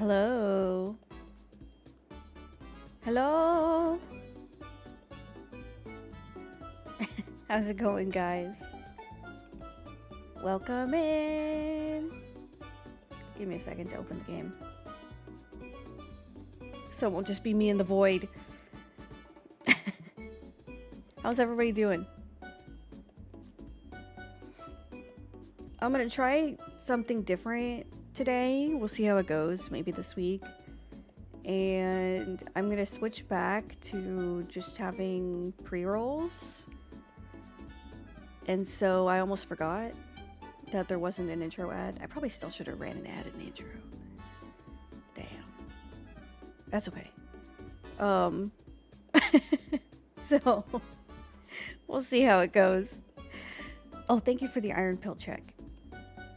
Hello. Hello. How's it going, guys? Welcome in. Give me a second to open the game. So it won't just be me in the void. How's everybody doing? I'm gonna try something different today. We'll see how it goes, maybe this week. And I'm gonna switch back to just having pre-rolls. And so I almost forgot that there wasn't an intro ad. I probably still should have ran an ad in the intro. Damn. That's okay. So we'll see how it goes. Oh, thank you for the iron pill check.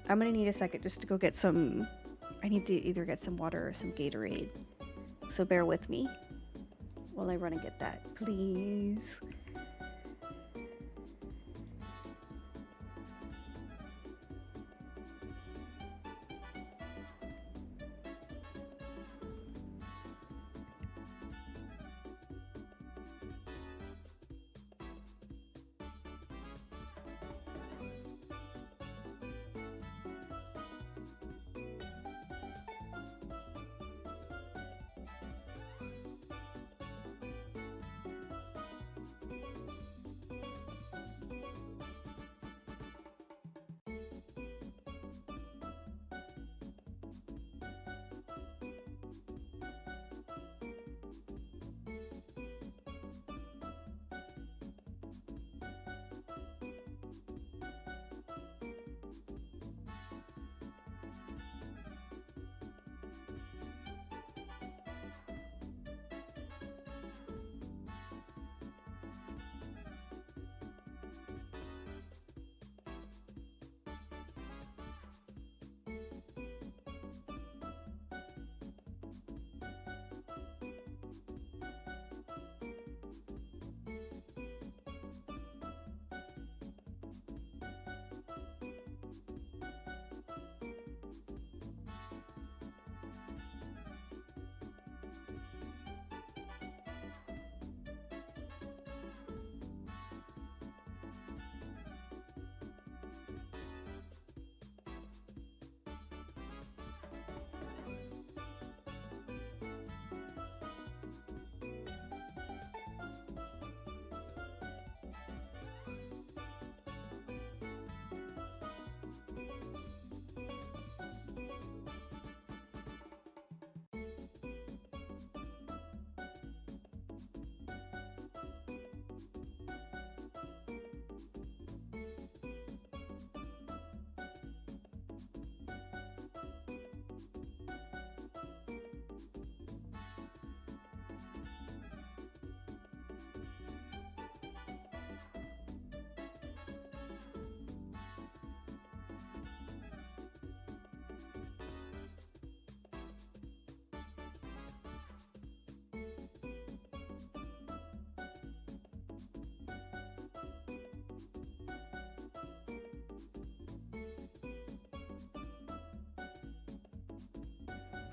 I'm gonna need a second just to go get some. I need to either get some water or some Gatorade. So bear with me while I run and get that, please.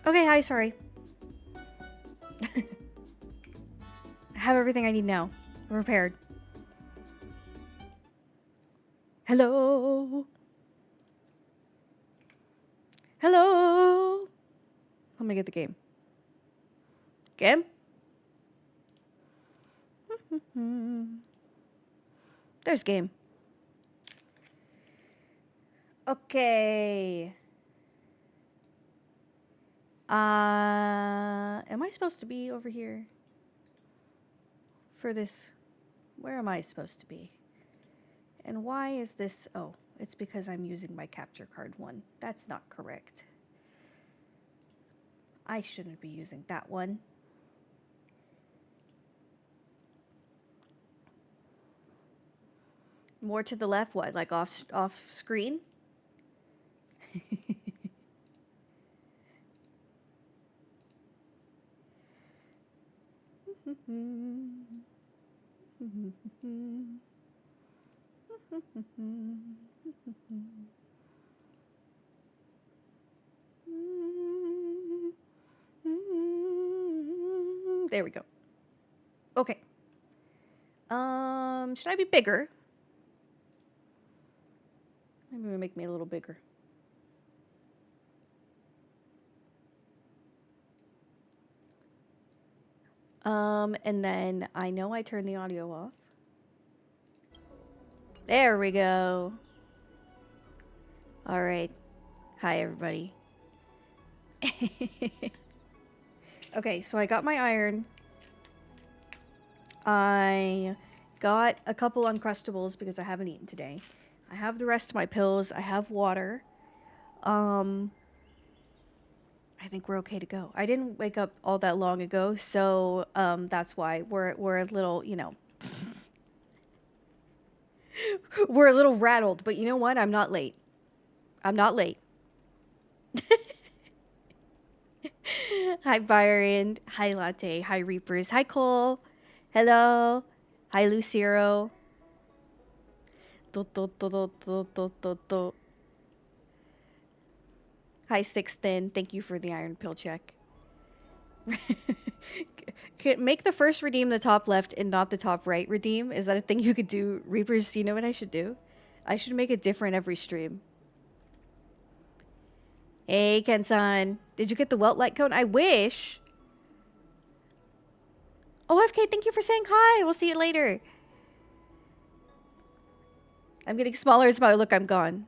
Okay, hi, sorry. I have everything I need now. I'm prepared. Hello? Hello? Let me get the game. Game? There's game. Okay. Am I supposed to be over here? For this, where am I supposed to be? And why is this, oh, it's because I'm using my capture card one. That's not correct. I shouldn't be using that one. More to the left, what, like off screen? There we go. Okay. Should I be bigger? Maybe we'll make me a little bigger. And then I know I turned the audio off. There we go. All right. Hi, everybody. Okay, so I got my iron. I got a couple Uncrustables because I haven't eaten today. I have the rest of my pills. I have water. I think we're okay to go. I didn't wake up all that long ago, so that's why we're a little, you know, we're a little rattled. But you know what? I'm not late. I'm not late. Hi, Byron. Hi, Latte. Hi, Reapers. Hi, Cole. Hello. Hi, Lucero. Hi, Sixten. Thank you for the iron pill check. Make the first redeem the top left and not the top right redeem. Is that a thing you could do? Reapers, you know what I should do? I should make it different every stream. Hey, Ken-san. Did you get the Welt light cone? I wish. OFK, thank you for saying hi. We'll see you later. I'm getting smaller. It's my look. I'm gone.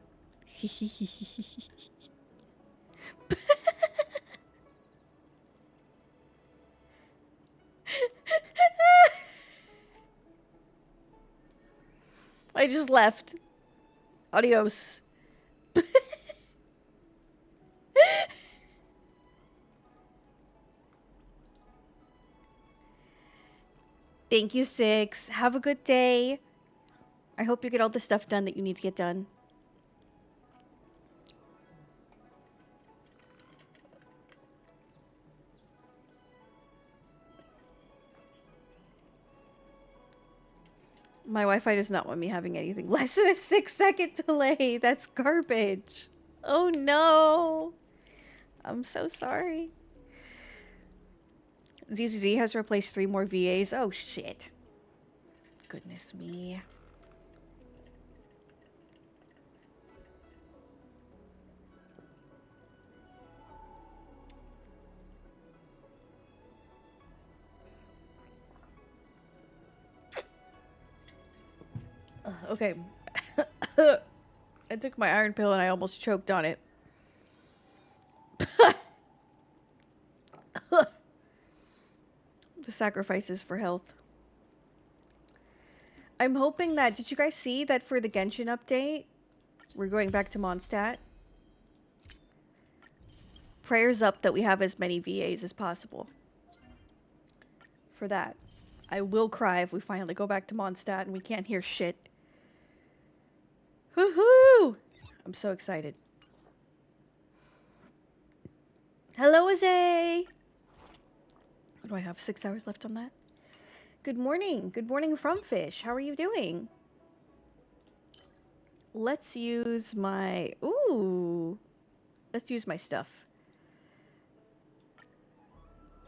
I just left. Adios. Thank you, Six. Have a good day. I hope you get all the stuff done that you need to get done. My Wi-Fi does not want me having anything less than a 6-second delay. That's garbage. Oh no. I'm so sorry. ZZZ has replaced 3 more VAs. Oh shit. Goodness me. Okay. I took my iron pill and I almost choked on it. The sacrifices for health. I'm hoping that... Did you guys see that for the Genshin update? We're going back to Mondstadt. Prayers up that we have as many VAs as possible. For that. I will cry if we finally go back to Mondstadt and we can't hear shit. Woohoo! I'm so excited. Hello, Azay! What do I have? 6 hours left on that? Good morning. Good morning from Fish. How are you doing? Let's use my... Ooh! Let's use my stuff.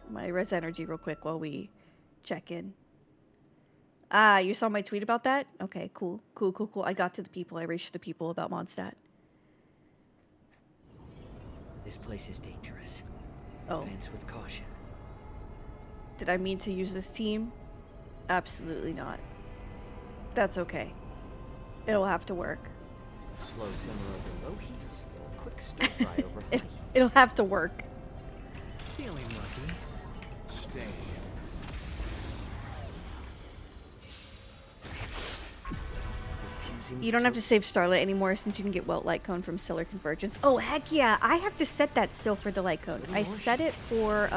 My res energy real quick while we check in. Ah, you saw my tweet about that? Okay, cool. Cool, cool, cool. I got to the people. I reached the people about Mondstadt. This place is dangerous. Oh. Advance with caution. Did I mean to use this team? Absolutely not. That's okay. It'll have to work. A slow simmer over low heat, or a quick stir fry over high heat. It'll have to work. Feeling lucky. Stay. You don't have to save Starlight anymore since you can get Welt Light Cone from Stellar Convergence. Oh, heck yeah. I have to set that still for the Light Cone. I set it for,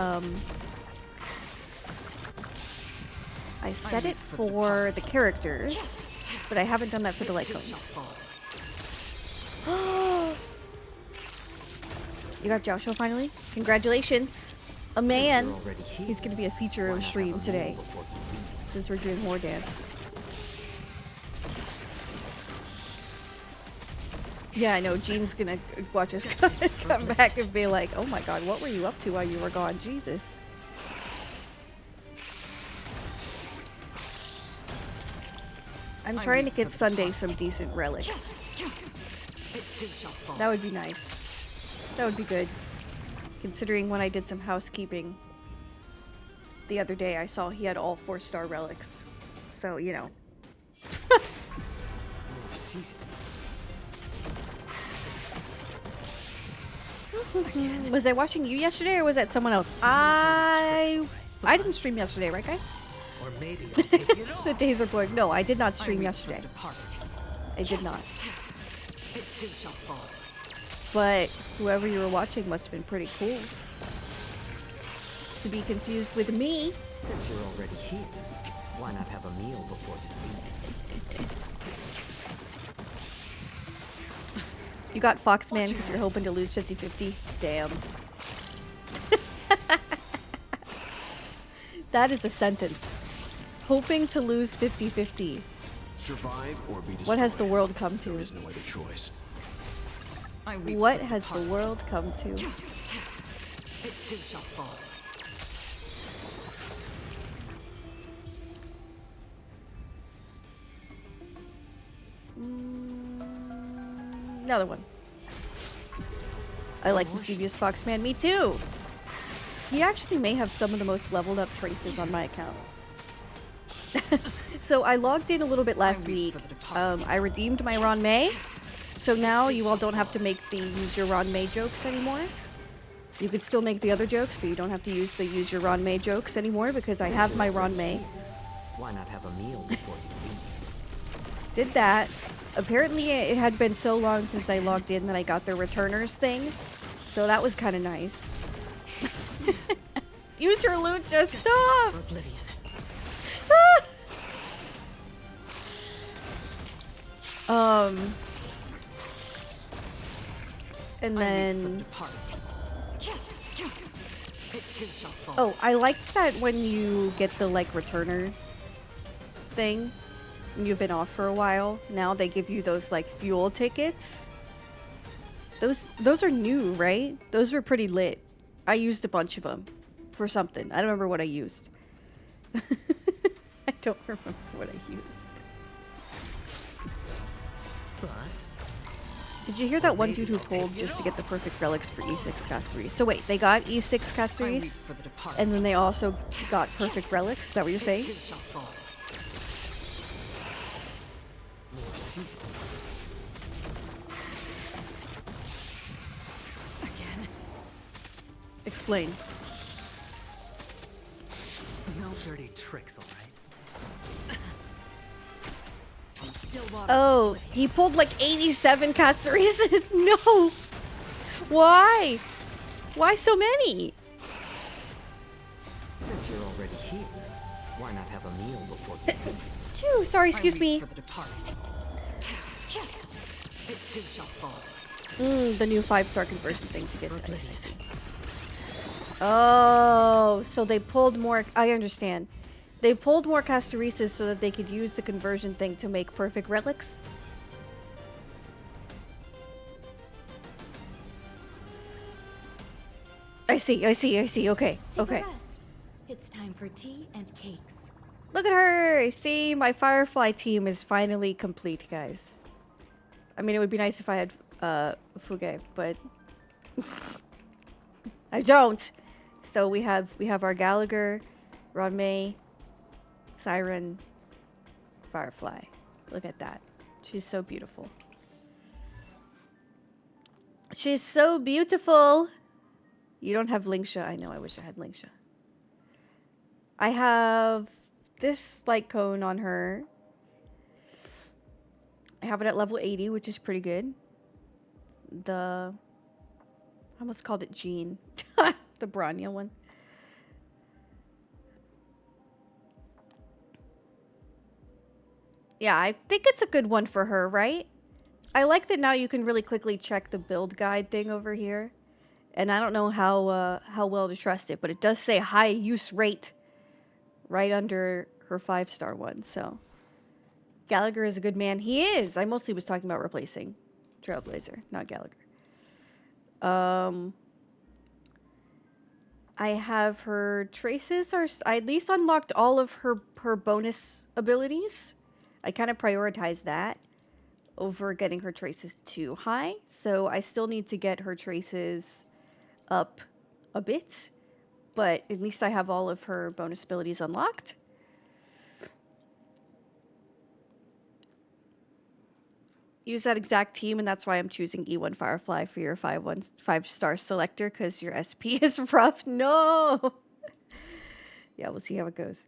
I set it for the characters, but I haven't done that for the Light Cones. You got Joshua finally? Congratulations. A man. He's going to be a feature of stream today, since we're doing Wardance. Yeah, I know. Jean's gonna watch us come back and be like, oh my god, what were you up to while you were gone? Jesus. I'm trying to get Sunday some decent relics. That would be nice. That would be good. Considering when I did some housekeeping the other day, I saw he had all 4-star relics. So, you know. Was I watching you yesterday or was that someone else? I didn't stream yesterday, right guys? Or maybe I'll take it all. The days are blurred. No, I did not stream yesterday. I did not. But whoever you were watching must have been pretty cool. To be confused with me. Since you're already here, why not have a meal before you leave? You got Foxman because you're hoping to lose 50-50? Damn. That is a sentence. Hoping to lose 50-50. Survive or be destroyed. What has the world come to? There is no other choice. What has the world come to? It too shall fall. Another one. I like mischievous Foxman. Me too. He actually may have some of the most leveled up traces on my account. So I logged in a little bit last week. I redeemed my Ron May. So now you all don't have to make the use your Ron May jokes anymore. You could still make the other jokes, but you don't have to use the use your Ron May jokes anymore because I have my Ron May. Why not have a meal before you leave? Did that. Apparently it had been so long since I logged in that I got the returners thing. So that was kind of nice. Use your loot, just stop! Oblivion. And then... It too shall fall. Oh, I liked that when you get the, like, returner thing, and you've been off for a while, now they give you those, like, fuel tickets. Those are new, right? Those were pretty lit. I used a bunch of them for something. I don't remember what I used. I don't remember what I used. Bust. Did you hear that one dude who pulled just to get the perfect relics for E6 Castorice? So wait, they got E6 Castorice, and then they also got perfect relics? Is that what you're saying? More season. Again. Explain. No dirty tricks, all right? Oh, he pulled like 87 Castorices? No! Why? Why so many? Since you're already here, why not have a meal before you leave? Phew, sorry, excuse me. For the departed. It too shall fall. The new 5-star conversion thing to get this, I see. Oh, so they pulled more... I understand. They pulled more Castorices so that they could use the conversion thing to make perfect relics? I see, okay, okay. It's time for tea and cakes. Look at her! See, my Firefly team is finally complete, guys. I mean, it would be nice if I had, Fuge, but... I don't! So we have our Gallagher, Ron May, Siren, Firefly. Look at that. She's so beautiful. She's so beautiful! You don't have Lingsha. I know, I wish I had Lingsha. I have this light cone on her. I have it at level 80, which is pretty good. I almost called it Jean. The Branya one. Yeah, I think it's a good one for her, right? I like that now you can really quickly check the build guide thing over here. And I don't know how well to trust it, but it does say high use rate right under her 5-star one, so. Gallagher is a good man. He is! I mostly was talking about replacing Trailblazer, not Gallagher. I have her traces, I at least unlocked all of her bonus abilities. I kind of prioritize that over getting her traces too high. So I still need to get her traces up a bit, but at least I have all of her bonus abilities unlocked. Use that exact team, and that's why I'm choosing E1 Firefly for your 5-star selector, because your SP is rough. No! Yeah, we'll see how it goes.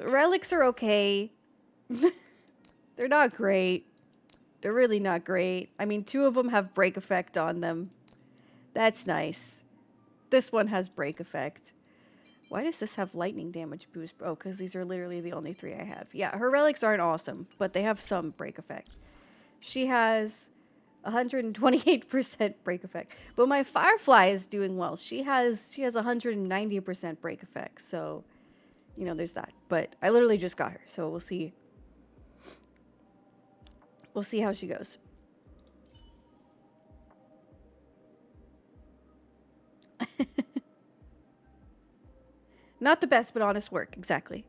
Relics are okay. They're not great. They're really not great. I mean, 2 of them have break effect on them. That's nice. This one has break effect. Why does this have lightning damage boost? Oh, because these are literally the only 3 I have. Yeah, her relics aren't awesome, but they have some break effect. She has 128% break effect. But my Firefly is doing well. She has 190% break effect. So, you know, there's that. But I literally just got her, so we'll see. We'll see how she goes. Not the best, but honest work. Exactly.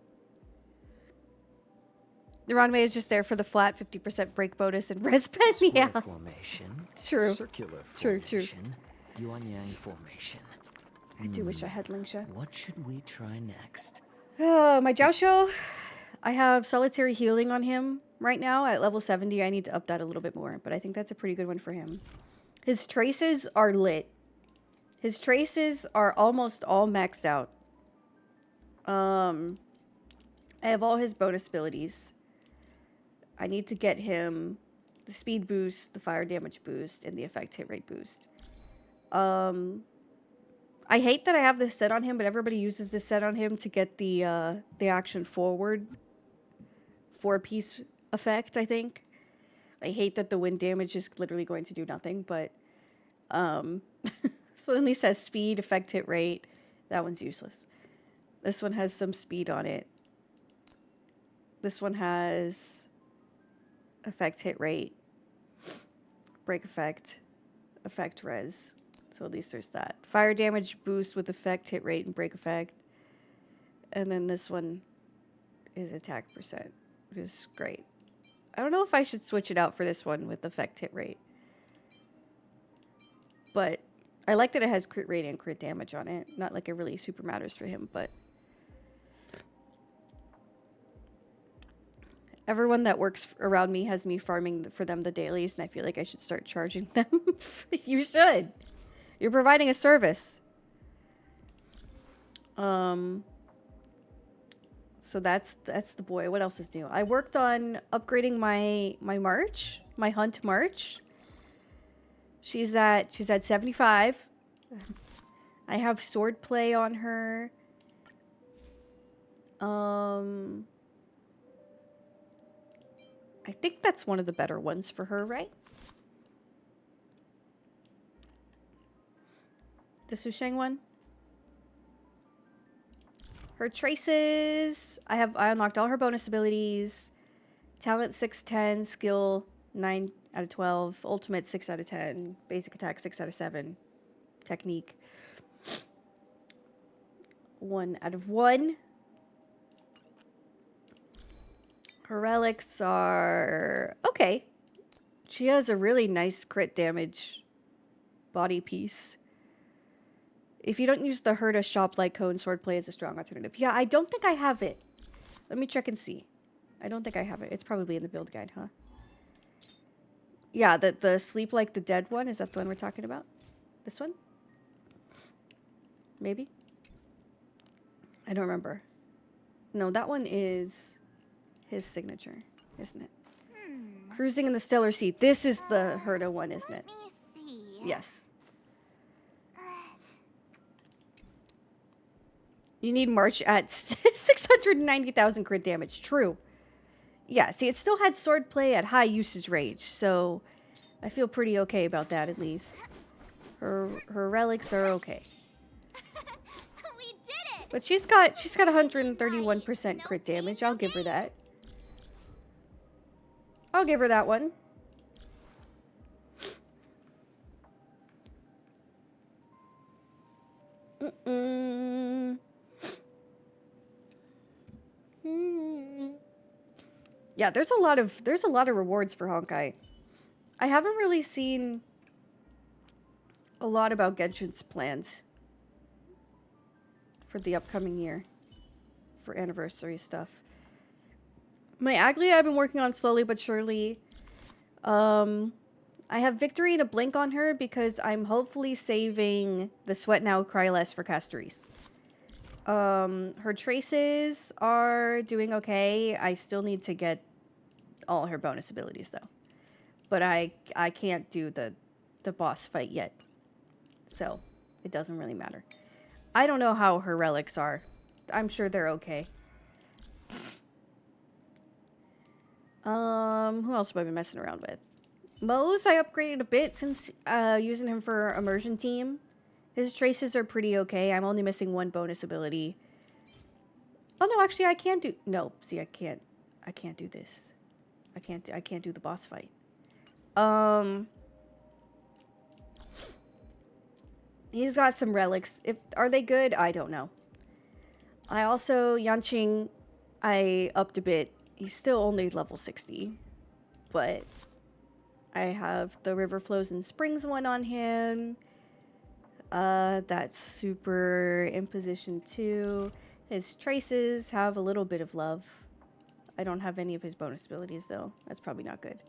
The runway is just there for the flat 50% break bonus and res pen. Yeah. Square formation. True. Circular True. formation. Yuan Yang formation. I do wish I had Lingsha. What should we try next? My Jiaoshu, I have solitary healing on him right now at level 70. I need to up that a little bit more, but I think that's a pretty good one for him. His traces are lit. His traces are almost all maxed out. I have all his bonus abilities. I need to get him the speed boost, the fire damage boost, and the effect hit rate boost. I hate that I have this set on him, but everybody uses this set on him to get the action forward 4-piece effect, I think. I hate that the wind damage is literally going to do nothing, but this one at least has speed, effect hit rate. That one's useless. This one has some speed on it. This one has effect hit rate, break effect, effect res. So at least there's that. Fire damage boost with effect hit rate and break effect. And then this one is attack percent, which is great. I don't know if I should switch it out for this one with effect hit rate. But I like that it has crit rate and crit damage on it. Not like it really super matters for him, but everyone that works around me has me farming for them the dailies, and I feel like I should start charging them. You should. You're providing a service. So that's the boy. What else is new? I worked on upgrading my march, my hunt march. She's at 75. I have sword play on her. I think that's one of the better ones for her, right? The Susheng one. Her traces. I unlocked all her bonus abilities. Talent 6/10, skill 9 out of 12, ultimate 6 out of 10, basic attack 6 out of 7, technique 1 out of 1. Her relics are okay. She has a really nice crit damage body piece. If you don't use the Herta Shop Light Cone, Swordplay is a strong alternative. Yeah, I don't think I have it. Let me check and see. I don't think I have it. It's probably in the build guide, huh? Yeah, the Sleep Like the Dead one. Is that the one we're talking about? This one? Maybe? I don't remember. No, that one is his signature, isn't it? Cruising in the Stellar Sea. This is the Herta one, isn't it? Let me see. Yes. You need March at 690,000 crit damage. True. Yeah, see, it still had swordplay at high usage rate, so I feel pretty okay about that at least. Her relics are okay. We did it. But she's got 131% crit damage. I'll give her that. I'll give her that one. Yeah, there's a lot of rewards for Honkai. I haven't really seen a lot about Genshin's plans for the upcoming year for anniversary stuff. My Aglia I've been working on slowly but surely. I have Victory in a Blink on her because I'm hopefully saving the Sweat Now Cry Less for Castorice. Her traces are doing okay. I still need to get all her bonus abilities though. But I can't do the boss fight yet. So, it doesn't really matter. I don't know how her relics are. I'm sure they're okay. Who else have I been messing around with? Moe's I upgraded a bit since using him for immersion team. His traces are pretty okay. I'm only missing one bonus ability. Oh no, actually I can do no, see I can't do this. I can't do the boss fight. He's got some relics. Are they good? I don't know. I also Yanqing I upped a bit. He's still only level 60. But I have the River Flows and Springs one on him. That's super imposition 2. His traces have a little bit of love. I don't have any of his bonus abilities though. That's probably not good.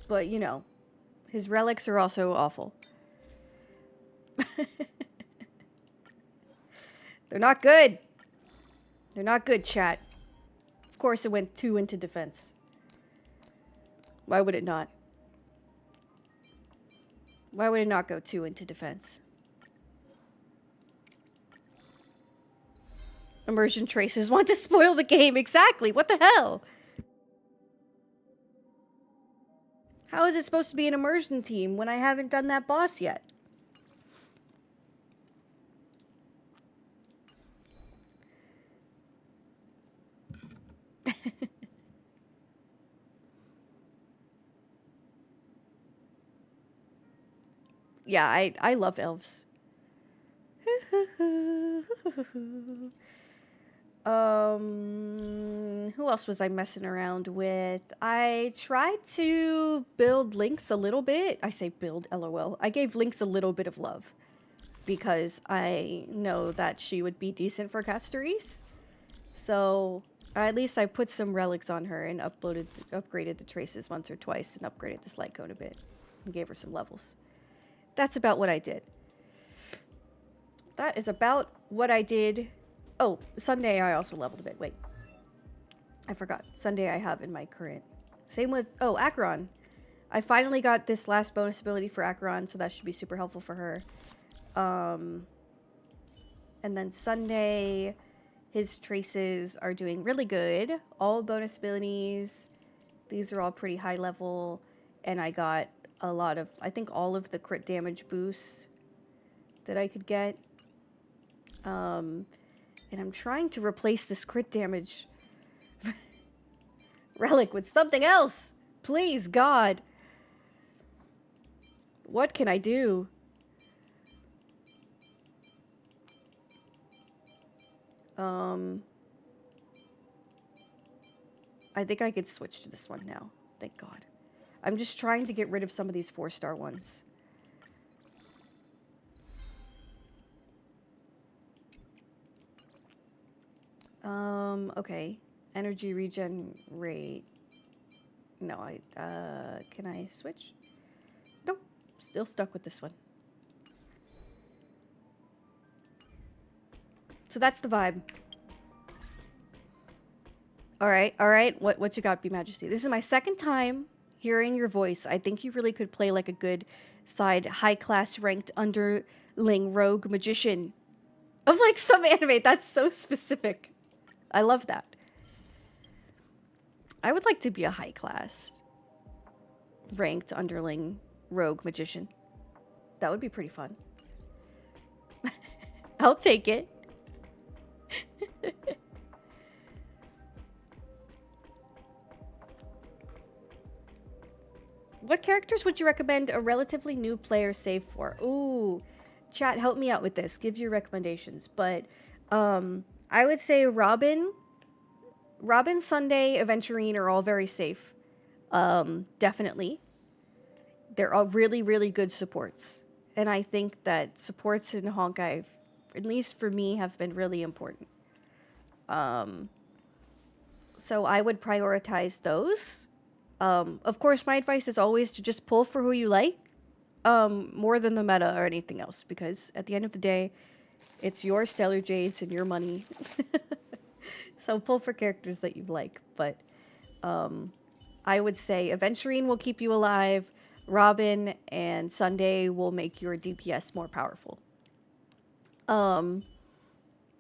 But you know, his relics are also awful. They're not good. They're not good, chat. Of course it went 2 into defense. Why would it not? Why would it not go 2 into defense? Immersion traces want to spoil the game. Exactly. What the hell? How is it supposed to be an immersion team when I haven't done that boss yet? Yeah, I love elves. Who else was I messing around with? I tried to build Lynx a little bit. I say build, lol. I gave Lynx a little bit of love because I know that she would be decent for Castorice. So at least I put some relics on her and upgraded the traces once or twice and upgraded this light cone a bit and gave her some levels. That's about what I did. That is about what I did. Oh, Sunday I also leveled a bit. Wait. I forgot. Sunday I have in my current. Same with... Oh, Acheron. I finally got this last bonus ability for Acheron, so that should be super helpful for her. And then Sunday, his traces are doing really good. All bonus abilities. These are all pretty high level. And I got a lot of... I think all of the crit damage boosts that I could get. And I'm trying to replace this crit damage relic with something else. Please, God. What can I do? I think I could switch to this one now. Thank God. I'm just trying to get rid of some of these 4-star ones. Okay. Energy regen rate. No, can I switch? Nope. Still stuck with this one. So that's the vibe. Alright. What you got, Be Majesty? This is my second time hearing your voice. I think you really could play like a good side high-class ranked underling rogue magician of like some anime. That's so specific. I love that. I would like to be a high-class ranked underling rogue magician. That would be pretty fun. I'll take it. What characters would you recommend a relatively new player save for? Ooh, chat, help me out with this. Give your recommendations. But I would say Robin Robin, Sunday, Aventurine are all very safe. Definitely. They're all really, really good supports. And I think that supports in Honkai, at least for me, have been really important. So I would prioritize those. Of course, my advice is always to just pull for who you like, more than the meta or anything else, because at the end of the day, it's your Stellar Jades and your money. So pull for characters that you like, but I would say Aventurine will keep you alive, Robin and Sunday will make your DPS more powerful. And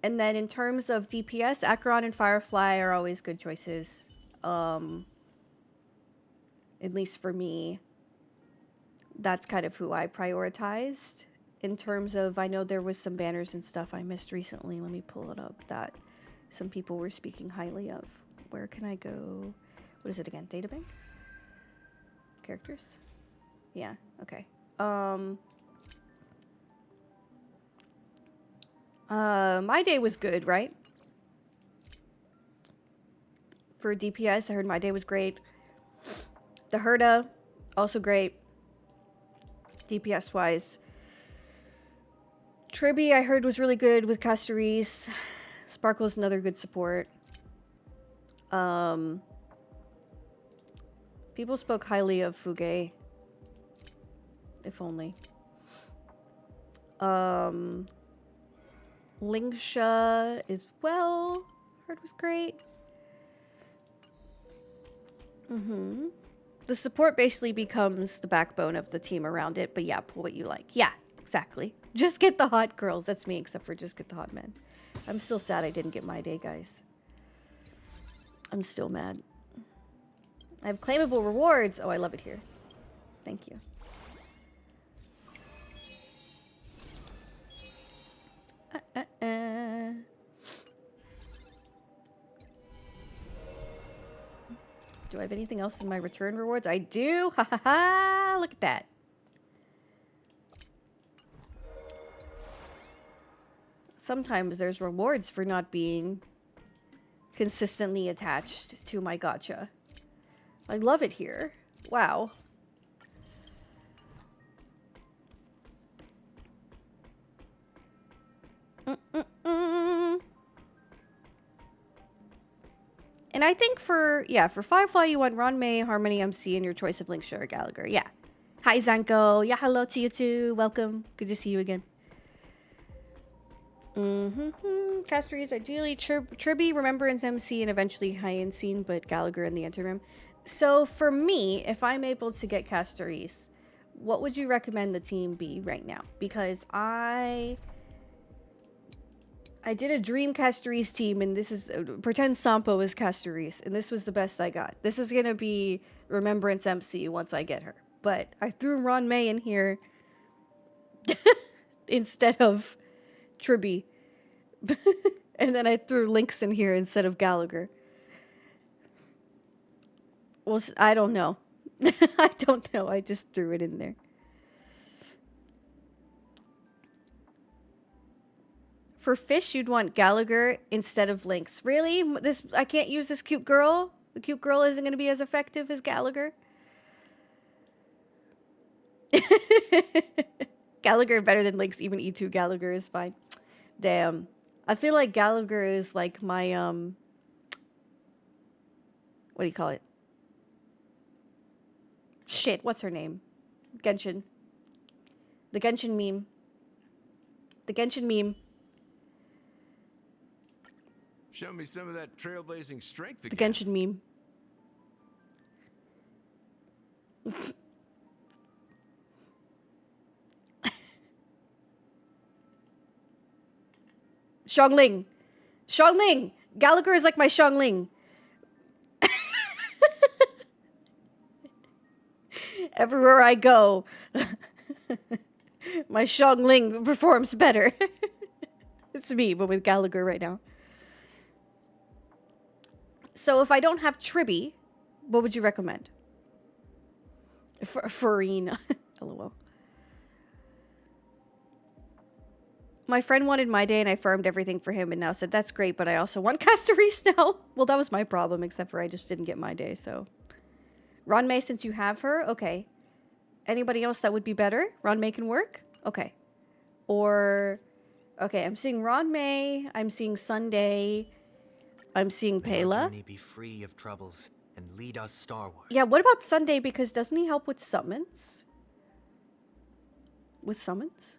then in terms of DPS, Acheron and Firefly are always good choices. At least for me, that's kind of who I prioritized. In terms of, I know there was some banners and stuff I missed recently. Let me pull it up that some people were speaking highly of. Where can I go? What is it again? Databank? Characters? Yeah, okay. My day was good, right? For DPS, I heard my day was great. The Herda, also great. DPS wise. Tribby, I heard was really good with Castorice. Sparkle's another good support. People spoke highly of Fuge. If only. Lingsha as well. Heard was great. The support basically becomes the backbone of the team around it, but yeah, pull what you like. Yeah, exactly. Just get the hot girls. That's me, except for just get the hot men. I'm still sad I didn't get my day, guys. I'm still mad. I have claimable rewards. Oh, I love it here. Thank you. Do I have anything else in my return rewards? I do. Ha ha ha. Look at that. Sometimes there's rewards for not being consistently attached to my gacha. I love it here. Wow. And I think for Firefly, you want Ronmei, Harmony, MC, and your choice of Linkshire or Gallagher. Yeah. Hi, Zanko. Yeah, hello to you too. Welcome. Good to see you again. Castorice, ideally. Tribby, Remembrance, MC, and eventually High-End Scene, but Gallagher in the interim. So for me, if I'm able to get Castorice, what would you recommend the team be right now? Because I did a dream Castorice team, and this is pretend Sampo is Castorice, and this was the best I got. This is gonna be Remembrance MC once I get her, but I threw Ron May in here instead of Tribby, and then I threw Lynx in here instead of Gallagher. Well, I don't know. I don't know. I just threw it in there. For fish, you'd want Gallagher instead of Lynx. Really? I can't use this cute girl? The cute girl isn't going to be as effective as Gallagher? Gallagher better than Lynx. Even E2 Gallagher is fine. Damn. I feel like Gallagher is like my, what do you call it? Shit, what's her name? Genshin. The Genshin meme. The Genshin meme. Show me some of that trailblazing strength The again. Genshin meme. Xiangling. Xiangling. Gallagher is like my Xiangling. Everywhere I go, my Xiangling performs better. It's me, but with Gallagher right now. So if I don't have Tribby, what would you recommend? Farina. LOL. My friend wanted my day and I farmed everything for him and now said, that's great, but I also want Castorice now. Well, that was my problem, except for I just didn't get my day, so. Ron May, since you have her, okay. Anybody else that would be better? Ron May can work? Okay. Or, okay, I'm seeing Ron May, I'm seeing Sunday, I'm seeing May our Pela. journey be free of troubles and lead us starward. Yeah, what about Sunday? Because doesn't he help with summons? With summons?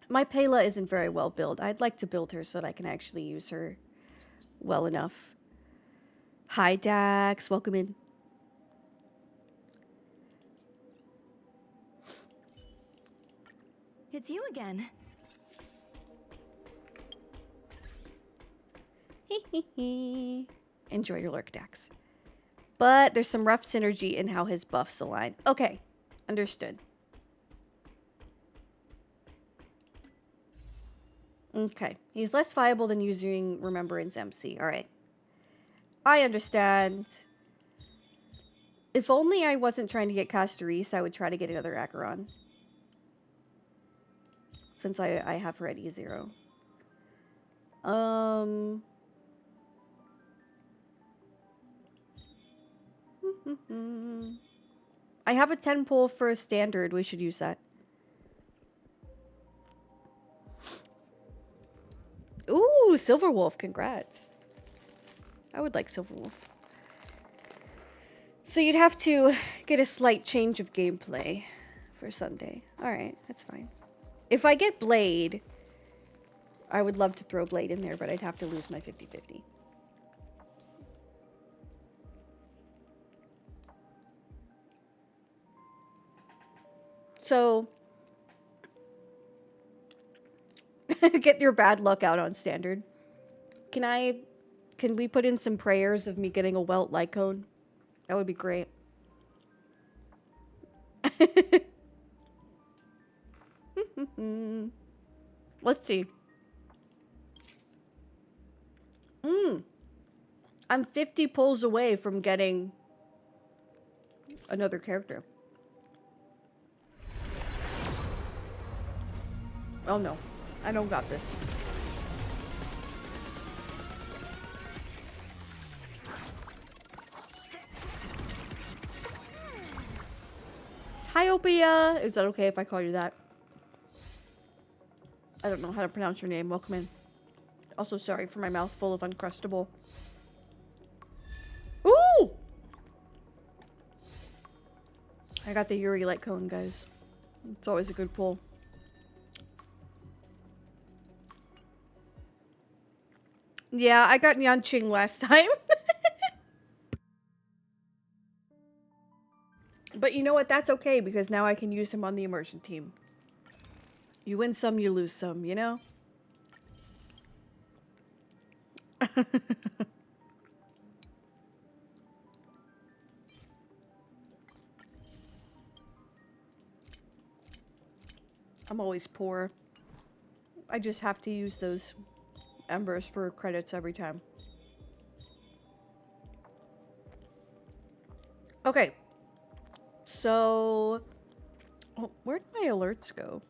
My Pela isn't very well built. I'd like to build her so that I can actually use her well enough. Hi, Dax. Welcome in. It's you again. Enjoy your lurk, Dax. But there's some rough synergy in how his buffs align. Okay, understood. Okay, he's less viable than using Remembrance MC. Alright. I understand. If only I wasn't trying to get Castorice, I would try to get another Acheron. Since I have her at E0. I have a 10 pull for a standard. We should use that. Ooh, Silverwolf. Congrats. I would like Silverwolf. So you'd have to get a slight change of gameplay for Sunday. Alright, that's fine. If I get Blade, I would love to throw Blade in there, but I'd have to lose my 50-50. So, get your bad luck out on standard. Can we put in some prayers of me getting a Welt Lycone? That would be great. Let's see. I'm 50 pulls away from getting another character. Oh no, I don't got this. Hyopia! Is that okay if I call you that? I don't know how to pronounce your name. Welcome in. Also, sorry for my mouth full of Uncrustable. Ooh! I got the Yuri Light Cone, guys. It's always a good pull. Yeah, I got Yanqing last time. But you know what? That's okay because now I can use him on the immersion team. You win some, you lose some, you know? I'm always poor. I just have to use those embers for credits every time. Okay. So, oh, where'd my alerts go?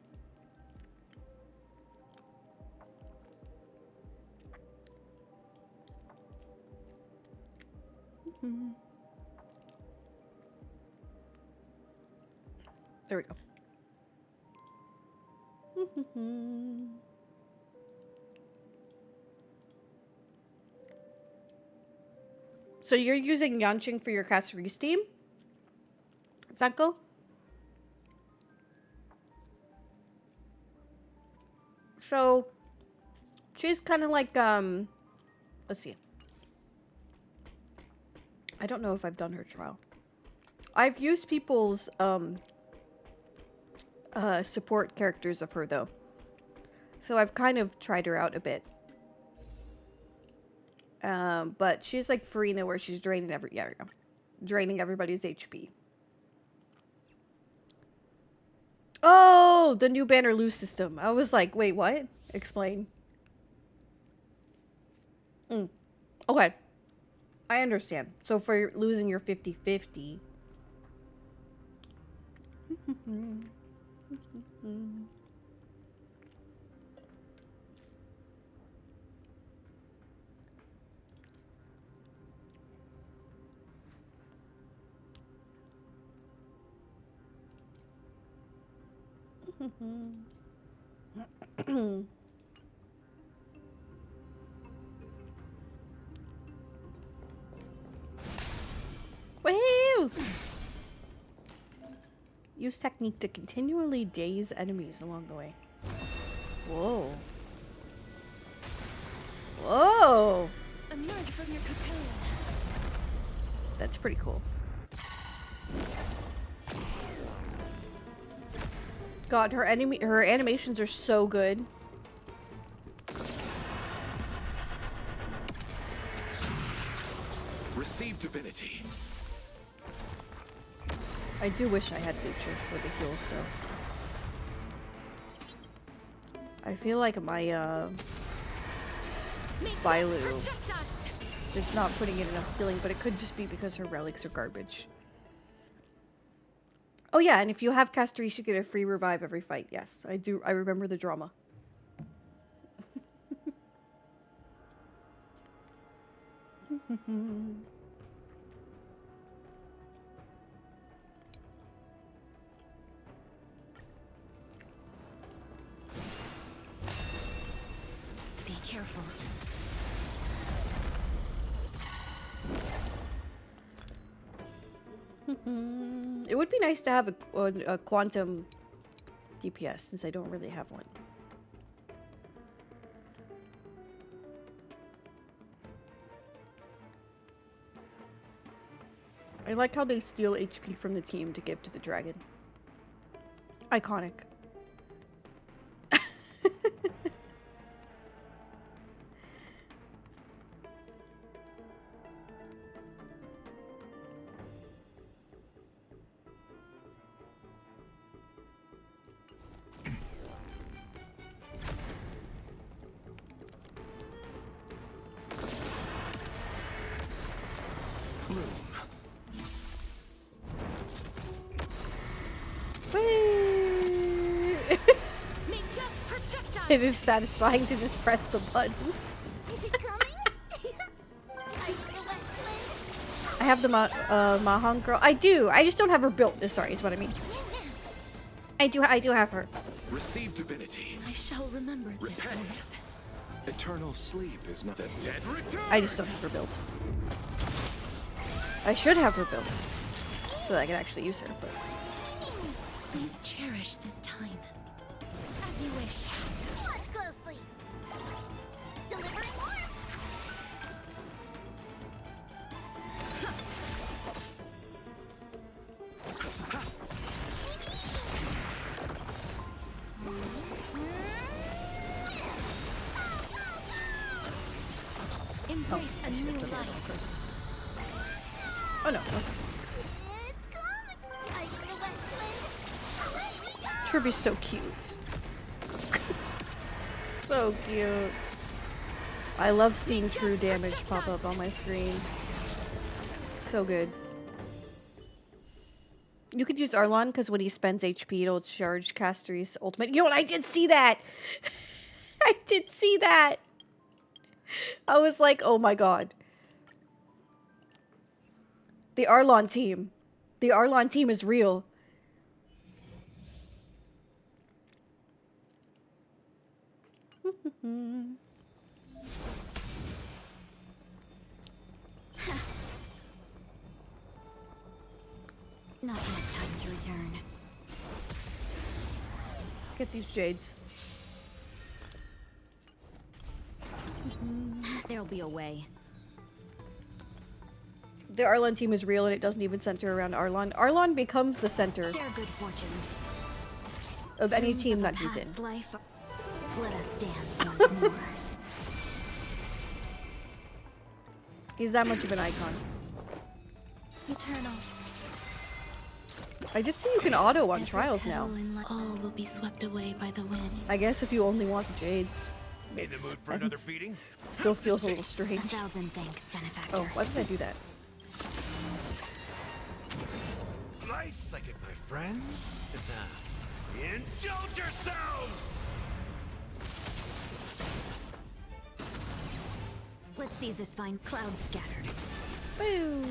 There we go. So you're using Yanqing for your Castorice team? Zanko? So she's kind of like let's see. I don't know if I've done her trial. I've used people's support characters of her though. So I've kind of tried her out a bit. But she's like Farina where she's draining draining everybody's HP. Oh, the new banner loose system. I was like, wait, what? Explain. Okay. I understand. So for losing your 50-50. Woohoo! Use technique to continually daze enemies along the way. Whoa. Whoa! Emerge from your cocoon. That's pretty cool. God, her animations are so good. Receive divinity. I do wish I had Lucha for the heals though. I feel like my Bailu Protect us. is not putting in enough healing, but it could just be because her relics are garbage. Oh yeah, and if you have Castorice, you get a free revive every fight. Yes, I do. I remember the drama. Be careful. It would be nice to have a quantum DPS since I don't really have one. I like how they steal HP from the team to give to the dragon. Iconic. It is satisfying to just press the button. Is it coming? Are you gonna let's play? I have the Mahang girl. I do. I just don't have her built. Sorry, is what I mean. I do have her. Receive divinity. I shall remember this Repent. moment. Eternal sleep is not the dead return. I just don't have her built. I should have her built so that I can actually use her. But Please cherish this time. As you wish. Watch closely. Delivering warmth. Embrace a new life. oh no, It's coming. Are you gonna let's play? Let me go. Kirby's so cute. So cute. I love seeing true damage pop up on my screen. So good. You could use Arlon because when he spends HP, it'll charge Castorice ultimate. You know what? I did see that. I did see that. I was like, oh my god. The Arlon team. The Arlon team is real. Not yet time to return. Let's get these jades. There'll be a way. The Arlon team is real and it doesn't even center around Arlon. Arlon becomes the center Share good fortunes. of any Dreams team of a that he's in. past life. Let us dance once more. He's that much of an icon. Eternal. I did see you can auto on trials now. All will be swept away by the wind. I guess if you only want the jades. In the Makes mood for another sense. beating? Still feels a little strange. 1,000 thanks, benefactor. Oh, why did I do that? Nice like it, my friends. Indulge yourselves! Let's seize this fine cloud scattered. Boo!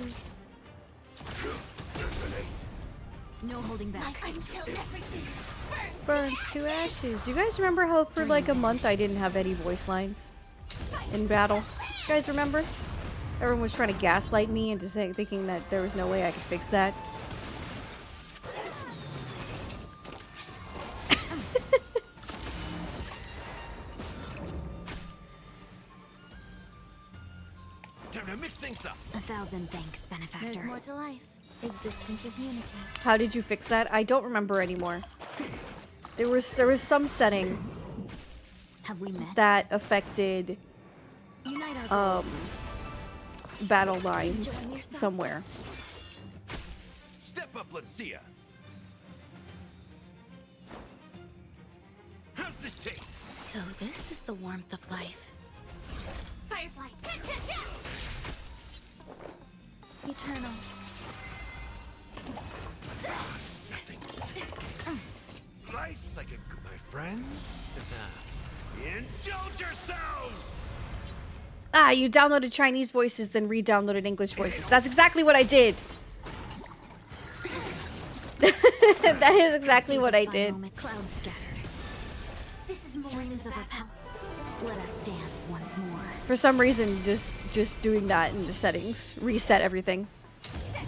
Resonate. No holding back. Until everything burns Burns to ashes. You guys remember how for like a month I didn't have any voice lines in battle? You guys remember? Everyone was trying to gaslight me into thinking that there was no way I could fix that. Time to mix things up. 1,000 thanks, benefactor. There's more to life. Existence is unity. How did you fix that? I don't remember anymore. There was some setting Have we met? that affected Unite our battle lines Enjoying yourself? somewhere. Step up, let's see ya. How's this taste? So this is the warmth of life. Firefly. Eternal. Slice like a my friends. Indulge yourselves. Ah, you downloaded Chinese voices, then re-downloaded English voices. That's exactly what I did. That is exactly what I did. Moment, cloud scattered. This is more Dreams than of a battle. Let us dance once more. For some reason, just doing that in the settings, reset everything.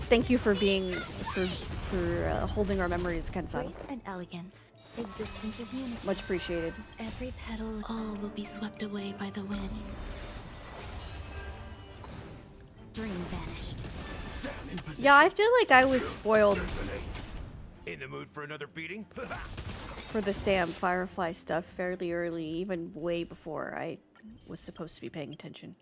Thank you for being for holding our memories, Ken-san. Grace and elegance. Existence is unity. Much appreciated. Every petal. All will be swept away by the wind. Dream vanished. Yeah, I feel like I was spoiled In the mood for another beating? for the Sam Firefly stuff fairly early, even way before I was supposed to be paying attention.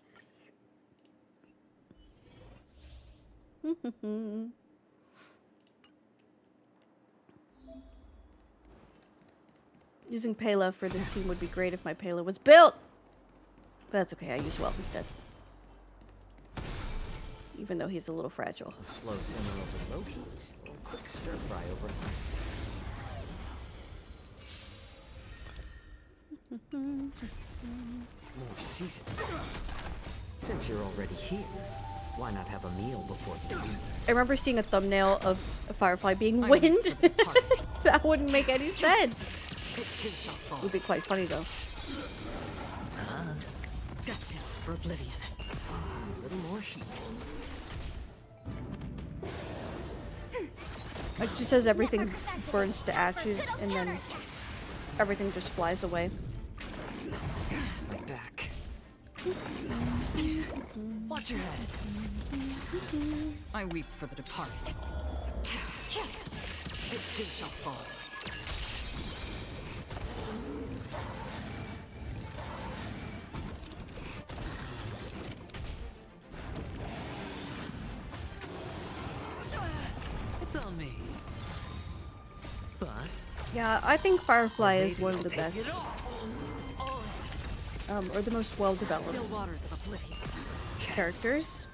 Using Pela for this team would be great if my Pela was built! But that's okay, I use Welt instead. Even though he's a little fragile. A slow simmer over low heat, or a quick stir fry over high heat. More seasoning. Since you're already here, why not have a meal before you leave? I remember seeing a thumbnail of a Firefly being wind. That wouldn't make any sense. It would be quite funny though. Destined for oblivion. A little more heat. It just says everything burns to ashes and then everything just flies away. My back. Watch your head. I weep for the departed. It too shall fall. It's on me. Bust. Yeah, I think Firefly is one of the best. Or the most well-developed Still waters of oblivion. characters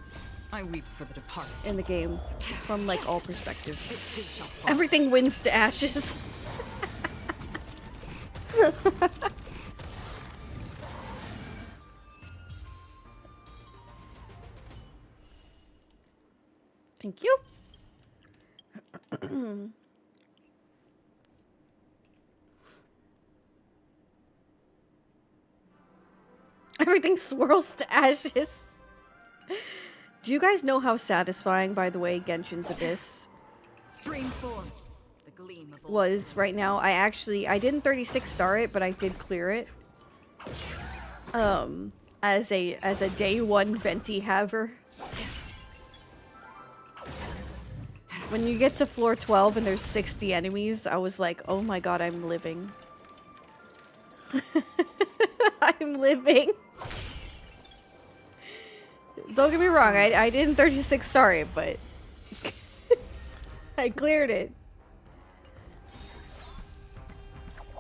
I weep for the departed. in the game from like all perspectives. It too shall fall. Everything wins to ashes. Thank you. Everything swirls to ashes. Do you guys know how satisfying, by the way, Genshin's Abyss Stream forth. The gleam of was right now? I didn't 36 star it, but I did clear it. As a day one venti haver. When you get to floor 12 and there's 60 enemies, I was like, oh my god, I'm living. I'm living. Don't get me wrong, I didn't 36 star it, but I cleared it.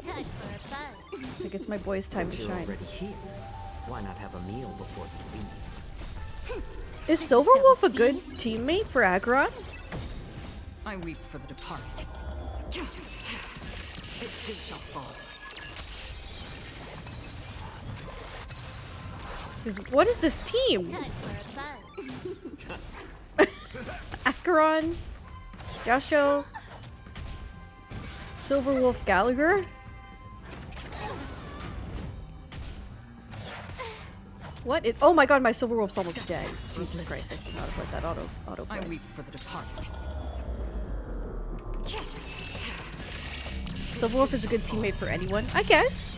Time for a buzz. I think it's my boy's time Since to you're shine. already here, why not have a meal before you leave? Is Silverwolf a good teammate for Acheron? I weep for the departed. It too shall fall. What is this team? Time for a buzz. Acheron, Yasho, Silver Wolf Gallagher? What? Oh my god, my Silver Wolf's almost dead. Jesus Christ, I should not have let that auto I play. weep for the departed. Silver Wolf is a good teammate for anyone, I guess.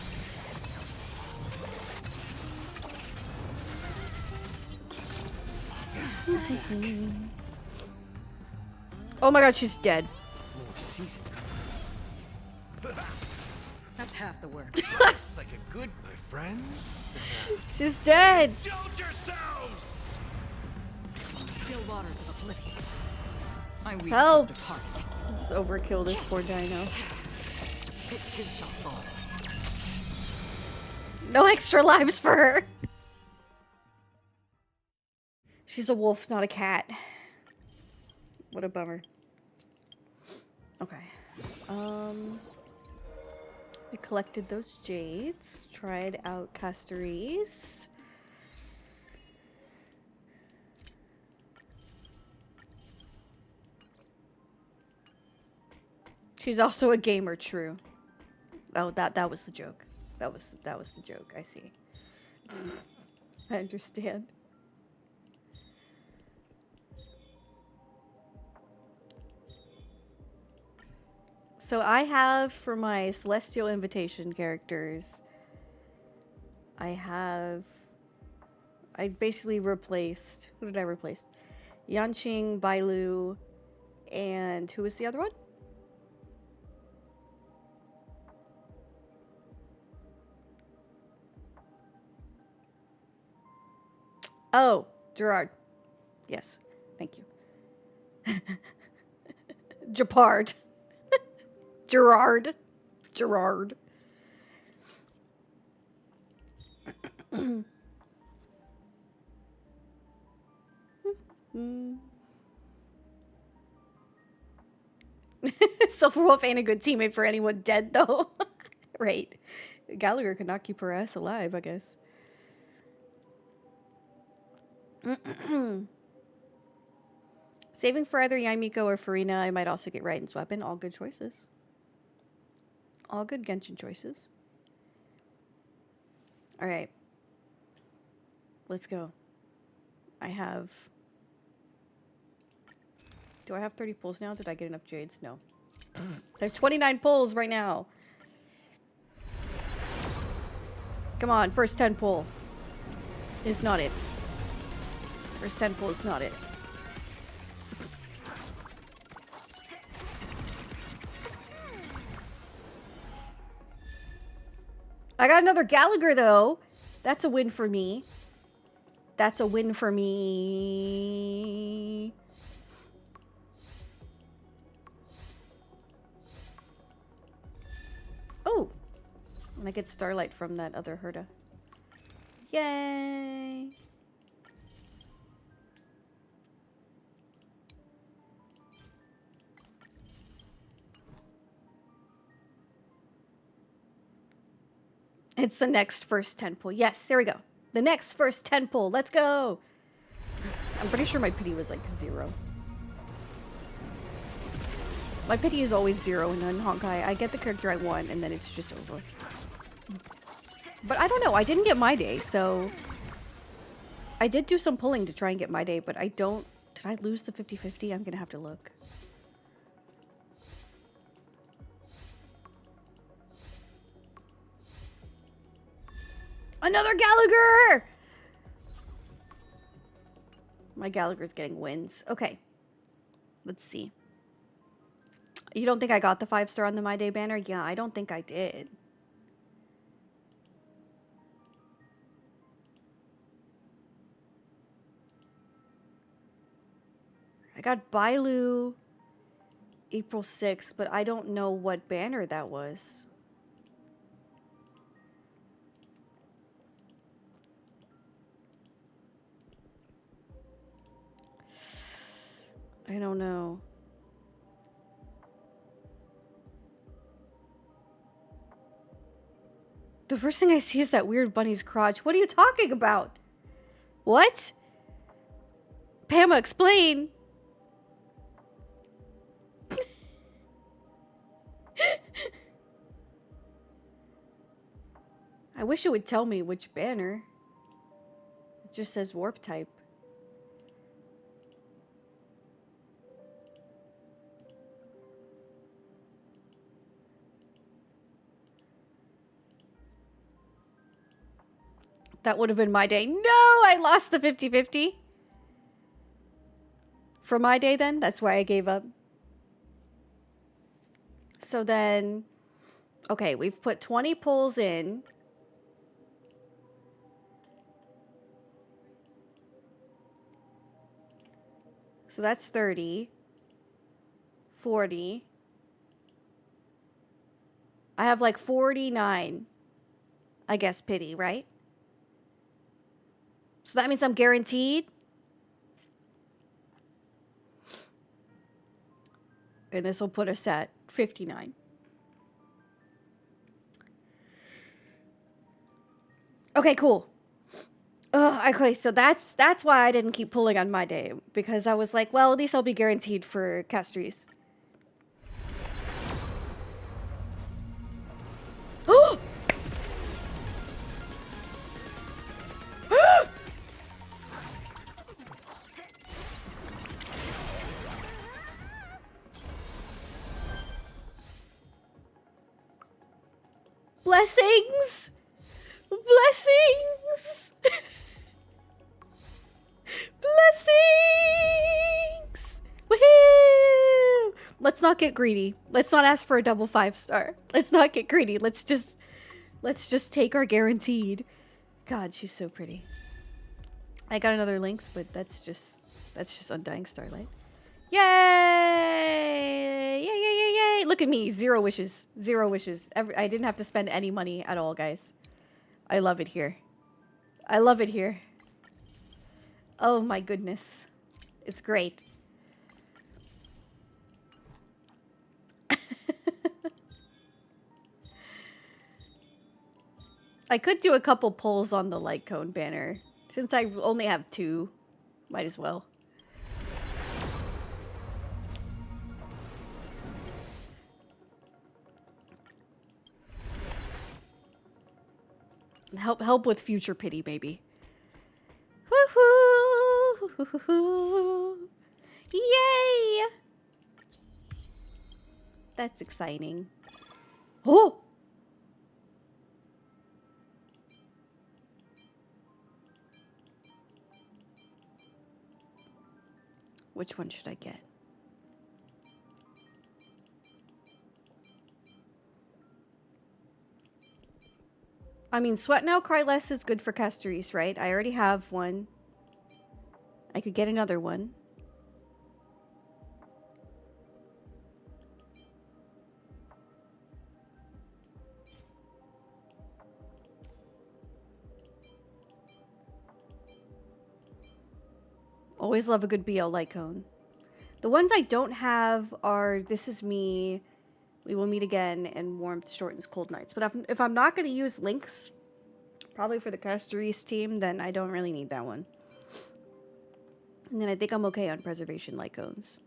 Oh my god, she's dead. More seasoned. That's half the work. It's like a good, my friends. She's dead. Indulge yourselves! Still waters of oblivion. I weep Help. for the departed. Just overkill this poor dino. It too shall fall. No extra lives for her. She's a wolf, not a cat. What a bummer. Okay. We collected those jades. Tried out Castorice. She's also a gamer, true. Oh, that was the joke. That was the joke. I see. I understand. So I have for my Celestial Invitation characters, I basically replaced, who did I replace? Yanqing, Bailu, and who was the other one? Oh, Gerard. Yes, thank you. Japard. Gerard. Gerard. Silverwolf ain't a good teammate for anyone dead, though. Right. Gallagher could not keep her ass alive, I guess. Saving for either Yaimiko or Farina, I might also get Raiden's weapon. All good choices. All good Genshin choices. Alright. Let's go. I have... Do I have 30 pulls now? Did I get enough jades? No. I have 29 pulls right now. Come on, first 10 pull. Is not it. First 10 pull is not it. I got another Gallagher, though. That's a win for me. That's a win for me. Oh! And I get Starlight from that other Herda. Yay! It's the next first 10 pull. Yes, there we go. The next first 10 pull. Let's go! I'm pretty sure my pity was like 0. My pity is always 0 in Honkai. I get the character I want and then it's just over. But I don't know. I didn't get my day, so... I did do some pulling to try and get my day, but I don't... Did I lose the 50-50? I'm gonna have to look. Another Gallagher! My Gallagher's getting wins. Okay. Let's see. You don't think I got the 5-star on the My Day banner? Yeah, I don't think I did. I got Bailu April 6th, but I don't know what banner that was. I don't know. The first thing I see is that weird bunny's crotch. What are you talking about? What? Pamela, explain. I wish it would tell me which banner. It just says warp type. That would have been my day. No, I lost the 50-50. For my day then, that's why I gave up. So then, okay, we've put 20 pulls in. So that's 30. 40. I have like 49. I guess pity, right? So that means I'm guaranteed. And this will put us at 59. Okay, cool. Okay, so that's why I didn't keep pulling on my day. Because I was like, well, at least I'll be guaranteed for Castorice. Oh! Blessings! Blessings! Blessings! Woohoo! Let's not get greedy. Let's not ask for a double 5-star. Let's not get greedy. Let's just take our guaranteed. God, she's so pretty. I got another Lynx, but that's just Undying Starlight. Yay! Yay, yay, yay, yay! Look at me. 0 wishes. 0 wishes. I didn't have to spend any money at all, guys. I love it here. I love it here. Oh my goodness. It's great. I could do a couple pulls on the light cone banner. Since I only have 2, might as well. Help with future pity, baby. Woohoo! Yay! That's exciting. Oh! Which one should I get? I mean, Sweat Now, Cry Less is good for Castorice, right? I already have one. I could get another one. Always love a good BL light cone. The ones I don't have are This Is Me, We Will Meet Again, and Warmth Shortens Cold Nights. But if I'm not going to use Lynx, probably for the Castorice team, then I don't really need that one. And then I think I'm okay on Preservation light cones.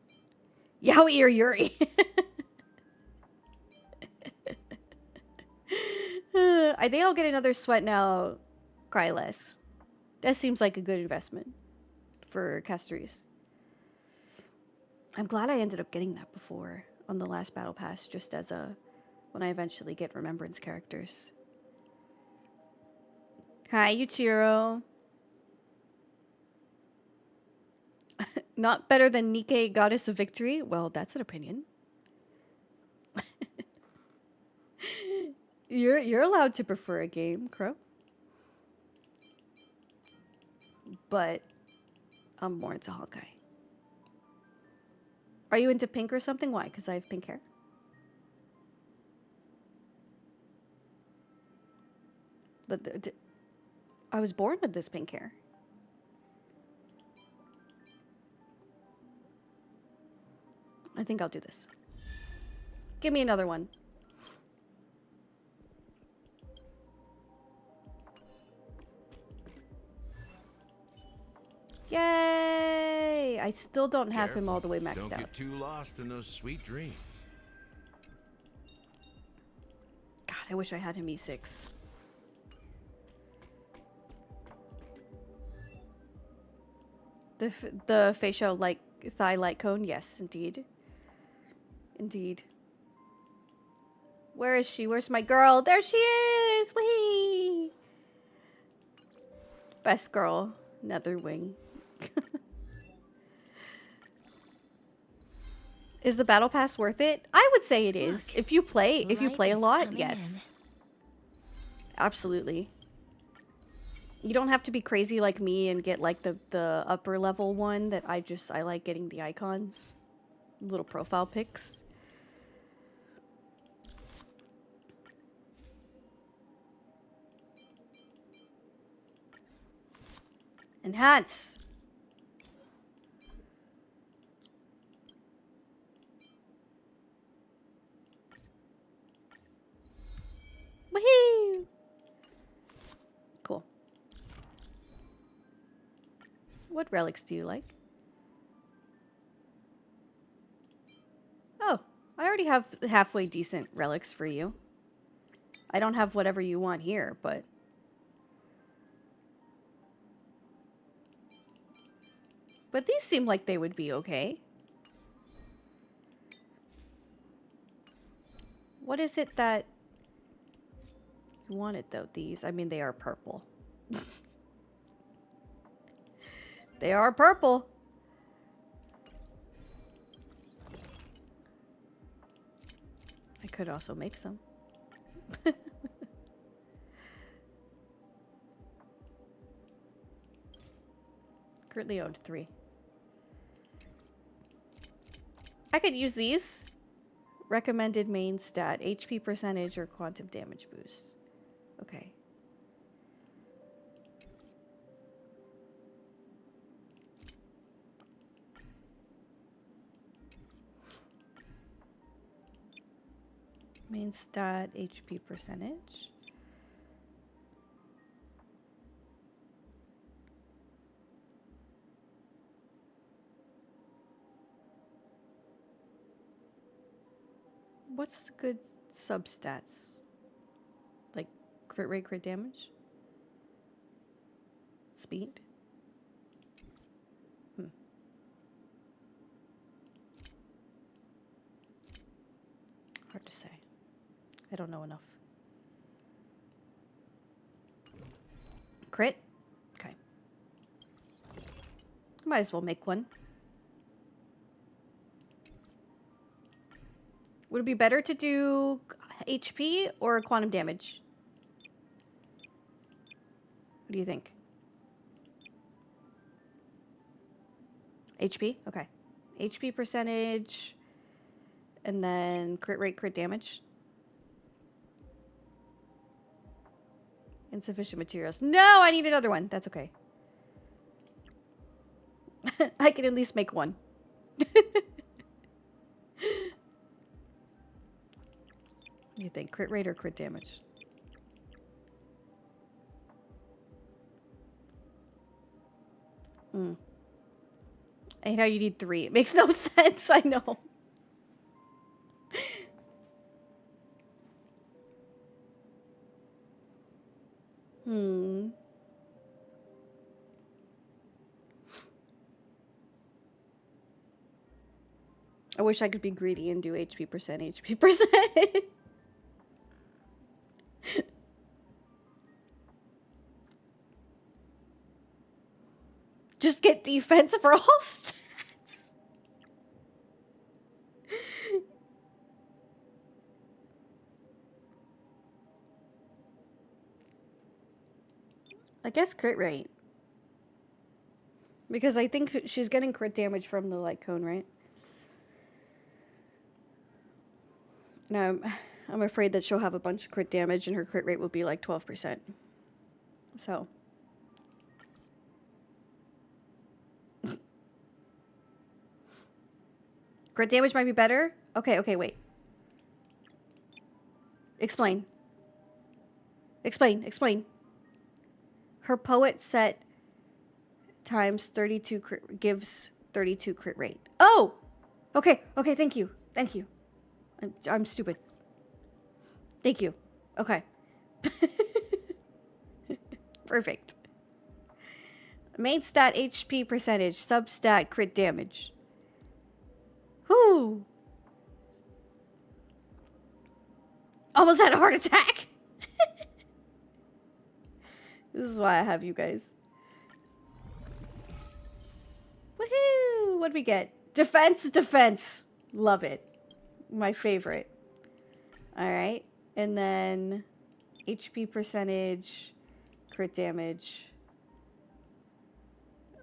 Yow Ear Yuri! I think I'll get another Sweat Now, Cry Less. That seems like a good investment for Castorice. I'm glad I ended up getting that before on the last battle pass, just as a when I eventually get Remembrance characters. Hi, Yuchiro. Not better than Nikke, Goddess of Victory? Well, that's an opinion. You're allowed to prefer a game, Crow. But I'm more into Hawkeye. Are you into pink or something? Why? Because I have pink hair? I was born with this pink hair. I think I'll do this. Give me another one. Yay! I still don't have him all the way maxed out. Don't get too lost in those sweet dreams. God, I wish I had him E6. The facial like thigh light cone. Yes, indeed. Indeed. Where is she? Where's my girl? There she is! Whee! Best girl. Nether wing. Is the battle pass worth it? I would say it is. Look, If you play light a is lot, coming yes. Absolutely. You don't have to be crazy like me and get like the upper level one that I like getting the icons. Little profile pics. Enhance. Woohoo! Cool. What relics do you like? Oh, I already have halfway decent relics for you. I don't have whatever you want here, but... But these seem like they would be okay. What is it that you wanted, though? These? I mean, they are purple. They are purple. I could also make some. Currently owned 3. I could use these. Recommended main stat, HP percentage or quantum damage boost. Okay. Main stat, HP percentage. What's the good substats? Like crit rate, crit damage? Speed? Hard to say. I don't know enough. Crit? Okay. Might as well make one. Would it be better to do HP or quantum damage? What do you think? HP? Okay. HP percentage. And then crit rate, crit damage. Insufficient materials. No, I need another one. That's okay. I can at least make one. What do you think? Crit rate or crit damage? I hate how you need 3. It makes no sense. I know. I wish I could be greedy and do HP percent, HP percent. Just get defense for all stats. I guess crit rate. Because I think she's getting crit damage from the light cone, right? No, I'm afraid that she'll have a bunch of crit damage and her crit rate will be like 12%. So. Crit damage might be better? Okay, okay, wait. Explain. Explain. Her poet set times 32 crit gives 32 crit rate. Oh! Okay, thank you. I'm stupid. Thank you. Okay. Perfect. Main stat HP percentage, substat crit damage. Whoo! Almost had a heart attack. This is why I have you guys. Woohoo! What do we get? Defense, defense. Love it. My favorite. Alright. And then HP percentage, crit damage.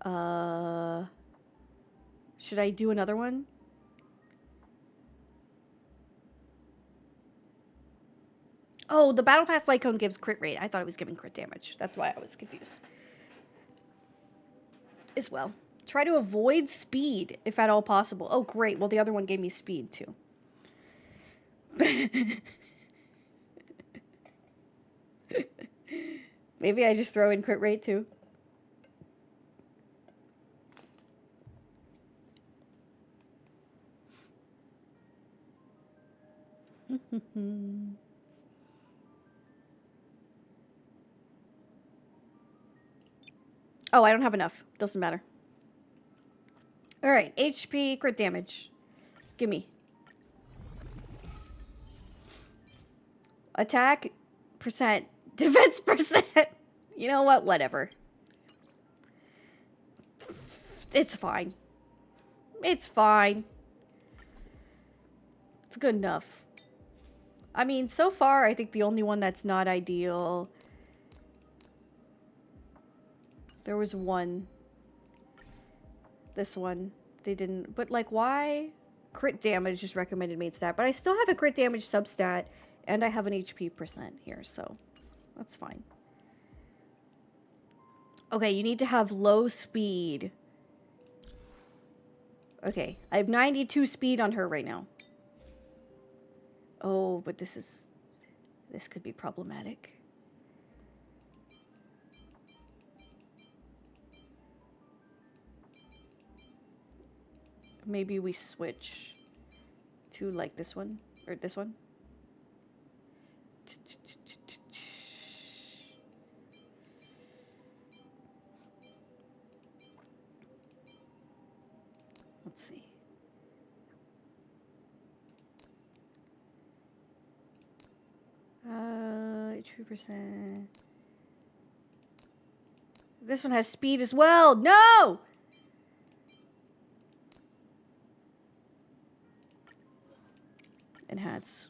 Should I do another one? Oh, the Battle Pass Lycone gives crit rate. I thought it was giving crit damage. That's why I was confused. As well. Try to avoid speed, if at all possible. Oh, great. Well, the other one gave me speed, too. Maybe I just throw in crit rate, too. Oh, I don't have enough. Doesn't matter. Alright, HP, crit damage. Gimme. Attack percent. Defense percent. You know what? Whatever. It's fine. It's fine. It's good enough. I mean, so far, I think the only one that's not ideal... There was one. This one. They didn't... But, like, why? Crit damage is recommended main stat. But I still have a crit damage substat. And I have an HP percent here, so... That's fine. Okay, you need to have low speed. Okay, I have 92 speed on her right now. Oh, but this is... This could be problematic. Maybe we switch to, like, this one. Or this one. Let's see. HP percent. This one has speed as well. No! Enhance.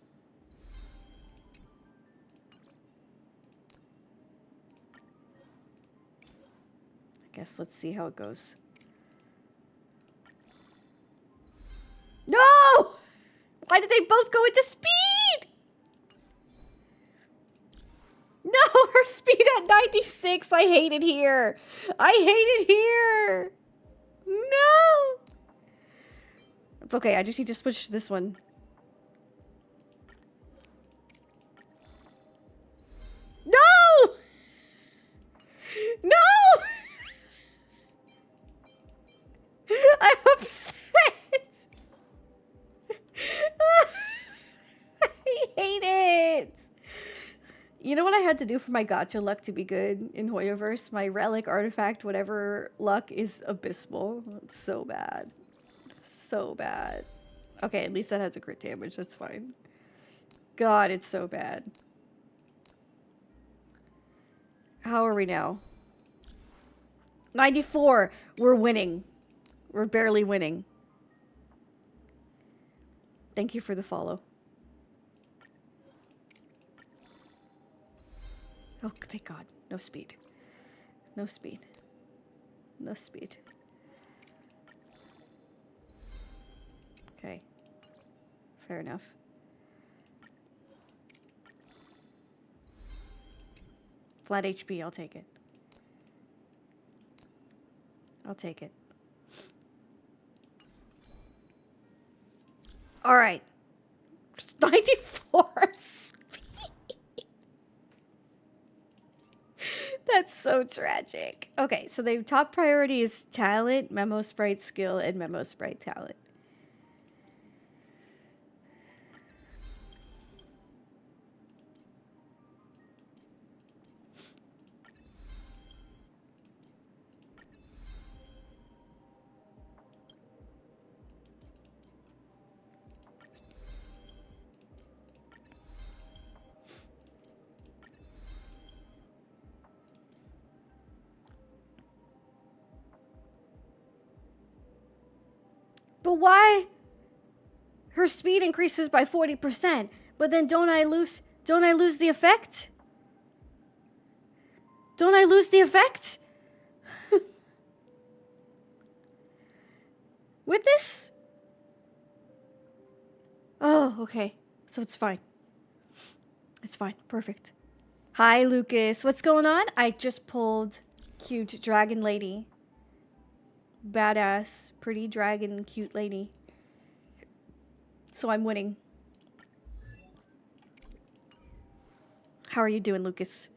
I guess let's see how it goes. No! Why did they both go into speed? No, her speed at 96. I hate it here. I hate it here. No. It's okay. I just need to switch to this one. No! No! I'm upset. I hate it. You know what I had to do for my gacha luck to be good in Hoyoverse? My relic, artifact, whatever luck is abysmal. It's so bad. So bad. Okay, at least that has a crit damage. That's fine. God, it's so bad. How are we now? 94. We're winning. We're barely winning. Thank you for the follow. Oh, thank God. No speed. No speed. No speed. Okay. Fair enough. Flat HP, I'll take it. I'll take it. Alright. 94 speed. That's so tragic. Okay, so the top priority is talent, Memo Sprite skill, and Memo Sprite talent. But why? Her speed increases by 40%, but then don't I lose the effect? Don't I lose the effect? With this? Oh, okay. So it's fine. It's fine. Perfect. Hi, Lucas. What's going on? I just pulled cute dragon lady. Badass, pretty dragon, cute lady. So I'm winning. How are you doing, Lucas?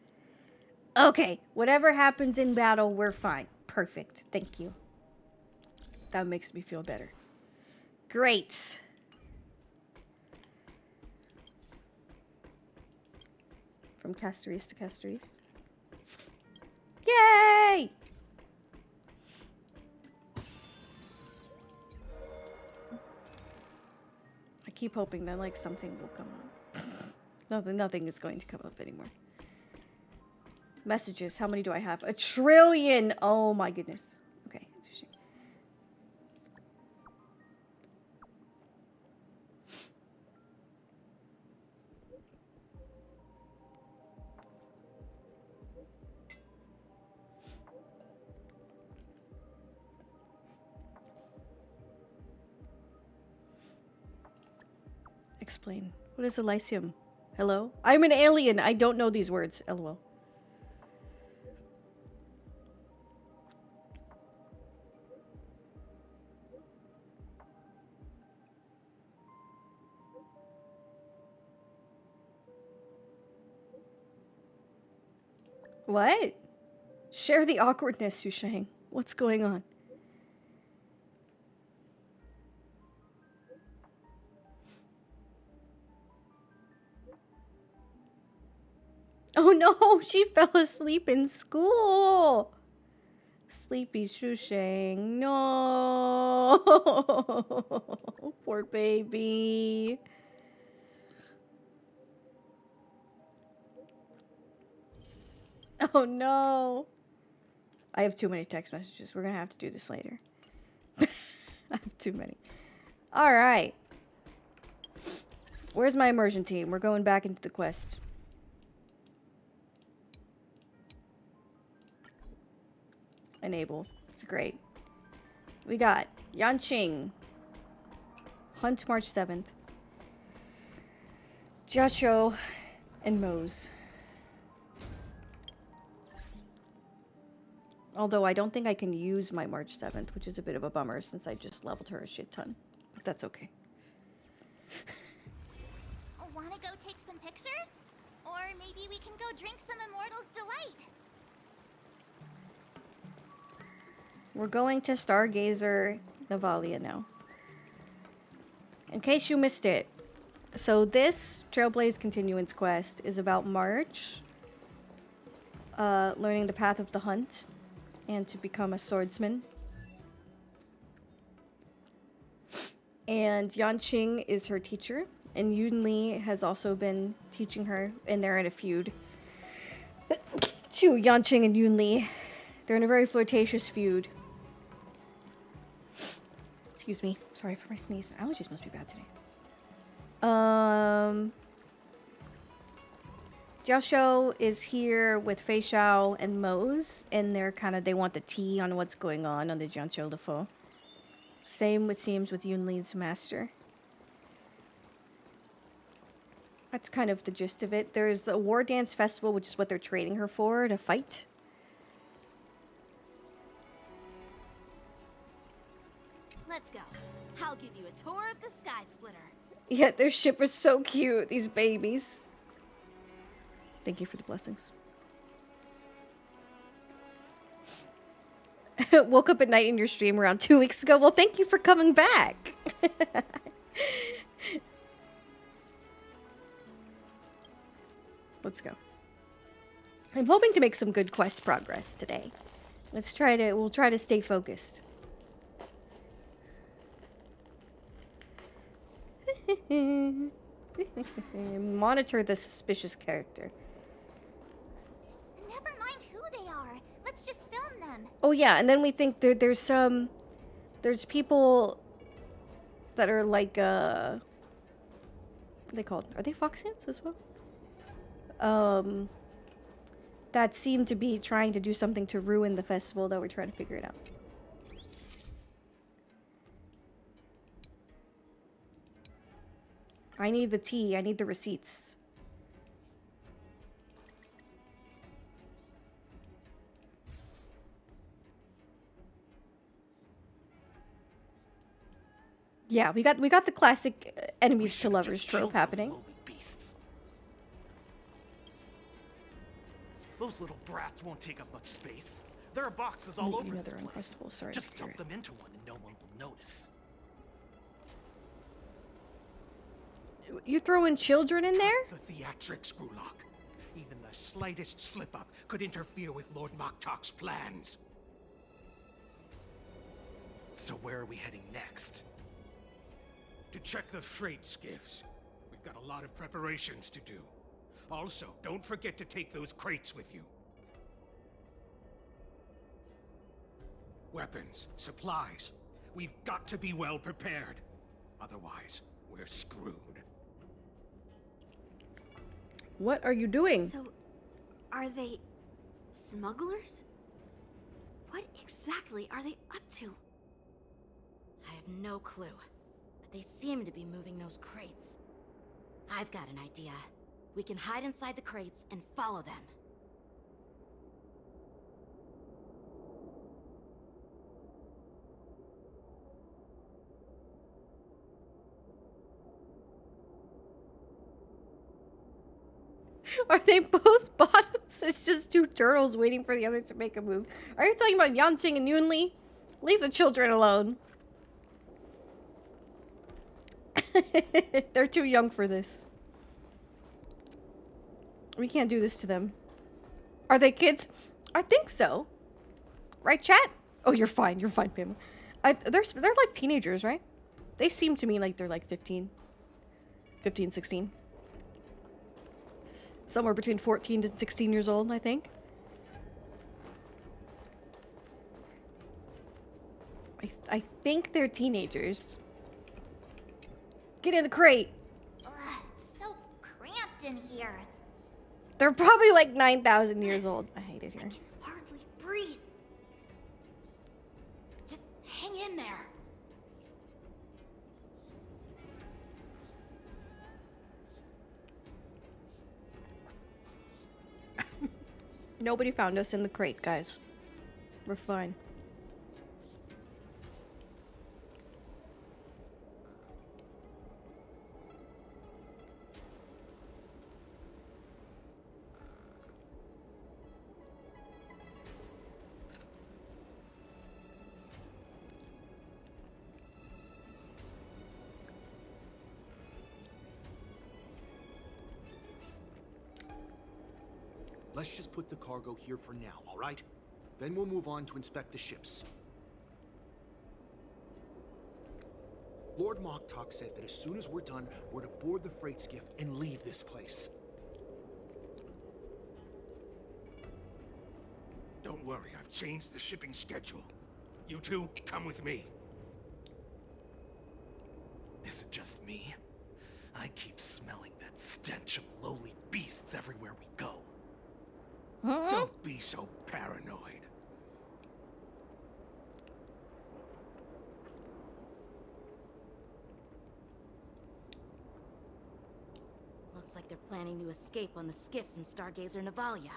Okay. Whatever happens in battle, we're fine. Perfect. Thank you. That makes me feel better. Great. From Castorice to Castorice. Yay! I keep hoping that like something will come up. Nothing is going to come up anymore. Messages. How many do I have? 1 trillion! Oh my goodness. Okay. Explain. What is Elysium? Hello? I'm an alien. I don't know these words. LOL. What? Share the awkwardness, Yusheng. What's going on? Oh no, she fell asleep in school. Sleepy Shusheng. No. Poor baby. Oh no. I have too many text messages. We're gonna have to do this later. I have too many. Alright. Where's my immersion team? We're going back into the quest. Enable. It's great. We got Yanqing. Hunt March 7th. Jiacho and Mose. Although I don't think I can use my March 7th, which is a bit of a bummer since I just leveled her a shit ton. But that's okay. Wanna go take some pictures? Or maybe we can go drink some Immortal's Delight. We're going to Stargazer Navalia now. In case you missed it. So this Trailblaze Continuance quest is about March. Learning the path of the hunt. And to become a swordsman. And Yanqing is her teacher. And Yunli has also been teaching her. And they're in a feud. Yanqing and Yunli. They're in a very flirtatious feud. Excuse me. Sorry for my sneeze. Allergies must be bad today. Jiaosho is here with Fei Xiao and Mose, and they want the tea on what's going on the Jianzhou Lefo. Same, it seems, with Yunli's master. That's kind of the gist of it. There's a Wardance festival, which is what they're training her for, to fight. Let's go. I'll give you a tour of the Sky Splitter. Yeah, their ship is so cute, these babies. Thank you for the blessings. Woke up at night in your stream around 2 weeks ago. Well, thank you for coming back. Let's go. I'm hoping to make some good quest progress today. We'll try to stay focused. Monitor the suspicious character. Never mind who they are. Let's just film them. Oh yeah, and then we think there's people that are like, what are they called? Are they Foxians as well? That seem to be trying to do something to ruin the festival, that we're trying to figure it out. I need the tea. I need the receipts. Yeah, we got the classic enemies to lovers trope happening. Those little brats won't take up much space. There are boxes all over this place. Just dump them into one and no one will notice. You throwing children in there? The theatrics, Grulock. Even the slightest slip-up could interfere with Lord Moktok's plans. So where are we heading next? To check the freight skiffs. We've got a lot of preparations to do. Also, don't forget to take those crates with you. Weapons, supplies. We've got to be well prepared. Otherwise, we're screwed. What are you doing? So, are they smugglers? What exactly are they up to? I have no clue, but they seem to be moving those crates. I've got an idea. We can hide inside the crates and follow them. Are they both bottoms? It's just two turtles waiting for the other to make a move. Are you talking about Yanqing and Yunli? Leave the children alone. They're too young for this. We can't do this to them. Are they kids? I think so. Right, chat? Oh, you're fine. You're fine, Pam. They're like teenagers, right? They seem to me like they're like 15. 15, 16. Somewhere between 14 to 16 years old, I think. I think they're teenagers. Get in the crate. Ugh, so cramped in here. They're probably like 9,000 years old. I hate it here. I can hardly breathe. Just hang in there. Nobody found us in the crate, guys. We're fine. Let's just put the cargo here for now, all right? Then we'll move on to inspect the ships. Lord Moktok said that as soon as we're done, we're to board the freight skiff and leave this place. Don't worry, I've changed the shipping schedule. You two, come with me. Is it just me? I keep smelling that stench of lowly beasts everywhere we go. Don't be so paranoid. Looks like they're planning to escape on the skiffs in Stargazer Navalia.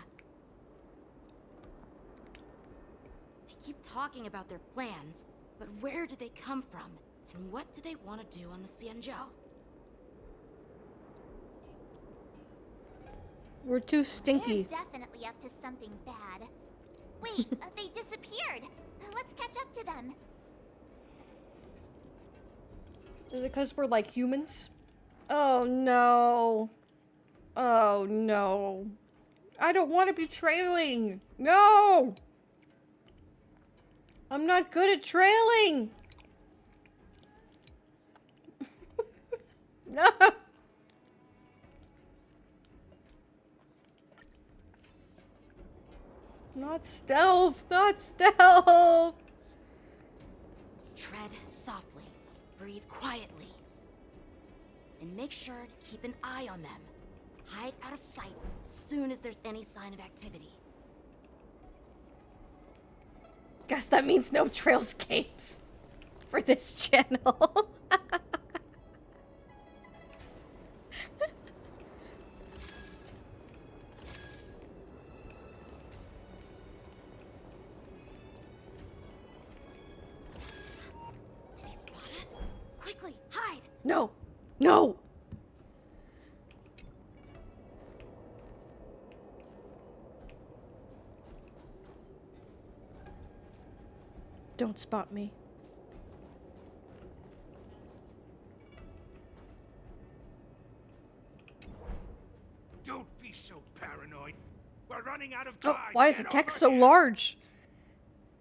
They keep talking about their plans, but where do they come from? And what do they want to do on the Xianzhou? We're too stinky. They're definitely up to something bad. Wait, they disappeared. Let's catch up to them. Is it because we're like humans? Oh no. Oh no. I don't want to be trailing. No. I'm not good at trailing. No. Not stealth. Not stealth. Tread softly. breathe quietly. And make sure to keep an eye on them. Hide out of sight as soon as there's any sign of activity. Guess that means no trailscapes for this channel. Did he spot us? Quickly, hide! No. No. Don't spot me. Don't be so paranoid. We're running out of Oh, time. why is the Get text over so here. large?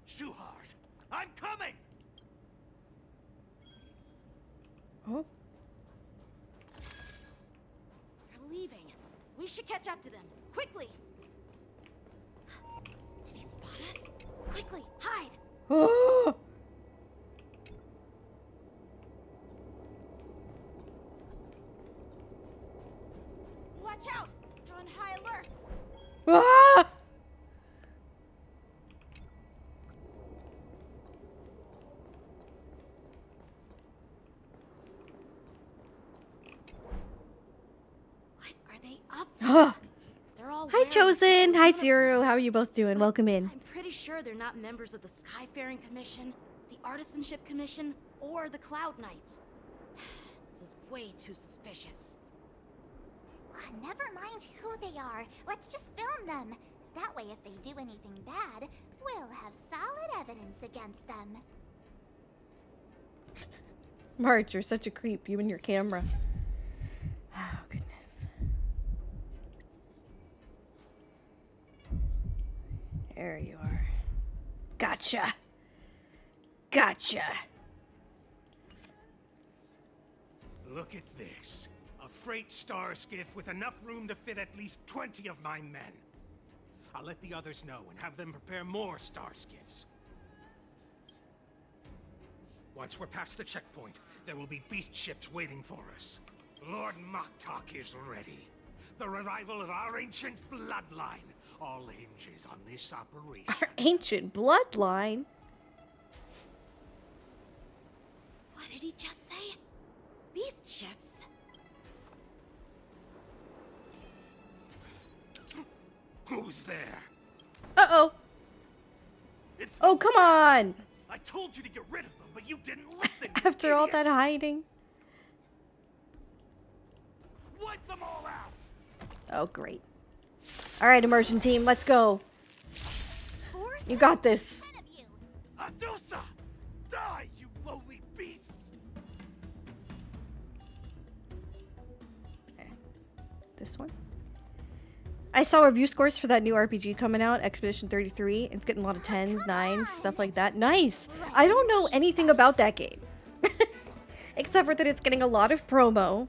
Too hard. I'm coming. Oh. They're leaving. We should catch up to them. Quickly! Did he spot us? Quickly, hide! Oh. Watch out! They're on high alert! Ah! What are they up to? Ah. They're all Hi, wearing Chosen. Hi, uniforms. Zero. How are you both doing? But Welcome in. I'm pretty sure they're not members of the Skyfaring Commission, the Artisanship Commission, or the Cloud Knights. This is way too suspicious. Never mind who they are. Let's just film them. That way, if they do anything bad, we'll have solid evidence against them. Marge, you're such a creep. You and your camera. Oh, goodness. There you are. Gotcha. Gotcha. Look at this. A freight star skiff with enough room to fit at least 20 of my men. I'll let the others know and have them prepare more star skiffs. Once we're past the checkpoint, there will be beast ships waiting for us. Lord Moktok is ready. The revival of our ancient bloodline all hinges on this operation. Our ancient bloodline. What did he just say? Beast ships? Who's there? Uh-oh. It's Oh, come on. I told you to get rid of them, but you didn't listen. you After all idiot. that hiding. Wipe them all out. Oh, great. All right, immersion team, let's go. You got this. None of you. Adusa! Die, you lowly beasts! This one. I saw review scores for that new RPG coming out, Expedition 33. It's getting a lot of 10s, 9s, stuff like that. Nice. I don't know anything about that game. Except for that it's getting a lot of promo.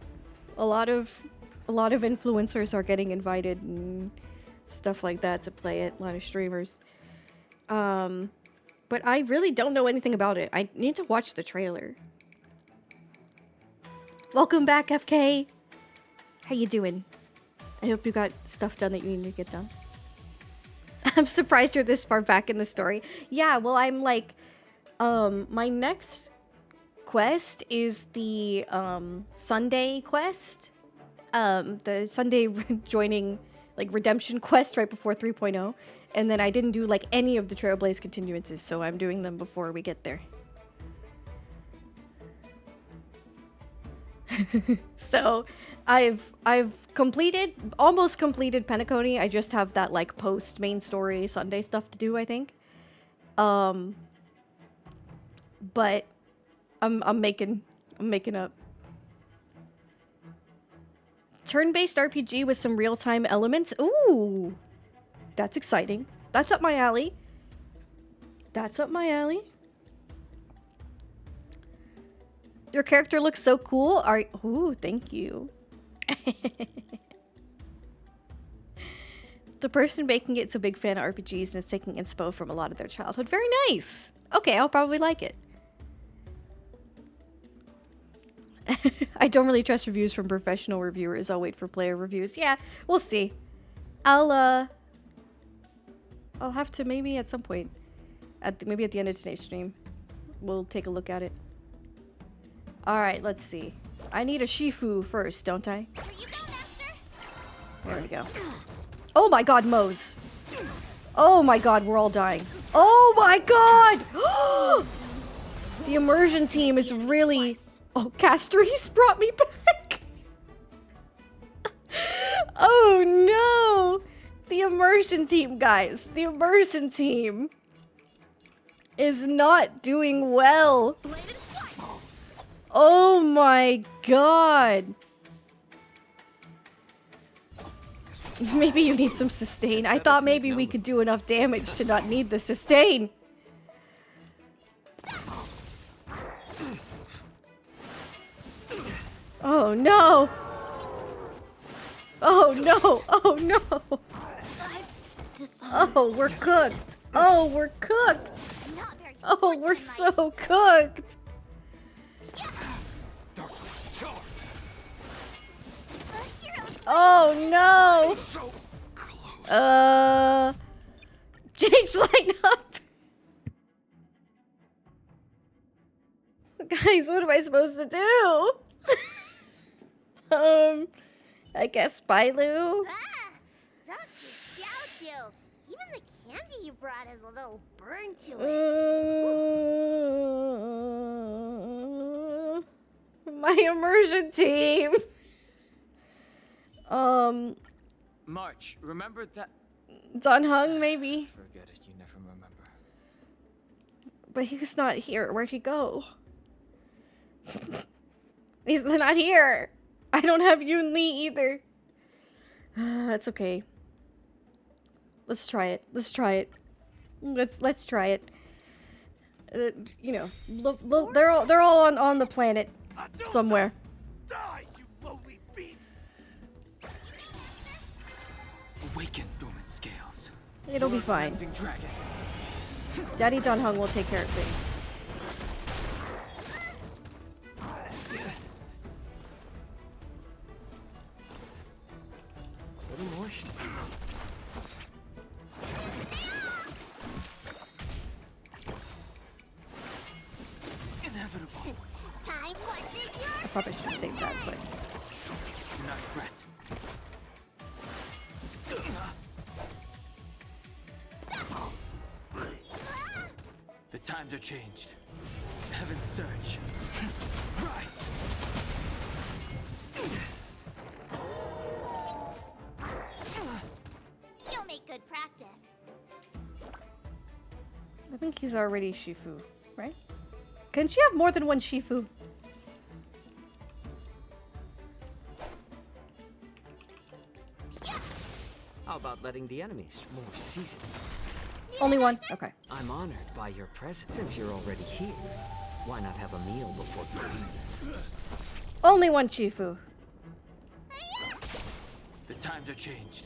A lot of influencers are getting invited and stuff like that to play it. A lot of streamers. But I really don't know anything about it. I need to watch the trailer. Welcome back, FK. How you doing? I hope you got stuff done that you need to get done. I'm surprised you're this far back in the story. Yeah, well, I'm like, my next quest is the, Sunday quest. The Sunday joining, like, redemption quest right before 3.0. And then I didn't do, like, any of the Trailblaze continuances, so I'm doing them before we get there. So, I've almost completed Penacony. I just have that, like, post main story Sunday stuff to do, I think. But I'm making up. Turn-based RPG with some real-time elements. Ooh, that's exciting. That's up my alley. That's up my alley. Your character looks so cool. Ooh, thank you. The person making it's a big fan of RPGs and is taking inspo from a lot of their childhood. Very nice. Okay, I'll probably like it. I don't really trust reviews from professional reviewers. I'll wait for player reviews. Yeah, we'll see. I'll have to maybe at some point, maybe at the end of today's stream, we'll take a look at it. All right, let's see. I need a Shifu first, don't I? Here you go, Master. There we go. Oh my God, Mose. Oh my God, we're all dying. Oh my God! The immersion team is really... Oh, Castorice brought me back! Oh no! The immersion team, guys. The immersion team is not doing well. Oh my God. Maybe you need some sustain. I thought maybe we could do enough damage to not need the sustain. Oh no! Oh no! Oh no! Oh, we're cooked! Oh, we're cooked! Oh, we're so cooked! Oh no! Change line up! Guys, what am I supposed to do? I guess Bailu? Don't scout you. Even the candy you brought has a little burn to it. My immersion team. March, remember that? Danheng, maybe. Forget it, you never remember. But he's not here. Where'd he go? He's not here. I don't have Yoon Lee either. That's okay. Let's try it. Let's try it. Let's try it. You know, they're all on the planet somewhere. Die, you lowly beasts! Awaken, dormant scales. It'll be fine. Dragon. Daddy Danheng will take care of things. More. Inevitable. Time once in your I probably should have saved that, but... Not threat. The times are changed. Heaven's surge. Rise. You'll make good practice. I think he's already Shifu, right? Can she have more than one Shifu? How about letting the enemies more seasoned? Only one? Okay. I'm honored by your presence. Since you're already here, why not have a meal before you leave? Only one Shifu. The times are changed.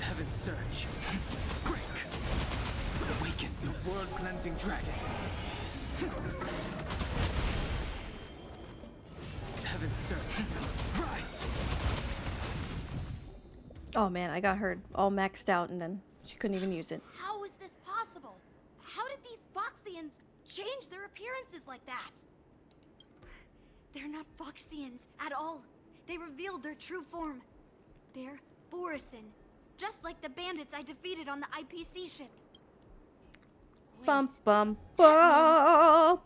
Heaven's surge. Break. Awaken the world-cleansing dragon. Heaven's surge. Rise. Oh man, I got her all maxed out and then she couldn't even use it. How is this possible? How did these Foxians change their appearances like that? They're not Foxians at all. They revealed their true form. They're Borisin, just like the bandits I defeated on the IPC ship. Wait, Bum bum bum.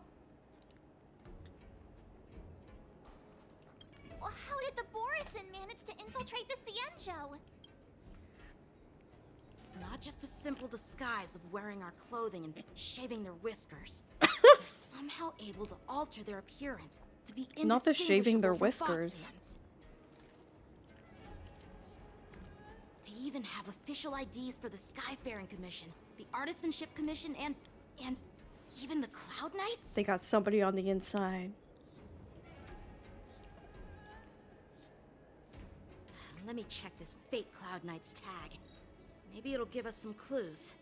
Well, how did the Borisin manage to infiltrate the Cienjo? it's not just a simple disguise of wearing our clothing and shaving their whiskers. They're somehow able to alter their appearance to be Not the shaving their indistinguishable from whiskers. Foxians. They even have official IDs for the Skyfaring Commission, the Artisanship Commission, and even the Cloud Knights? They got somebody on the inside. Let me check this fake Cloud Knight's tag. Maybe it'll give us some clues.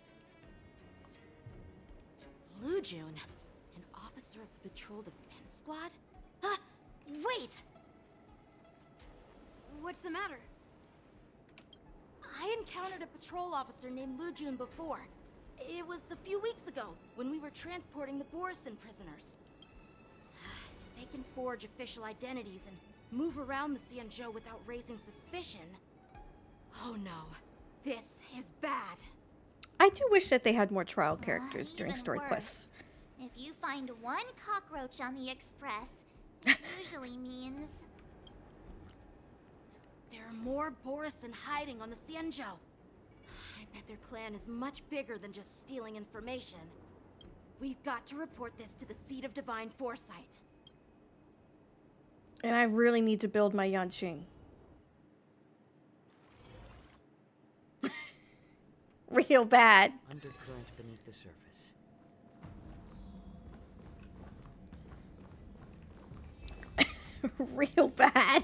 Lu Jun, an officer of the Patrol Defense Squad? wait! What's the matter? I encountered a patrol officer named Lujun before. It was a few weeks ago, when we were transporting the Borison prisoners. They can forge official identities and move around the Xianzhou without raising suspicion. Oh no, this is bad. I do wish that they had more trial characters during Even story worse. quests. If you find one cockroach on the express, it usually means... There are more Borison hiding on the Xianzhou. I bet their plan is much bigger than just stealing information. We've got to report this to the Seat of Divine Foresight. And I really need to build my Yanqing. Real bad. Undercurrent beneath the surface. Real bad.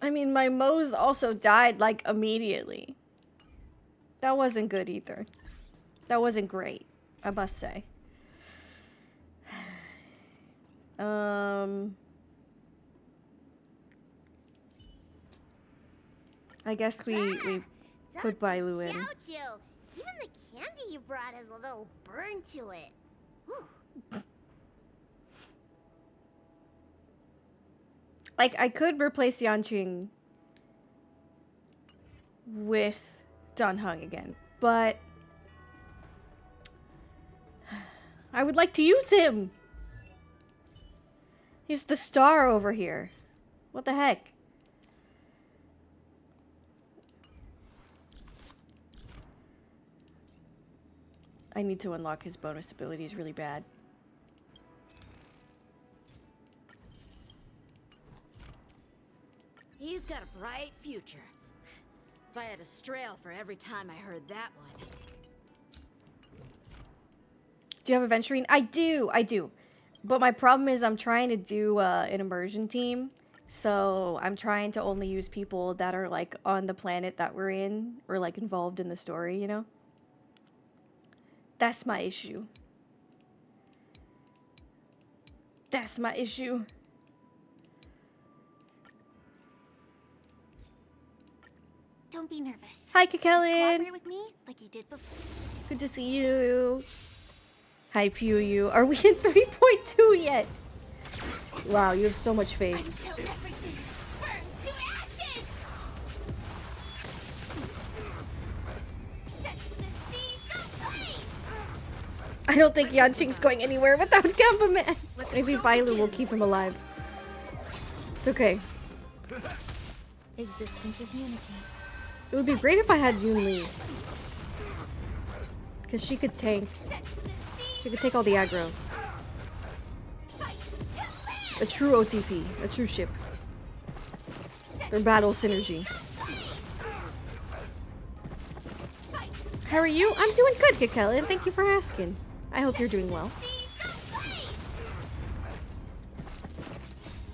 I mean, my Moe's also died, like, immediately. That wasn't good either. That wasn't great, I must say. I guess we put Bailu in. Xiao, even the candy you brought has a little burn to it. Whew. Like, I could replace Yanqing with Dan Heng again, but I would like to use him. He's the star over here. What the heck? I need to unlock his bonus abilities really bad. He's got a bright future. If I had a strail for every time I heard that one. Do you have Aventurine? I do. But my problem is I'm trying to do an immersion team. So I'm trying to only use people that are like on the planet that we're in or like involved in the story, you know? That's my issue. That's my issue. Don't be nervous. Hi, Just Kakelin. cooperate with me like you did before. Good to see you. Hi, Puyu. Are we in 3.2 yet? Wow, you have so much faith. Until everything burns to ashes! Set the seas ablaze! I don't think Yanqing's going anywhere without Gamba. Maybe Bailu will keep him alive. It's okay. Existence is unity. It would be great if I had Yunli. Because she could tank. She could take all the aggro. A true OTP. A true ship. Or battle synergy. How are you? I'm doing good, Kakelin. Thank you for asking. I hope you're doing well.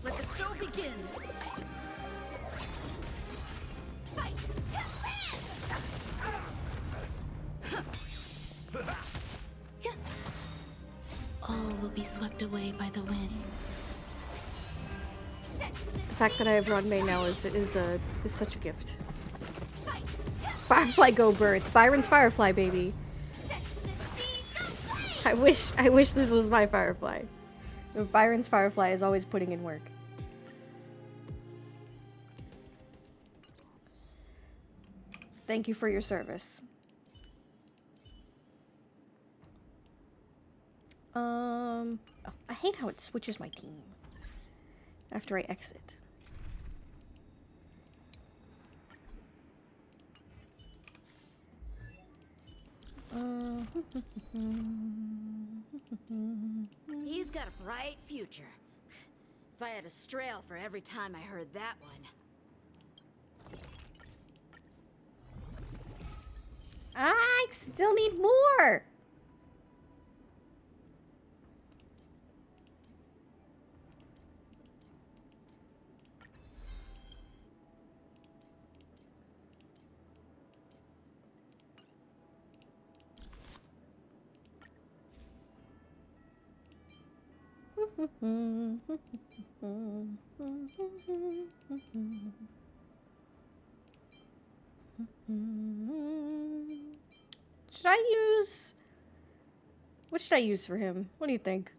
Let the show begin. All will be swept away by the wind. The fact that I have Runmei now is such a gift. Firefly go birds. Byron's Firefly, baby. I wish this was my Firefly. But Byron's Firefly is always putting in work. Thank you for your service. Oh, I hate how it switches my team after I exit. He's got a bright future. If I had a strail for every time I heard that one. I still need more. Should I use... What should I use for him? What do you think?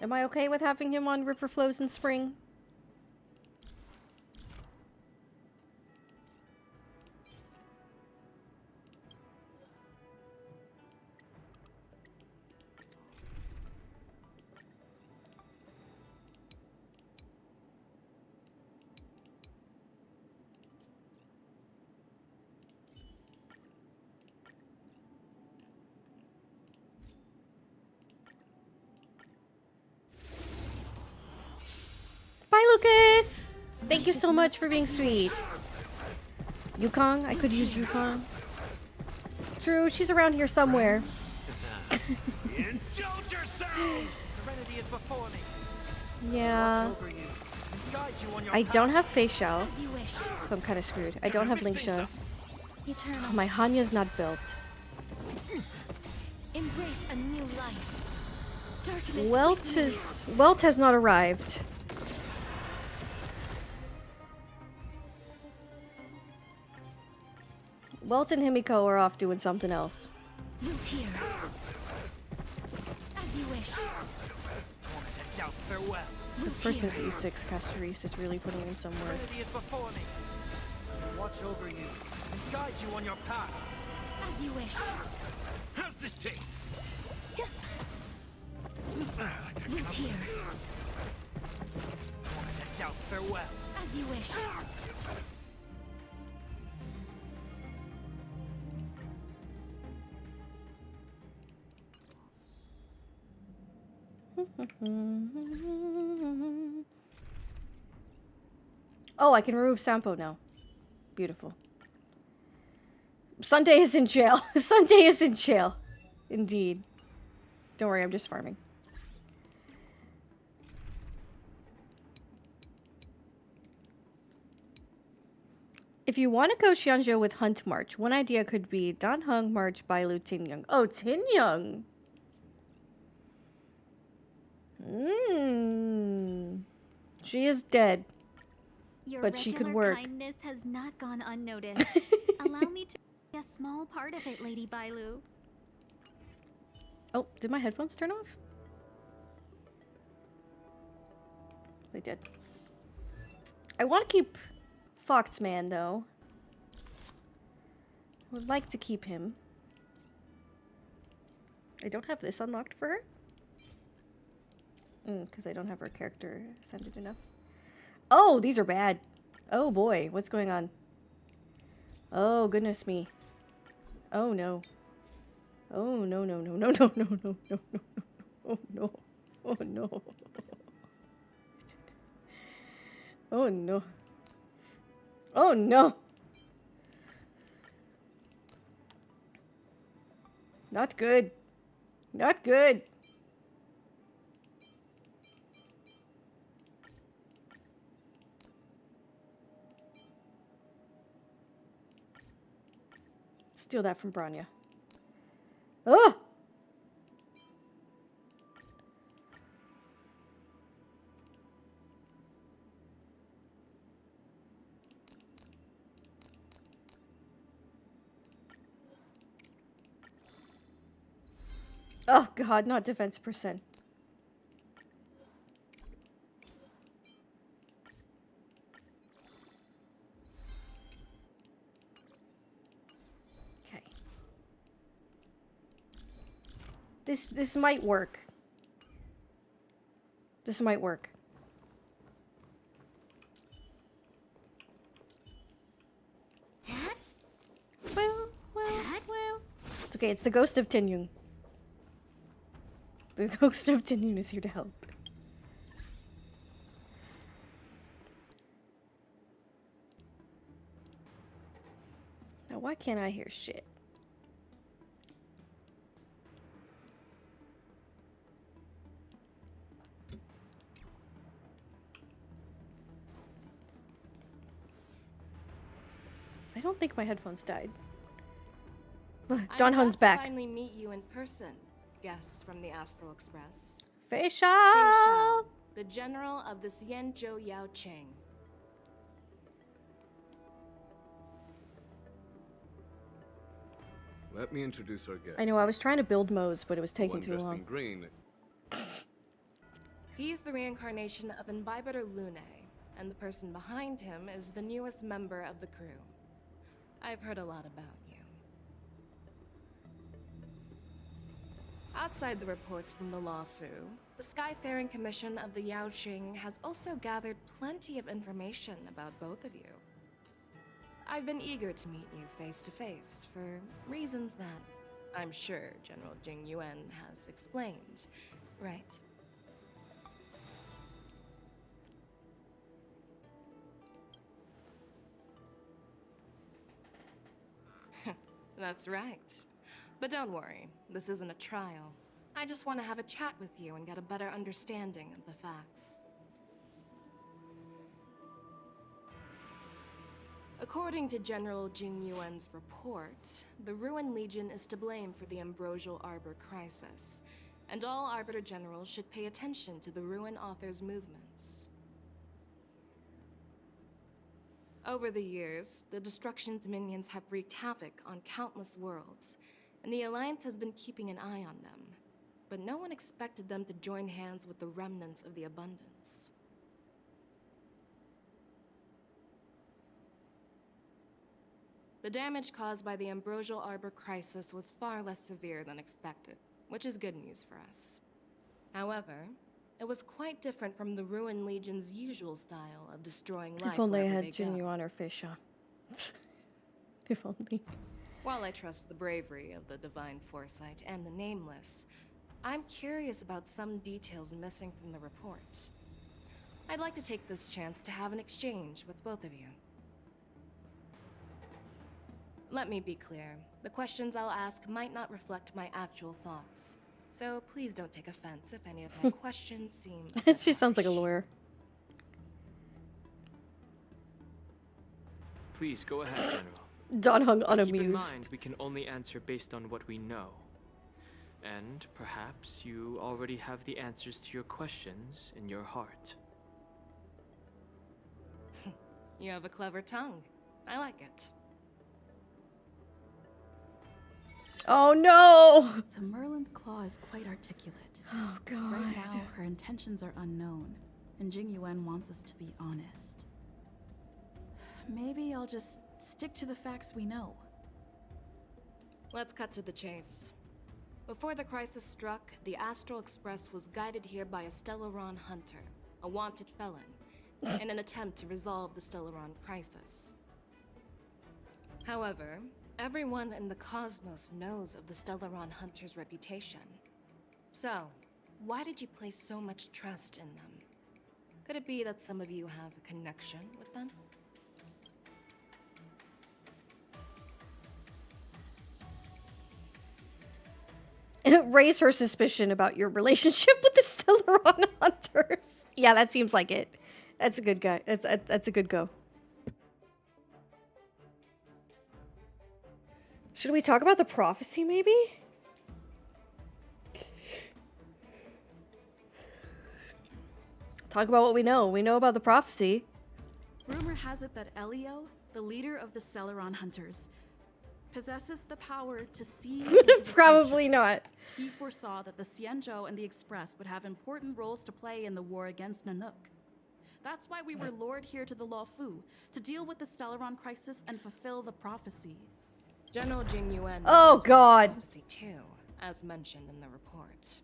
Am I okay with having him on River Flows in Spring? Bye, Lucas! Thank you so much for being sweet. Yukong? I could use Yukong. True, she's around here somewhere. Indulge yourselves! Serenity is before me. Yeah. Watch over you and guide you on your I path. don't have Fei Xiao, As you wish. so I'm kind of screwed. I don't have Ling Sha. Eternal. My Hanya's not built. Embrace a new life. Darkness. Welt has not arrived. Welt and Himiko are off doing something else. Root here. As you wish. Tormented doubt, farewell. This person's E6 Castorice is really putting in some work. Serenity is before me. Watch over you and guide you on your path. As you wish. How's this taste? Root here. Tormented doubt, farewell. As you wish. Oh, I can remove Sampo now. Beautiful. Sunday is in jail. Sunday is in jail. Indeed. Don't worry, I'm just farming. If you want to go Xianzhou with Hunt March, one idea could be Dan Heng March Bailu Tinyang. Oh, Tinyang! She is dead. Your But she could regular work. kindness has not gone unnoticed. Allow me to be a small part of it, Lady Bailu. Oh, did my headphones turn off? They did. I want to keep Foxman, though. I would like to keep him. I don't have this unlocked for her. Because I don't have her character ascended enough. Oh, these are bad. Oh boy, what's going on? Oh, goodness me. Oh no. Oh no, no, no, no, no, no, no, no, no. Oh no. Oh no. Oh no. Oh no. Not good. Not good. Steal that from Branya. Oh! Oh god, not defense percent. Okay. This might work. This might work. Well. It's okay, it's the ghost of Tinyung. The ghost of Tinyun is here to help. Now, why can't I hear shit? I don't think my headphones died. Don Hun's back. To finally meet you in person, guests from the Astral Express. Facial. Facial, the general of the Xianzhou Yao Cheng. Let me introduce our guest. I know, I was trying to build Moe's, but it was taking too Dressed long. in green. He's the reincarnation of Imbibitor Lune, and the person behind him is the newest member of the crew. I've heard a lot about you. Outside the reports from the Law Fu, the Skyfaring Commission of the Yaoqing has also gathered plenty of information about both of you. I've been eager to meet you face to face for reasons that I'm sure General Jing Yuan has explained, right? That's right. But don't worry, this isn't a trial. I just want to have a chat with you and get a better understanding of the facts. According to General Jing Yuan's report, the Ruin Legion is to blame for the Ambrosial Arbor crisis, and all Arbiter Generals should pay attention to the Ruin Author's movements. Over the years, the Destruction's minions have wreaked havoc on countless worlds, and the Alliance has been keeping an eye on them. But no one expected them to join hands with the remnants of the Abundance. The damage caused by the Ambrosial Arbor crisis was far less severe than expected, which is good news for us. However, it was quite different from the Ruin Legion's usual style of destroying life. If only I wherever had they Jin go. Yuan or Facial. If only. While I trust the bravery of the Divine Foresight and the Nameless, I'm curious about some details missing from the report. I'd like to take this chance to have an exchange with both of you. Let me be clear. The questions I'll ask might not reflect my actual thoughts. So please don't take offense if any of my questions seem... She sounds like a lawyer. Please go ahead, General. Don Hung But keep in unamused. mind, we can only answer based on what we know. And perhaps you already have the answers to your questions in your heart. You have a clever tongue. I like it. Oh no! The Merlin's claw is quite articulate. Oh god. Right now, her intentions are unknown, and Jing Yuan wants us to be honest. Maybe I'll just stick to the facts we know. Let's cut to the chase. Before the crisis struck, the Astral Express was guided here by a Stellaron hunter, a wanted felon, in an attempt to resolve the Stellaron crisis. However, everyone in the cosmos knows of the Stellaron hunter's reputation. So, why did you place so much trust in them? Could it be that some of you have a connection with them? Raise her suspicion about your relationship with the Stellaron Hunters. Yeah, that seems like it. That's a good guy. That's a good go. Should we talk about the prophecy, maybe? Talk about what we know. We know about the prophecy. Rumor has it that Elio, the leader of the Stellaron Hunters, possesses the power to see into the Probably future. not. He foresaw that the Xianzhou and the Express would have important roles to play in the war against Nanook. That's why we were lured here to the Law Fu, to deal with the Stellaron crisis and fulfill the prophecy. General Jing Yuan Oh, knows God. this prophecy too, as mentioned in the report.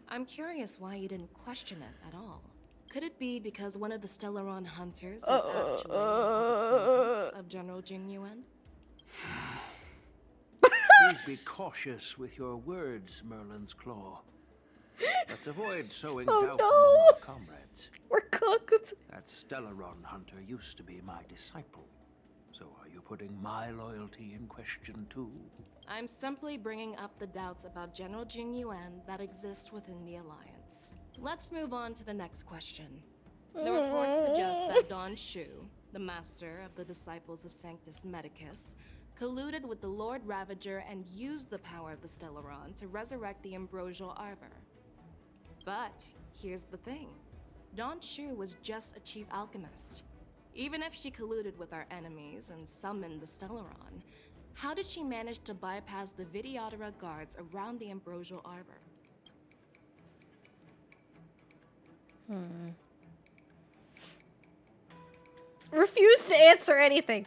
I'm curious why you didn't question it at all. Could it be because one of the Stellaron hunters is actually of General Jing Yuan? Please be cautious with your words, Merlin's Claw. Let's avoid sowing doubt among our comrades. We're cooked. That Stellaron hunter used to be my disciple. So are you putting my loyalty in question too? I'm simply bringing up the doubts about General Jing Yuan that exist within the Alliance. Let's move on to the next question. The report suggests that Don Shu, the master of the Disciples of Sanctus Medicus, colluded with the Lord Ravager and used the power of the Stellaron to resurrect the Ambrosial Arbor. But here's the thing. Dawn Shu was just a chief alchemist. Even if she colluded with our enemies and summoned the Stellaron, how did she manage to bypass the Videodora guards around the Ambrosial Arbor? Refuse to answer anything.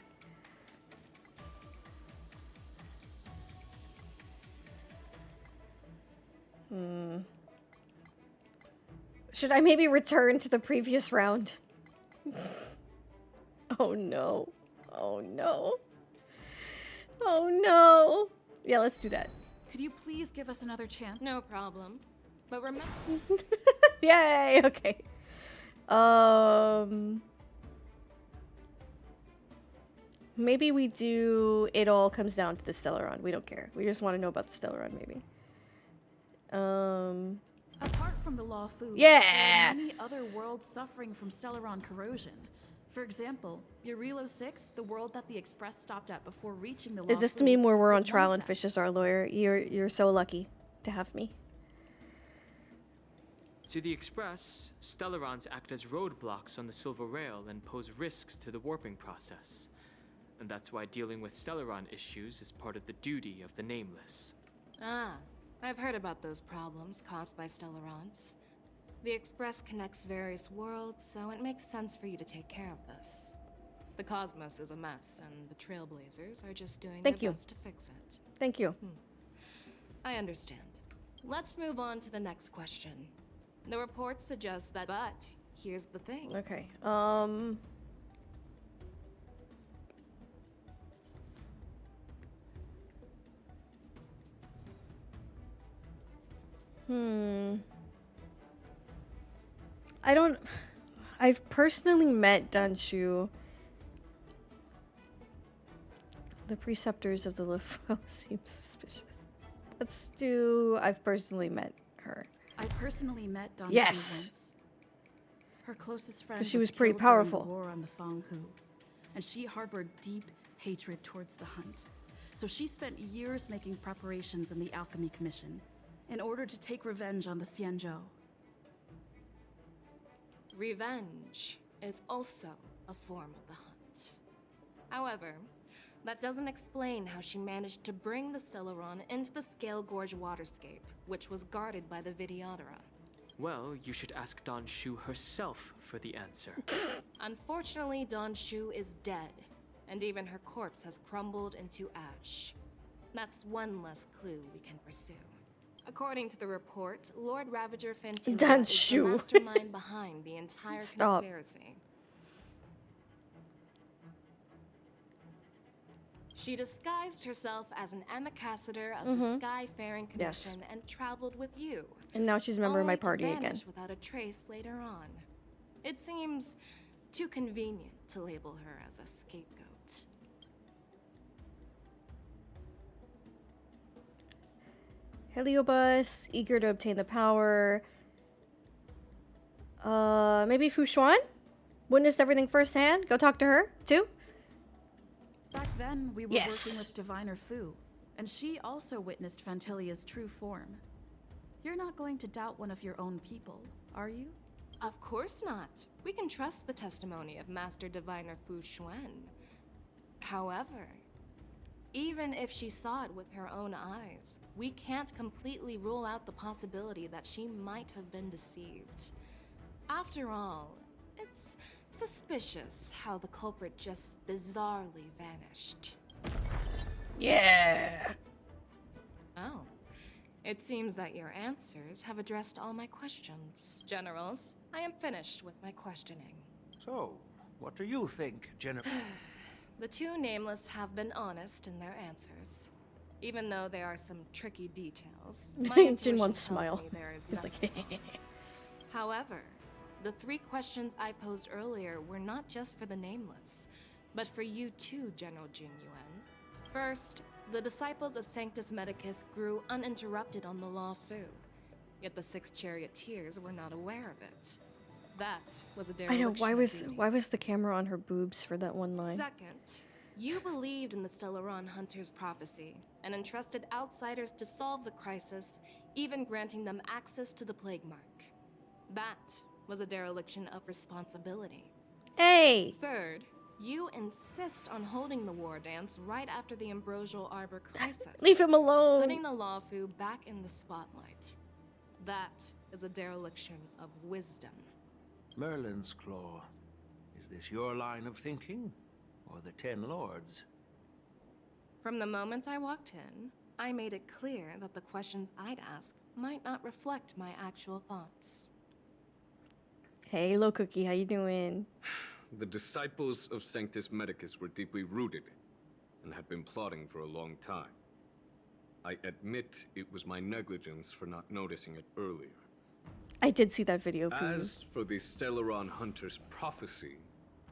Should I maybe return to the previous round? Oh no. Oh no. Oh no. Yeah, let's do that. Could you please give us another chance? No problem. But remember... Yay, okay. Maybe we do It All Comes Down to the Stellaron. We don't care. We just want to know about the Stellaron, maybe. Apart from the Law Fu, Yeah! there are many other worlds suffering from Stellaron corrosion. For example, Eurilo 6, the world that the Express stopped at before reaching the Law Is this Fu, the meme where we're on is one trial of and them. Fish is our lawyer? You're so lucky to have me. To the Express, Stellarons act as roadblocks on the Silver Rail and pose risks to the warping process. And that's why dealing with Stellaron issues is part of the duty of the Nameless. Ah, I've heard about those problems caused by Stellarons. The Express connects various worlds, so it makes sense for you to take care of this. The cosmos is a mess, and the Trailblazers are just doing their best to fix it. Thank you. I understand. Let's move on to the next question. The report suggests that, but here's the thing. Okay. I've personally met Danshu. The preceptors of the Lefo seem suspicious. Let's do I've personally met her. I personally met Dawn Yes. once. Her closest friend She was was pretty killed during powerful. the war on the Fang Hu, and she harbored deep hatred towards the Hunt. So she spent years making preparations in the Alchemy Commission in order to take revenge on the Xianzhou. Revenge is also a form of the Hunt. However, that doesn't explain how she managed to bring the Stellaron into the Scale Gorge waterscape, which was guarded by the Videodora. Well, you should ask Dawn Shu herself for the answer. Unfortunately, Dawn Shu is dead, and even her corpse has crumbled into ash. That's one less clue we can pursue. According to the report, Lord Ravager Fantilla Dawn is the Shu. mastermind behind the entire Stop. conspiracy. She disguised herself as an ambassador of the Skyfaring Yes. Commission and traveled with you. And now she's a member of my only to party again. vanish without a trace later on. It seems too convenient to label her as a scapegoat. Heliobus, eager to obtain the power. Maybe Fushuan? Witnessed everything firsthand? Go talk to her, too? Back then, we were Yes. working with Diviner Fu, and she also witnessed Fantilia's true form. You're not going to doubt one of your own people, are you? Of course not. We can trust the testimony of Master Diviner Fu Xuan. However, even if she saw it with her own eyes, we can't completely rule out the possibility that she might have been deceived. After all, it's suspicious how the culprit just bizarrely vanished. Yeah. Oh. It seems that your answers have addressed all my questions. Generals, I am finished with my questioning. So, what do you think, General? The two Nameless have been honest in their answers. Even though there are some tricky details, my intuition Jinwon tells smile. me there is He's nothing. like, However, the three questions I posed earlier were not just for the Nameless, but for you too, General Jin Yuan. First, the disciples of Sanctus Medicus grew uninterrupted on the Law Fu, yet the six charioteers were not aware of it. That was a I know, dereliction of duty. why was the camera on her boobs for that one line? Second, You believed in the Stellaron Hunter's prophecy and entrusted outsiders to solve the crisis, even granting them access to the plague mark. That was a dereliction of responsibility. Hey! Third, you insist on holding the Wardance right after the Ambrosial Arbor crisis. Leave him alone! Putting the Lawfu back in the spotlight. That is a dereliction of wisdom. Merlin's Claw. Is this your line of thinking? Or the Ten Lords? From the moment I walked in, I made it clear that the questions I'd ask might not reflect my actual thoughts. Hey, Lil Cookie, how you doing? The disciples of Sanctus Medicus were deeply rooted and had been plotting for a long time. I admit it was my negligence for not noticing it earlier. I did see that video. As for the Stellaron Hunter's prophecy,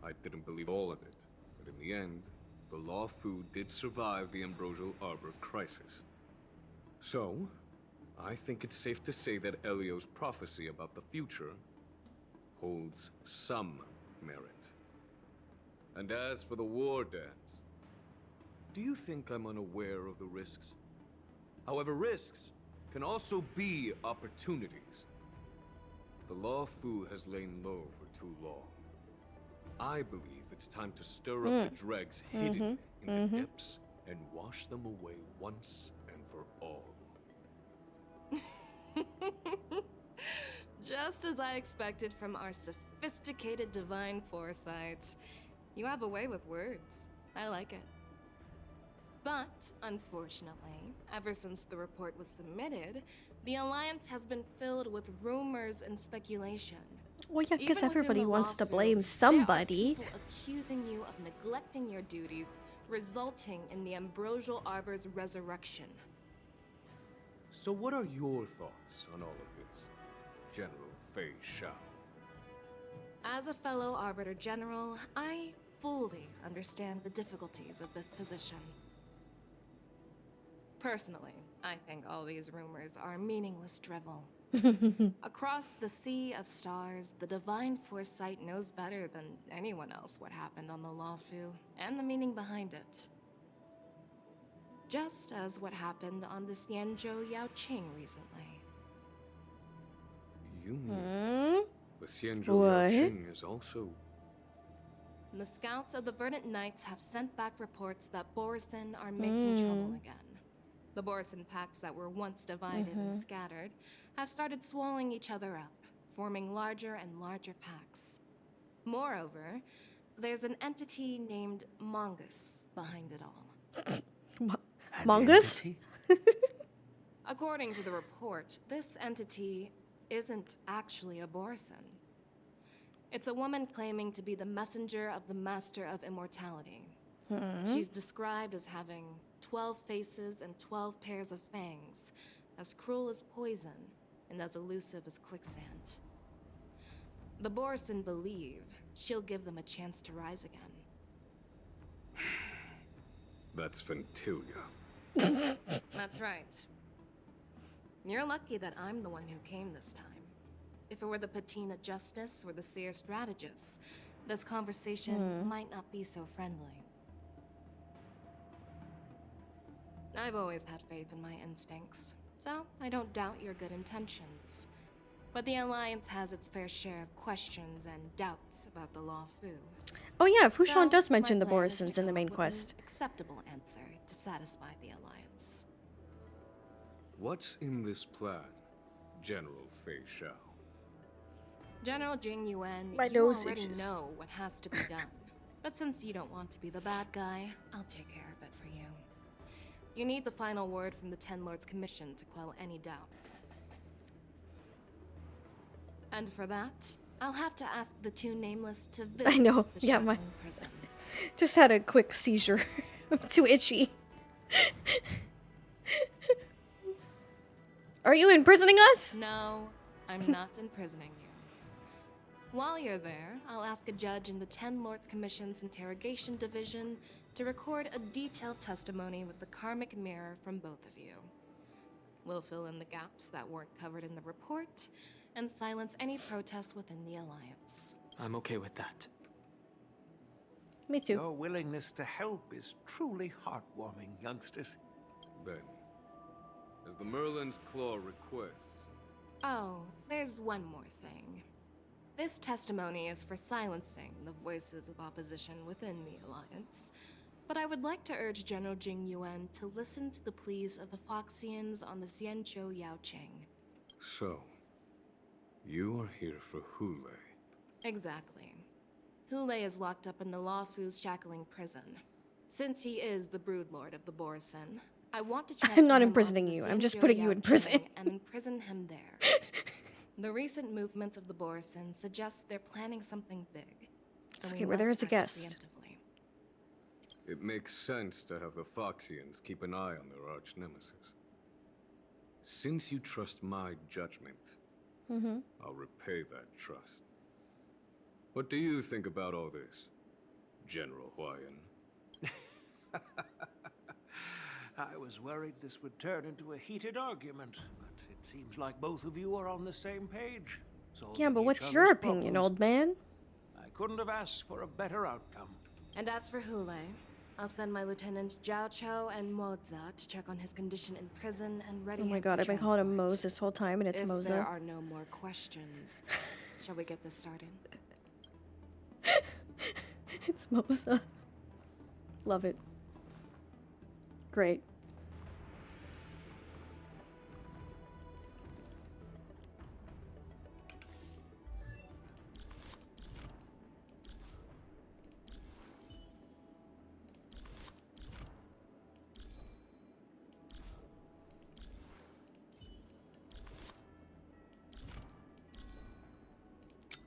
I didn't believe all of it. But in the end, the Lawfu did survive the Ambrosial Arbor crisis. So, I think it's safe to say that Elio's prophecy about the future holds some merit. And as for the Wardance, do you think I'm unaware of the risks? However, risks can also be opportunities. The Lawfu has lain low for too long. I believe it's time to stir up the dregs hidden in the depths and wash them away once and for all. Just as I expected from our sophisticated divine foresight. You have a way with words. I like it. But, unfortunately, ever since the report was submitted, the Alliance has been filled with rumors and speculation. Well, yeah, because Even within everybody the wants to Lawfu, blame there somebody. are people accusing you of neglecting your duties, resulting in the Ambrosial Arbor's resurrection. So what are your thoughts on all of this, General Fei Shao? As a fellow Arbiter General, I fully understand the difficulties of this position. Personally, I think all these rumors are meaningless drivel. Across the sea of stars, the divine foresight knows better than anyone else what happened on the Lawfu and the meaning behind it. Just as what happened on the Xianzhou Yaoqing recently. You mean the Xianzhou Yaoqing is also... The scouts of the Verdant Knights have sent back reports that Borisin are making trouble again. The Borisin packs that were once divided and scattered have started swallowing each other up, forming larger and larger packs. Moreover, there's an entity named Mongus behind it all. Mongus? According to the report, this entity isn't actually a Borisin. It's a woman claiming to be the messenger of the Master of Immortality. She's described as having 12 faces and 12 pairs of fangs, as cruel as poison and as elusive as quicksand. The Borisin believe she'll give them a chance to rise again. That's Ventilia. That's right. You're lucky that I'm the one who came this time. If it were the Patina Justice or the Seer Strategist, this conversation might not be so friendly. I've always had faith in my instincts, so I don't doubt your good intentions. But the Alliance has its fair share of questions and doubts about the Lawfu. Oh yeah, Foxian So, does my mention the plan is to Borisons in the come main up with quest. an acceptable answer to satisfy the Alliance. What's in this plan, General Fei Shao? General Jing Yuan, My you nose already itches. know what has to be done. But since you don't want to be the bad guy, I'll take care of it for you. You need the final word from the Ten Lords Commission to quell any doubts. And for that, I'll have to ask the two nameless to visit I know, the yeah, my Shaolin prison. just had a quick seizure. I'm too itchy. Are you imprisoning us? No, I'm not imprisoning you. While you're there, I'll ask a judge in the Ten Lords Commission's Interrogation Division to record a detailed testimony with the karmic mirror from both of you. We'll fill in the gaps that weren't covered in the report, and silence any protests within the Alliance. I'm okay with that. Me too. Your willingness to help is truly heartwarming, youngsters. Then, as the Merlin's Claw requests, Oh, there's one more thing. This testimony is for silencing the voices of opposition within the Alliance. But I would like to urge General Jing Yuan to listen to the pleas of the Foxians on the Xianzhou Yaoqing. so, you are here for Hule. Exactly. Hule is locked up in the Luofu's shackling prison. Since he is the broodlord of the Borison, I want to transfer I'm not him imprisoning onto you. the I'm just Xianzhou putting you in prison. Yaoqing and imprison him there. The recent movements of the Borison suggest they're planning something big. So Okay, we well, there must is a act guest. preemptively. It makes sense to have the Foxians keep an eye on their arch nemesis. Since you trust my judgment, I'll repay that trust. What do you think about all this, General Huayan? I was worried this would turn into a heated argument, but it seems like both of you are on the same page. Yeah, but solving what's each your other's opinion, problems. old man? I couldn't have asked for a better outcome. And as for Hule, I'll send my lieutenants Zhao Cho and Moza to check on his condition in prison and ready Oh him my for god, I've been calling him transport. Mose this whole time, and it's If Moza. there are no more questions, shall we get this started? It's Moza. Love it. Great.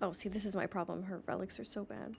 Oh, see, this is my problem. Her relics are so bad.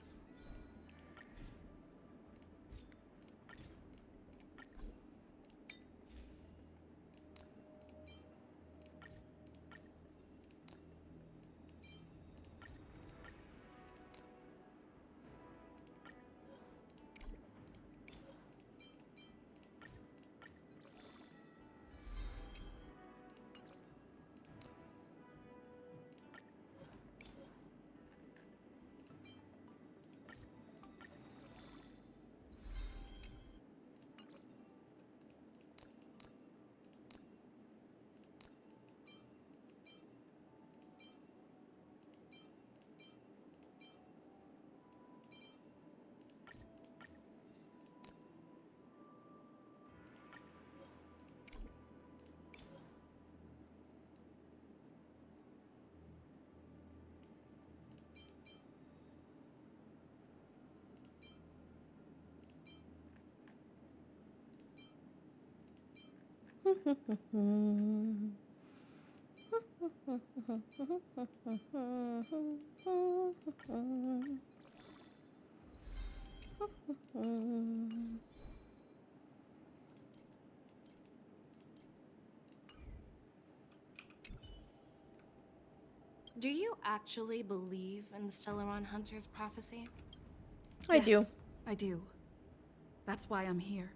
Do you actually believe in the Stellaron Hunter's prophecy? I do. Yes, I do. That's why I'm here.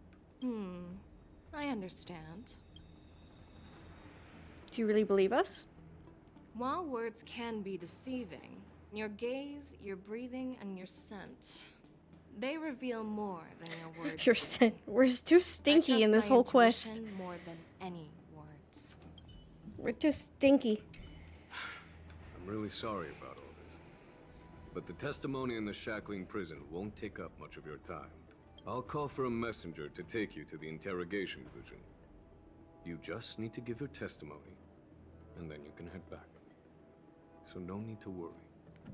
I understand. Do you really believe us? While words can be deceiving, your gaze, your breathing, and your scent, they reveal more than your words. Your scent. We're too stinky in this whole quest. More than any words. We're too stinky. I'm really sorry about all this. But the testimony in the shackling prison won't take up much of your time. I'll call for a messenger to take you to the interrogation division. You just need to give your testimony, and then you can head back. So no need to worry.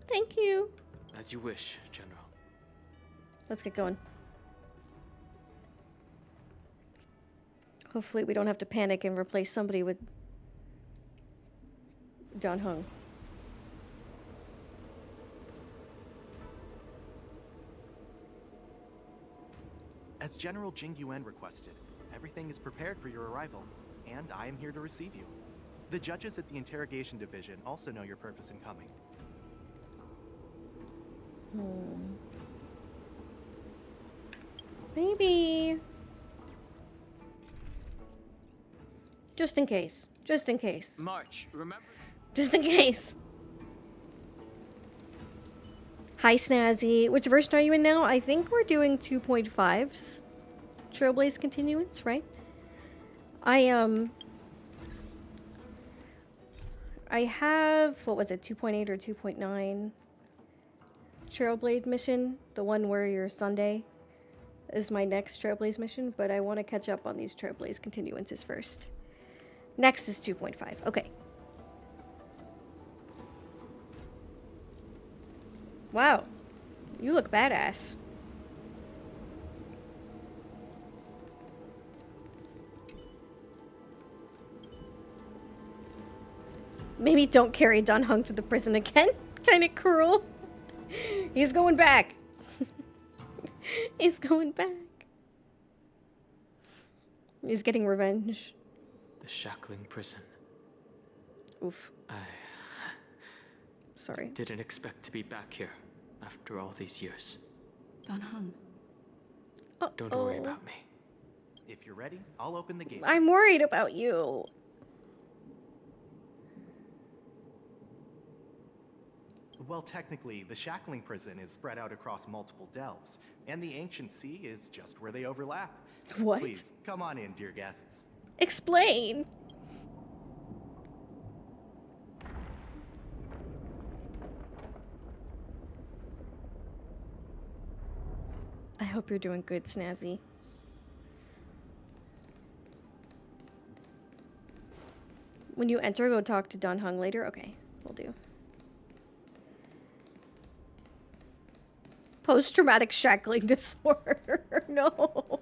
Thank you. As you wish, General. Let's get going. Hopefully we don't have to panic and replace somebody with Dan Heng. As General Jing Yuan requested, everything is prepared for your arrival, and I am here to receive you. The judges at the interrogation division also know your purpose in coming. Maybe. Just in case. Just in case. March, remember? Just in case. Hi, Snazzy. Which version are you in now? I think we're doing 2.5's Trailblaze Continuance, right? I have, what was it, 2.8 or 2.9 Trailblade mission. The one where you're Sunday is my next Trailblaze mission, but I want to catch up on these Trailblaze Continuances first. Next is 2.5. Okay. Wow. You look badass. Maybe don't carry Don Hung to the prison again. Kind of cruel. He's going back. He's going back. He's getting revenge. The shackling prison. Oof. Sorry. Didn't expect to be back here after all these years. Don Hung. Don't worry about me. If you're ready, I'll open the gate. I'm worried about you. Well, technically, the shackling prison is spread out across multiple delves, and the ancient sea is just where they overlap. What? Please, come on in, dear guests. Explain. I hope you're doing good, Snazzy. When you enter, go talk to Don Hung later. Okay, will do. Post-traumatic shackling disorder. No.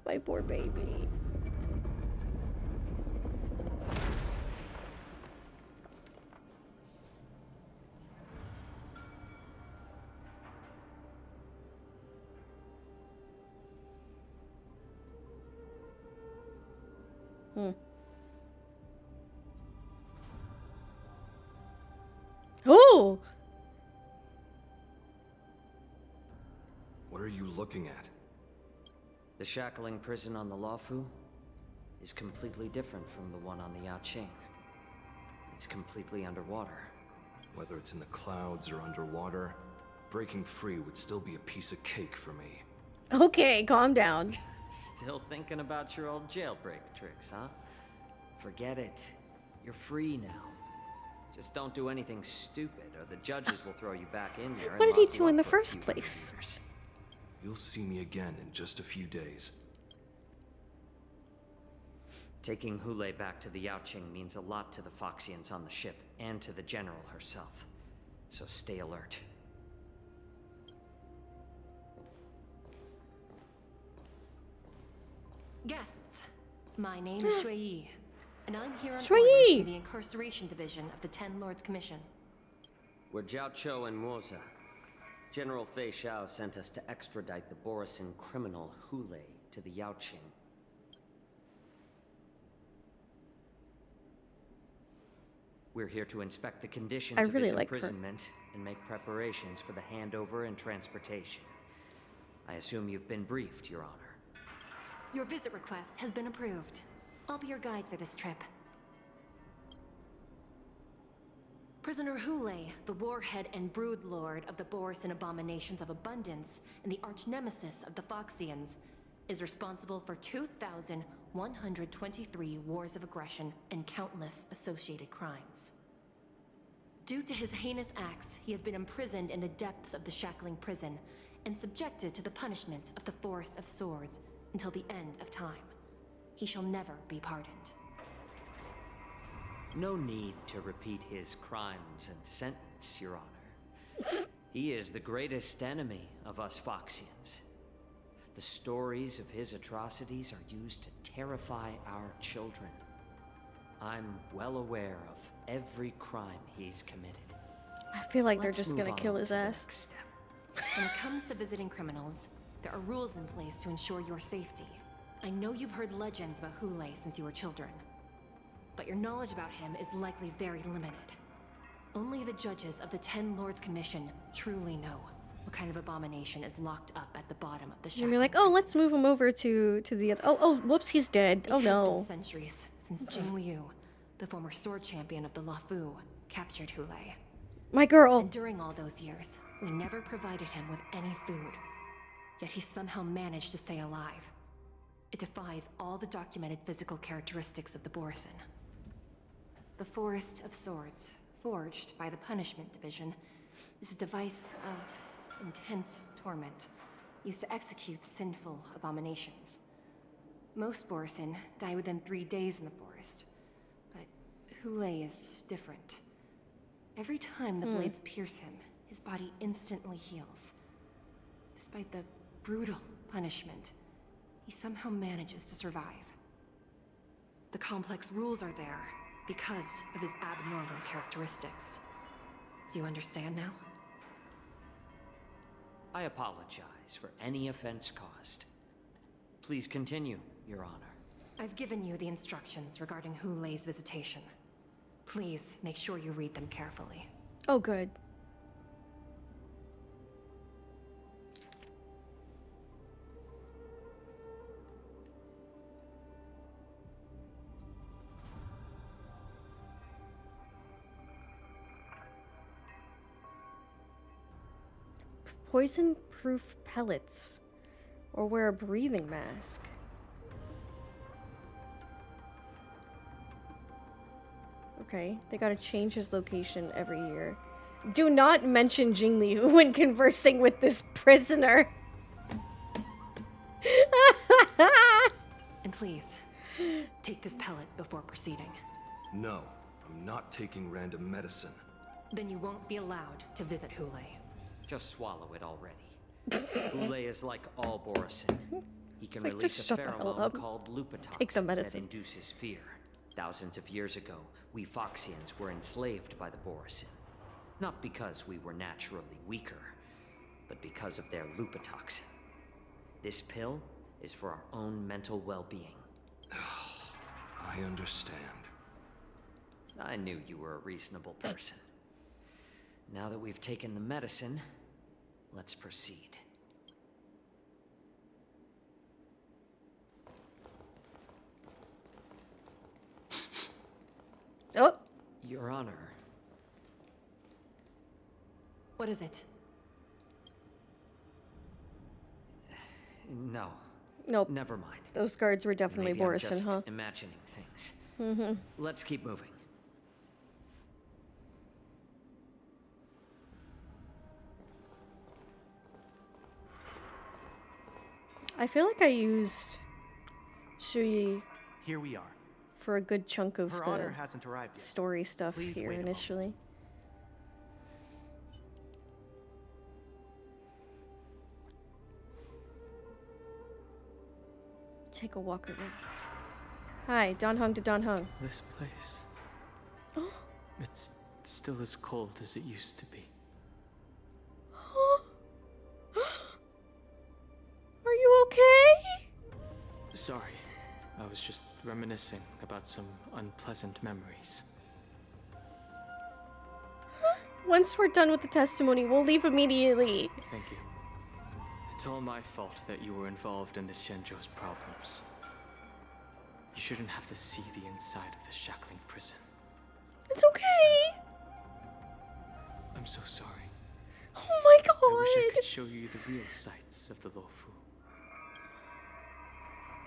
My poor baby. Oh! What are you looking at? The shackling prison on the Luofu is completely different from the one on the Yaoqing. It's completely underwater. Whether it's in the clouds or underwater, breaking free would still be a piece of cake for me. Okay, calm down. Still thinking about your old jailbreak tricks, huh? Forget it. You're free now. Just don't do anything stupid, or the judges will throw you back in there. What did he do in the first place? You'll see me again in just a few days. Taking Hule back to the Yaoqing means a lot to the Foxians on the ship, and to the General herself. So stay alert. Guests, my name is Shui Yi, and I'm here on Shui orders Yi! from the Incarceration Division of the Ten Lords Commission. We're Jiao Cho and Moza. General Fei Xiao sent us to extradite the Borisin criminal Hule to the Yaoqing. We're here to inspect the conditions of his imprisonment and make preparations for the handover and transportation. I assume you've been briefed, Your Honor. Your visit request has been approved. I'll be your guide for this trip. Prisoner Hule, the warhead and brood lord of the Borisin Abominations of Abundance and the arch-nemesis of the Foxians, is responsible for 2,123 wars of aggression and countless associated crimes. Due to his heinous acts, he has been imprisoned in the depths of the shackling prison and subjected to the punishment of the Forest of Swords until the end of time. He shall never be pardoned. No need to repeat his crimes and sentence, Your Honor. He is the greatest enemy of us Foxians. The stories of his atrocities are used to terrify our children. I'm well aware of every crime he's committed. I feel like they're just gonna kill his ass. When it comes to visiting criminals, there are rules in place to ensure your safety. I know you've heard legends about Hule since you were children, but your knowledge about him is likely very limited. Only the judges of the Ten Lords Commission truly know what kind of abomination is locked up at the bottom of the shackle. And you're like, oh, let's move him over to the other. Oh, whoops, he's dead. Oh It no. has been centuries since Jing Liu, the former sword champion of the Luofu, captured Hule. My girl. And during all those years, we never provided him with any food. Yet he somehow managed to stay alive. It defies all the documented physical characteristics of the Borisin. The Forest of Swords, forged by the Punishment Division, is a device of intense torment, used to execute sinful abominations. Most Borisin die within 3 days in the forest, but Hule is different. Every time the blades pierce him, his body instantly heals. Despite the brutal punishment, he somehow manages to survive. The complex rules are there because of his abnormal characteristics. Do you understand now? I apologize for any offense caused. Please continue, Your Honor. I've given you the instructions regarding Hule's visitation. Please make sure you read them carefully. Oh, good. Poison-proof pellets. Or wear a breathing mask. Okay, they gotta change his location every year. Do not mention Jingli when conversing with this prisoner. And please, take this pellet before proceeding. No, I'm not taking random medicine. Then you won't be allowed to visit Hule. Just swallow it already. Hule is like all Borisin. He can like, release just a shut the hell pheromone up. called lupatoxin Take the medicine. that induces fear. Thousands of years ago, we Foxians were enslaved by the Borisin. Not because we were naturally weaker, but because of their lupatoxin. This pill is for our own mental well-being. I understand. I knew you were a reasonable person. Now that we've taken the medicine, let's proceed. Oh. Your Honor. What is it? No. Nope. Never mind. Those guards were definitely Maybe I'm Borisin, just huh? imagining things. Mm-hmm. Let's keep moving. I feel like I used Shui Here we are. for a good chunk of Her Honor hasn't arrived yet. story stuff Please here wait a moment. initially. Take a walk around. Hi, Don Hung to Don Hung. This place. Oh. It's still as cold as it used to be. Are you okay? Sorry. I was just reminiscing about some unpleasant memories. Once we're done with the testimony, we'll leave immediately. Thank you. It's all my fault that you were involved in the Xianzhou's problems. You shouldn't have to see the inside of the shackling prison. It's okay. I'm so sorry. Oh my god. I wish I could show you the real sights of the Luofu.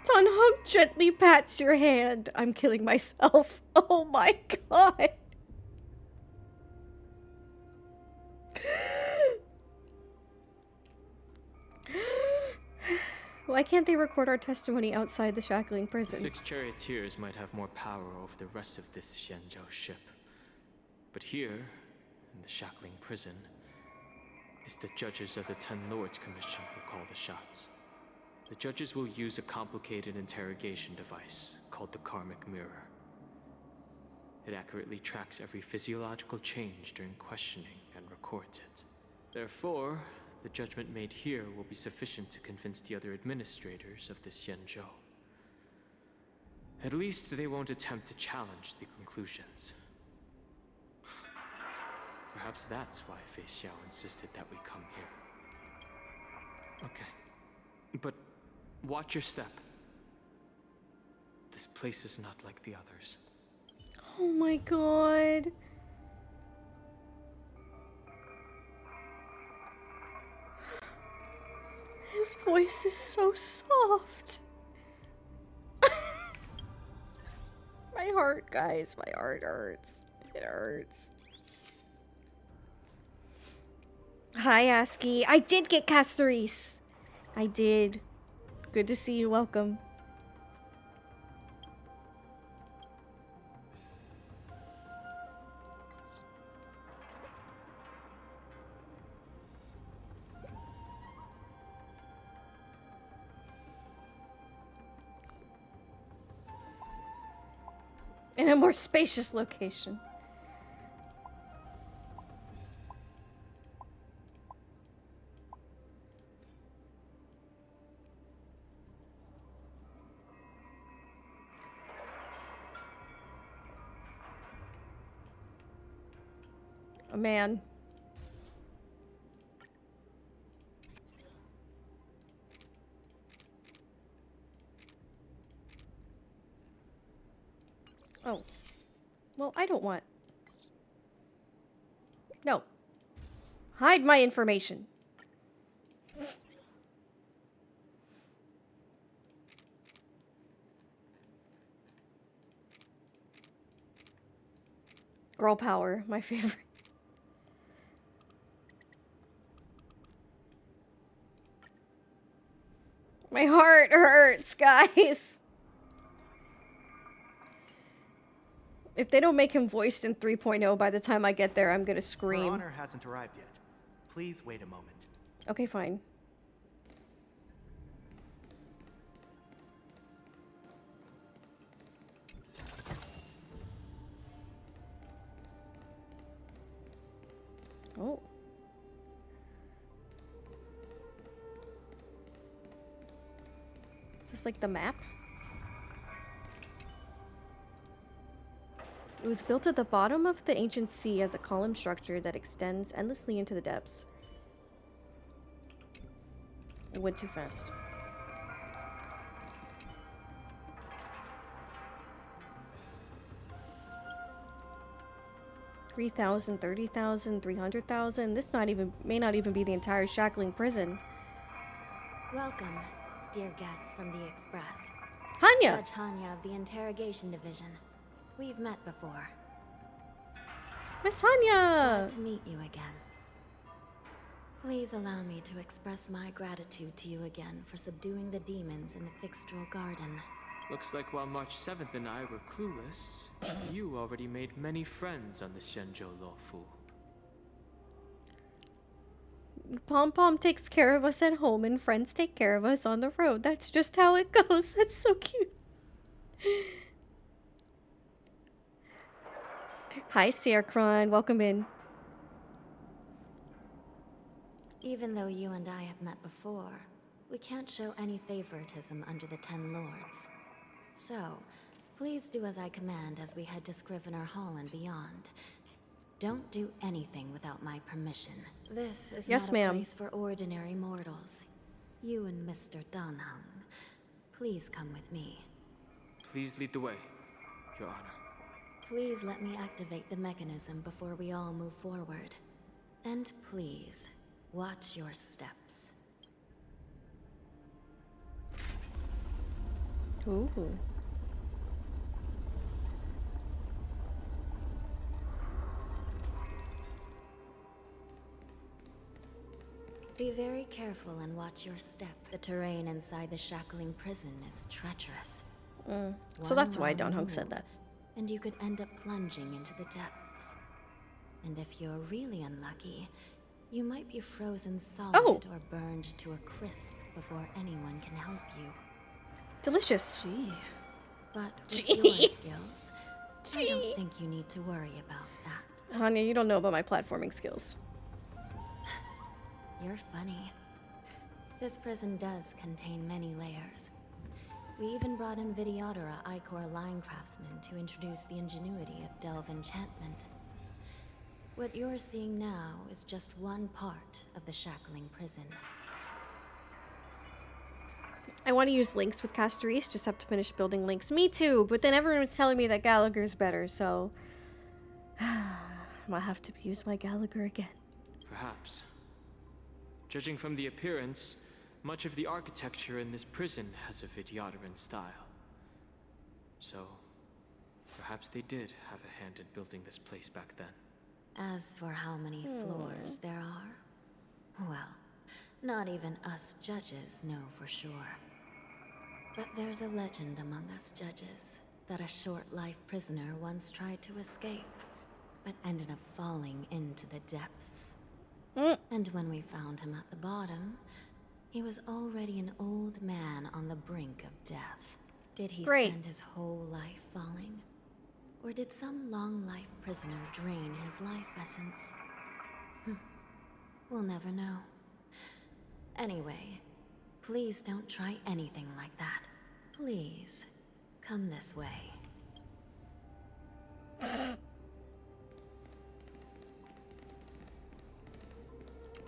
Don Hung gently pats your hand. I'm killing myself. Oh my god. Why can't they record our testimony outside the shackling prison? 6 charioteers might have more power over the rest of this Xianzhou ship. But here, in the shackling prison, is the judges of the 10 Lords Commission who call the shots. The judges will use a complicated interrogation device called the Karmic Mirror. It accurately tracks every physiological change during questioning and records it. Therefore, the judgment made here will be sufficient to convince the other administrators of the Xianzhou. At least they won't attempt to challenge the conclusions. Perhaps that's why Fei Xiao insisted that we come here. Okay. But watch your step. This place is not like the others. Oh my god. His voice is so soft. My heart, guys. My heart hurts. It hurts. Hi, ASCII. I did get Castorice. I did. Good to see you. Welcome. In a more spacious location. A man. Oh. Well, I don't want... No. Hide my information. Girl power, my favorite. My heart hurts, guys. If they don't make him voiced in 3.0 by the time I get there, I'm gonna scream. Her Honor hasn't arrived yet. Please wait a moment. Okay, fine. Oh. Is this like the map? It was built at the bottom of the ancient sea as a column structure that extends endlessly into the depths. It went too fast. $3,000, $30,000, $300,000. This may not even be the entire shackling prison. Welcome, dear guests from the Express. Hanya! Judge Hanya of the Interrogation Division. We've met before. Miss Hanya! Glad to meet you again. Please allow me to express my gratitude to you again for subduing the demons in the Fixtral Garden. Looks like while March 7th and I were clueless, you already made many friends on the Xianzhou Luofu. Pom Pom takes care of us at home and friends take care of us on the road. That's just how it goes. That's so cute. Hi, Sierkron. Welcome in. Even though you and I have met before, we can't show any favoritism under the Ten Lords. So, please do as I command as we head to Scrivener Hall and beyond. Don't do anything without my permission. This is not a place for ordinary mortals. You and Mr. Danheng, please come with me. Please lead the way, Your Honor. Please let me activate the mechanism before we all move forward. And please, watch your steps. Ooh. Be very careful and watch your step. The terrain inside the shackling prison is treacherous. So that's why Danheng said that. And you could end up plunging into the depths. And if you're really unlucky, you might be frozen solid or burned to a crisp before anyone can help you. Delicious. But with your skills, I don't think you need to worry about that. Hanya, you don't know about my platforming skills. You're funny. This prison does contain many layers. We even brought in Videodora Icor line craftsmen to introduce the ingenuity of Delve enchantment. What you're seeing now is just one part of the shackling prison. I want to use links with Castorice, just have to finish building links. Me too, but then everyone was telling me that Gallagher's better, so... I might have to use my Gallagher again. Perhaps. Judging from the appearance, much of the architecture in this prison has a Vidyaran style. So, perhaps they did have a hand in building this place back then. As for how many floors there are, well, not even us judges know for sure. But there's a legend among us judges that a short-life prisoner once tried to escape, but ended up falling into the depths. And when we found him at the bottom, he was already an old man on the brink of death. Did he spend his whole life falling? Or did some long-life prisoner drain his life essence? We'll never know. Anyway, please don't try anything like that. Please, come this way.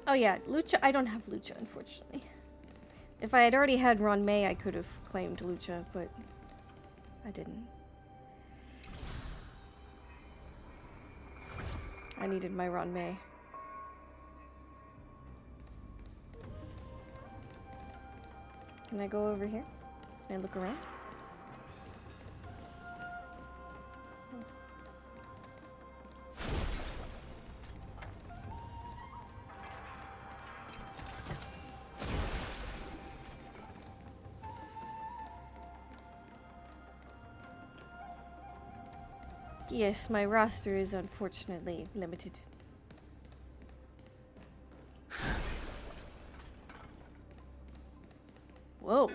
Oh yeah, Lucha. I don't have Lucha, unfortunately. If I had already had Ron May, I could have claimed Lucha, but I didn't. I needed my Ron May. Can I go over here? Can I look around? Yes, my roster is unfortunately limited. Whoa.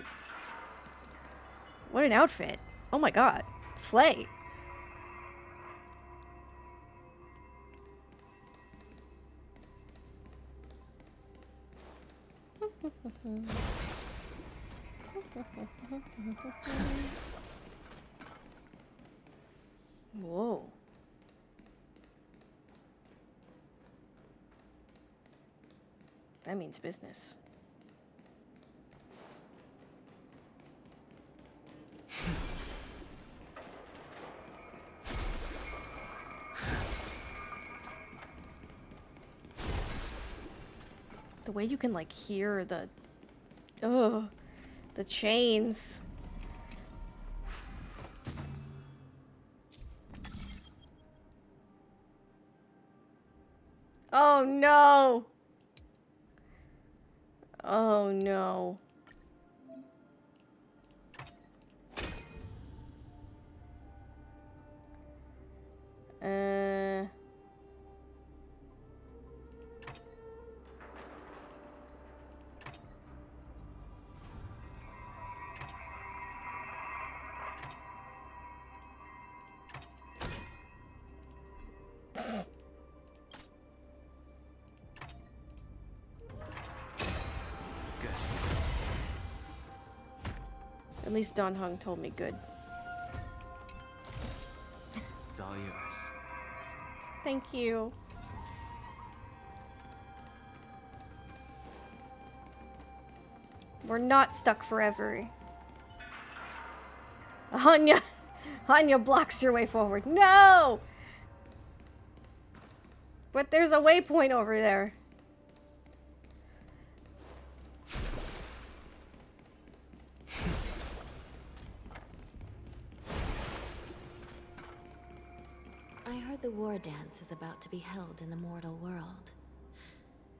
What an outfit. Oh my god. Slay. Whoa. That means business. The way you can like hear the the chains. Oh no. Oh no. At least Don Hung told me good. It's all yours. Thank you. We're not stuck forever. Hanya blocks your way forward. No! But there's a waypoint over there. I heard the Wardance is about to be held in the mortal world.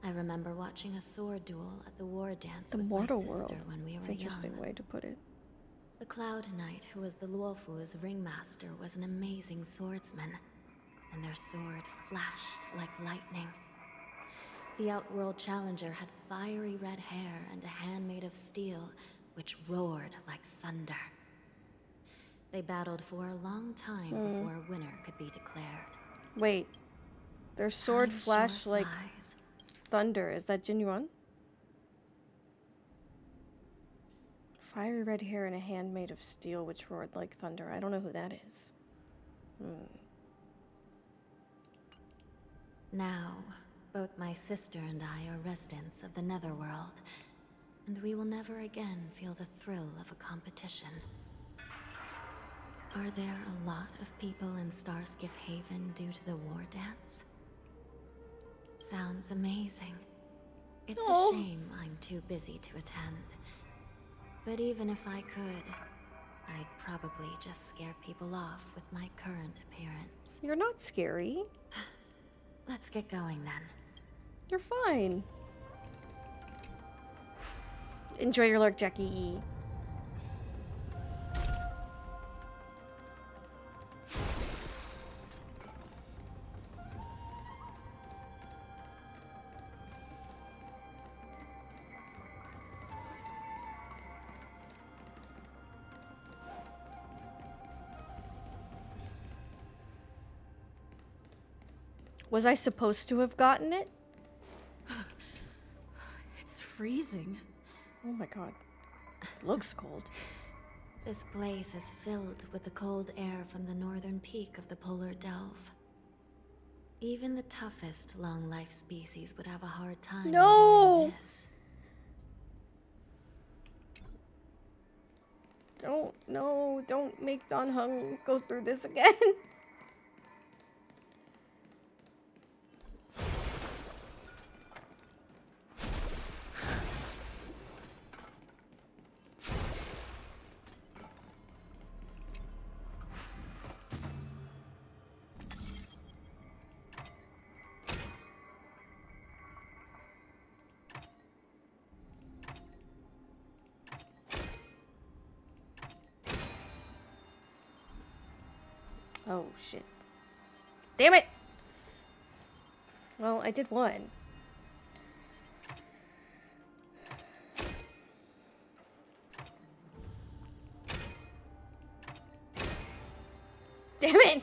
I remember watching a sword duel at the Wardance with my sister when we were young. That's an interesting way to put it. The Cloud Knight, who was the Luofu's ringmaster, was an amazing swordsman, and their sword flashed like lightning. The Outworld Challenger had fiery red hair and a hand made of steel, which roared like thunder. They battled for a long time before a winner could be declared. Wait. Their sword flashed like thunder. Is that genuine? Fiery red hair and a hand made of steel which roared like thunder. I don't know who that is. Now, both my sister and I are residents of the Netherworld, and we will never again feel the thrill of a competition. Are there a lot of people in Starskiff Haven due to the Wardance? Sounds amazing. It's Oh. a shame I'm too busy to attend. But even if I could, I'd probably just scare people off with my current appearance. You're not scary. Let's get going then. You're fine. Enjoy your lurk, Jackie E. Was I supposed to have gotten it? It's freezing. Oh my god. It looks cold. This place is filled with the cold air from the northern peak of the polar delve. Even the toughest long-life species would have a hard time enduring this. Don't make Don Hung go through this again. Oh, shit. Damn it! Well, I did one. Damn it!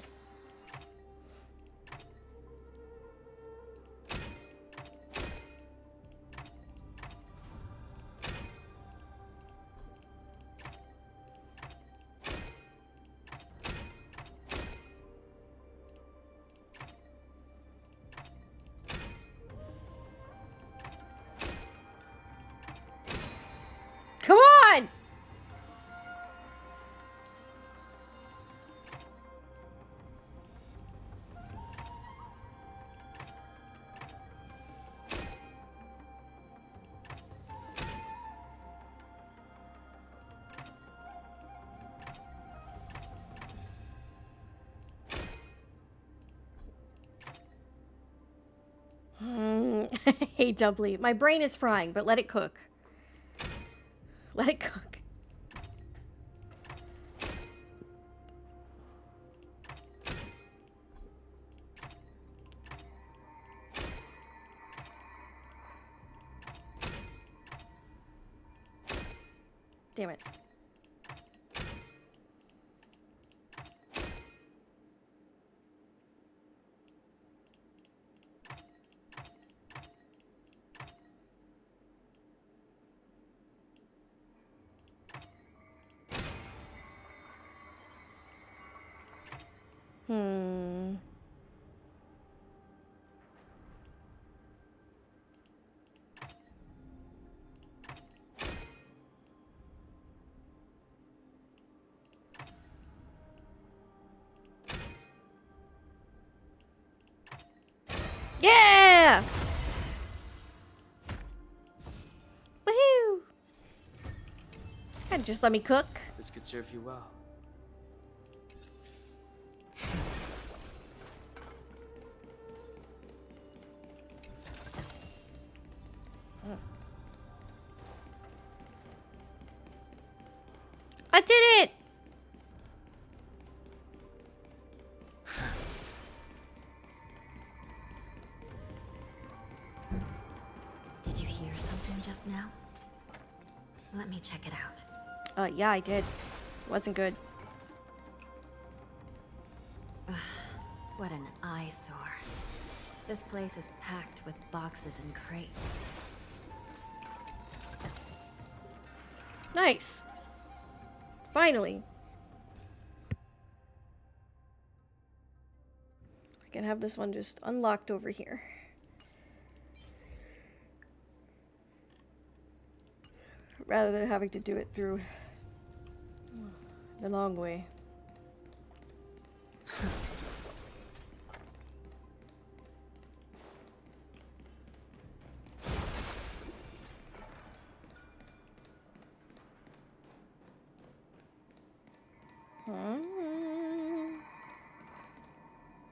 Come on! Hey, Doubly. My brain is frying, but let it cook. Let it cook. Damn it. Yeah! Woohoo! And just let me cook. This could serve you well. I did it! Did you hear something just now? Let me check it out. Yeah, I did. Wasn't good. What an eyesore. This place is packed with boxes and crates. Nice. Finally. I can have this one just unlocked over here. Rather than having to do it through the long way.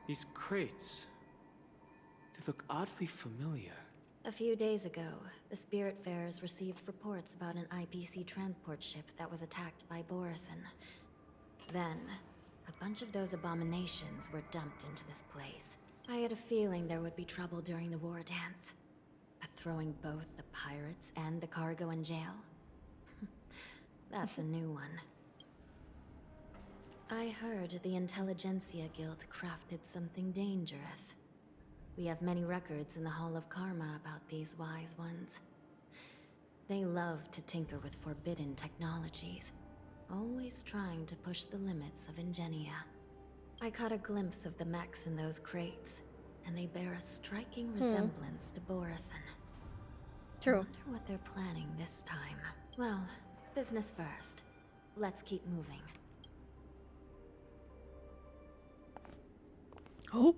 These crates. They look oddly familiar. A few days ago, the Spiritfarers received reports about an IPC transport ship that was attacked by Borison. Then, a bunch of those abominations were dumped into this place. I had a feeling there would be trouble during the Wardance. But throwing both the pirates and the cargo in jail? That's a new one. I heard the Intelligentsia Guild crafted something dangerous. We have many records in the Hall of Karma about these wise ones. They love to tinker with forbidden technologies, always trying to push the limits of Ingenia. I caught a glimpse of the mechs in those crates, and they bear a striking resemblance to Borison. True. I wonder what they're planning this time. Well, business first. Let's keep moving. Oh.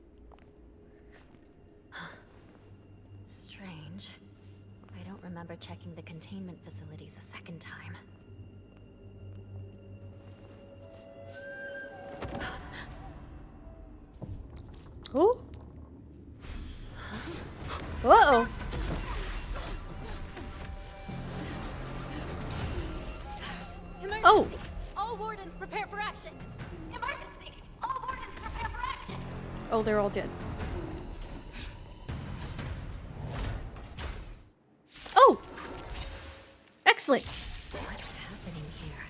Strange. I don't remember checking the containment facilities a second time. Who? Uh-oh. Emergency! Oh. All Wardens prepare for action! Emergency! All Wardens prepare for action! Oh, they're all dead. Oh! Excellent! What's happening here?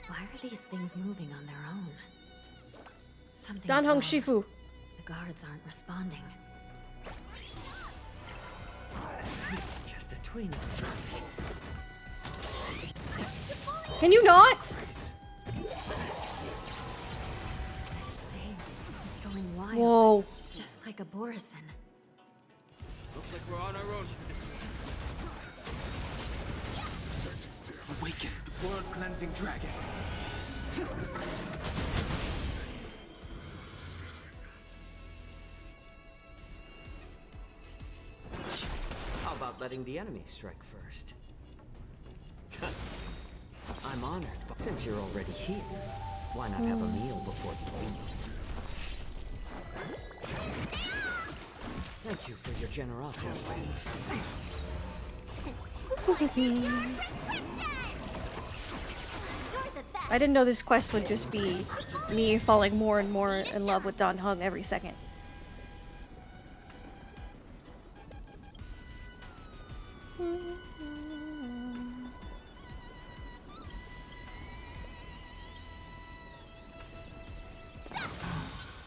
Why are these things moving on their own? Something's Danhong wrong. Shifu. The guards aren't responding. It's just a tween massage. Can you not? This thing is going wild. Whoa. Just like a Borison. Looks like we're on our own. Awaken the world-cleansing dragon. How about letting the enemy strike first? I'm honored, but since you're already here, why not have a meal before you leave? Thank you for your generosity. I didn't know this quest would just be me falling more and more in love with Dan Heng every second.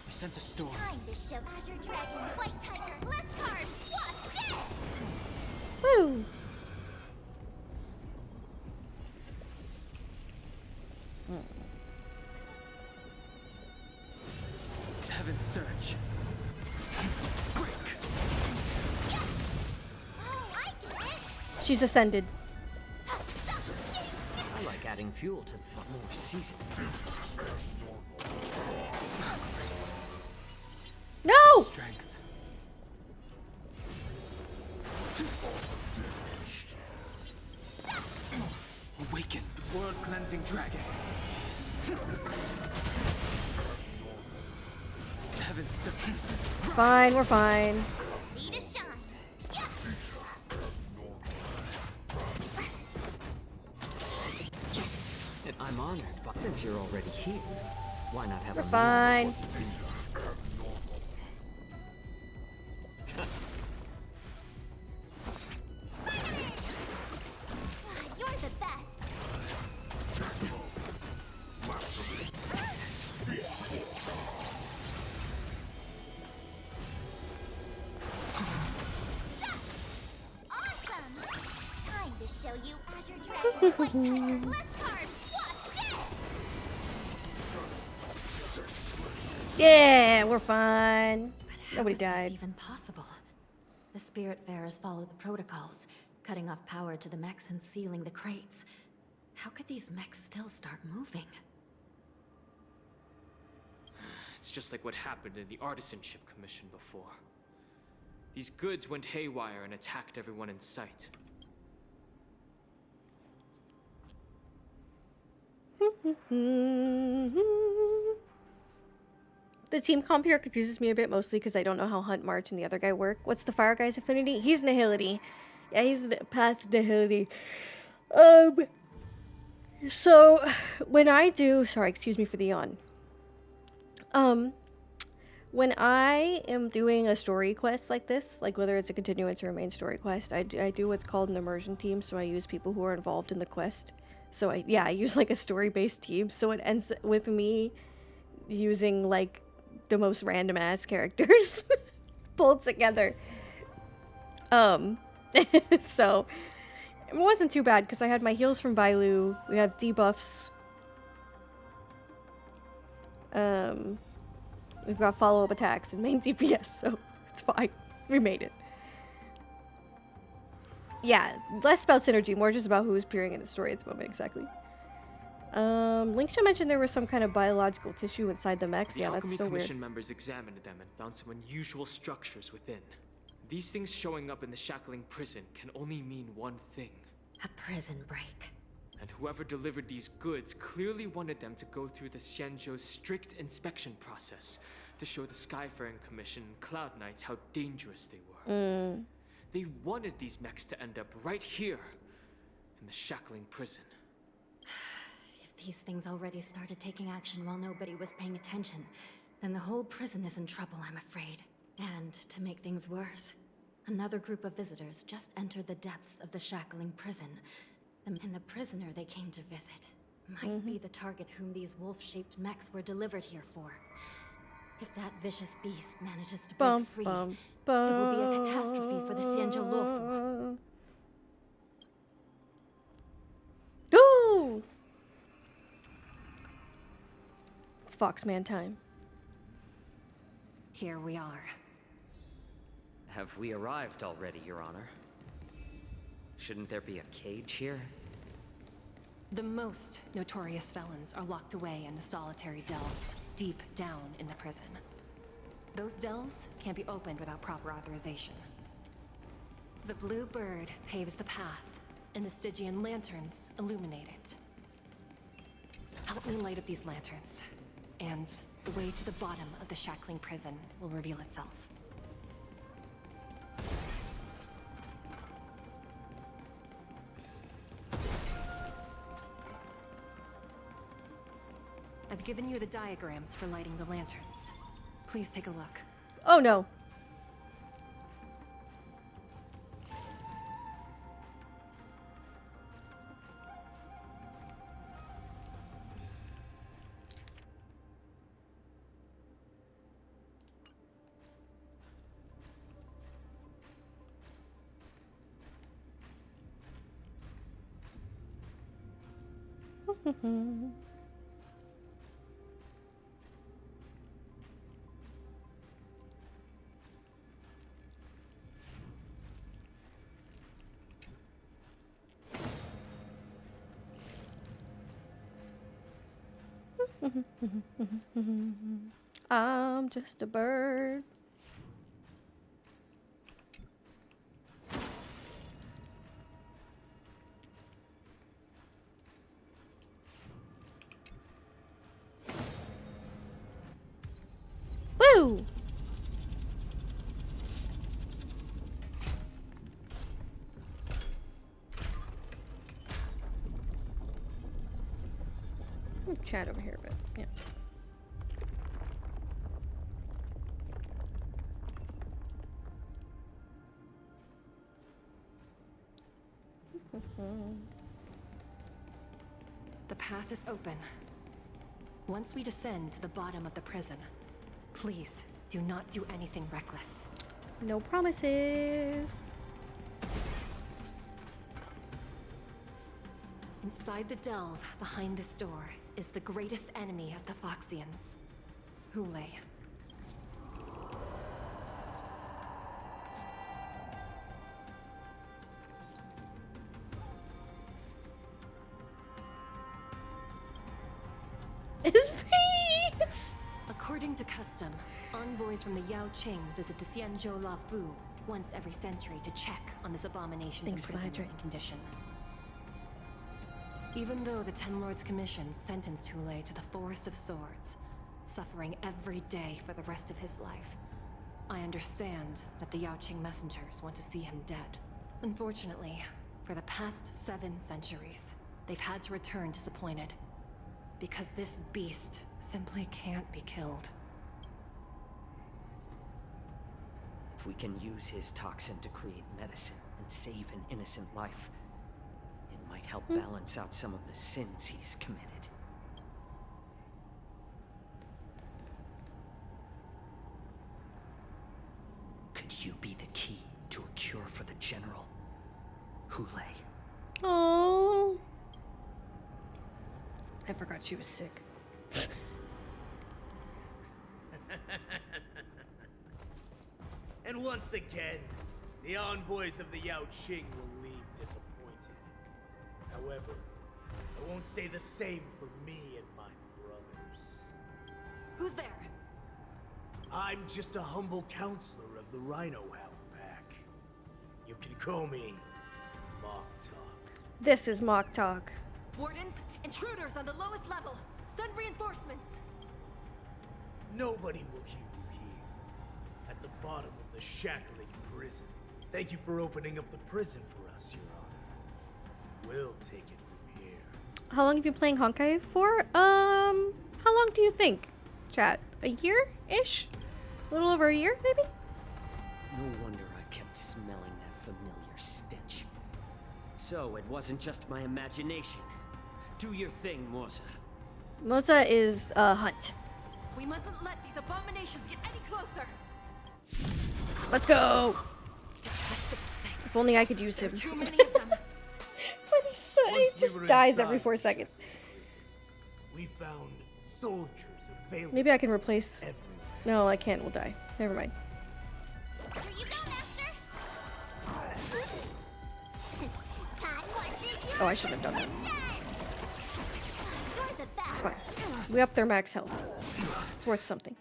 I sense a storm. Time to show Azure Dragon, White Tiger, less carbs, what's dead? Woo! Heaven's Surge. Break. She's ascended. I like adding fuel to the more seasoned. No! Strength. Awaken the world-cleansing dragon. Heaven's Surge. It's fine, we're fine. Need a shine. I'm honored, but since you're already here, why not have We're a meal fine. before you leave? You're the best. Awesome! Time to show you Azure Dragon, White Tiger, less carbs, what's dead? Yeah, we're fine. How Nobody is this died. even possible? The Spiritfarers follow the protocols, cutting off power to the mechs and sealing the crates. How could these mechs still start moving? It's just like what happened in the Artisanship Commission before. These goods went haywire and attacked everyone in sight. The team comp here confuses me a bit, mostly because I don't know how Hunt, March, and the other guy work. What's the fire guy's affinity? He's Nihility. Yeah, he's Path Nihility. So when I do, sorry, excuse me for the yawn. When I am doing a story quest like this, like whether it's a continuance or a main story quest, I do what's called an immersion team. So I use people who are involved in the quest. So I use like a story-based team. So it ends with me using like the most random ass characters pulled together. So it wasn't too bad because I had my heals from Bailu. We have debuffs. We've got follow-up attacks and main DPS, so it's fine. We made it. Yeah, less about synergy, more just about who's appearing in the story at the moment, exactly. Linksha mentioned there was some kind of biological tissue inside the mechs. Yeah, that's so weird. The Alchemy Commission members examined them and found some unusual structures within. These things showing up in the shackling prison can only mean one thing. A prison break. And whoever delivered these goods clearly wanted them to go through the Xianzhou's strict inspection process to show the Skyfaring Commission and Cloud Knights how dangerous they were. They wanted these mechs to end up right here, in the shackling prison. If these things already started taking action while nobody was paying attention, then the whole prison is in trouble, I'm afraid. And to make things worse, another group of visitors just entered the depths of the shackling prison. And the prisoner they came to visit might be the target whom these wolf-shaped mechs were delivered here for. If that vicious beast manages to break free, it will be a catastrophe for the Xianzhou Luofu. Ooh! It's Foxman time. Here we are. Have we arrived already, Your Honor? Shouldn't there be a cage here? The most notorious felons are locked away in the solitary delves, deep down in the prison. Those delves can't be opened without proper authorization. The blue bird paves the path, and the Stygian lanterns illuminate it. Help me light up these lanterns, and the way to the bottom of the shackling prison will reveal itself. I've given you the diagrams for lighting the lanterns. Please take a look. Oh no. I'm just a bird. Woo! Chat over here a bit. Yeah. The path is open. Once we descend to the bottom of the prison, please do not do anything reckless. No promises. Inside the delve, behind this door, is the greatest enemy of the Foxians, Hule. His face! According to custom, envoys from the Yao Qing visit the Xianzhou Luofu once every century to check on this abomination's imprisonment and condition. Even though the Ten Lords Commission sentenced Hule to the Forest of Swords, suffering every day for the rest of his life. I understand that the Yaoqing messengers want to see him dead. Unfortunately, for the past 7 centuries, they've had to return disappointed. Because this beast simply can't be killed. If we can use his toxin to create medicine and save an innocent life, it might help balance out some of the sins he's committed. Could you be the key to a cure for the General? Hule. Oh. I forgot she was sick. And once again, the envoys of the Yaoqing will leave disappointed. However, I won't say the same for me and my brothers. Who's there? I'm just a humble counselor of the Rhino Hound Pack. You can call me Mock Talk. This is Mock Talk. Wardens, intruders on the lowest level. Send reinforcements. Nobody will hear you here. At the bottom of the shackling prison. Thank you for opening up the prison for us, Your Honor. We'll take it from here. How long have you been playing Honkai for? How long do you think? Chat, a year-ish? A little over a year, maybe? No wonder I kept smelling that familiar stench. So it wasn't just my imagination. Do your thing, Moza. Moza is Hunt. We mustn't let these abominations get any closer. Let's go! If only I could use him. Too many of them. But he just dies every 4 seconds. We found soldiers available. Maybe I can replace... No, I can't. We'll die. Never mind. Here you go, Master. Oh, I shouldn't have done that. You're the best. It's fine. We upped their max health. It's worth something.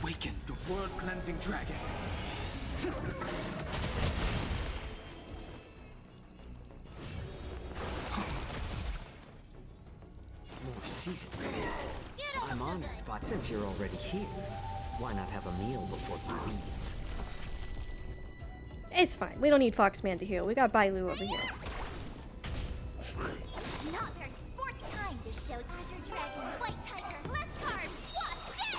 Awaken the world-cleansing dragon. More seasoned. I'm honored, but since you're already here, why not have a meal before you leave? It's fine. We don't need Foxman to heal. We got Bailu over here. Not very sports time. This shows Azure Dragon, White Tiger, less carbs. Watch this!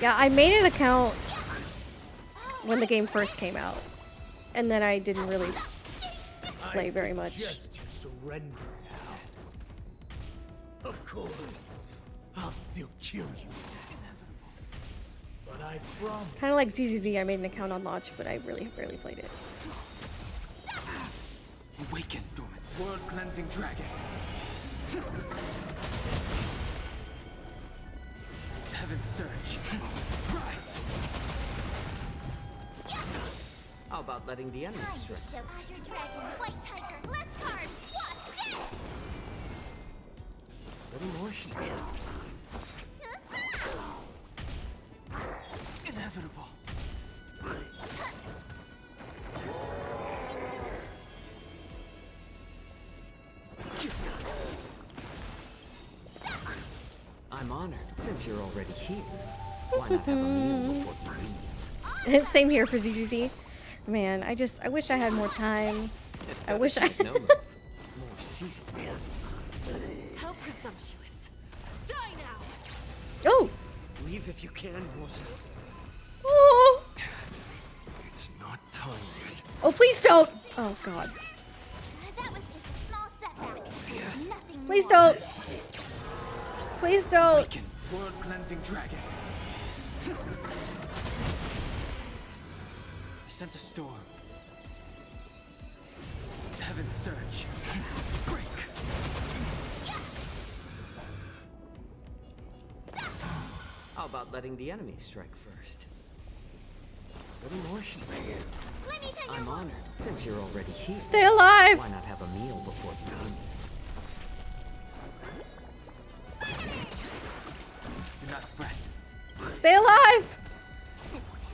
Yeah, I made an account when the game first came out, and then I didn't really play very much. Just surrender now. Of course, I'll still kill you. But I promise. Kind of like ZZZ, I made an account on launch, but I really barely played it. Awaken, dormant world-cleansing dragon. Heaven's surge. Rise. How about letting the enemy Time to strike? show Azure Dragon, White Tiger, less carbs. Watch this! Little more heat. Inevitable. I'm honored. Since you're already here, why not have a meal before you leave? Same here for ZZZ. Man, I wish I had more time. I wish I... No move. More seasoned. How presumptuous. Die now! Oh! Leave if you can, Moza. Oh! It's not time yet. Oh, please don't! Oh, God. That was just a small setback. Nothing Please more. don't! Please don't! Awaken, world-cleansing dragon. I sense a storm. Heaven's surge. Break. How about letting the enemy strike first? Little more heat. Let me tell I'm honored. Since you're already here, Stay alive! why not have a meal before you leave? Do not fret. Stay alive!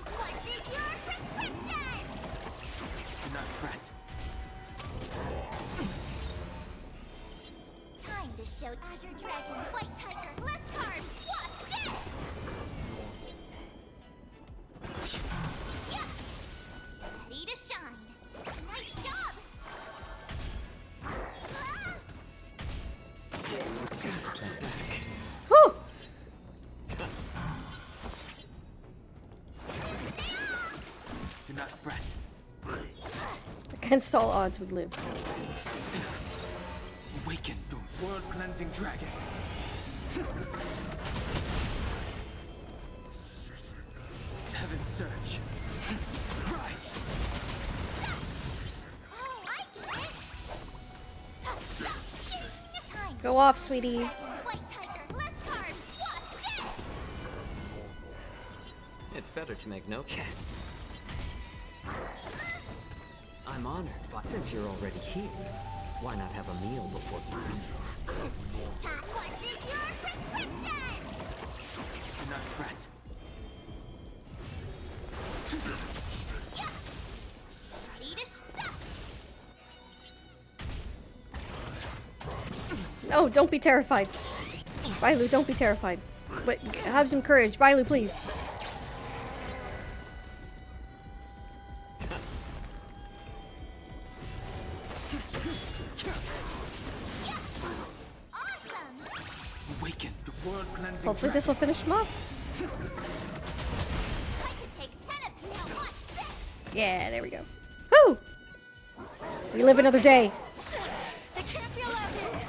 What's in your prescription? Do not fret. Time to show Azure Dragon, White Tiger, less carbs, Wasp, dead! Yeah. Ready to shine. Nice job! Whew! Do not fret. Against all odds, we live. Awaken the world-cleansing dragon. Heaven surge. Rise. Oh, I get it! Time Go off, sweetie. White Tiger, less carbs, Wasp, dead! It's better to make no cat. I'm honored, but since you're already here, why not have a meal before you leave? Top, what's in your prescription? Do not fret. Ready to stop! No, don't be terrified. Bailu, don't be terrified. But have some courage. Bailu, please. Awaken the world-cleansing Hopefully this will finish him off. I could take 10 of you now, watch this! Yeah, there we go. Woo! We live another day. It can't be allowed here!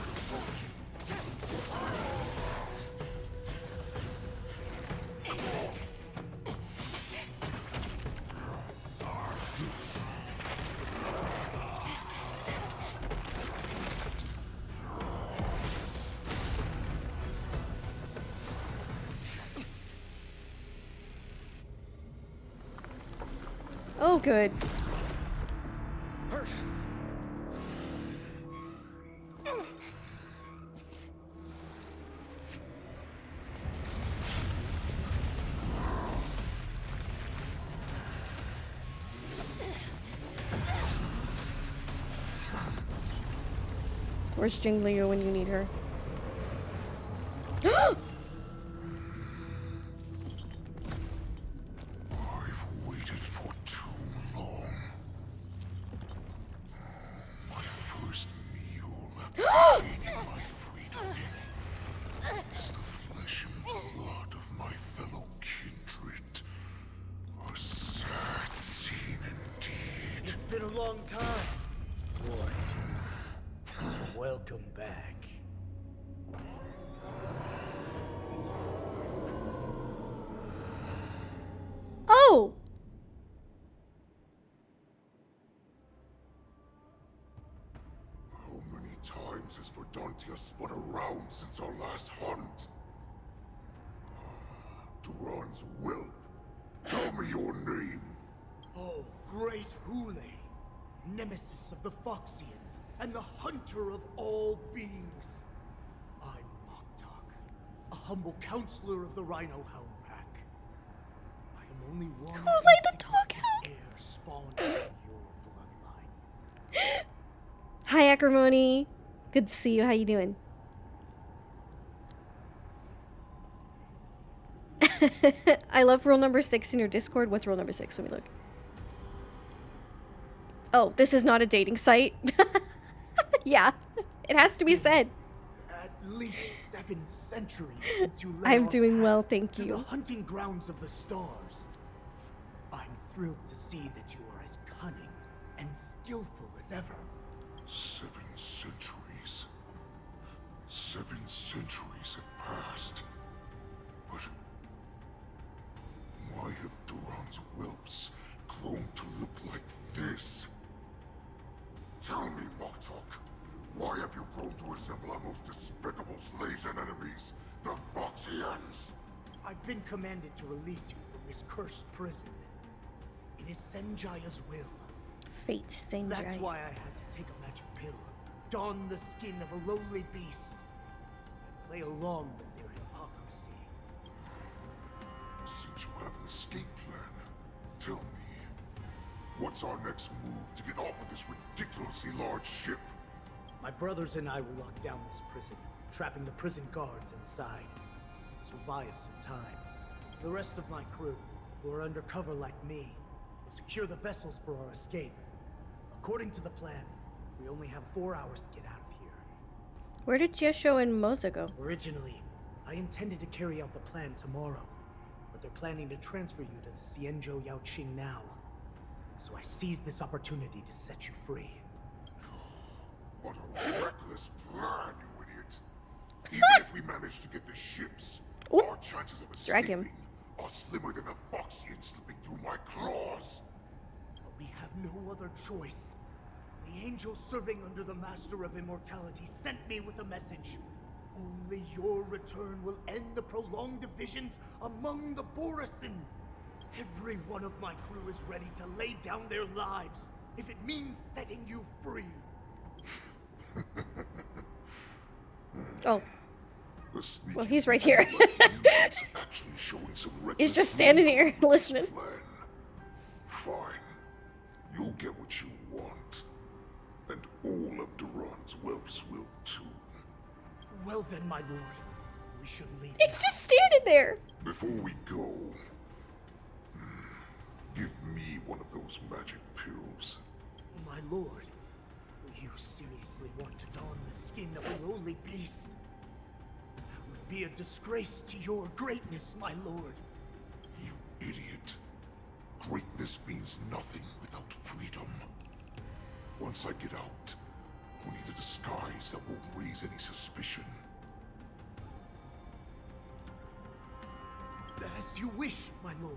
Oh, good. Where's Jingliu when you need her? It's been a long time. Boy, welcome back. Oh! How many times has Verdantia spun around since our last hunt? Duran's whelp. Tell me your name. Oh, great Hule, nemesis of the Foxians, and the hunter of all beings. I'm Moktok, a humble counselor of the Rhino Hound Pack. I am only one Who's like the dog heir spawned from your bloodline. Hi, Acrimony. Good to see you. How you doing? I love rule number 6 in your Discord. What's rule number 6? Let me look. Oh, this is not a dating site. Yeah, it has to be said. At least 7 centuries since you left I'm our doing path well, thank to you. the hunting grounds of the stars. I'm thrilled to see that you are as cunning and skillful as ever. 7 centuries. 7 centuries have passed. But why have Duran's whelps grown to look like this? Tell me, Moktok, why have you grown to resemble our most despicable slaves and enemies, the Foxians? I've been commanded to release you from this cursed prison. It is Senjaya's will. Fate, Senjaya. That's why I had to take a magic pill, don the skin of a lowly beast, and play along with their hypocrisy. Since you have an escape plan, tell me, what's our next move to get off of this ridiculously large ship? My brothers and I will lock down this prison, trapping the prison guards inside. This will buy us some time. The rest of my crew, who are undercover like me, will secure the vessels for our escape. According to the plan, we only have 4 hours to get out of here. Where did Jiesho and Moza go? Originally, I intended to carry out the plan tomorrow, but they're planning to transfer you to the Xianzhou Yaoqing now. So I seized this opportunity to set you free. What a reckless plan, you idiot! Even if we manage to get the ships, our chances of escaping are slimmer than a Foxian slipping through my claws. But we have no other choice. The angel serving under the Master of Immortality sent me with a message. Only your return will end the prolonged divisions among the Borisin. Every one of my crew is ready to lay down their lives if it means setting you free. Oh. Well, he's right here. He's just standing here listening. Fine. You'll get what you want. And all of Duran's whelps will too. Well then, my lord. We should leave. He's just standing there. Before we go, give me one of those magic pills. My lord, you seriously want to don the skin of a lowly beast? That would be a disgrace to your greatness, my lord. You idiot. Greatness means nothing without freedom. Once I get out, I'll need a disguise that won't raise any suspicion. As you wish, my lord.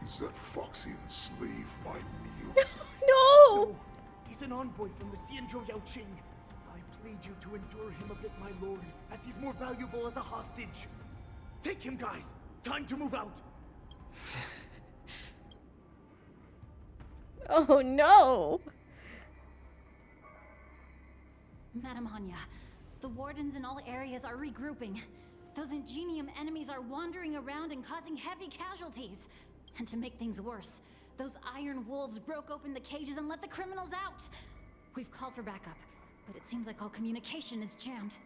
Is that Foxian slave my meal? No! He's an envoy from the Xianzhou Yaoqing. I plead you to endure him a bit, my lord, as he's more valuable as a hostage. Take him, guys. Time to move out. Oh no! Madam Hanya, the wardens in all areas are regrouping. Those ingenium enemies are wandering around and causing heavy casualties. And to make things worse, those iron wolves broke open the cages and let the criminals out. We've called for backup, but it seems like all communication is jammed.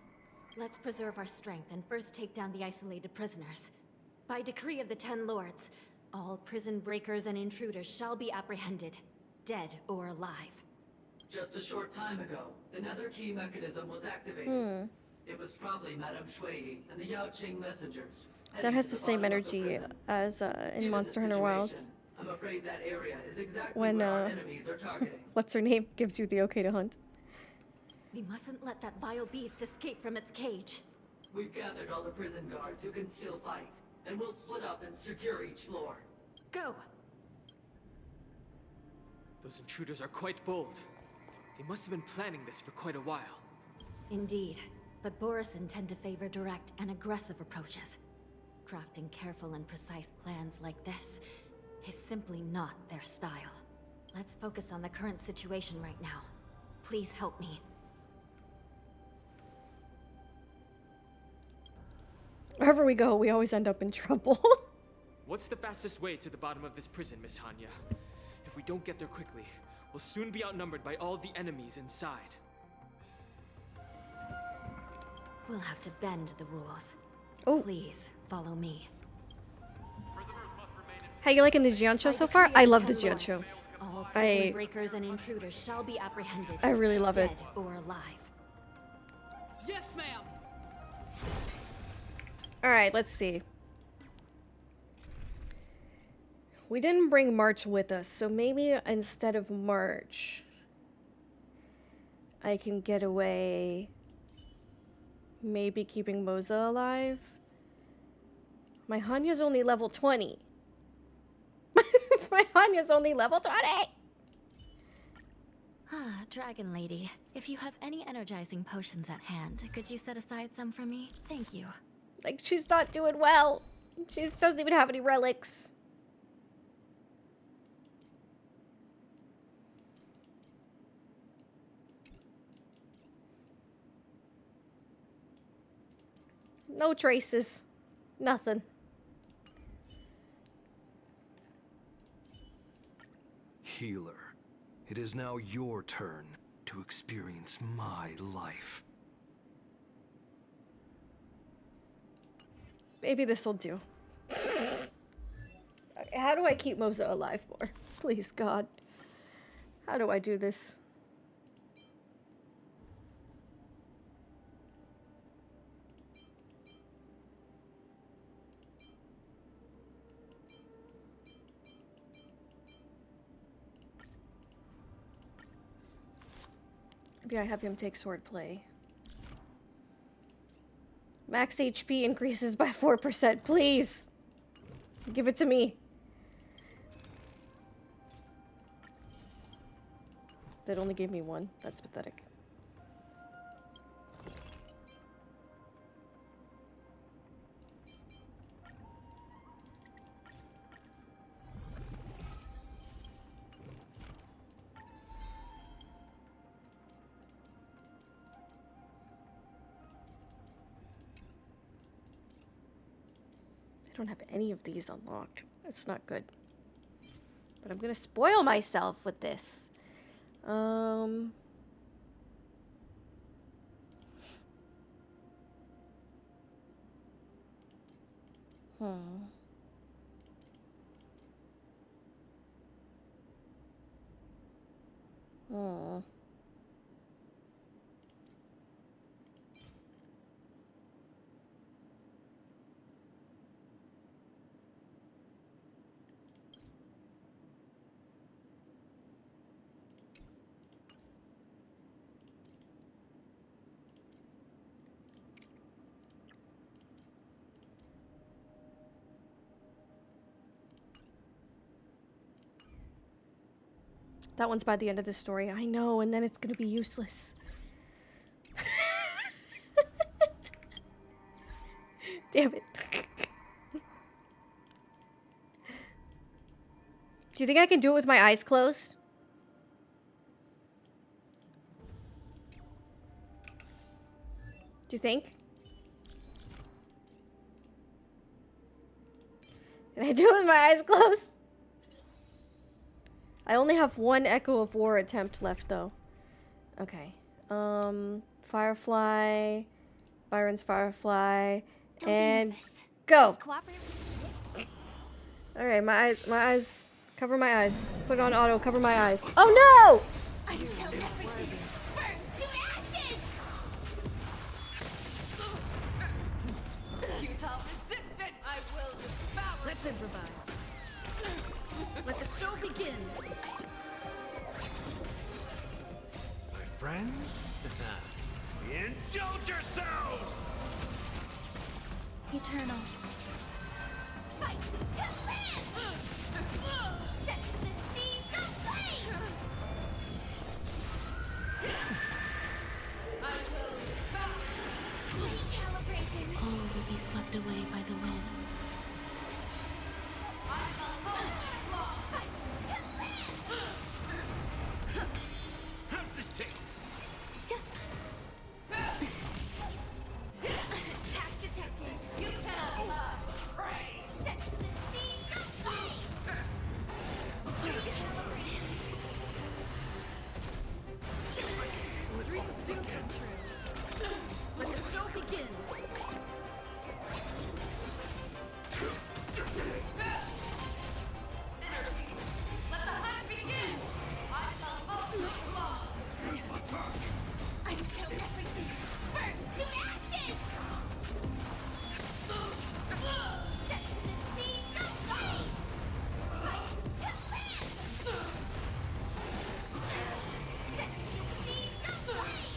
Let's preserve our strength and first take down the isolated prisoners. By decree of the 10 Lords, all prison breakers and intruders shall be apprehended, dead or alive. Just a short time ago, the nether key mechanism was activated. It was probably Madame Shui and the Yaoqing messengers. That has the same energy as in Monster Hunter Wilds. I'm afraid that area is exactly when where our enemies are targeting. what's her name gives you the okay to hunt. We mustn't let that vile beast escape from its cage. We've gathered all the prison guards who can still fight, and we'll split up and secure each floor. Go! Those intruders are quite bold. They must have been planning this for quite a while. Indeed, but Borisin tend to favor direct and aggressive approaches. Crafting careful and precise plans like this is simply not their style. Let's focus on the current situation right now. Please help me. Wherever we go, we always end up in trouble. What's the fastest way to the bottom of this prison, Miss Hanya? If we don't get there quickly, we'll soon be outnumbered by all the enemies inside. We'll have to bend the rules. Oh. Please, follow me. How you liking the Jian show so far? I love the Jian show. All prison breakers and intruders shall be apprehended. I really love it. Dead or alive. Yes, ma'am. All right, let's see. We didn't bring March with us, so maybe instead of March, I can get away. Maybe keeping Moza alive. My Hanya's only level 20. My Hanya's only level 20! Ah, Dragon Lady. If you have any energizing potions at hand, could you set aside some for me? Thank you. Like, she's not doing well. She doesn't even have any relics. No traces. Nothing. Healer, it is now your turn to experience my life. Maybe this will do. How do I keep Moza alive more? Please, God. How do I do this? Maybe I have him take swordplay. Max HP increases by 4%, please! Give it to me. That only gave me one. That's pathetic. I don't have any of these unlocked. That's not good. But I'm gonna spoil myself with this. That one's by the end of the story. I know, and then it's gonna be useless. Damn it. Do you think I can do it with my eyes closed? Do you think? Can I do it with my eyes closed? I only have one Echo of War attempt left, though. Okay. Firefly, Byron's Firefly, and go! Alright, my eyes, cover my eyes. Put it on auto, cover my eyes. Oh no! Until everything burns to ashes! Futile resistance! I will devour. Let's improvise. Let the show begin. My friends, indulge yourselves! Eternal. Fight to live! Set the seas aflame! I will devour. Recalibrating. All will be swept away by the wind. How's this taste? Attack detected. You cannot lie. Pray. Set the seas aflame! Recalibrating. Dreams do come true. Let the show begin. Let the hunt begin. I shall hold you long. Until everything burns to ashes! Set the seas aflame! Fight to live! Set the seas aflame!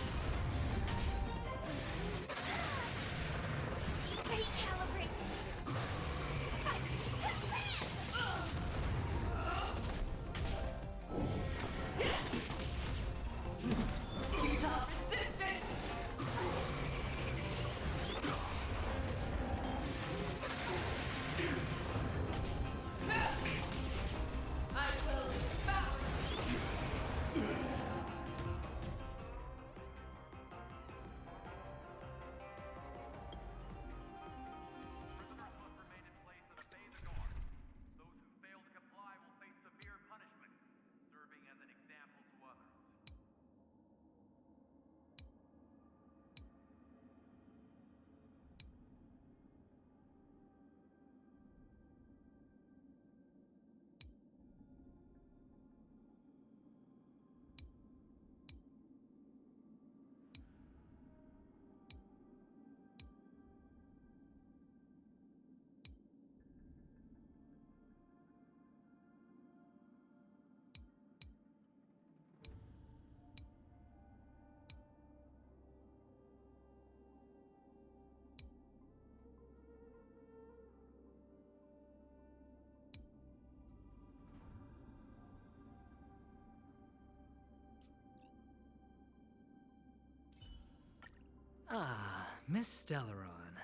Ah, Miss Stellaron.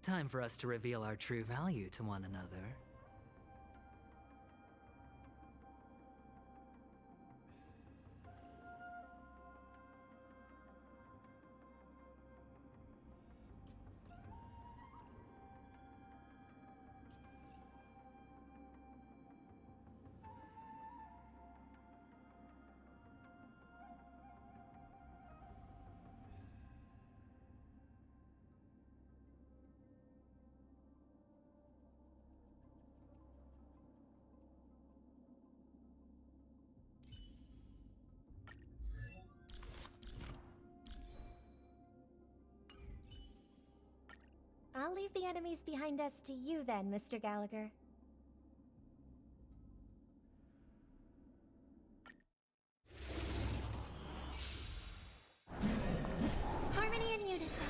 Time for us to reveal our true value to one another. I'll leave the enemies behind us to you then, Mr. Gallagher. Harmony and unison.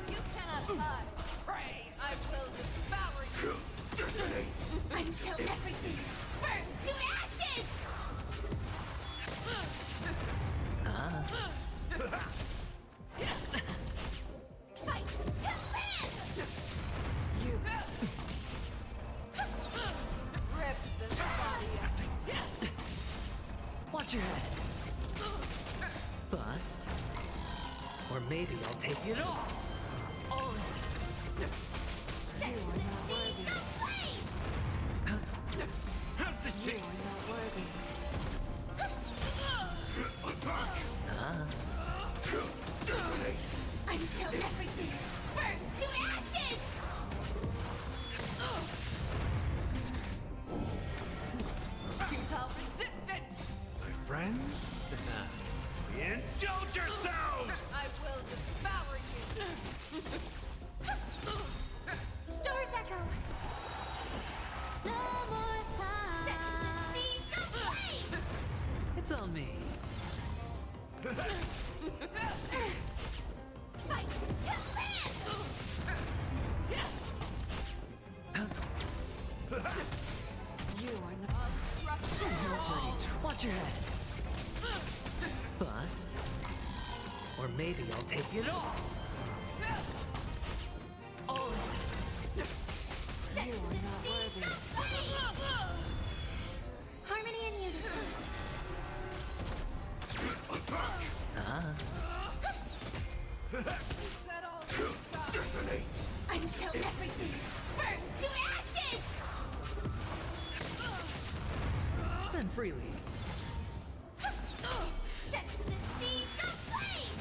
You cannot hide. Pray! I will devour you! Detonate! Until everything burns to ashes! Fight to live! You rip this body. Watch your head. Bust. Or maybe I'll take it all. Set the seas ablaze! How's this You are not worthy. Attack! Detonate! Until everything burns to ashes! Futile resistance! My friends? Indulge yourselves! I will devour you! Stars echo! No more time! Set the seas ablaze! It's on me. Fight to live! You are not No dirty watch your head. Bust. Or maybe I'll take it all. Set the seas ablaze! Harmony and unison. Attack! Detonate! Until everything burns to ashes! Spend freely. Set the seas ablaze!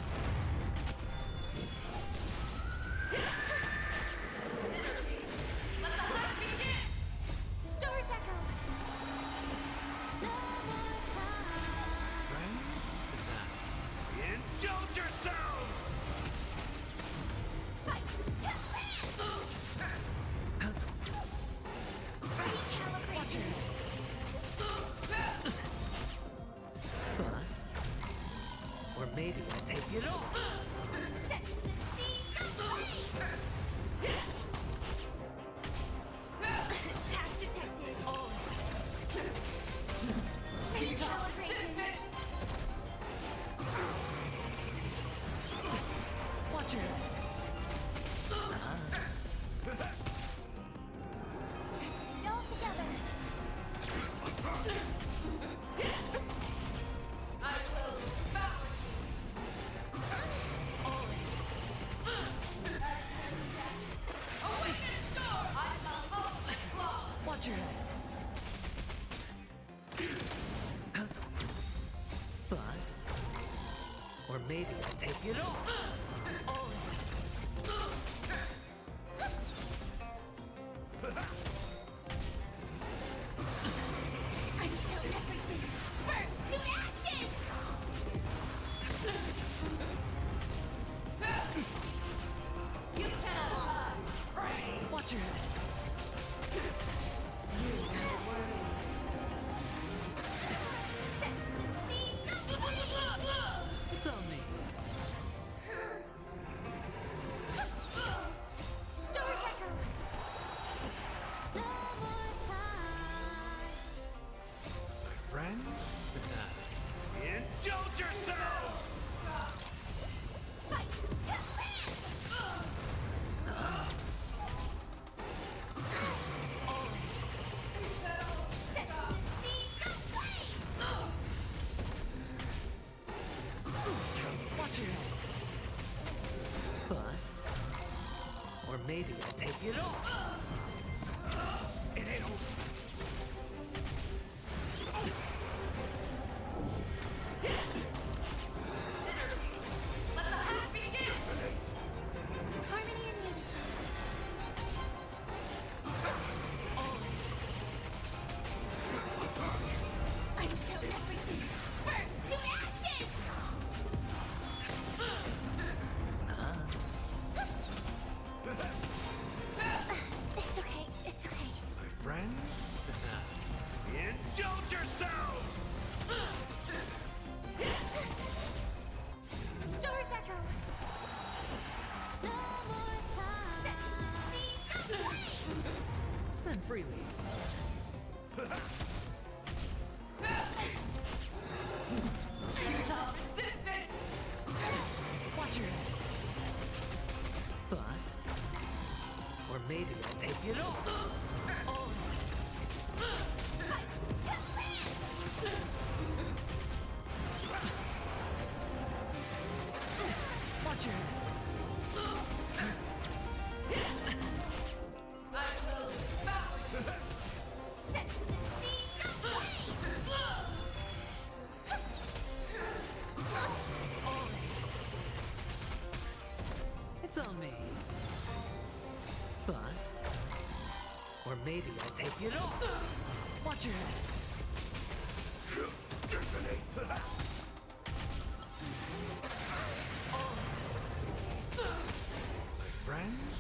Let the hunt begin! Stars echo! No more time! Indulge yourselves! Fight to live! Recalibrating! Bust. Or maybe I'll take it all. Set the seas ablaze! Attack detected! Recalibrating! Watch your head. All together! I will devour you! Awaken storm! I shall ultimate claw! Watch your head. Bust. Or maybe I'll take it all. Until everything burns to ashes! You cannot hide! Pray! Watch your head. You are not worthy. Set the seas ablaze! It's on me. Stars echo! maybe I'll take it all. It ain't over. Let the hunt begin! Harmony and unison. Until everything burns to ashes! It's okay, it's okay. My friends, indulge yourselves! Stars echo. No more time. Set the seas aflame. Spend freely. Futile resistance! Watch your head. Bust. Or maybe I'll take it all. Watch your head. I will devour you! Set the seas aflame. It's on me. Bust. Or maybe I'll take it all. Watch your head. Detonate! My friends,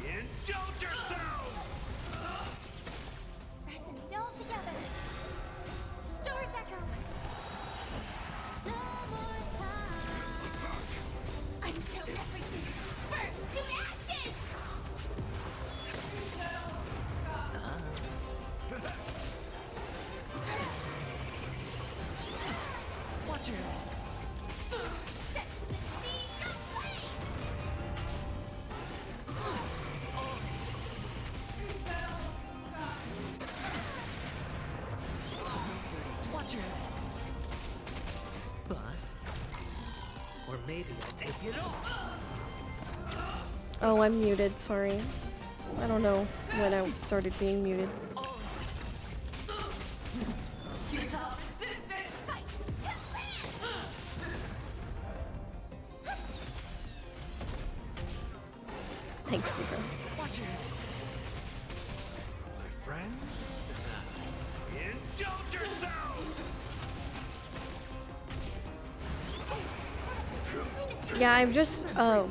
indulge yourselves! Press and dull together. Stars echo. No more time. Until everything burns to ashes. Watch your head. Set the seas aflame. Watch your head. Bust. Or maybe I'll take it all. Oh, I'm muted, sorry. I don't know when I started being muted. Futile resistance! Fight to land. Thanks, Zero. Watch your head. My friends, indulge yourselves! Yeah, I'm just, I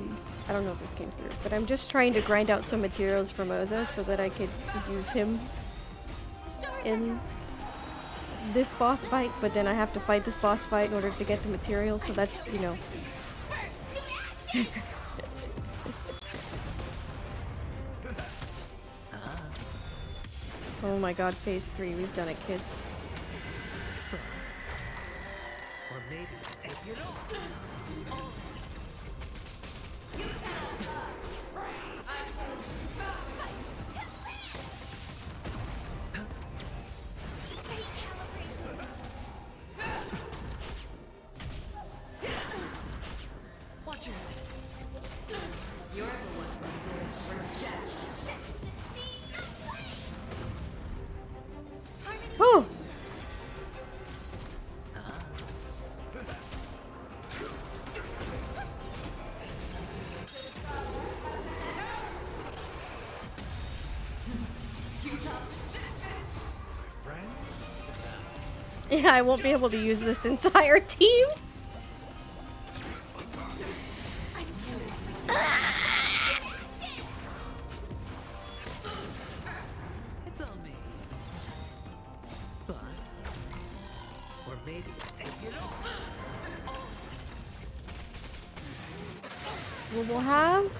don't know if this came through, but I'm just trying to grind out some materials for Moses so that I could use him in this boss fight, but then I have to fight this boss fight in order to get the materials, so that's, you know. Oh my god, phase 3, we've done it, kids. Bust. Or maybe I'll take it all. You cannot die! I will devour Watch your head. You're the one who reject. Oh! Yeah, I won't be able to use this entire team. It's on me. Bust. Or maybe I'll take it all. Well, we'll have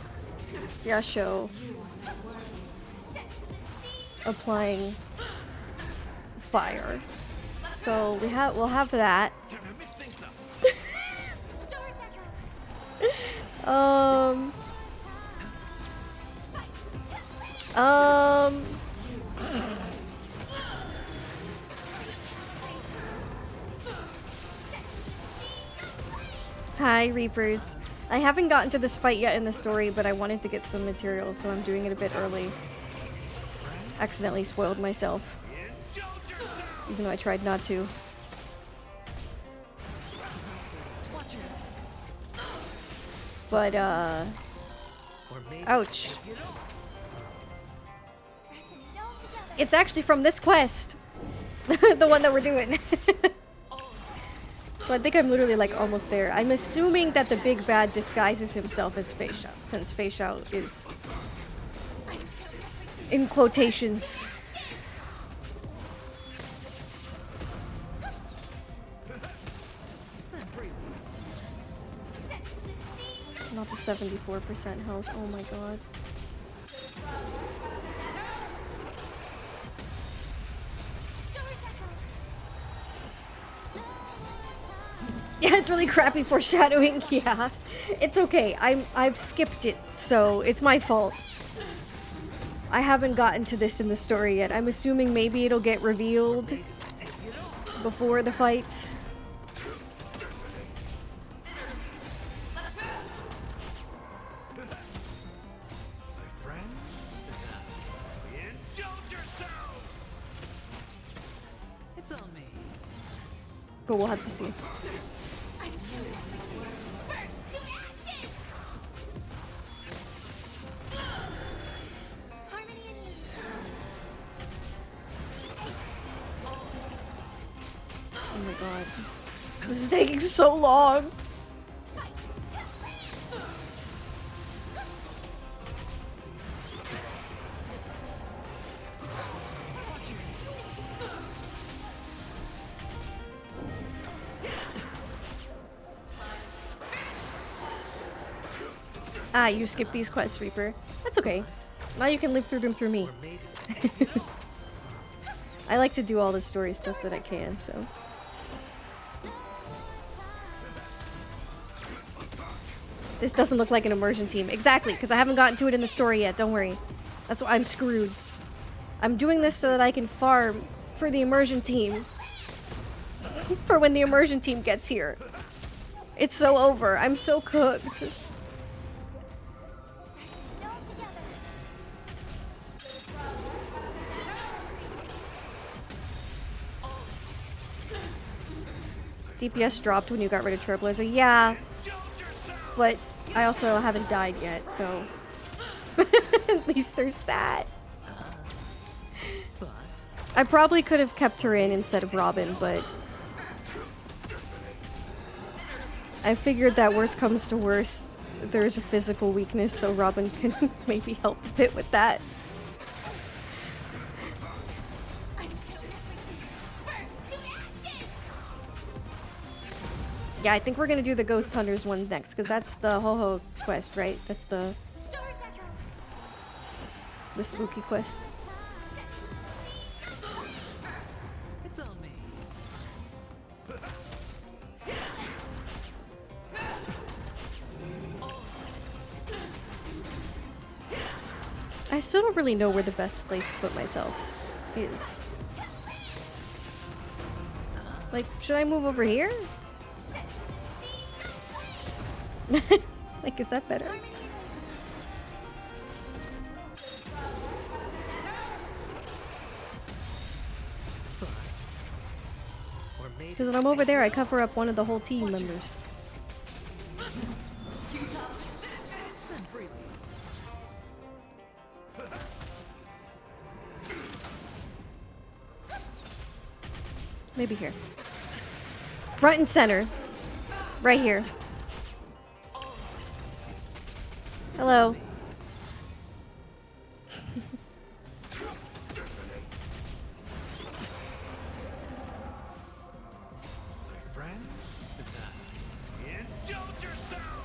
Yasho applying fire. So we'll have that. Hi, Reapers. I haven't gotten to this fight yet in the story, but I wanted to get some materials, so I'm doing it a bit early. Accidentally spoiled myself. Even though I tried not to. But, ouch. It's actually from this quest. The one that we're doing. So I think I'm literally like almost there. I'm assuming that the big bad disguises himself as Fei Xiao, since Fei Xiao is in quotations. Not the 74% health. Oh my god. Yeah, it's really crappy foreshadowing. Yeah, it's okay. I've skipped it, so it's my fault. I haven't gotten to this in the story yet. I'm assuming maybe it'll get revealed before the fight. It's on me. But we'll have to see. Oh my god. This is taking so long. Ah, you skipped these quests, Reaper. That's okay. Now you can live through them through me. I like to do all the story stuff that I can, so. This doesn't look like an immersion team. Exactly, because I haven't gotten to it in the story yet. Don't worry. That's why I'm screwed. I'm doing this so that I can farm for the immersion team. For when the immersion team gets here. It's so over. I'm so cooked. DPS dropped when you got rid of Trailblazer. Yeah, but I also haven't died yet, so at least there's that. I probably could have kept her in instead of Robin, but I figured that worst comes to worst, there is a physical weakness, so Robin can maybe help a bit with that. Yeah, I think we're gonna do the Ghost Hunters one next, because that's the Ho-Ho quest, right? That's the spooky quest. It's on me. I still don't really know where the best place to put myself is. Like, should I move over here? Like, is that better? Because when I'm over there, I cover up one of the whole team members. Maybe here. Front and center. Right here. Hello.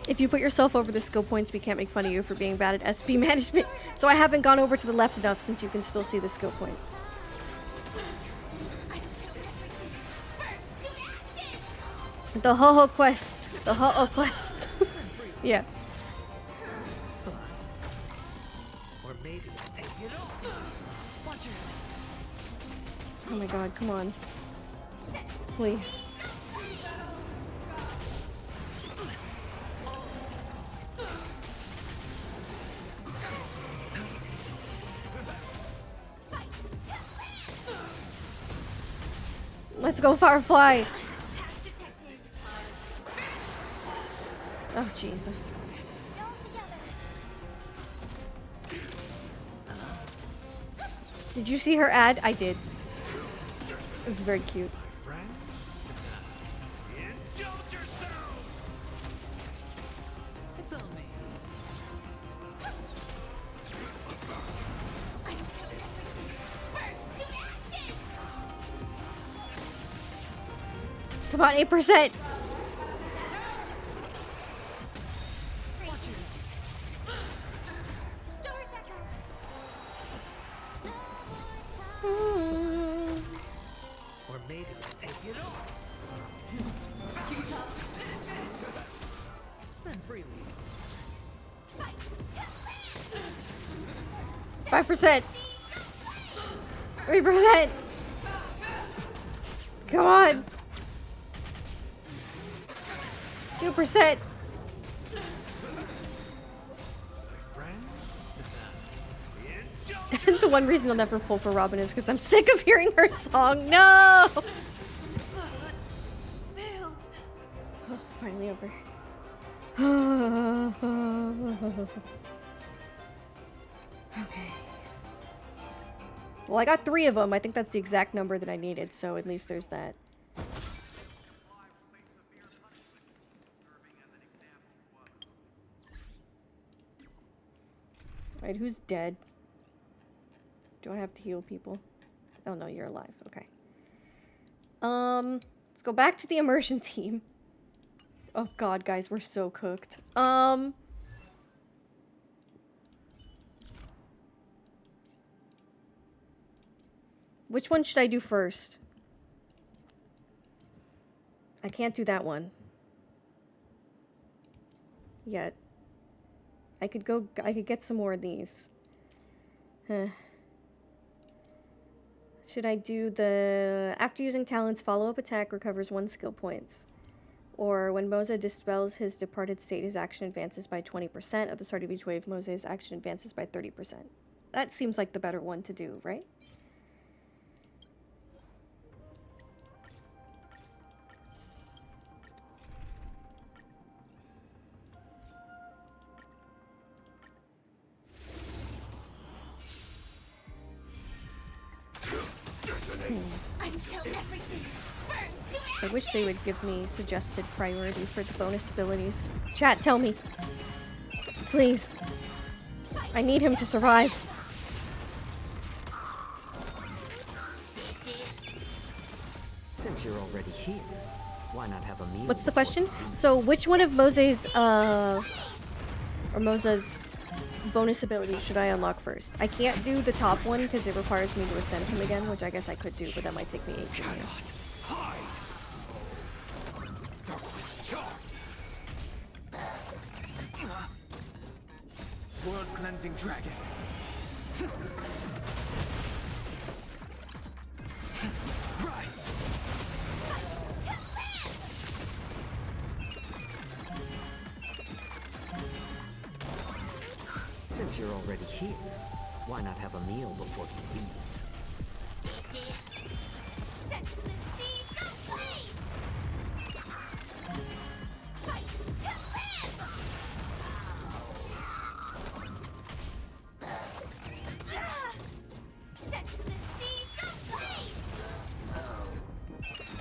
If you put yourself over the skill points, we can't make fun of you for being bad at SP management. So I haven't gone over to the left enough since you can still see the skill points. The Ho-Ho quest. The Ho-Ho quest. Yeah. Oh my god, come on. Please. Let's go, Firefly! Oh, Jesus. Did you see her ad? I did. It was very cute. It's on me. Come on, 8%! Or maybe I'll take it off. Spend freely. 5%! 3%! Come on! 2%! The one reason I'll never pull for Robin is because I'm sick of hearing her song. No! Oh, finally over. Okay. Well, I got 3 of them. I think that's the exact number that I needed, so at least there's that. Alright, who's dead? Do I have to heal people? Oh no, you're alive. Okay. Let's go back to the immersion team. Oh god, guys, we're so cooked. Which one should I do first? I can't do that one yet. I could get some more of these. Huh. Should I do the... After using talents, follow-up attack recovers 1 skill points. Or when Moza dispels his departed state, his action advances by 20%. At the start of each wave, Moza's action advances by 30%. That seems like the better one to do, right? I wish they would give me suggested priority for the bonus abilities. Chat, tell me. Please. I need him to survive. Since you're already here, why not have a meal? What's the question? So which one of Moza's bonus abilities should I unlock first? I can't do the top one because it requires me to ascend him again, which I guess I could do, but that might take me 18 years. World cleansing dragon. Rise. Since you're already here, why not have a meal before you leave?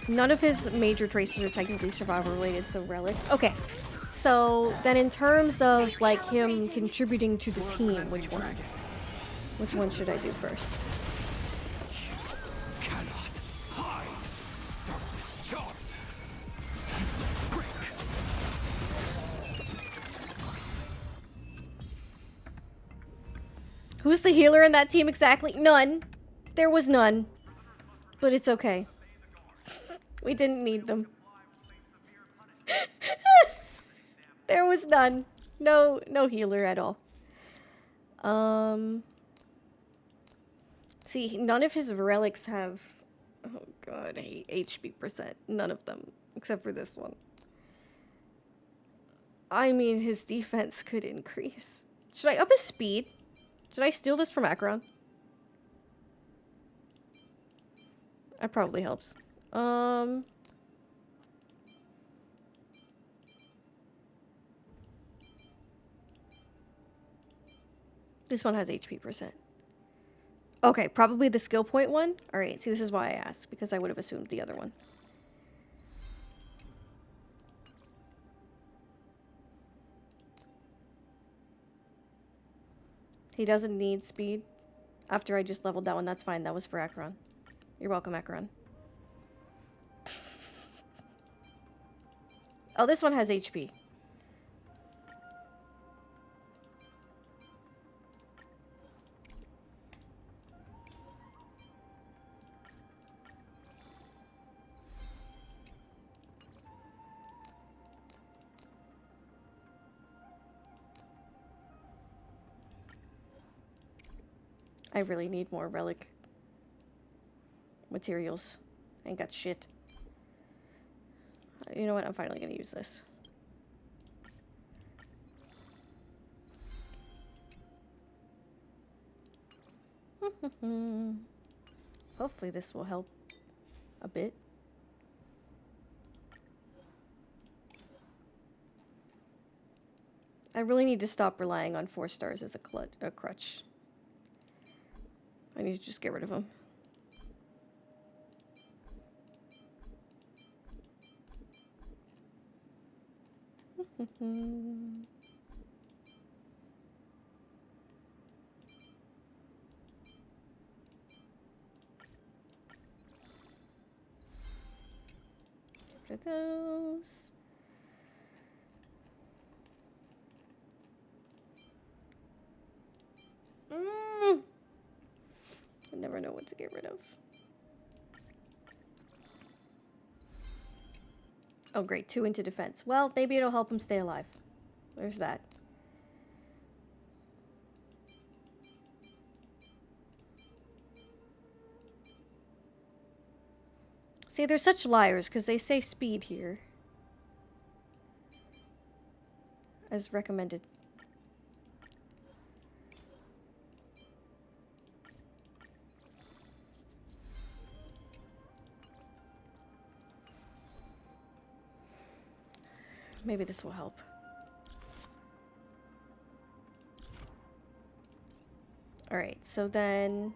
None of his major traces are technically survival related, so relics. Okay, so then in terms of like him contributing to the team, which one should I do first? Who's the healer in that team exactly? None. There was none. But it's okay. We didn't need them. There was none. No healer at all. See, none of his relics have... Oh god, I hate HP percent. None of them. Except for this one. I mean, his defense could increase. Should I up his speed? Should I steal this from Acheron? That probably helps. This one has HP percent. Okay, probably the skill point one. All right, see, this is why I asked, because I would have assumed the other one. He doesn't need speed. After I just leveled that one, that's fine. That was for Acheron. You're welcome, Acheron. Oh, this one has HP. I really need more relic materials. I ain't got shit. You know what? I'm finally gonna use this. Hopefully this will help a bit. I really need to stop relying on 4 stars as a crutch. I need to just get rid of them. Get rid of those. I never know what to get rid of. Oh great, 2 into defense. Well, maybe it'll help him stay alive. There's that. See, they're such liars because they say speed here. As recommended. Maybe this will help. Alright, so then...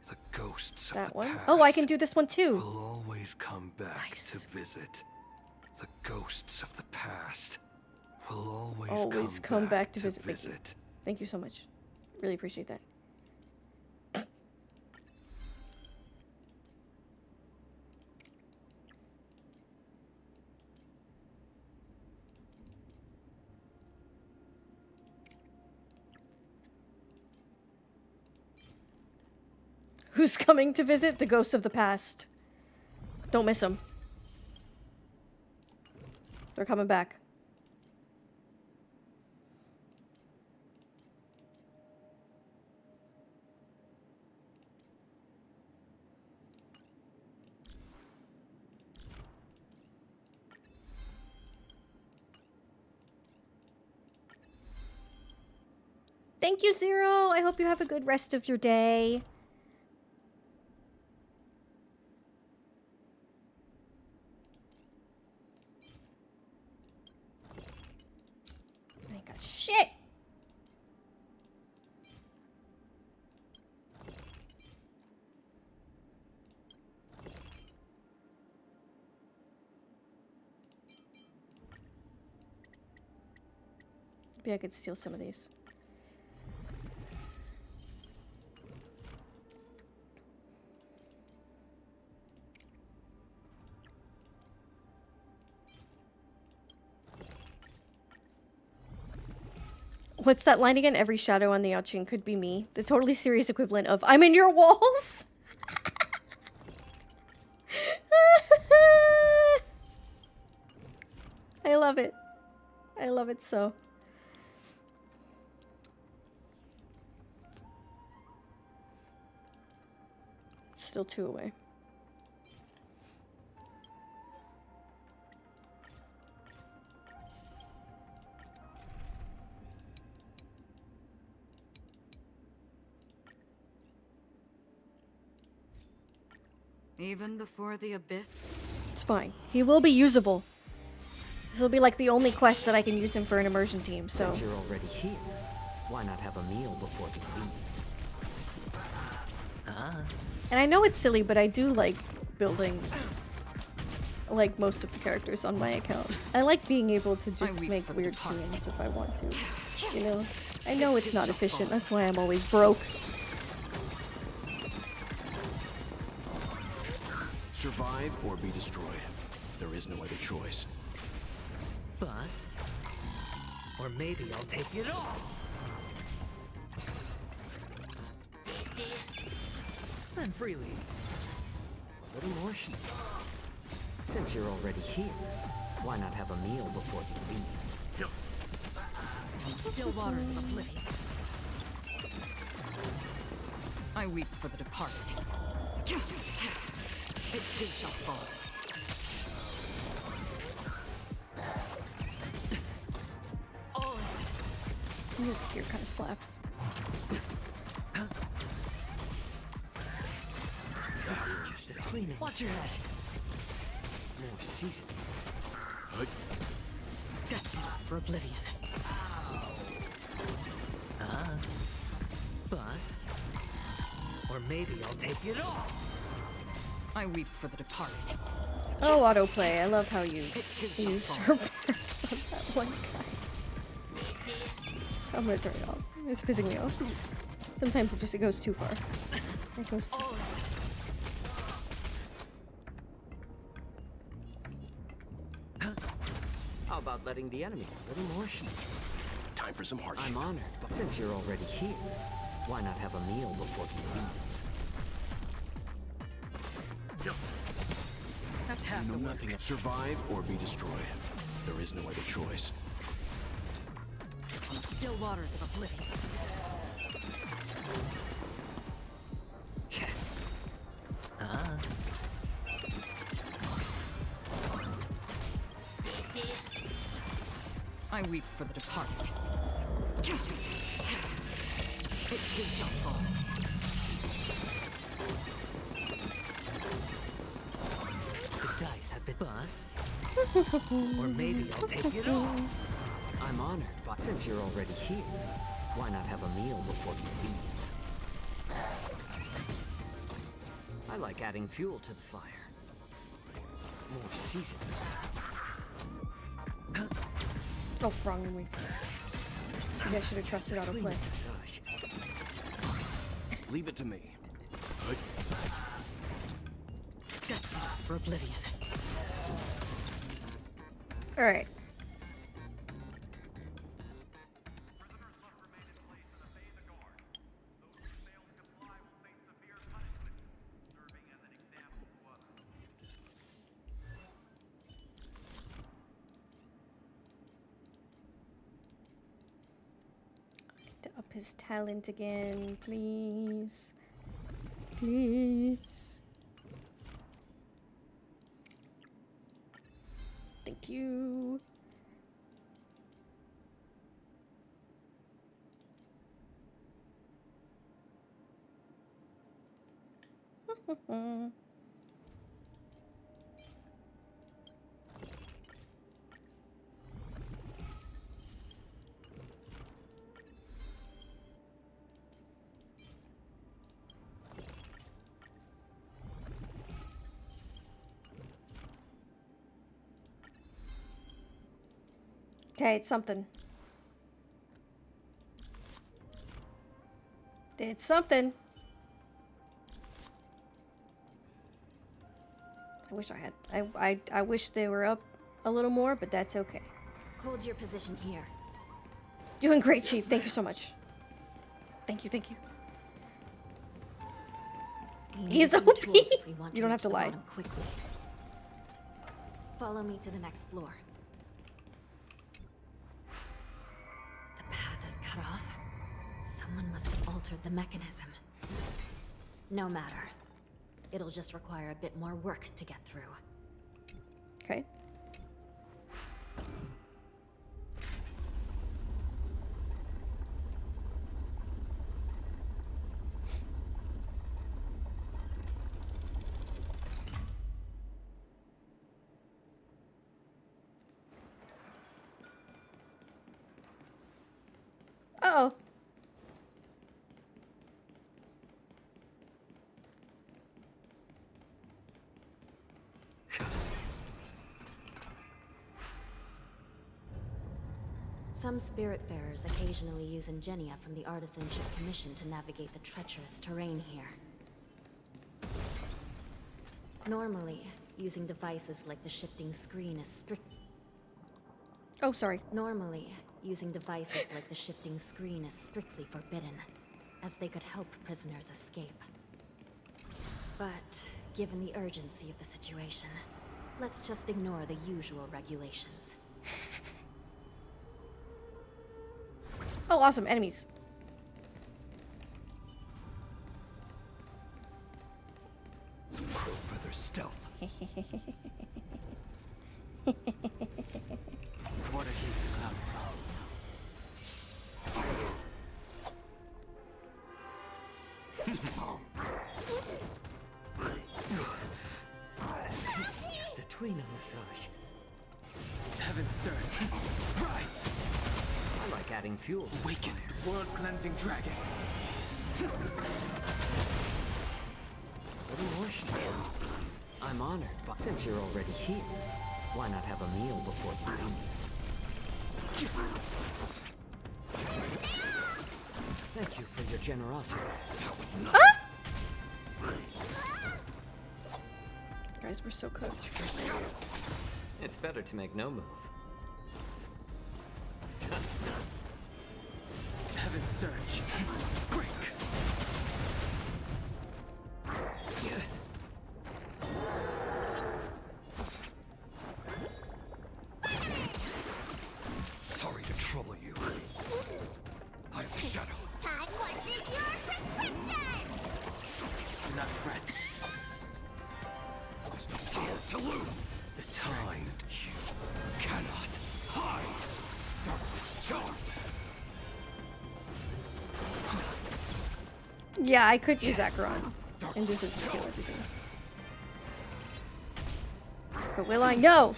The ghosts that of the one. past Oh, I can do this one too! will always come back Nice. to visit. The ghosts of the past will always, come back to visit. Thank you. Thank you so much. Really appreciate that. Who's coming to visit? The ghosts of the past. Don't miss them. They're coming back. Thank you, Zero. I hope you have a good rest of your day. I ain't got shit. Maybe I could steal some of these. What's that line again? Every shadow on the Yaoqing could be me. The totally serious equivalent of I'm in your walls. I love it. I love it so. Still 2 away. Even before the abyss? It's fine. He will be usable. This will be like the only quest that I can use him for an immersion team, so... Since you're already here, why not have a meal before you leave? And I know it's silly, but I do like building like most of the characters on my account. I like being able to just make weird teams if I want to. You know? I know it's not efficient, that's why I'm always broke. Survive or be destroyed. There is no other choice. Bust. Or maybe I'll take it all. Spend freely. A little more heat. Since you're already here, why not have a meal before you leave? Still waters of oblivion. I weep for the departed. It too shall fall. Music here kind of slaps. That's just a cleaning. Watch your head. More seasoned. Destined for oblivion. Bust. Or maybe I'll take it all. I weep for the departed. Oh, autoplay. I love how you use her burst on that one guy. I'm gonna turn it off. It's pissing me off. Sometimes it goes too far. It goes too far. How about letting the enemy a little more heat? Time for some hardship. I'm honored, but since you're already here, why not have a meal before you leave? That's half You know the work. nothing of survive or be destroyed. There is no other choice. Still waters of oblivion. I weep for the departed. It too shall fall. The dice have been bust. Or maybe I'll take it all. I'm honored, but since you're already here, why not have a meal before you leave? I like adding fuel to the fire. More seasoned. Oh, wrong way. Maybe I should have trusted autoplay. Leave it to me. Destined for oblivion. Alright. To up his talent again, please. Please. Thank you. Okay, it's something. It's something. I wish I had. I wish they were up a little more, but that's okay. Hold your position here. Doing great, Chief. Thank you so much. Thank you, thank you. He's OP. You don't have to lie. Quickly. Follow me to the next floor. The path is cut off. Someone must have altered the mechanism. No matter. It'll just require a bit more work to get through. Okay. no! Some Spiritfarers occasionally use Ingenia from the Artisanship Commission to navigate the treacherous terrain here. Normally, using devices like the shifting screen is Oh, sorry. Normally, using devices like the shifting screen is strictly forbidden, as they could help prisoners escape. But, given the urgency of the situation, let's just ignore the usual regulations. Oh, awesome. Enemies. Crowfeather stealth. What a heat the cloud saw. It's just a tweener massage. Heaven surge. Rise! I like adding fuel. Awaken, world cleansing dragon. What more should I tell? I'm honored, but since you're already here, why not have a meal before you leave? Thank you for your generosity. Guys, we're so cooked. It's better to make no move. Heaven surge. Break. Sorry to trouble you. I have the shadow. Time wasted your prescription! Do not fret. There's no time to lose. The Time you cannot hide. Darkness charm. Yeah, I could use Acheron and just kill everything. But will I? No!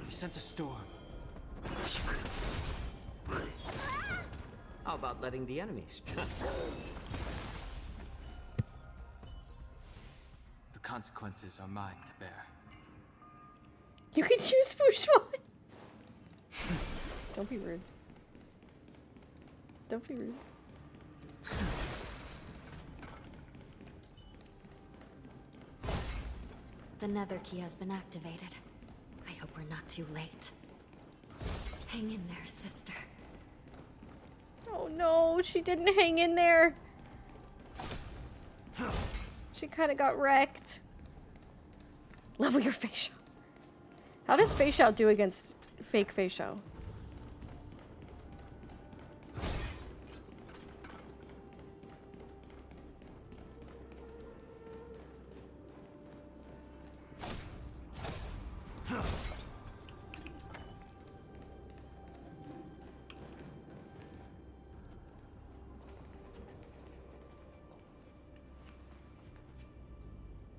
He sent a storm. How about letting the enemies? The consequences are mine to bear. You can choose Fushuan! Don't be rude. Don't be rude. The nether key has been activated. I hope we're not too late. Hang in there, sister. Oh no, she didn't hang in there. She kind of got wrecked. Level your facial. How does facial do against fake facial?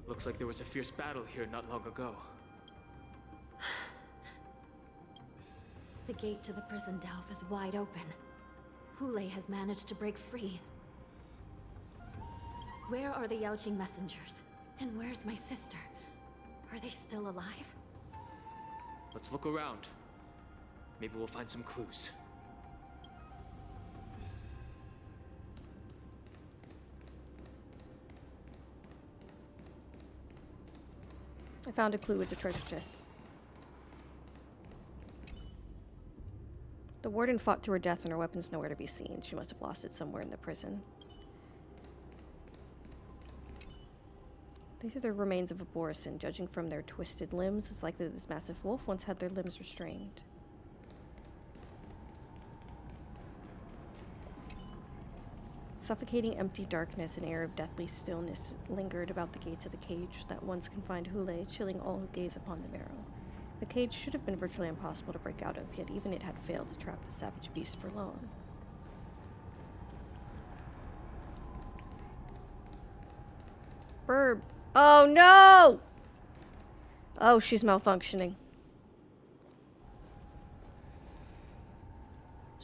Looks like there was a fierce battle here not long ago. The gate to the prison delve is wide open. Hule has managed to break free. Where are the Yaoqing messengers? And where's my sister? Are they still alive? Let's look around. Maybe we'll find some clues. I found a clue. It's a treasure chest. The warden fought to her death and her weapon's nowhere to be seen. She must have lost it somewhere in the prison. These are the remains of a Borison. Judging from their twisted limbs, it's likely that this massive wolf once had their limbs restrained. Suffocating empty darkness, an air of deathly stillness lingered about the gates of the cage that once confined Hule, chilling all who gaze upon the barrow. The cage should have been virtually impossible to break out of, yet even it had failed to trap the savage beast for long. Burb. Oh no! Oh, she's malfunctioning.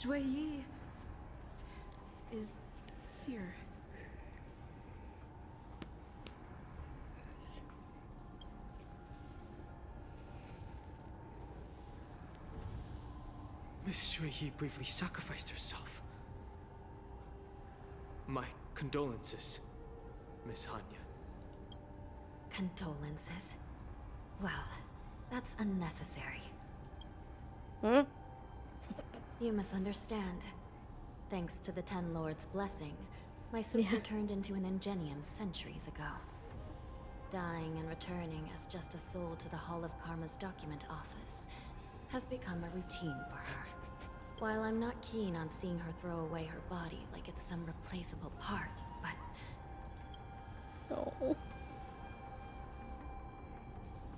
Yi is here. Miss Yi bravely sacrificed herself. My condolences, Miss Hanya. Condolences? Well, that's unnecessary. Hmm? You misunderstand. Thanks to the Ten Lords' blessing, my sister turned into an Ingenium centuries ago. Dying and returning as just a soul to the Hall of Karma's document office has become a routine for her. While I'm not keen on seeing her throw away her body like it's some replaceable part, but... Oh.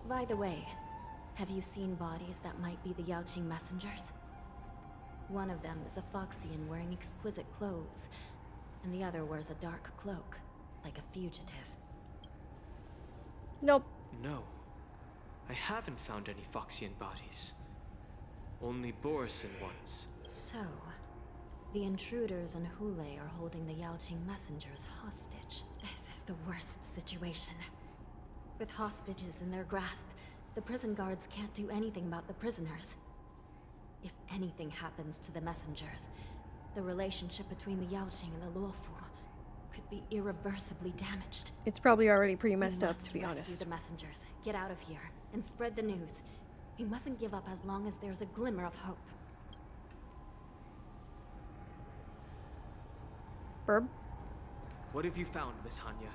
By the way, have you seen bodies that might be the Yaoqing messengers? One of them is a Foxian wearing exquisite clothes, and the other wears a dark cloak, like a fugitive. Nope. No. I haven't found any Foxian bodies. Only Borisin ones. So, the intruders and Hule are holding the Yaoqing messengers hostage. This is the worst situation. With hostages in their grasp, the prison guards can't do anything about the prisoners. If anything happens to the messengers, the relationship between the Yaoqing and the Luofu could be irreversibly damaged. It's probably already pretty messed up, to be rescue honest. the messengers, get out of here, and spread the news. We mustn't give up as long as there's a glimmer of hope. Burb? What have you found, Miss Hanya?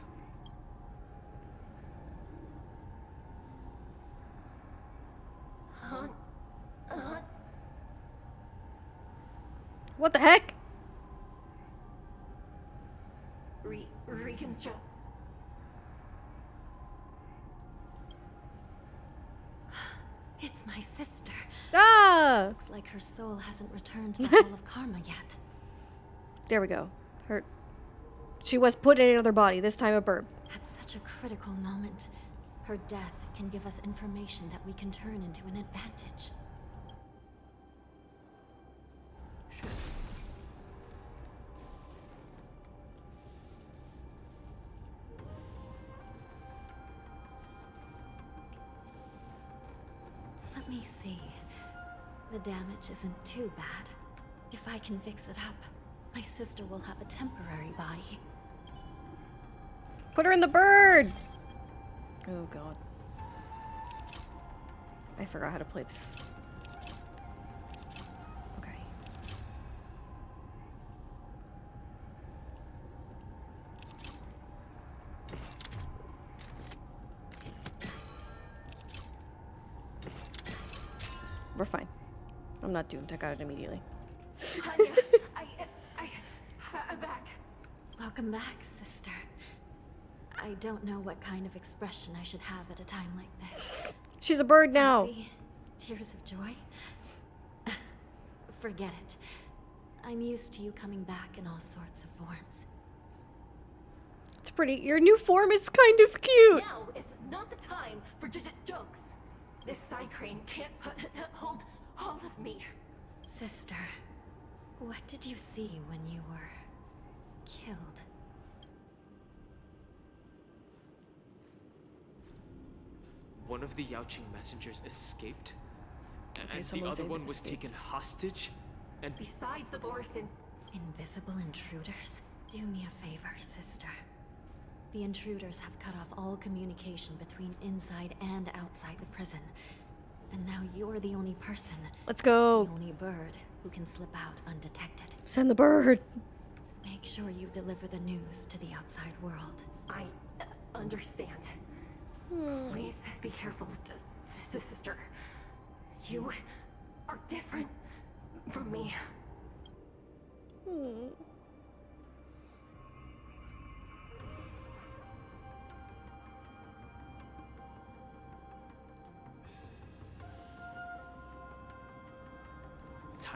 What the heck? Reconstruct. It's my sister. Ah! Looks like her soul hasn't returned to the Hall of Karma yet. There we go. She was put in another body, this time a burb. At such a critical moment, her death can give us information that we can turn into an advantage. Let me see. The damage isn't too bad. If I can fix it up, my sister will have a temporary body. Put her in the bird! Oh god. I forgot how to play this. Okay. We're fine. I'm not doomed. I got it immediately. Hanya, I'm back. Welcome back, sister. I don't know what kind of expression I should have at a time like this. She's a bird now. Happy? Tears of joy? Forget it. I'm used to you coming back in all sorts of forms. It's pretty. Your new form is kind of cute. Now is not the time for jokes. This side crane can't hold all of me. Sister, what did you see when you were killed? One of the Yaoqing messengers escaped, and the someone other says one was escaped. taken hostage, and Besides the Borisin, Invisible intruders? Do me a favor, sister. The intruders have cut off all communication between inside and outside the prison. And now you're the only person. Let's go. The only bird who can slip out undetected. Send the bird. Make sure you deliver the news to the outside world. I understand. Please be careful, sister. You are different from me.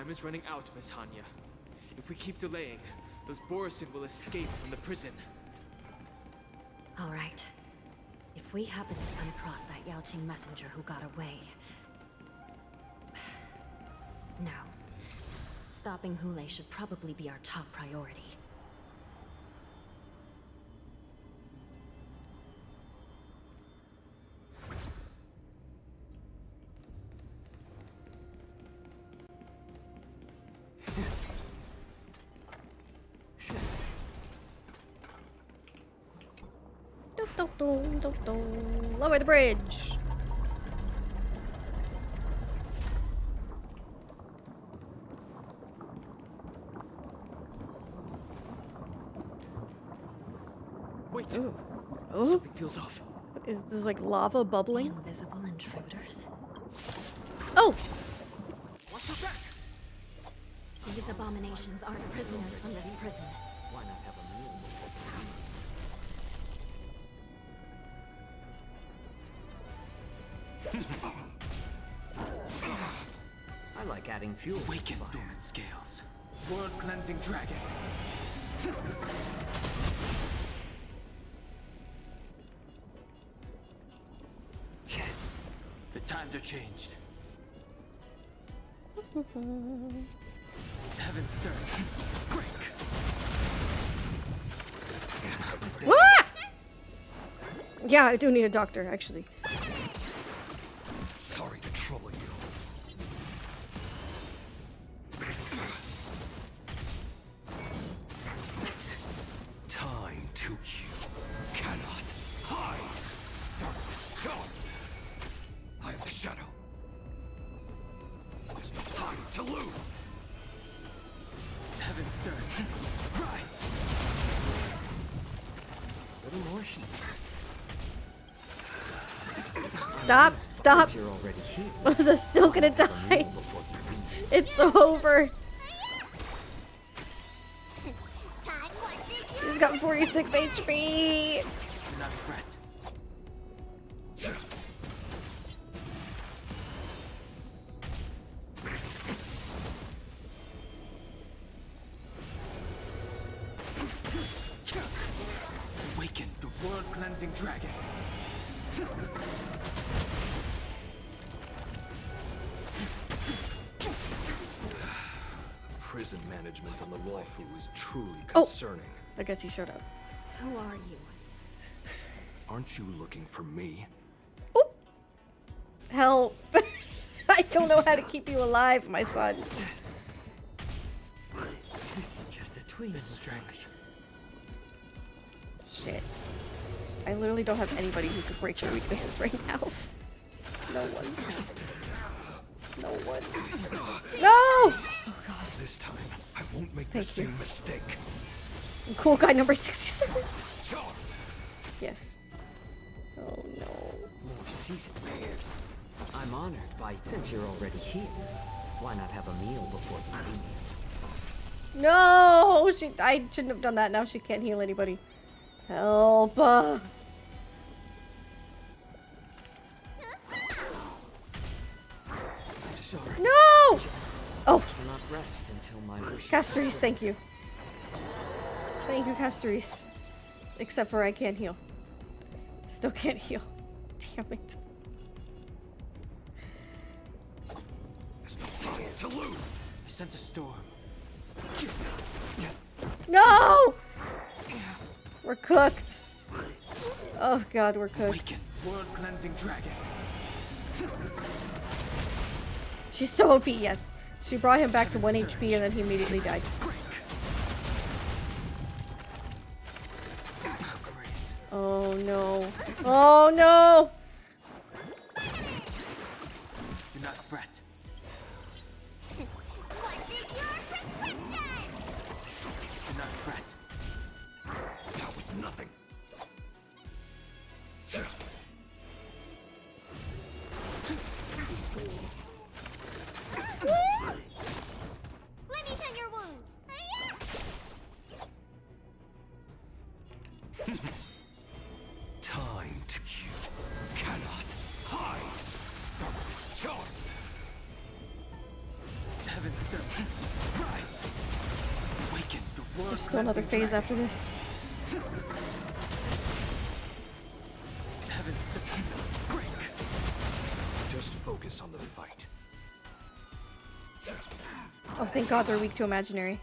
time is running out, Miss Hanya. If we keep delaying, those Borisin will escape from the prison. All right. If we happen to come across that Yaoqing messenger who got away... No. Stopping Hule should probably be our top priority. Lower the bridge. Wait. Ooh. Ooh. Something feels off. Is this like lava bubbling? Invisible intruders. Oh! Watch your back. These abominations aren't prisoners from this prison. Why not have a meal before I like adding fuel. Weaken dormant scales. World cleansing dragon. The times are changed. Heaven surge. Break. Ah! Yeah, I do need a doctor, actually. Sorry to trouble you. Time to you cannot hide. Darkness, dark. I am the shadow. There's no time to lose. Heaven surge. Rise. A little more heat. Stop! Stop! Since you're already here, Was I still gonna die? It's over. He's got 46 HP. Do not fret. Awaken the world cleansing dragon. Prison management on the Walfu is truly Oh. concerning. I guess he showed up. Who are you? Aren't you looking for me? Help. I don't know how to keep you alive, my son. It's just a tweak. Strength. Shit. I literally don't have anybody who could break your weaknesses right now. No one. No one. No! Oh god. This time, I won't make Thank the you. same mistake. Cool guy number 67. Yes. Oh no. More seasoned. I'm honored by, since you're already here, why not have a meal before you leave? No! I shouldn't have done that. Now she can't heal anybody. Help. I'm sorry. No! Oh. I cannot rest until my wishes. Castorice, thank you. Thank you, Castorice. Except for I can't heal. Still can't heal. Damn it. To lose. I sense a storm. No! We're cooked. Oh god, we're cooked. Awaken world cleansing dragon. She's so OP, yes. She brought him back to 1 HP and then he immediately died. Oh no. Oh no! Do not fret. Do not fret. That was nothing. Let me tend your wounds. Time to you cannot hide. Darkness, charge. Heaven surge. Rise. Awaken the world. There's still another phase after this. Heaven surge. Break. Just focus on the fight. Oh, thank God they're weak to imaginary.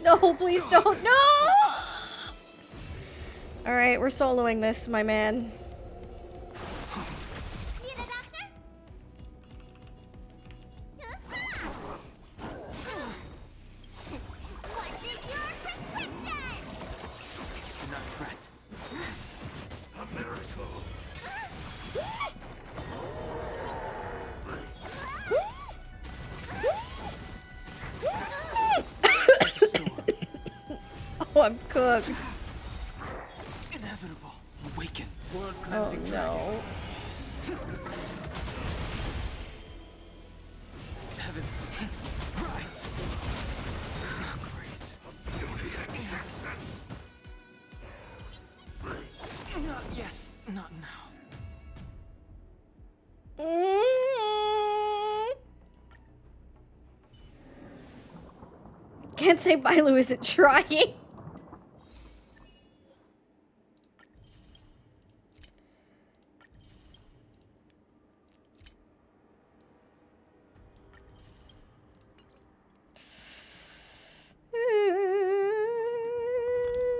No, please don't. No! Alright, we're soloing this, my man. Oh, I'm cooked. Inevitable. Awaken. World Oh cleansing no. Heavens. Rise. Grace. Not yet. Not now. Can't say Bailu isn't trying.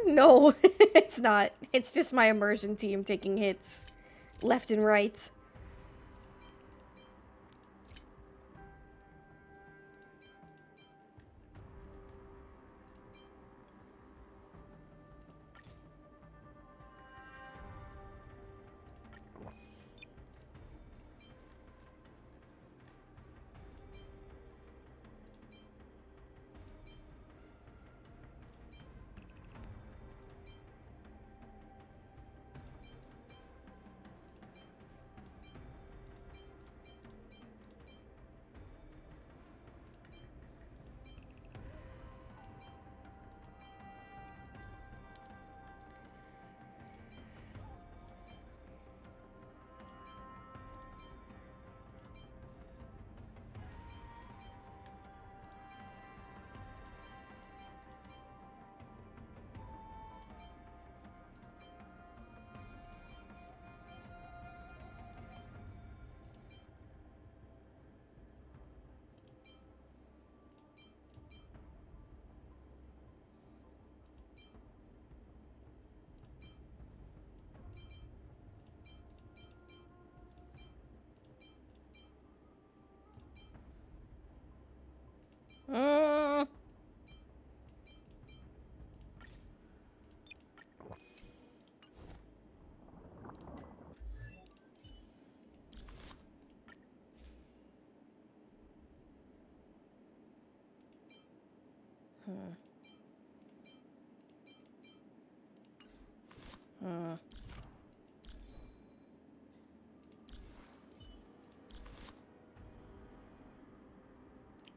No, it's not. It's just my immersion team taking hits left and right.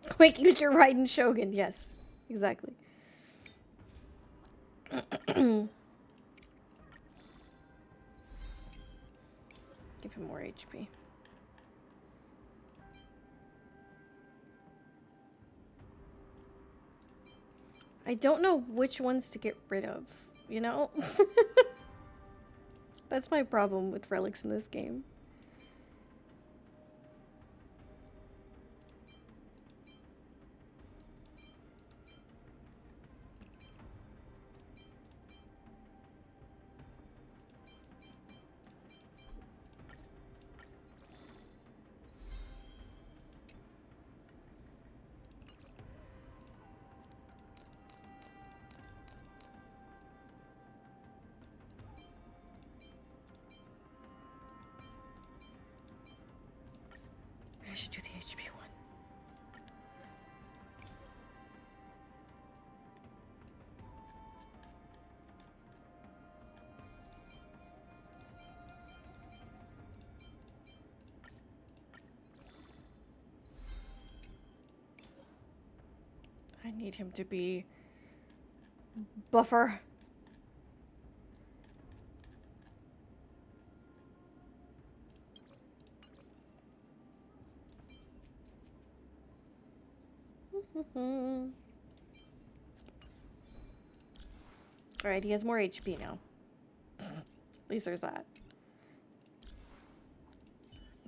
Quick, use your Raiden Shogun. Yes, exactly. Give him more HP. I don't know which ones to get rid of, you know? That's my problem with relics in this game. I should do the HP one. I need him to be buffer. Alright, he has more HP now. At least there's that.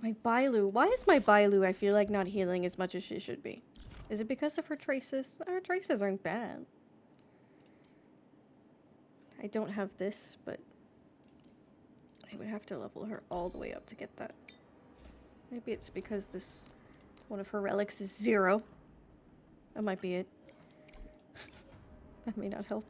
My Bailu. Why is my Bailu, I feel like, not healing as much as she should be? Is it because of her traces? Her traces aren't bad. I don't have this, but I would have to level her all the way up to get that. Maybe it's because this one of her relics is 0. That might be it. That may not help.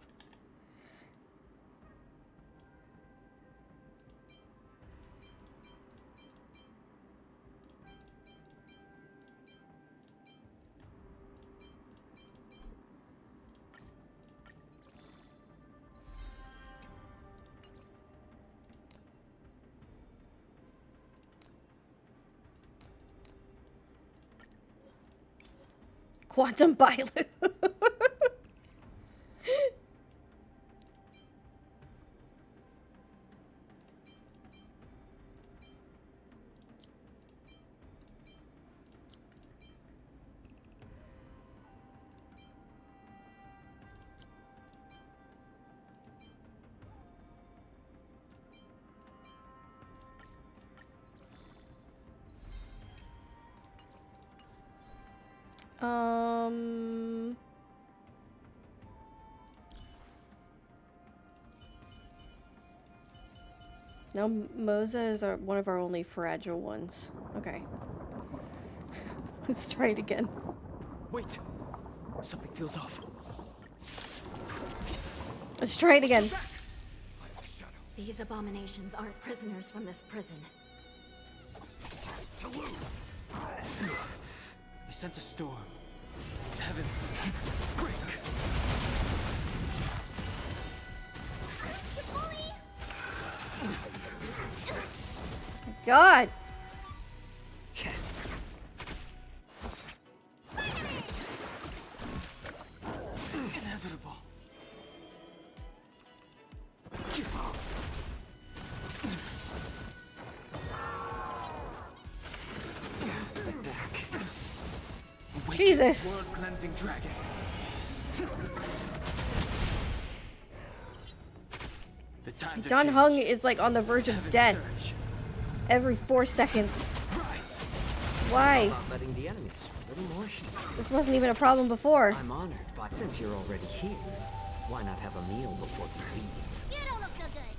Quantum Bailu. No, Moza is one of our only fragile ones. Okay. Let's try it again. Wait! Something feels off. Let's try it again. These abominations aren't prisoners from this prison. I sense a storm. Heavens, break! God! Inevitable. Jesus! World cleansing dragon. The time to Don change. Hung is like on the verge of death Surge. every 4 seconds. Rise. Why? About letting the enemies a little more heat. This wasn't even a problem before. I'm honored, but since you're already here, why not have a meal before you leave? You don't look so good.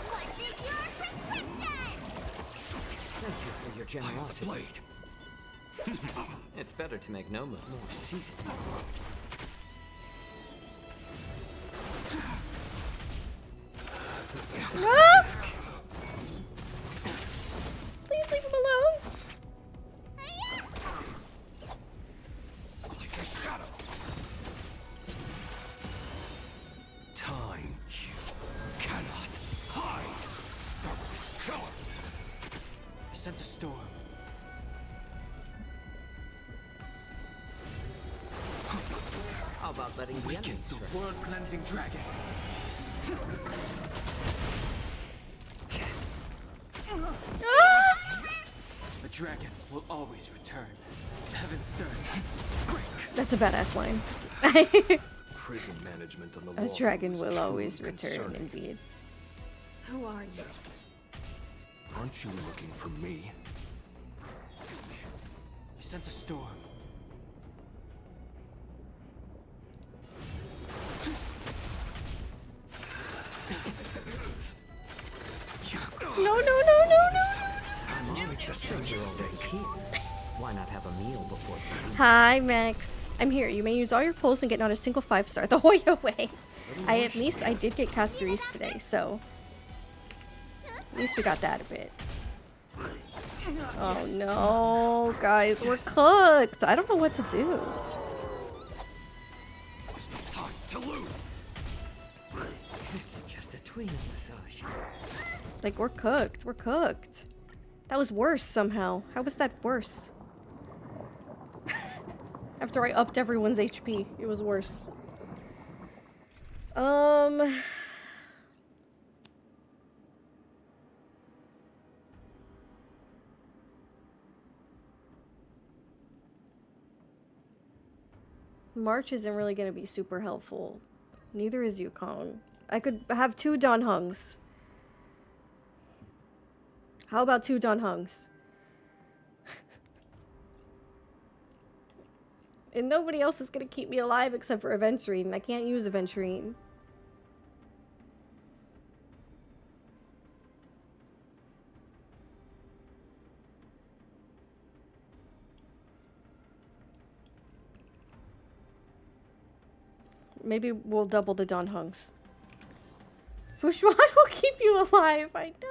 What's in your prescription? Thank you for your generosity. It's better to make no move, more seasoned. Ah! Please leave him alone. Time you cannot hide. I sense a storm. How about letting the Weaken enemies the world cleansing dragon. The dragon will always return. Heaven's surge. Break. That's a badass line. Prison management on the A law dragon is will truly always return, concerning. indeed. Who are you? Aren't you looking for me? I sense a storm. No, no, no, no, no. I'm honored, but since you're already here, why not have a meal before you leave? Hi, Max. I'm here. You may use all your pulls and get not a single 5-star the whole way. At least I did get Castorice today, so at least we got that a bit. Oh no, guys, we're cooked. I don't know what to do. Time to lose. It's just a tweener massage. Like, we're cooked. We're cooked. That was worse somehow. How was that worse? After I upped everyone's HP, it was worse. March isn't really going to be super helpful Neither is Yukong. I could have 2 Dan Hungs. How about 2 Dan Hungs? And nobody else is gonna keep me alive except for Aventurine, and I can't use Aventurine. Maybe we'll double the Dan Hungs. Fushuan will keep you alive, I know.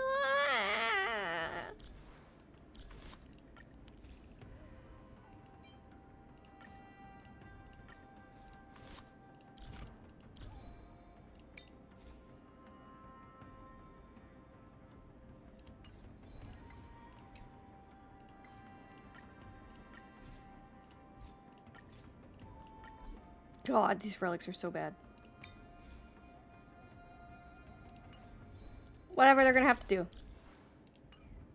God, these relics are so bad. Whatever they're gonna have to do.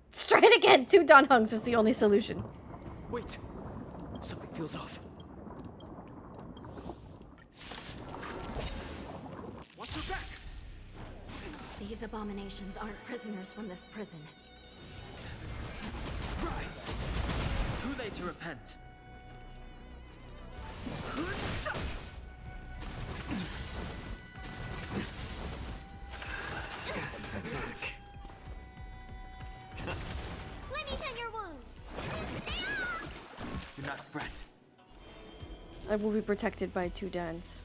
Let's try it again! 2 Dan Hungs is the only solution. Wait! Something feels off. Watch your back! These abominations aren't prisoners from this prison. Rise! Too late to repent. Let me tend your wounds. Do not fret. I will be protected by 2 Dans.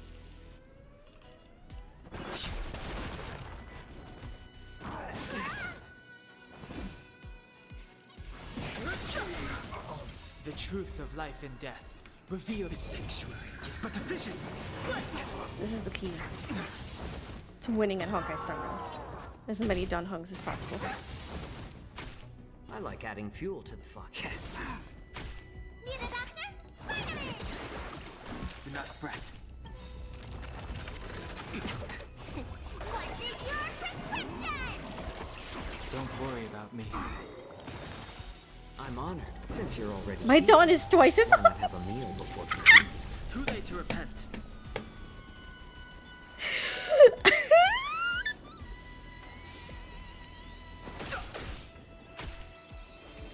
The truth of life and death. Reveal the sanctuary is but a vision. This is the key to winning at Honkai Star Rail. As many Dan Hungs as possible. I like adding fuel to the fire. Need a doctor? Finally! Do not fret. What's in your prescription? Don't worry about me. I'm honored, since you're already My here. dawn is twice as Why not have a meal before you leave? Too late to repent.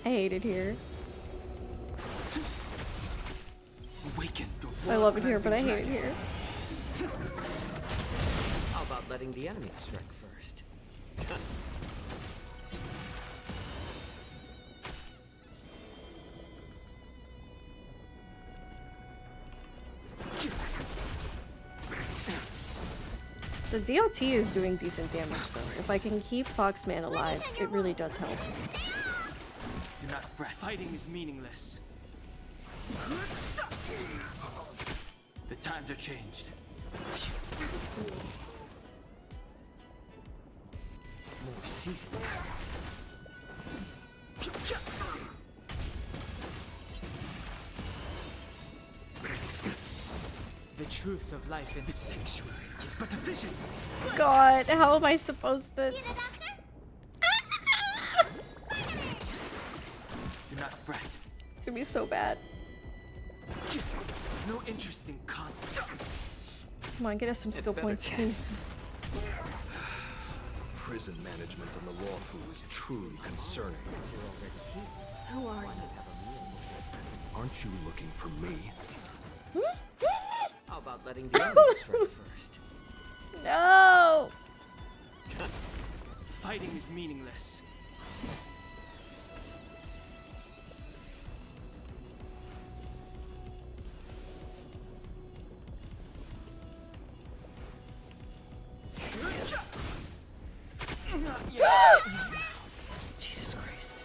I hate it here. Awaken I love it here, but I hate it here. How about letting the enemy strike first? The DLT is doing decent damage though. If I can keep Foxman alive, it really does help. Do not fret. Fighting is meaningless. The times are changed. More seasoned. The truth of life in the sanctuary is but a vision. God, how am I supposed to? Do not fret. It's gonna be so bad. No interest in contact. Come on, get us some skill points, please. Prison management on the Lawfu is truly concerning. Who are you? Aren't you looking for me? How about letting the enemy strike first? No! Fighting is meaningless. Jesus Christ.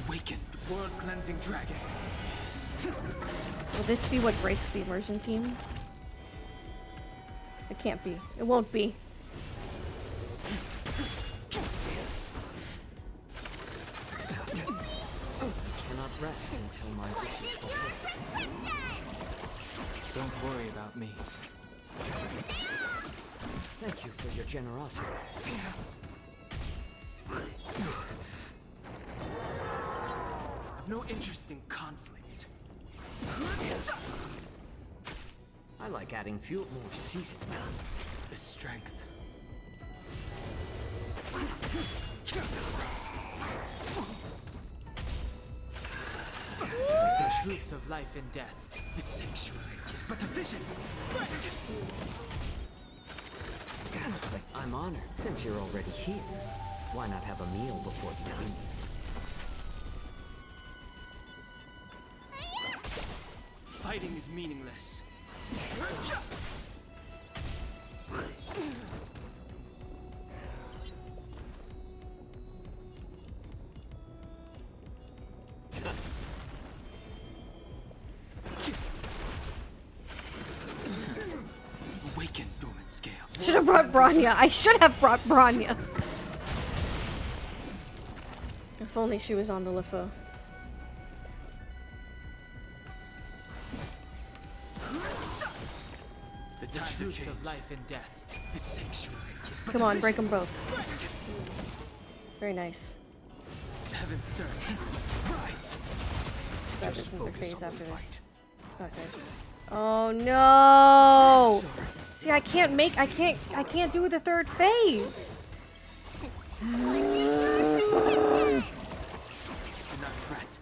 Awaken, world cleansing dragon. Will this be what breaks the immersion team? It can't be. It won't be. Cannot rest until my wish is fulfilled. Don't worry about me. Thank you for your generosity. I've no interest in conflict. I like adding fuel more seasoning. The strength. The truth of life and death. The sanctuary is but a vision. I'm honored. Since you're already here, why not have a meal before you leave? Fighting is meaningless. Awaken, dormant scale. Should have brought Branya. I should have brought Branya. If only she was on the Lifo. The truth of life and death. The sanctuary is but Come a on, vision. break them both. Very nice. Heaven serve. Rise. That isn't their face after this. It's not good. Oh no! See, I can't do the third phase. Do not fret.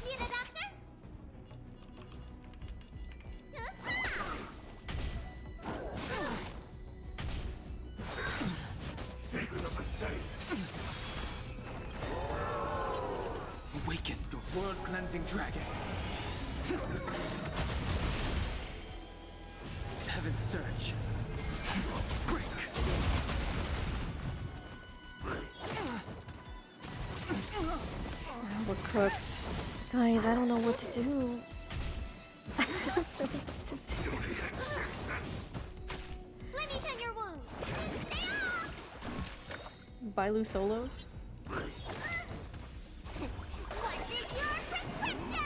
Need a doctor? Awaken the world-cleansing dragon. Heaven's surge. Break. We're cooked. Guys, I don't know what to do. I don't know what to do. Let me tend your wounds. Bailu solos? What is your prescription?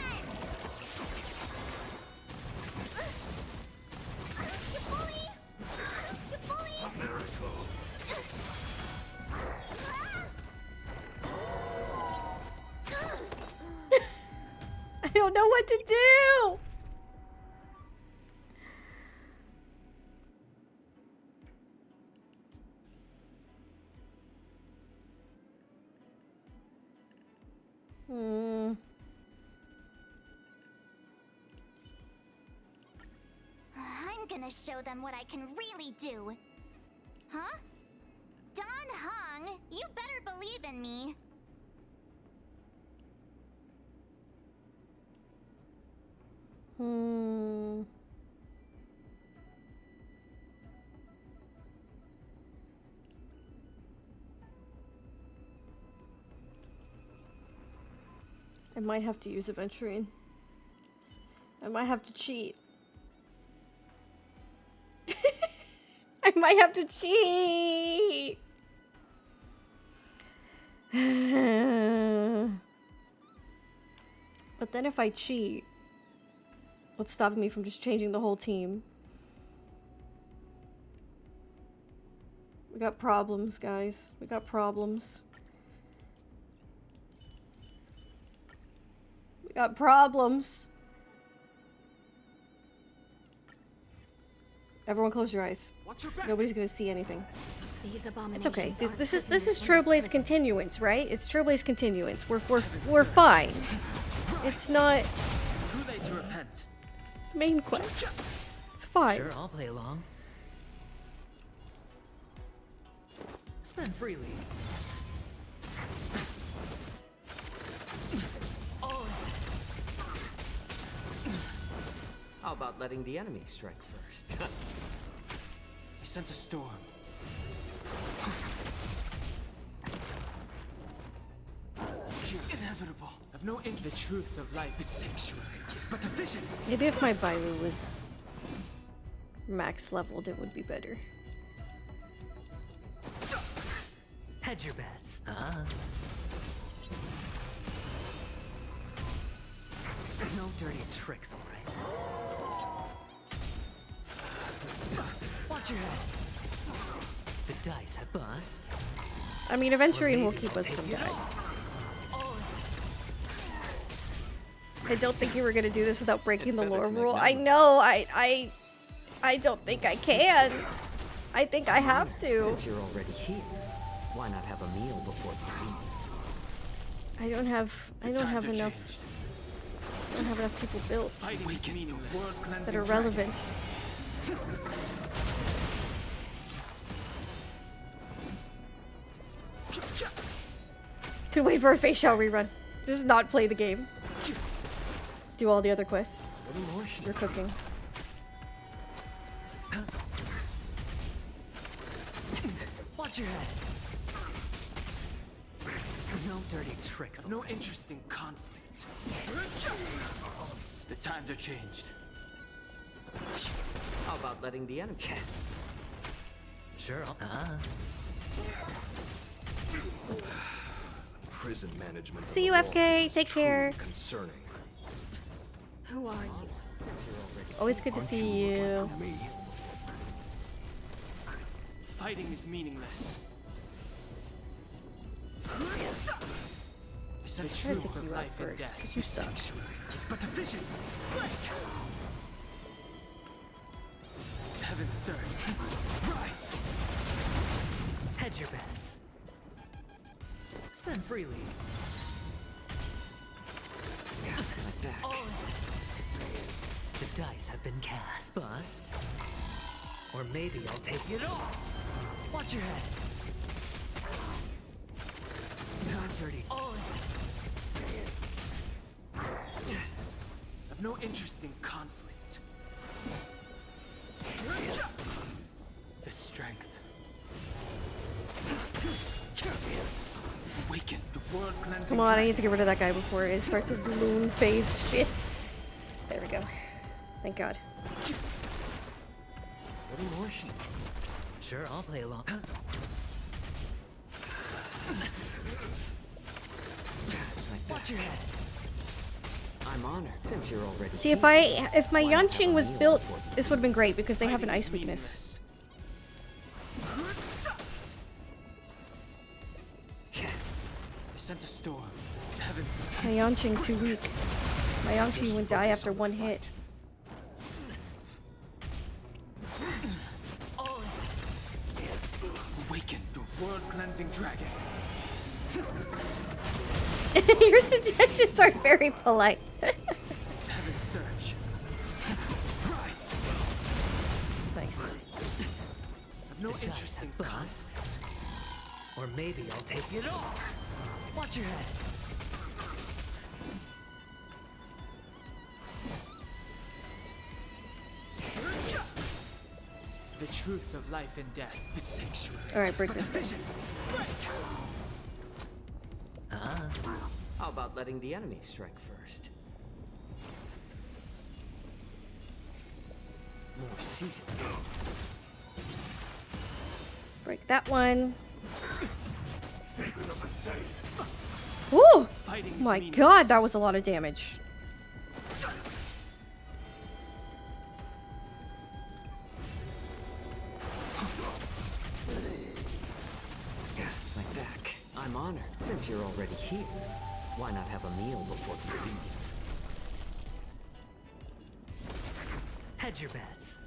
You bully! You bully! I don't know what to do! I'm gonna show them what I can really do. Huh? Don Hung, you better believe in me. I might have to use Aventurine. I might have to cheat. I might have to cheat. But then if I cheat, what's stopping me from just changing the whole team? We got problems, guys. We got problems. We got problems. Everyone close your eyes. Nobody's gonna see anything. It's okay. This is Trailblaze continuance, right? It's Trailblaze continuance. We're fine. It's not Too late to repent. main quest. It's fine. Sure, I'll play along. Spend freely. How about letting the enemy strike first? He sent a storm. Inevitable. I've no in the truth of life. The sanctuary is but a vision. Maybe if my Bailu was max leveled, it would be better. Hedge your bets. No dirty tricks, all right. Watch your head. The dice have bust. I mean, Aventurine will keep us from dying. I don't think you were gonna do this without breaking the lore rule. I know. I don't think I can. I think I have to. Since you're already here, why not have a meal before you leave? I don't have enough. I don't have enough people built that are relevant. Could wait for a face shell rerun. Just not play the game. Do all the other quests. You're cooking. Watch your head. No dirty tricks. No interest in conflict. The times are changed. How about letting the enemy? Sure. Prison management. See you, FK. Take care. Concerning. Who are you? Always good to see you. Fighting is meaningless. I tried to take you out first, because you suck. It's but a vision. Break. Heaven surge. Rise. Hedge your bets. Spend freely. Like that. The dice have been cast. Bust. Or maybe I'll take it all. Watch your head. Not dirty. I've no interest in conflict. The strength. Awaken the world cleansing. Come on, I need to get rid of that guy before it starts his moon phase shit. There we go. Thank God. Little more heat. Sure, I'll play along. Watch your head. I'm honored since you're already. See, if my Yanqing was built, this would have been great because they have an ice weakness. I sense a storm. Heavens. My Yanqing too weak. My Yanqing would die after one hit. Awaken the world cleansing dragon. Your suggestions are very polite. Heaven surge. Rise. Nice. I've no interest in bust. Or maybe I'll take it all. Watch your head. The truth of life and death. The sanctuary. All right, break this thing. How about letting the enemy strike first? More season. Break that one. Ooh! My God, that was a lot of damage. Like that. I'm honored since you're already here. Why not have a meal before you leave? Hedge your bets.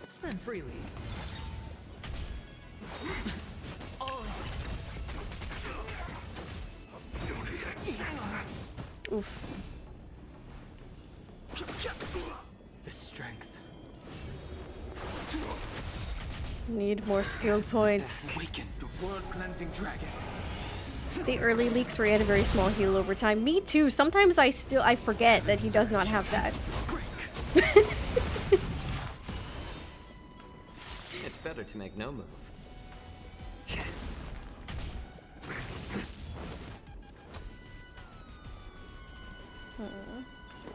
Spend freely. Oof. The strength. Need more skill points. Awaken the world cleansing dragon. The early leaks where he had a very small heal over time. Me too. Sometimes I forget that he does not have that. It's better to make no move.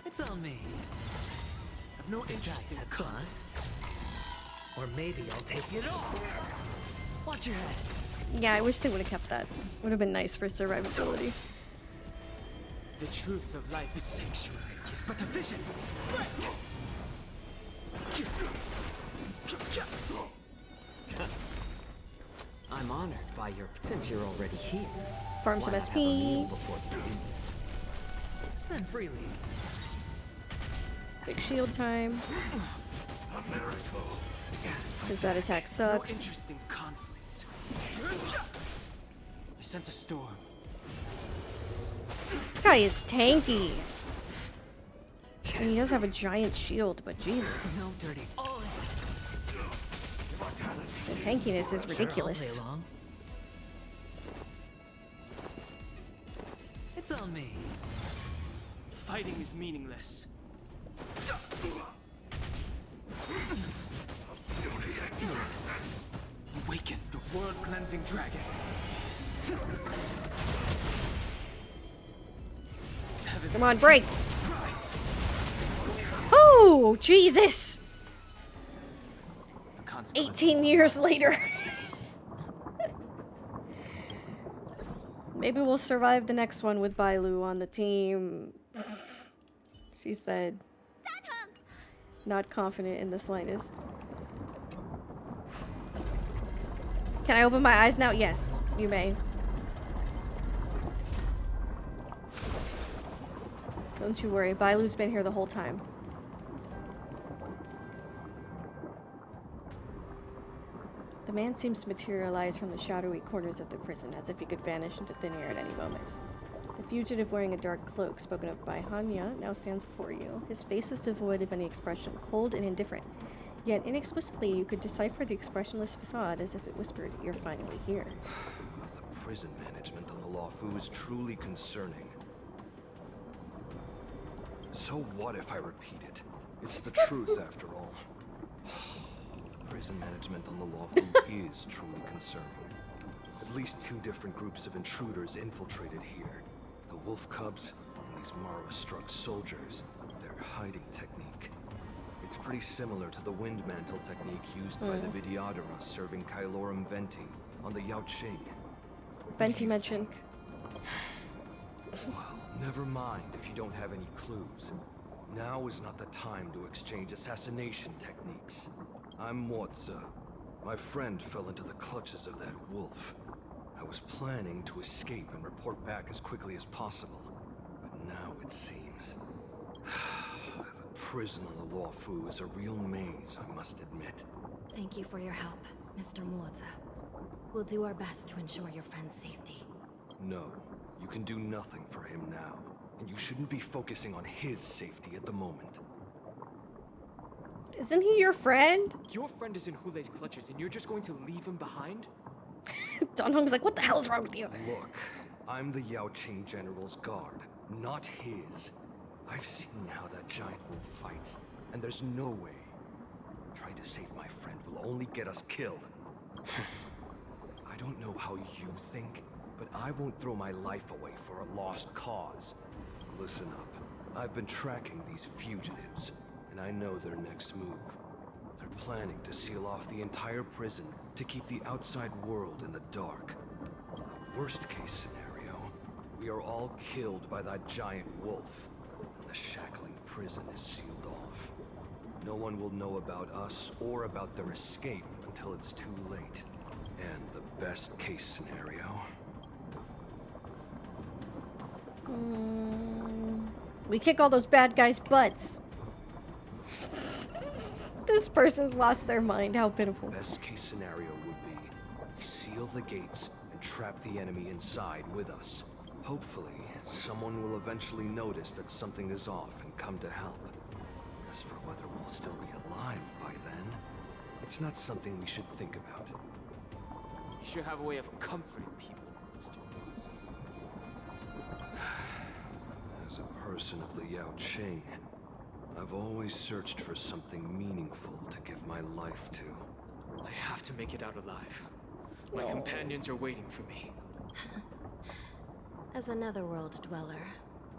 It's on me. I've no interest in bust. Or maybe I'll take it all. Watch your head. Yeah, I wish they would have kept that. Would have been nice for survivability. The truth of life is sanctuary. It's but a vision. I'm honored by your... Since you're already here, Farm some why not have a meal SP. before you leave? Spend freely. Big shield time. Because that attack No sucks. interesting conflict. I sense a storm. This guy is tanky. And he does have a giant shield, but Jesus. No dirty. The tankiness is ridiculous. Sure, I'll play along. It's on me. Fighting is meaningless. Awaken the world-cleansing dragon. Come on, break. Oh, Jesus. 18 years later. Maybe we'll survive the next one with Bailu on the team. She said. Not confident in the slightest. Can I open my eyes now? Yes, you may. Don't you worry, Bailu's been here the whole time. The man seems to materialize from the shadowy corners of the prison, as if he could vanish into thin air at any moment. The fugitive wearing a dark cloak, spoken of by Hanya, now stands before you. His face is devoid of any expression, cold and indifferent. Yet, inexplicably, you could decipher the expressionless facade as if it whispered, "You're finally here." The prison management on the Lawfu is truly concerning. So what if I repeat it? It's the truth, after all. Prison management on the Lawfu is truly concerning. At least 2 different groups of intruders infiltrated here. The wolf cubs and these Mara-struck soldiers. Their hiding technique. It's pretty similar to the wind mantle technique used by the Vidyadhara serving Kylorum Venti on the Yaoqing. Venti mention. Well, never mind if you don't have any clues. Now is not the time to exchange assassination techniques. I'm Morza. My friend fell into the clutches of that wolf. I was planning to escape and report back as quickly as possible. But now it seems... the prison on the Lawfu is a real maze, I must admit. Thank you for your help, Mr. Morza. We'll do our best to ensure your friend's safety. No, you can do nothing for him now. And you shouldn't be focusing on his safety at the moment. Isn't he your friend? Your friend is in Hulei's clutches and you're just going to leave him behind? Don Hong's like, what the hell's wrong with you? Look, I'm the Yaoqing General's guard, not his. I've seen how that giant wolf fights, and there's no way. Trying to save my friend will only get us killed. I don't know how you think, but I won't throw my life away for a lost cause. Listen up. I've been tracking these fugitives, and I know their next move. They're planning to seal off the entire prison to keep the outside world in the dark. The worst case scenario, we are all killed by that giant wolf, and the shackling prison is sealed off. No one will know about us or about their escape until it's too late. And the best case scenario... We kick all those bad guys' butts. This person's lost their mind. How pitiful. Best case scenario would be we seal the gates and trap the enemy inside with us. Hopefully, someone will eventually notice that something is off and come to help. As for whether we'll still be alive by then, it's not something we should think about. You sure have a way of comforting people, Mr. Wardance. As a person of the Yaoqing, I've always searched for something meaningful to give my life to. I have to make it out alive. My companions are waiting for me. As a netherworld dweller,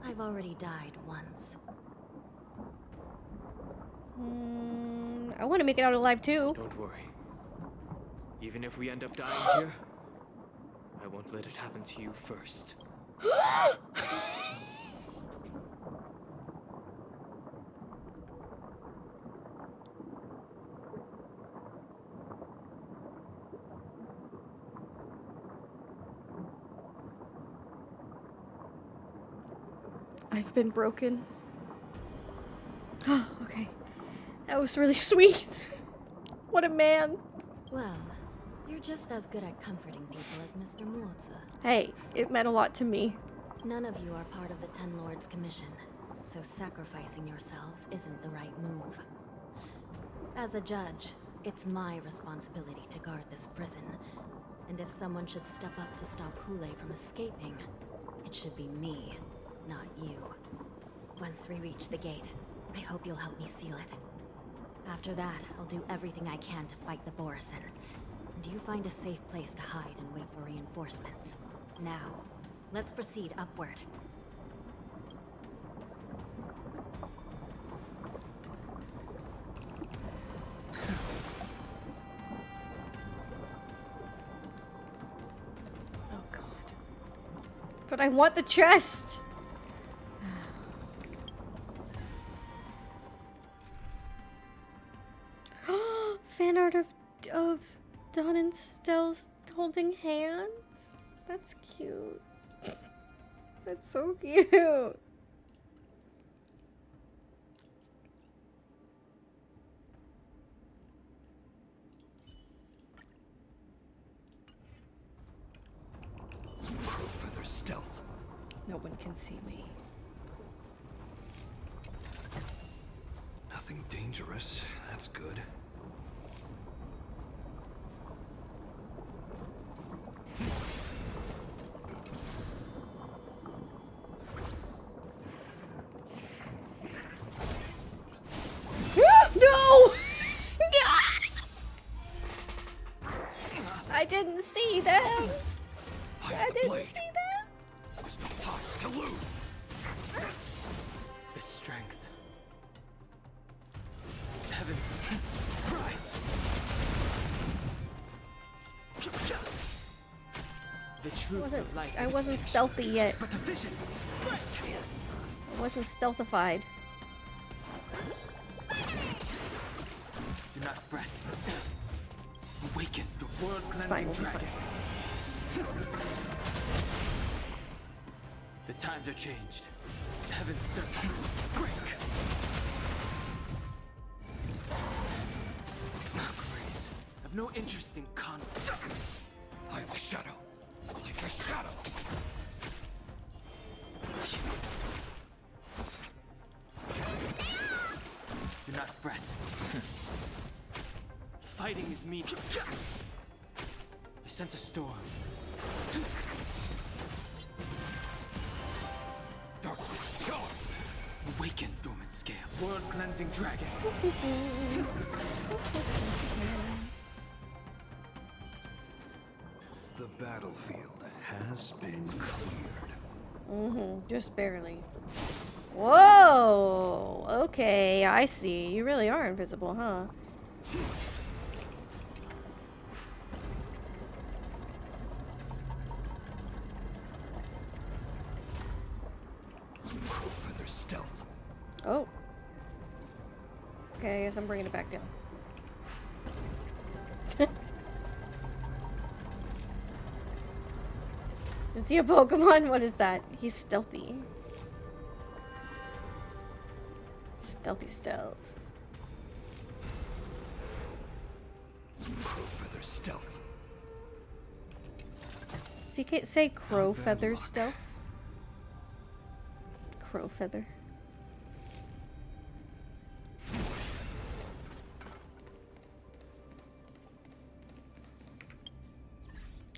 I've already died once. I want to make it out alive too. Don't worry. Even if we end up dying here, I won't let it happen to you first. I've been broken. Oh, okay. That was really sweet. What a man. Well, you're just as good at comforting people as Mr. Murza. Hey, it meant a lot to me. None of you are part of the Ten Lords' commission, so sacrificing yourselves isn't the right move. As a judge, it's my responsibility to guard this prison, and if someone should step up to stop Hule from escaping, it should be me, not you. Once we reach the gate, I hope you'll help me seal it. After that, I'll do everything I can to fight the Borisin, and you find a safe place to hide and wait for reinforcements. Now, let's proceed upward. Oh god. But I want the chest! Fan art of Dawn and Stealth holding hands? That's cute. That's so cute. Crowfeather stealth. No one can see me. Nothing dangerous. That's good. No! I didn't see them. I didn't see them. There's no time to lose. The strength. Heavens. Rise. The truth of life. I wasn't stealthy yet. But the vision. Break. I wasn't stealthified. Do not fret. Awaken the world-cleansing dragon. The times are changed. Heaven's search. Break. Grace. I've no interest in conflict. I am the shadow. Like the shadow. Do not fret. Fighting is mean. I sense a storm. Darkness, charm. Awaken, dormant scale. World-cleansing dragon. The battlefield has been cleared. Just barely. Whoa! Okay, I see. You really are invisible, huh? Crowfeather stealth. Oh. Okay, I guess I'm bringing it back down. Is he a Pokemon? What is that? He's stealthy. Stealthy stealth. Crowfeather stealth. Does he say crow feather stealth? Crow feather.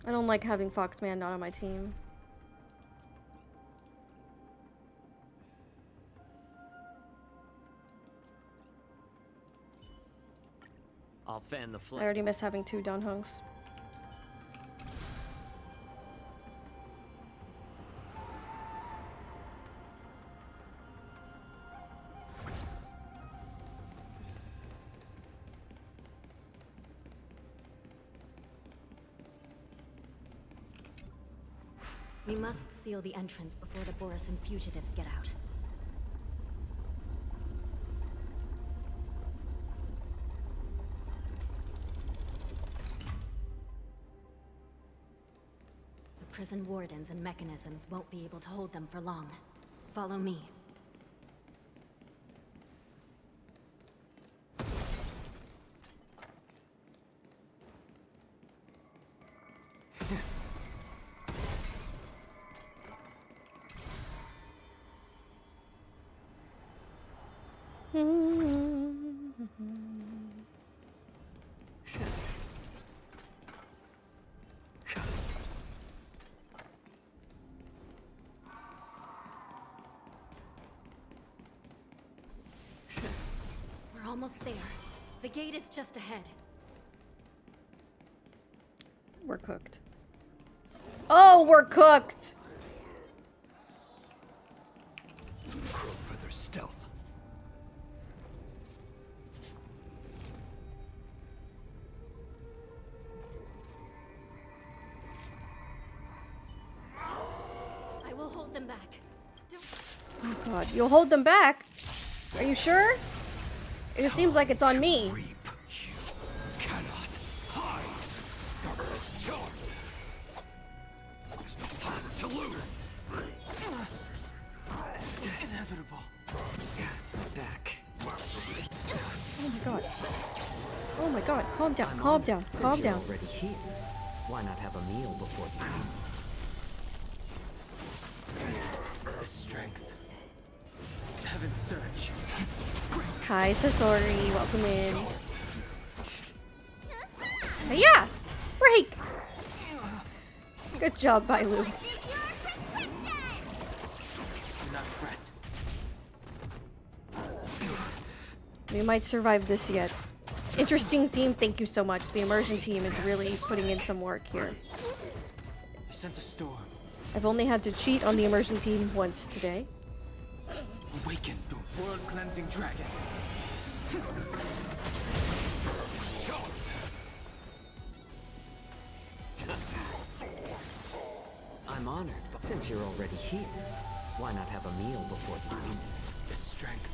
I don't like having Foxman not on my team. I'll fan the I flame. already miss having 2 Donhungs. We must seal the entrance before the Borisin fugitives get out. The prison wardens and mechanisms won't be able to hold them for long. Follow me. We're almost there. The gate is just ahead. We're cooked. Oh, we're cooked! Crow feather stealth. I will hold them back. Oh god, you'll hold them back? Are you sure? It seems like it's on me. Inevitable. Back. Oh my god. Oh my god, calm down, calm down, calm Since you're down. already here, why not have a meal before you leave? The strength. Heaven's surge. Hi, Sasori, welcome in. Yeah! Break! Good job, Bailu. Do not fret. We might survive this yet. Interesting team, thank you so much. The immersion team is really putting in some work here. I sense a storm. I've only had to cheat on the immersion team once today. Awaken the world-cleansing dragon. I'm honored, but since you're already here, why not have a meal before you leave? The strength.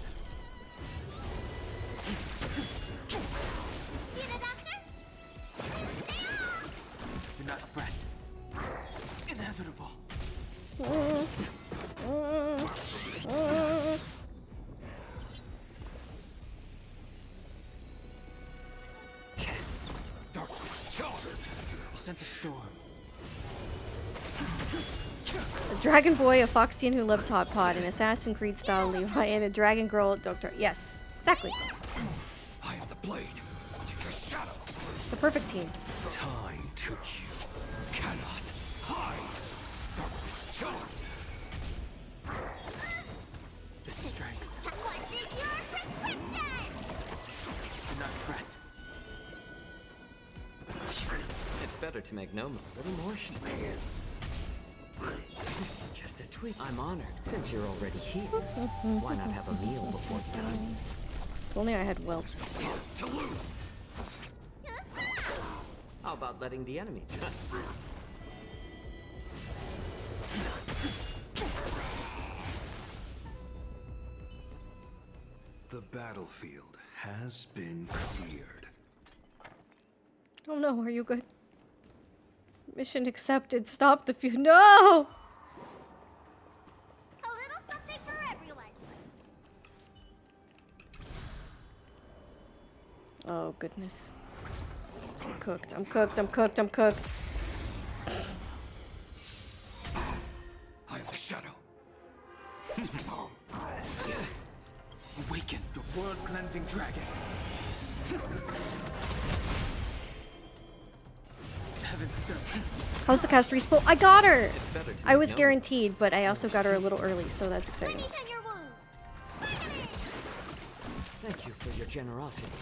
Do not fret. Inevitable. I sense a storm. A dragon boy, a Foxian who loves hot pot, an Assassin's Creed style Levi, and a dragon girl Doctor. Yes, exactly. I am the blade. The shadow. The perfect team. Time to you cannot hide. Darkness charm. The strength. Do not fret. It's better to make no move. A little more heat. It's just a tweak. I'm honored. Since you're already here, why not have a meal before you leave? If only I had welt. To lose. How about letting the enemy? The battlefield has been cleared. Oh no, are you good? Mission accepted. Stop the feud. No! A little something for everyone. Oh goodness. I'm cooked. I'm cooked. I'm cooked. I'm cooked. I am the shadow. Awaken the world-cleansing dragon. Heaven's surge. How's the Castorice pull? I got her! It's better to I make was no move. guaranteed, but I also got her a little early, so that's exciting. Your wounds. Thank you for your generosity.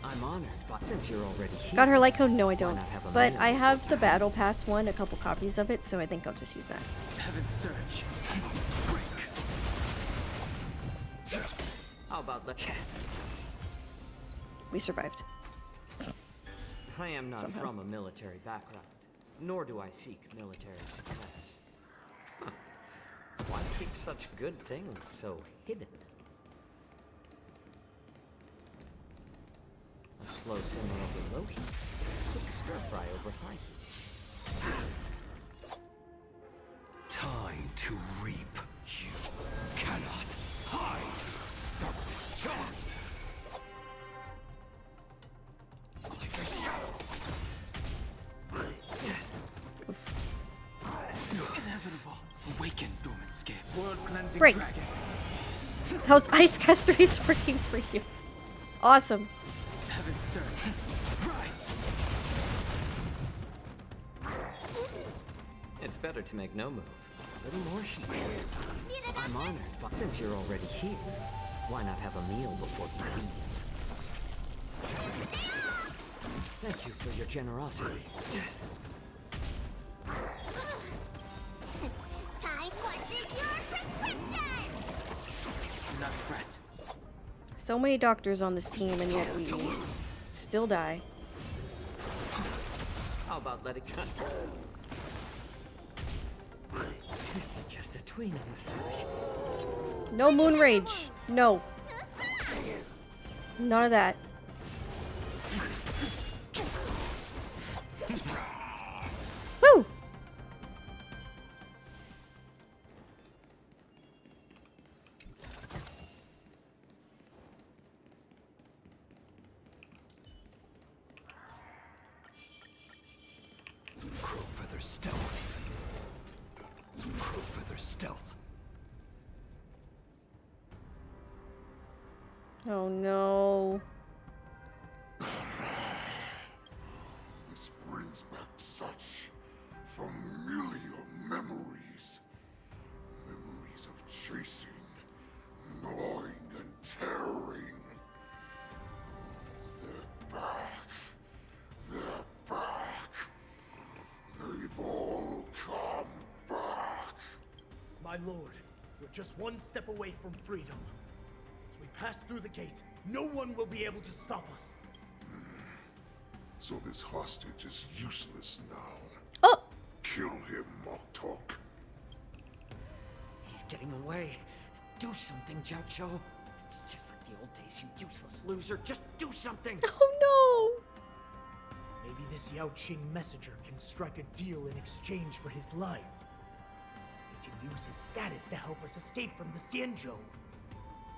I'm honored, but since you're already here, Got her like code? No, I why don't. not have a But meal I before have you the leave? Battle Pass one, a couple copies of it, so I think I'll just use that. Heaven's surge. Break. How about let? We survived. I am not Somehow. from a military background, nor do I seek military success. Huh. Why keep such good things so hidden? A slow simmer over low heat, quick stir fry over high heat. to reap. You cannot hide. Darkness charmed. Like a shadow. Inevitable. Awaken, dormant scale. World cleansing Break. dragon. How's Ice Castorice working for you? Awesome. Heaven surge. Rise. It's better to make no move. A little more heat. I'm honored, but since you're already here, why not have a meal before you leave? Thank you for your generosity. Time what's in your prescription! Do not fret. So many doctors on this team, and yet we still die. How about letting time? It's just a tween in the surge. No moon rage. No. None of that. Woo! Crowfeather stealth. Crowfeather stealth. Oh no. This brings back such familiar memories. Memories of chasing, gnawing, and tearing. They're back. They're back. They've all come back. My lord, we're just one step away from freedom. As we pass through the gate, no one will be able to stop us. So this hostage is useless now. Oh! Kill him, Moktok. He's getting away. Do something, Jiaoqiu. It's just like the old days, you useless loser. Just do something. Oh Maybe this Yao Qing messenger can strike a deal in exchange for his life. He can use his status to help us escape from the Xianzhou.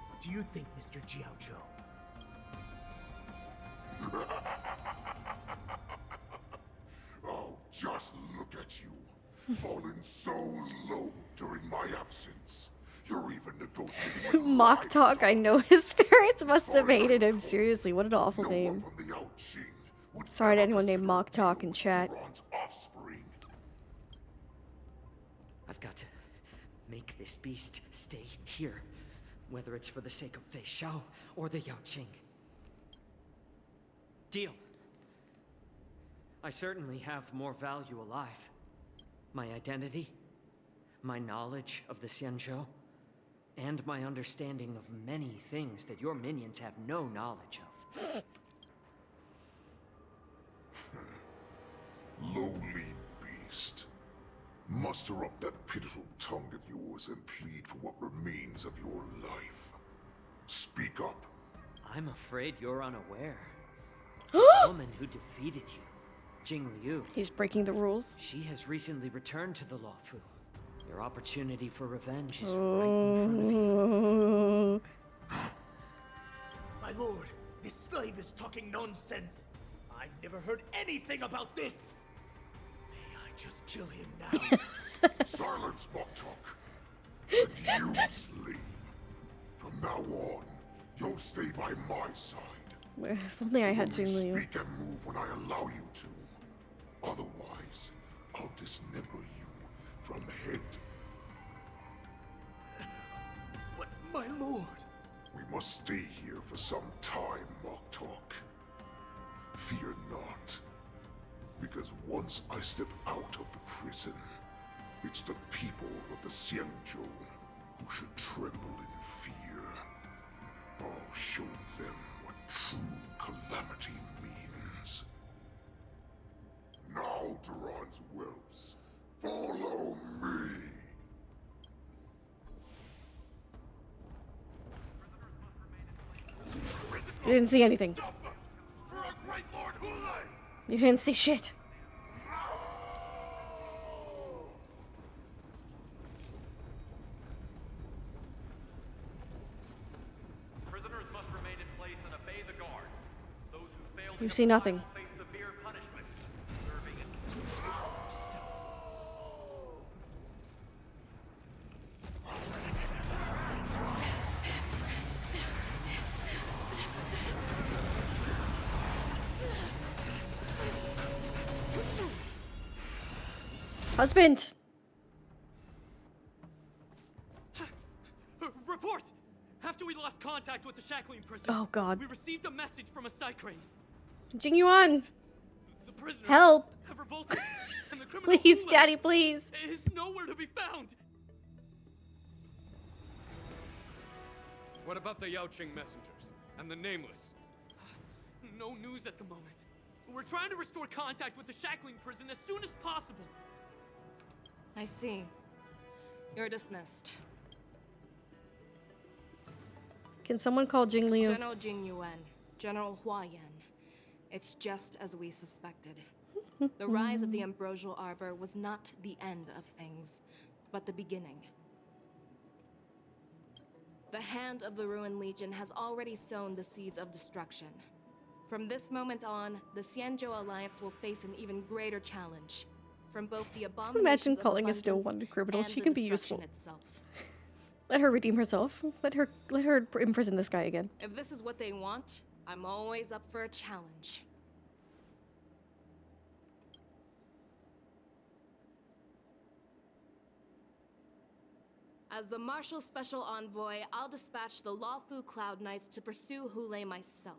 What do you think, Mr. Jiaozhou? Oh, just look at you. Fallen so low during my absence. You're even negotiating no. with Mock Talk. I know his parents must have hated him. Seriously, what an awful name. the Yao Qing would Sorry to anyone named Mock Talk in chat. Tehran's offspring. I've got to make this beast stay here. Whether it's for the sake of Fei Xiao or the Yao Qing. Deal. I certainly have more value alive. My identity, my knowledge of the Xianzhou, and my understanding of many things that your minions have no knowledge of. Lowly beast. Muster up that pitiful tongue of yours and plead for what remains of your life. Speak up. I'm afraid you're unaware. The woman who defeated you, Jing Liu. He's breaking the rules. She has recently returned to the Luofu. Your opportunity for revenge is right in front of you. My lord, this slave is talking nonsense. I've never heard anything about this. May I just kill him now? Silence, Moktok. And you, slave. From now on, you'll stay by my side. If only I had Jing Liu. Speak and move when I allow you to. Otherwise, I'll dismember you from head. But my lord. We must stay here for some time, Moktok. Fear not. Because once I step out of the prison, it's the people of the Xianzhou who should tremble in fear. I'll show them what true calamity means. Now, Tehran's whelps, follow me! You didn't see anything. You didn't see shit. You see nothing. Husband! Report! After we lost contact with the shackling prison, Oh god. we received a message from a Psycrane. Jingyuan! The prisoners Help! have revolted, and the criminal Please, Hule Daddy, please! is nowhere to be found. What about the Yaoqing messengers and the Nameless? No news at the moment. We're trying to restore contact with the shackling prison as soon as possible. I see. You're dismissed. Can someone call Jingliu? General Jingyuan, General Huayan. It's just as we suspected. The rise of the Ambrosial Arbor was not the end of things, but the beginning. The hand of the Ruined Legion has already sown the seeds of destruction. From this moment on, the Xianzhou Alliance will face an even greater challenge. From both the abominations Imagine of calling a still abundance wanted criminal. and She the can be destruction useful. itself. Let her redeem herself. Let her imprison this guy again. If this is what they want, I'm always up for a challenge. As the Marshal Special Envoy, I'll dispatch the Lawfu Cloud Knights to pursue Hule myself.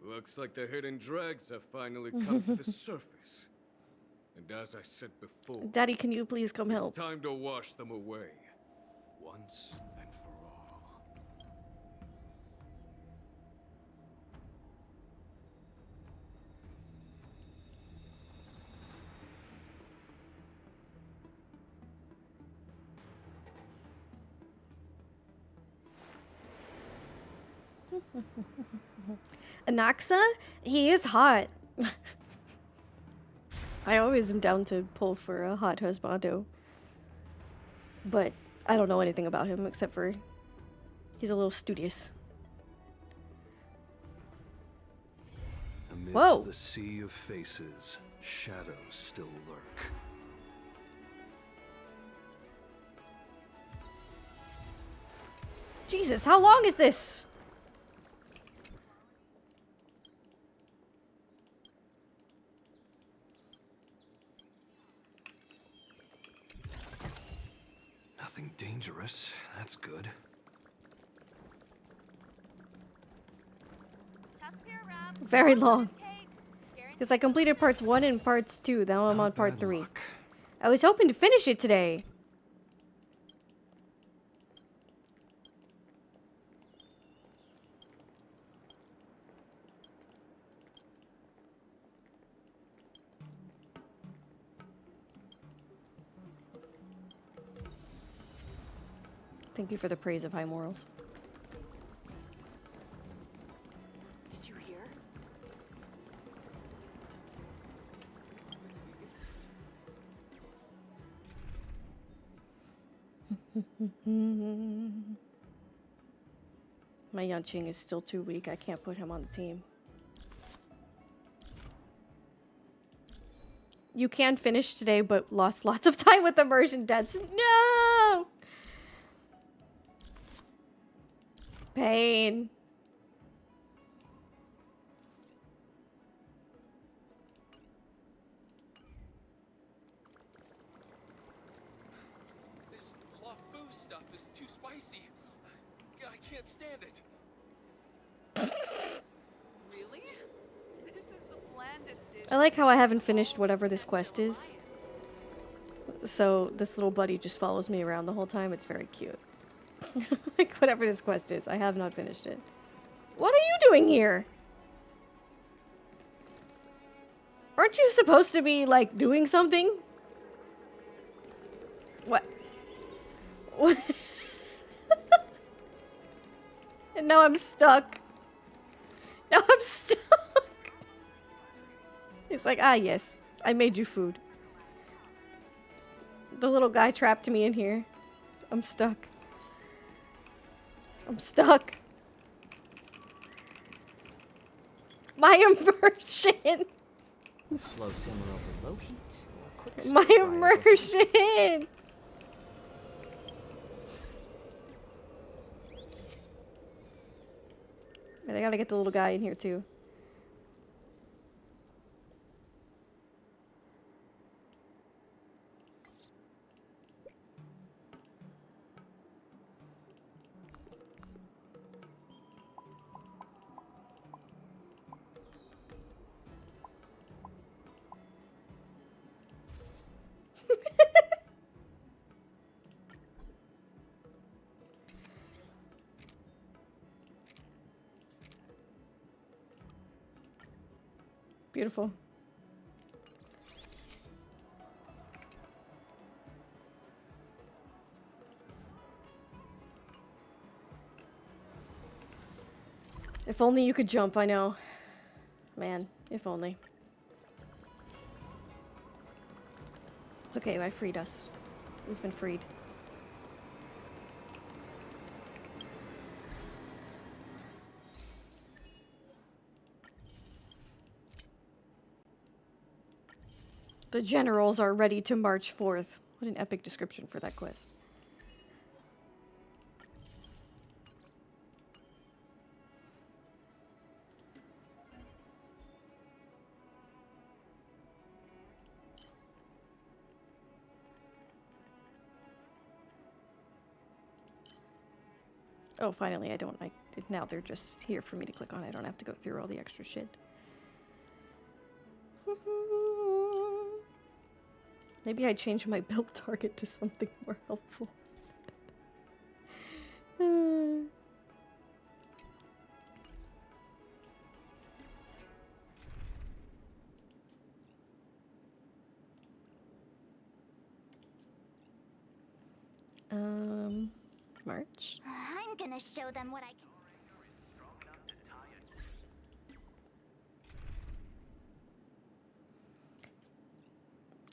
Looks like the hidden dregs have finally come to the surface. And as I said before, Daddy, can you please come help? it's time to wash them away. Once and for all. Anaxa? He is hot. I always am down to pull for a hot husbando. But I don't know anything about him except for he's a little studious. Amidst Whoa. the sea of faces, shadows still lurk. Jesus, how long is this? Nothing dangerous. That's good. Very long. Because I completed parts 1 and parts 2. Now I'm on part 3. I was hoping to finish it today. Thank you for the praise of high morals. Did you hear? My Yanqing is still too weak. I can't put him on the team. You can finish today, but lost lots of time with immersion deaths. No! Pain. This Lawfu stuff is too spicy. I can't stand it. Really? This is the blandest dish. I like how I haven't finished whatever this quest is. So this little buddy just follows me around the whole time. It's very cute. Like whatever this quest is, I have not finished it. What are you doing here? Aren't you supposed to be like doing something? What? What? And now I'm stuck. Now I'm stuck. It's like, ah yes, I made you food. The little guy trapped me in here. I'm stuck. I'm stuck. My immersion. Slow simmer over low heat, or quick My stir fry over high heat. immersion. But I gotta get the little guy in here too. Beautiful. If only you could jump, I know. Man, if only. It's okay, I freed us. We've been freed. The generals are ready to march forth. What an epic description for that quest. Oh, finally, now they're just here for me to click on. I don't have to go through all the extra shit. Maybe I change my build target to something more helpful. March. I'm gonna show them what I can.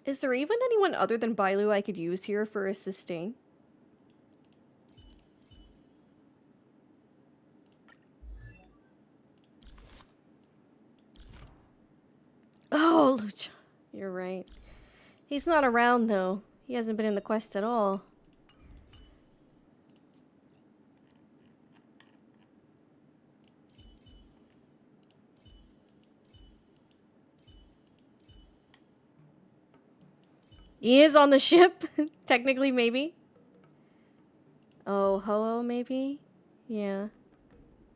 Is there even anyone other than Bailu I could use here for a sustain? Oh, Lucha. You're right. He's not around, though. He hasn't been in the quest at all. He is on the ship. Technically, maybe. Oh, Ho-Oh, maybe? Yeah.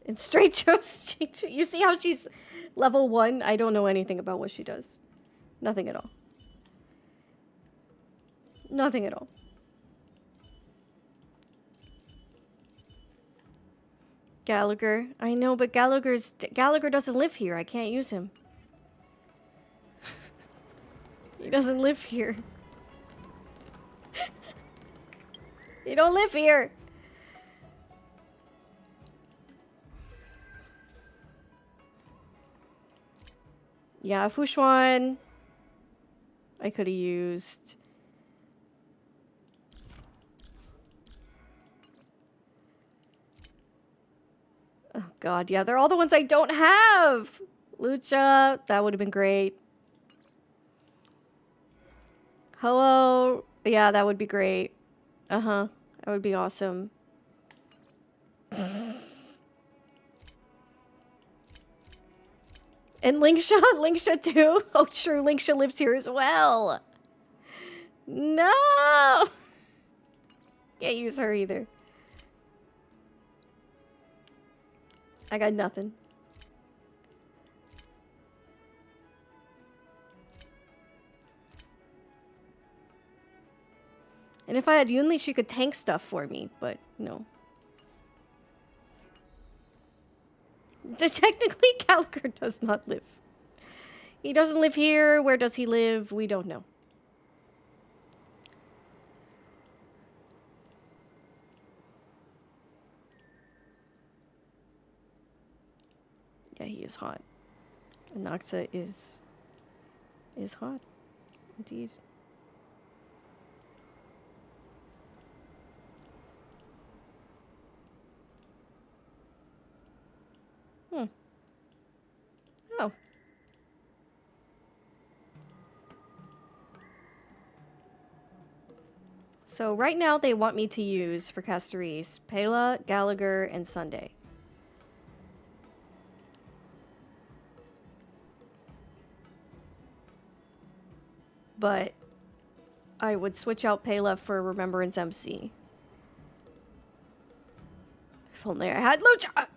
And Straight Joe's... You see how she's level 1? I don't know anything about what she does. Nothing at all. Nothing at all. Gallagher. I know, but Gallagher doesn't live here. I can't use him. He doesn't live here. You don't live here. Yeah, Fushuan. I could have used. Oh god, yeah, they're all the ones I don't have. Lucha, that would have been great. Hello, yeah, that would be great. Uh-huh, that would be awesome. And Linksha too? Oh, true, Linksha lives here as well. No! Can't use her either. I got nothing. And if I had Yunli, she could tank stuff for me, but no. Technically, Gallagher does not live. He doesn't live here. Where does he live? We don't know. Yeah, he is hot. And Noxa is hot. Indeed. Oh. So right now they want me to use for Castorice, Pela, Gallagher, and Sunday. But I would switch out Pela for Remembrance MC. If only I had Lucha!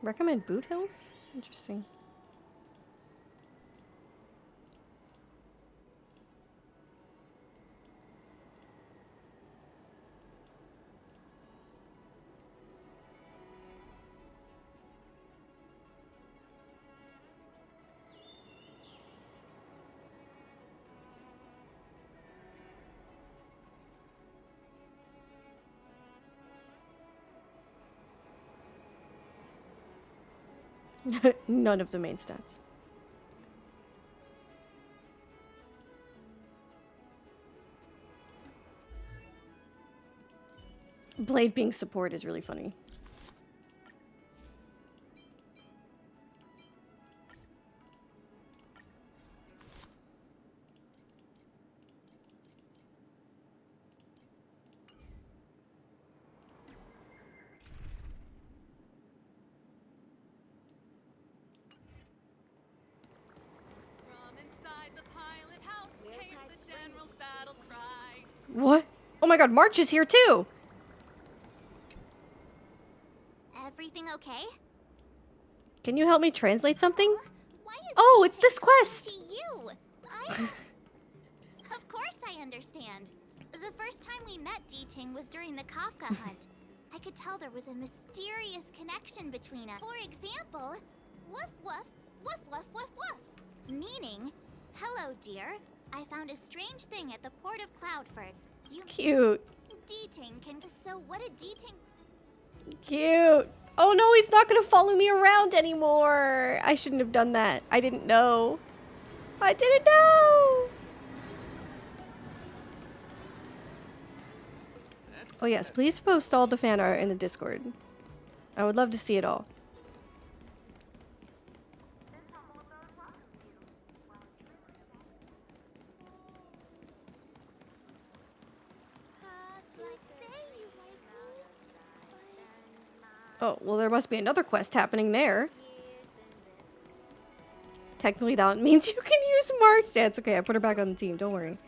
Recommend Boot Hills? Interesting. None of the main stats. Blade being support is really funny. What? Oh my god, March is here too! Everything okay? Can you help me translate something? Oh, it's this quest! To you! Of course I understand. The first time we met D-Ting was during the Kafka hunt. I could tell there was a mysterious connection between us. For example, woof woof, woof woof woof woof. Meaning, hello dear, I found a strange thing at the port of Cloudford. You Cute. D-Ting can. So what did D-Ting? Cute. Oh no, he's not gonna follow me around anymore. I shouldn't have done that. I didn't know. I didn't know. Oh yes, please post all the fan art in the Discord. I would love to see it all. Oh, well there must be another quest happening there. Technically that means you can use March. Yeah, it's okay. I put her back on the team. Don't worry.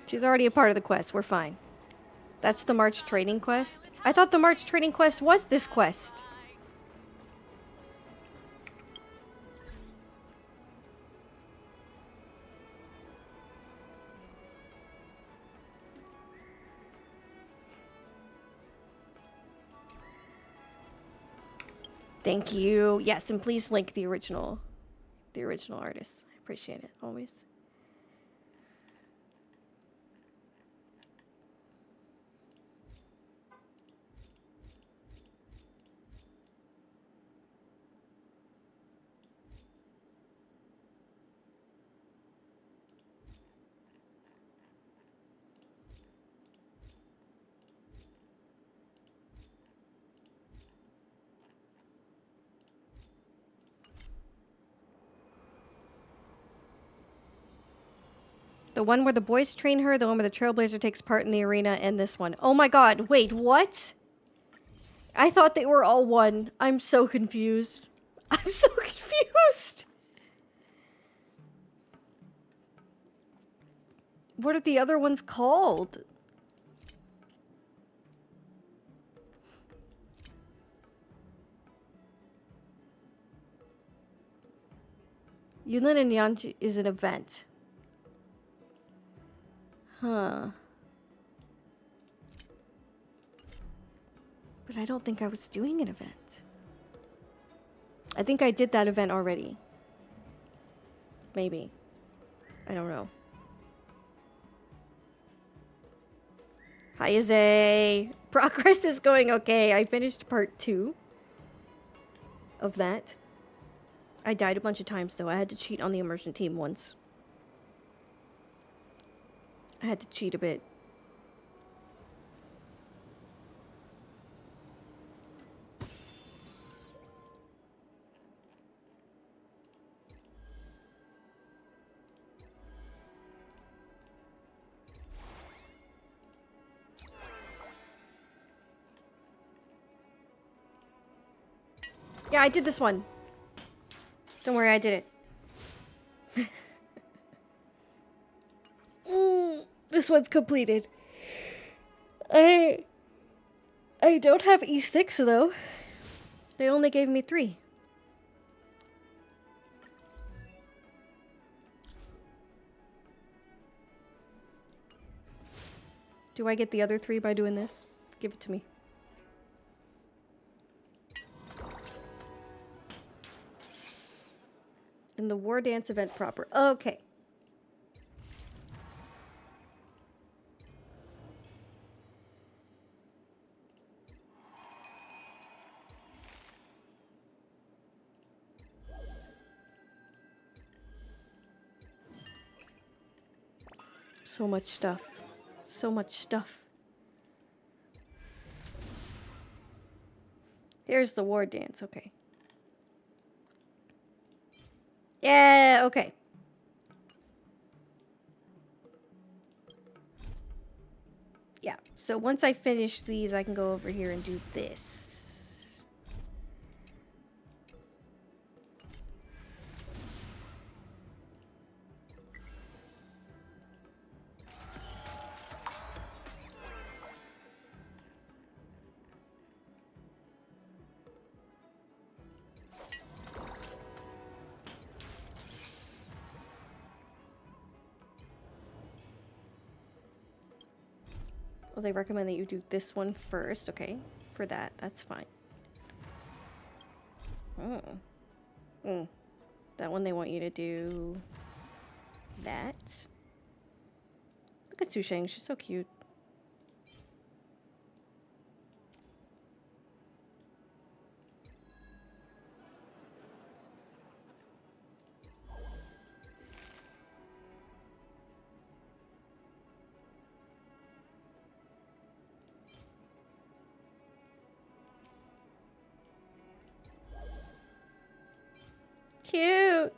She's already a part of the quest. We're fine. That's the March trading quest? I thought the March trading quest was this quest. Thank you. Yes, and please link the original artist. I appreciate it always. The one where the boys train her, the one where the Trailblazer takes part in the arena, and this one. Oh my god, wait, what? I thought they were all one. I'm so confused. I'm so confused! What are the other ones called? Yunlin and Yanji is an event. Huh. But I don't think I was doing an event. I think I did that event already. Maybe. I don't know. Hi, Izzy. Progress is going okay. I finished part 2 of that. I died a bunch of times, though. I had to cheat on the immersion team once. I had to cheat a bit. Yeah, I did this one. Don't worry, I did it. This one's completed. I don't have E6 though. They only gave me 3. Do I get the other 3 by doing this? Give it to me. In the Wardance event proper. Okay. So much stuff. So much stuff. Here's the Wardance. Okay. Yeah, okay. Yeah, so once I finish these, I can go over here and do this. Well, they recommend that you do this one first. Okay, for that, that's fine. Oh. That one they want you to do that. Look at Susheng, she's so cute. Cute.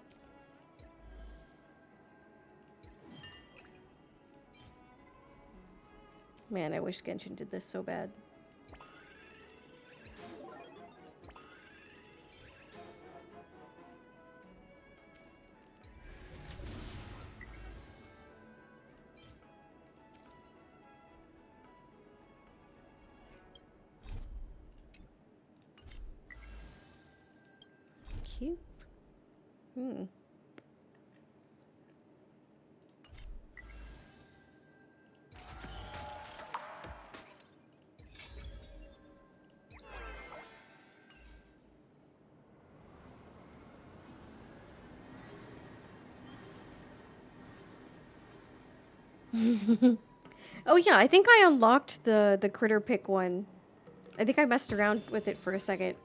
Man, I wish Genshin did this so bad. Cute. Oh yeah, I think I unlocked the critter pick one. I think I messed around with it for a second.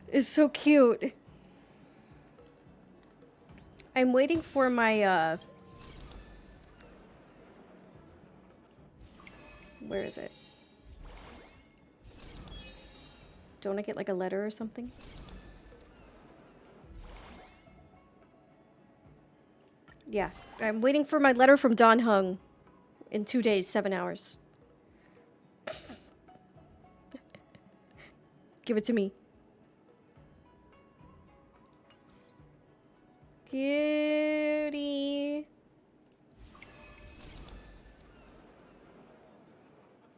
It's so cute. I'm waiting for my where is it? Don't I get like a letter or something? Yeah, I'm waiting for my letter from Don Hung in 2 days, 7 hours. Give it to me. Cutie.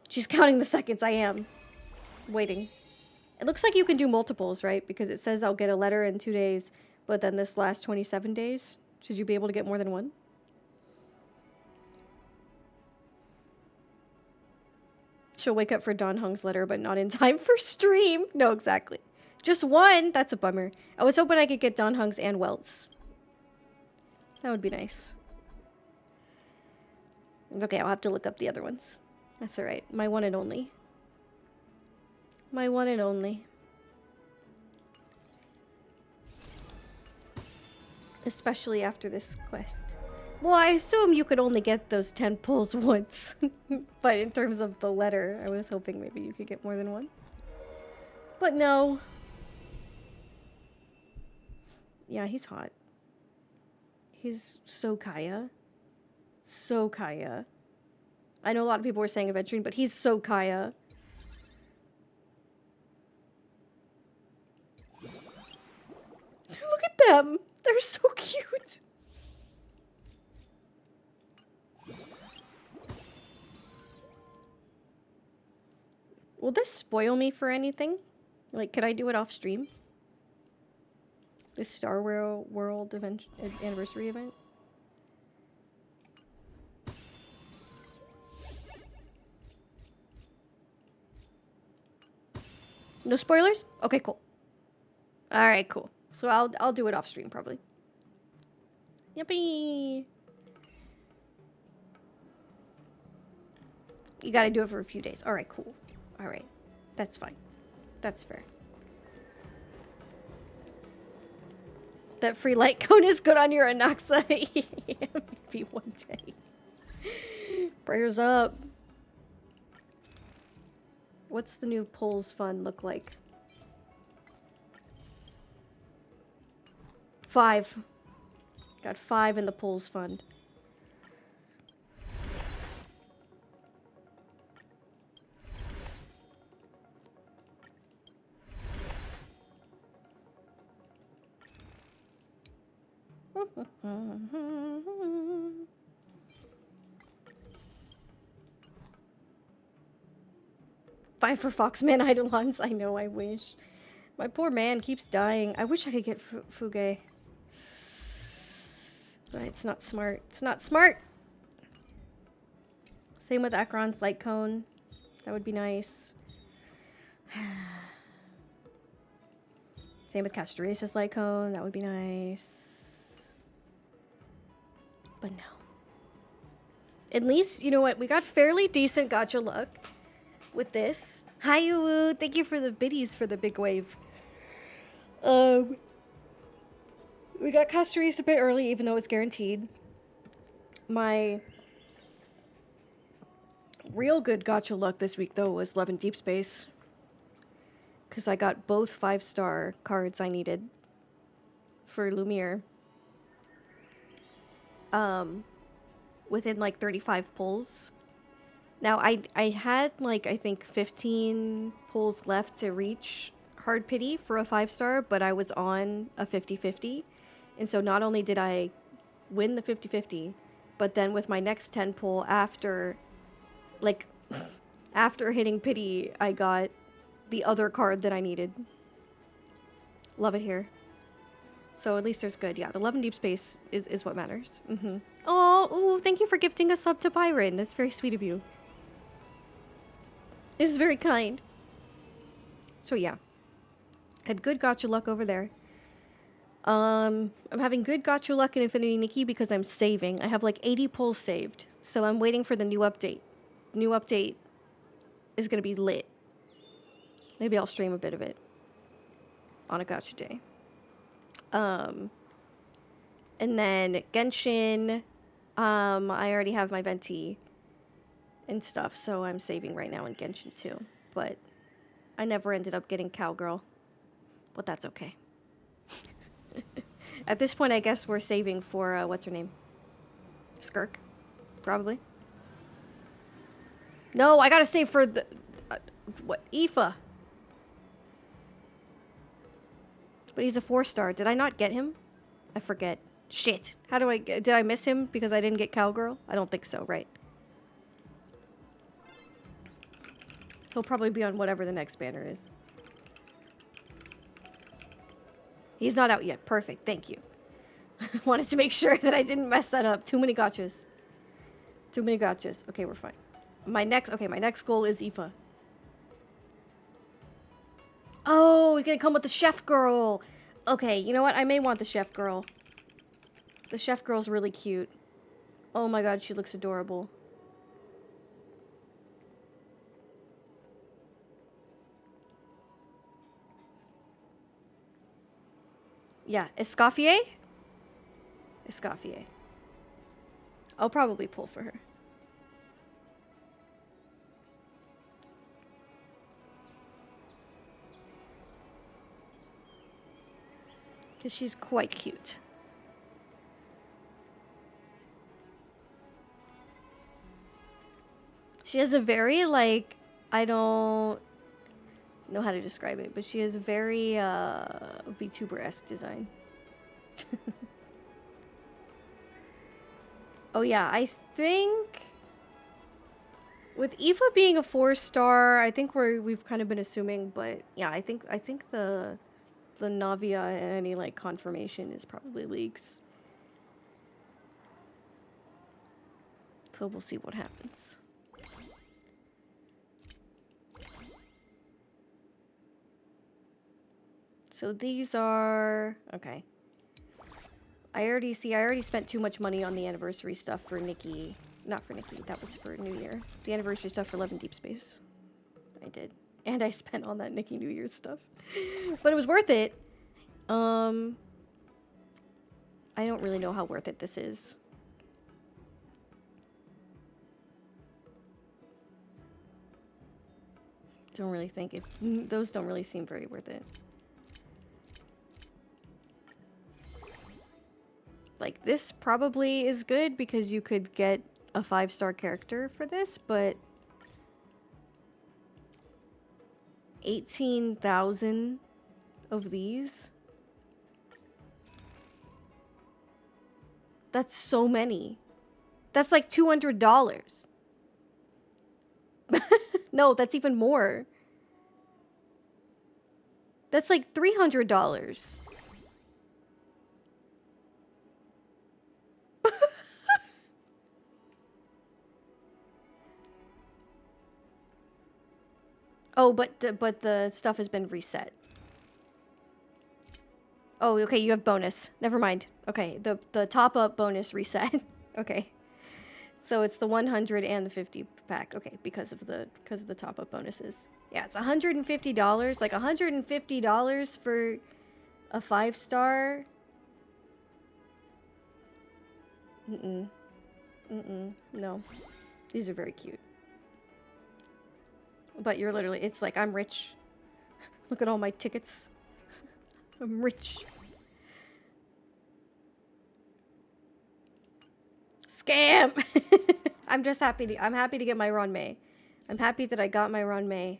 She's counting the seconds. I am. Waiting. It looks like you can do multiples, right? Because it says I'll get a letter in 2 days, but then this lasts 27 days. Should you be able to get more than one? She'll wake up for Don Hung's letter, but not in time for stream. No, exactly. Just one? That's a bummer. I was hoping I could get Don Hung's and Welt's. That would be nice. It's okay, I'll have to look up the other ones. That's alright. My one and only. My one and only. Especially after this quest. Well, I assume you could only get those 10 pulls once. But in terms of the letter, I was hoping maybe you could get more than one. But no. Yeah, he's hot. He's so Kaya. So Kaya. I know a lot of people were saying Aventurine, but he's so Kaya. Look at them! They're so cute! Will this spoil me for anything? Like, could I do it off stream? This Star World event, anniversary event? No spoilers? Okay, cool. Alright, cool. So I'll do it off stream probably. Yippee! You gotta do it for a few days. Alright, cool. Alright. That's fine. That's fair. That free light cone is good on your Anaxa. Yeah, maybe one day. Prayers up. What's the new polls fund look like? 5. Got 5 in the polls fund. Five for Foxman Eidolons. I know, I wish. My poor man keeps dying. I wish I could get Fuge. But it's not smart. It's not smart! Same with Acheron's light cone. That would be nice. Same with Castorice's light cone. That would be nice. But no. At least, you know what? We got fairly decent gacha luck with this. Hi, Uwu. Thank you for the biddies for the big wave. We got Castorice a bit early, even though it's guaranteed. My real good gacha luck this week, though, was Love in Deep Space. Because I got both 5-star cards I needed for Lumiere. Within, like, 35 pulls. Now, I had, like, I think 15 pulls left to reach Hard Pity for a 5-star, but I was on a 50-50. And so not only did I win the 50-50, but then with my next 10 pull after, like, after hitting Pity, I got the other card that I needed. Love it here. So at least there's good. Yeah, the Love in Deep Space is what matters. Mm-hmm. Oh, ooh, thank you for gifting a sub to Byron. That's very sweet of you. This is very kind. So yeah. Had good gacha luck over there. I'm having good gacha luck in Infinity Nikki because I'm saving. I have like 80 pulls saved. So I'm waiting for the new update. New update is going to be lit. Maybe I'll stream a bit of it on a gacha day. And then Genshin, I already have my Venti and stuff, so I'm saving right now in Genshin too. But I never ended up getting Cowgirl. But that's okay. At this point, I guess we're saving for, what's her name? Skirk? Probably. No, I gotta save for the... what? Aoife. But he's a 4-star. Did I not get him? I forget. Shit. How do I get... Did I miss him because I didn't get Cowgirl? I don't think so, right? He'll probably be on whatever the next banner is. He's not out yet. Perfect. Thank you. Wanted to make sure that I didn't mess that up. Too many gotchas. Too many gotchas. Okay, we're fine. My next goal is Aoife. Oh, he's gonna come with the chef girl. Okay, you know what? I may want the chef girl. The chef girl's really cute. Oh my god, she looks adorable. Yeah, Escoffier? Escoffier. I'll probably pull for her. Because she's quite cute. She has a very, like, I don't know how to describe it, but she has a very VTuber-esque design. Oh yeah, I think with Eva being a 4-star, I think we've kind of been assuming, but yeah, I think the Navia and any like confirmation is probably leaks. So we'll see what happens. So these are okay. I already spent too much money on the anniversary stuff for Nikki. Not for Nikki, that was for New Year. The anniversary stuff for Love and Deep Space. I did. And I spent on that Nikki New Year stuff. But it was worth it. I don't really know how worth it this is. Don't really think it. Those don't really seem very worth it. Like, this probably is good because you could get a 5-star character for this, but 18,000 of these? That's so many. That's like $200. No, that's even more. That's like $300. Oh, but the stuff has been reset. Oh, okay, you have bonus. Never mind. Okay, the top up bonus reset. Okay. So it's the 100 and the 50 pack. Okay, because of the top up bonuses. Yeah, it's $150. Like $150 for a 5-star. No. These are very cute. But you're literally, it's like, I'm rich. Look at all my tickets. I'm rich. Scam! I'm just happy I'm happy to get my Ron-Mei. I'm happy that I got my Ron-Mei.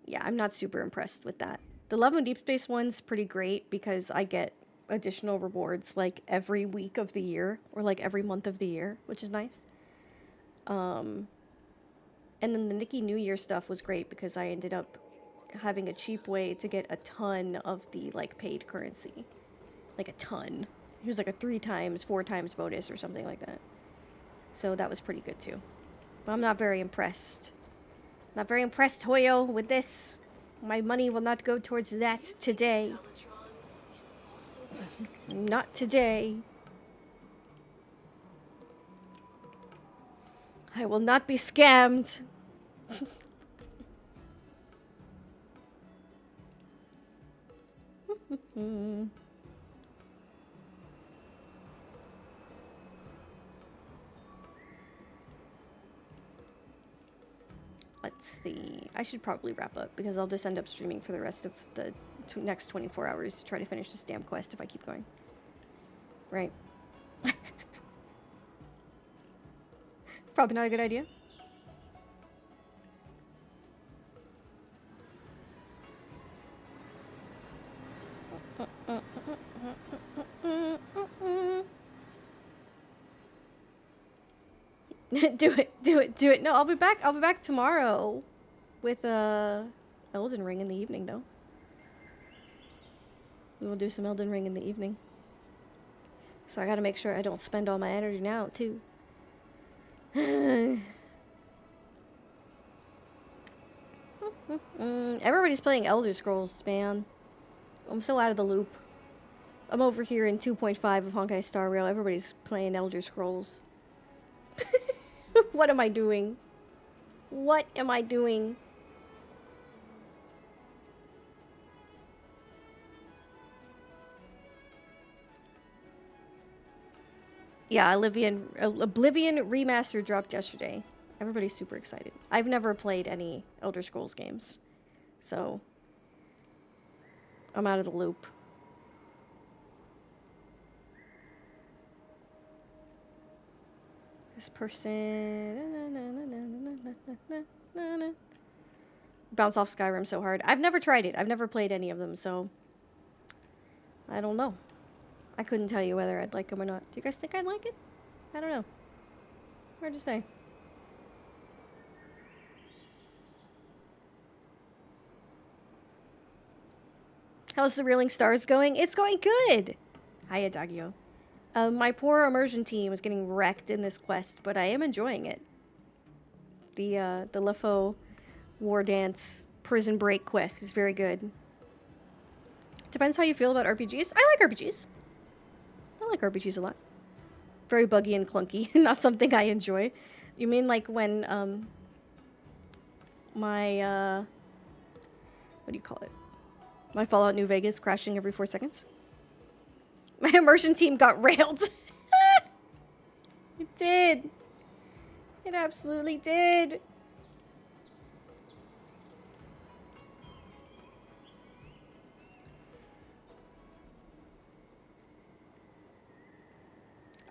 Yeah, I'm not super impressed with that. The Love and Deep Space one's pretty great because I get additional rewards like every week of the year or like every month of the year, which is nice. And then the Nikki New Year stuff was great because I ended up having a cheap way to get a ton of the, like, paid currency. Like, a ton. It was like a 3 times, 4 times bonus or something like that. So that was pretty good, too. But I'm not very impressed. Not very impressed, Hoyo, with this. My money will not go towards that today. Not today. I will not be scammed. Let's see. I should probably wrap up because I'll just end up streaming for the rest of the next 24 hours to try to finish this damn quest if I keep going. Right. Probably not a good idea. Do it. No, I'll be back tomorrow with Elden Ring in the evening though. We will do some Elden Ring in the evening. So I gotta make sure I don't spend all my energy now too. Everybody's playing Elder Scrolls, man. I'm so out of the loop. I'm over here in 2.5 of Honkai Star Rail. Everybody's playing Elder Scrolls. What am I doing? What am I doing? Yeah, Oblivion Remastered dropped yesterday. Everybody's super excited. I've never played any Elder Scrolls games, so I'm out of the loop. This person... Bounce off Skyrim so hard. I've never tried it. I've never played any of them, so... I don't know. I couldn't tell you whether I'd like them or not. Do you guys think I'd like it? I don't know. Hard to say. How's the Reeling Stars going? It's going good! Hi, Adagio. My poor immersion team is getting wrecked in this quest, but I am enjoying it. The LeFaux Wardance prison break quest is very good. Depends how you feel about RPGs. I like RPGs. I like RPGs a lot. Very buggy and clunky. Not something I enjoy. You mean like when, my, what do you call it? My Fallout New Vegas crashing every 4 seconds? My immersion team got railed. It did. It absolutely did.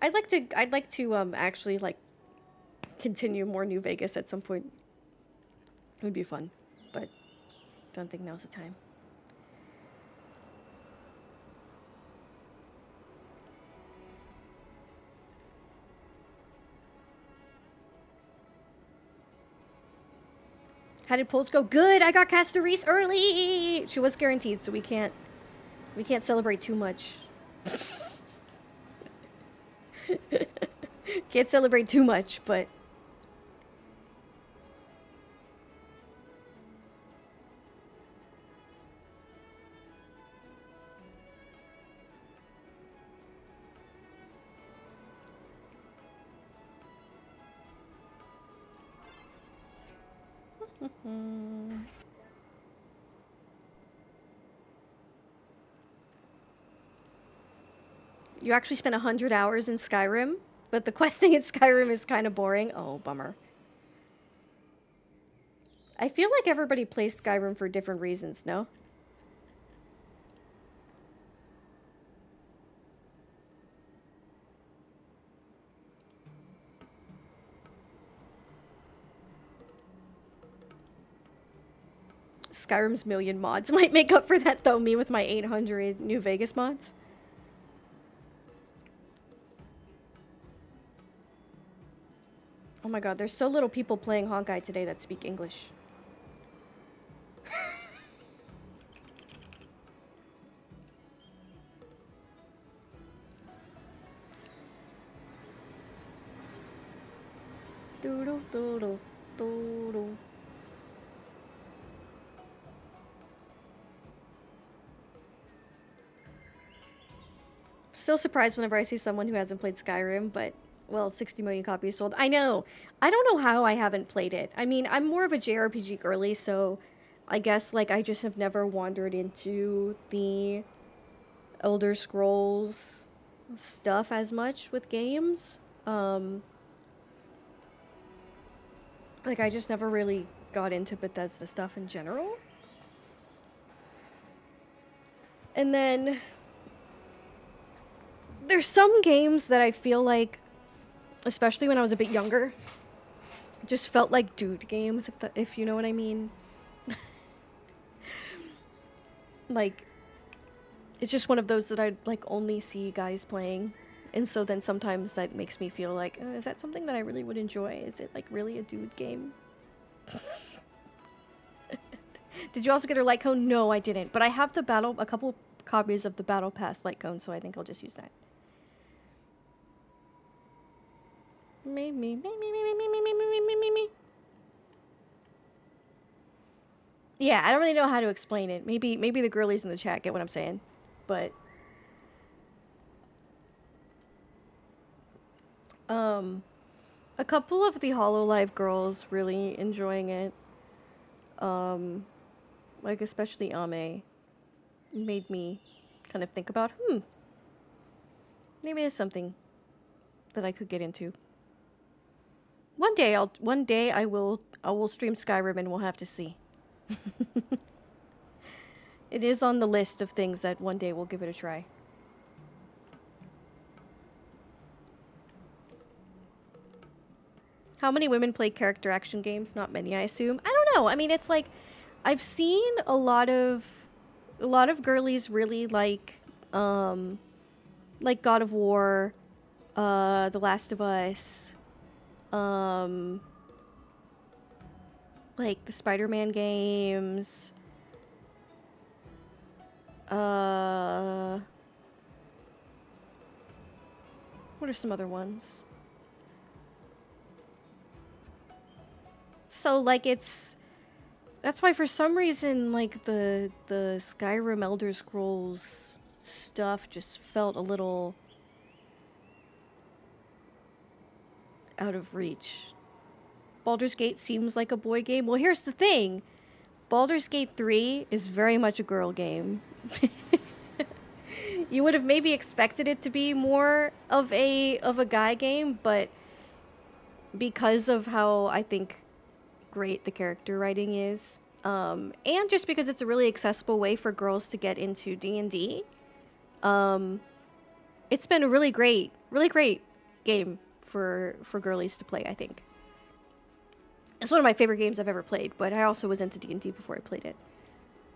I'd like to actually like continue more New Vegas at some point. It would be fun, but don't think now's the time. How did polls go? Good. I got Castorice early. She was guaranteed, so we can't celebrate too much. Can't celebrate too much, but you actually spent 100 hours in Skyrim, but the questing in Skyrim is kind of boring. Oh, bummer. I feel like everybody plays Skyrim for different reasons, no? Skyrim's million mods might make up for that, though, me with my 800 New Vegas mods. Oh my god, there's so little people playing Honkai today that speak English. Doodle doodle doodle. Still surprised whenever I see someone who hasn't played Skyrim, but well, 60 million copies sold. I know. I don't know how I haven't played it. I mean, I'm more of a JRPG girly, so I guess like I just have never wandered into the Elder Scrolls stuff as much with games. Like I just never really got into Bethesda stuff in general. And then there's some games that I feel like, especially when I was a bit younger, just felt like dude games, if you know what I mean. Like, it's just one of those that I'd like only see guys playing. And so then sometimes that makes me feel like, is that something that I really would enjoy? Is it like really a dude game? Did you also get her light cone? No, I didn't. But I have a couple copies of the Battle Pass light cone, so I think I'll just use that. Me. Yeah, I don't really know how to explain it. Maybe the girlies in the chat get what I'm saying, but a couple of the HoloLive girls really enjoying it. Like especially Ame made me kind of think about, maybe there's something that I could get into. One day I will stream Skyrim and we'll have to see. It is on the list of things that one day we'll give it a try. How many women play character action games? Not many, I assume. I don't know. I mean, it's like I've seen a lot of girlies really like God of War, The Last of Us, like the Spider-Man games. What are some other ones? So like that's why for some reason like the Skyrim Elder Scrolls stuff just felt a little out of reach. Baldur's Gate seems like a boy game. Well, here's the thing. Baldur's Gate 3 is very much a girl game. You would have maybe expected it to be more of a guy game, but because of how I think great the character writing is, and just because it's a really accessible way for girls to get into D&D, it's been a really great game for girlies to play, I think. It's one of my favorite games I've ever played, but I also was into D&D before I played it.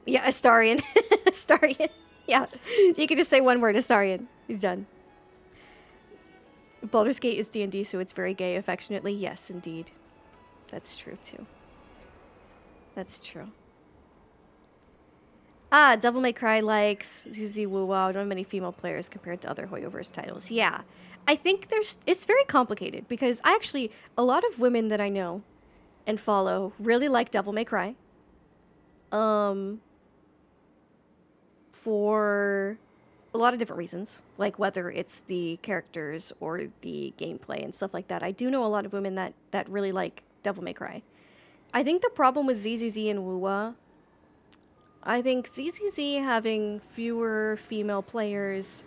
Yeah, Astarion. Astarion. Yeah, you can just say one word, Astarion. You're done. Baldur's Gate is D&D, so it's very gay affectionately. Yes, indeed. That's true, too. That's true. Ah, Devil May Cry likes ZZ Woo Wow. Don't have many female players compared to other Hoyoverse titles. Yeah. I think it's very complicated because a lot of women that I know and follow really like Devil May Cry. For a lot of different reasons, like whether it's the characters or the gameplay and stuff like that. I do know a lot of women that really like Devil May Cry. I think the problem with ZZZ and Wuwa, I think ZZZ having fewer female players,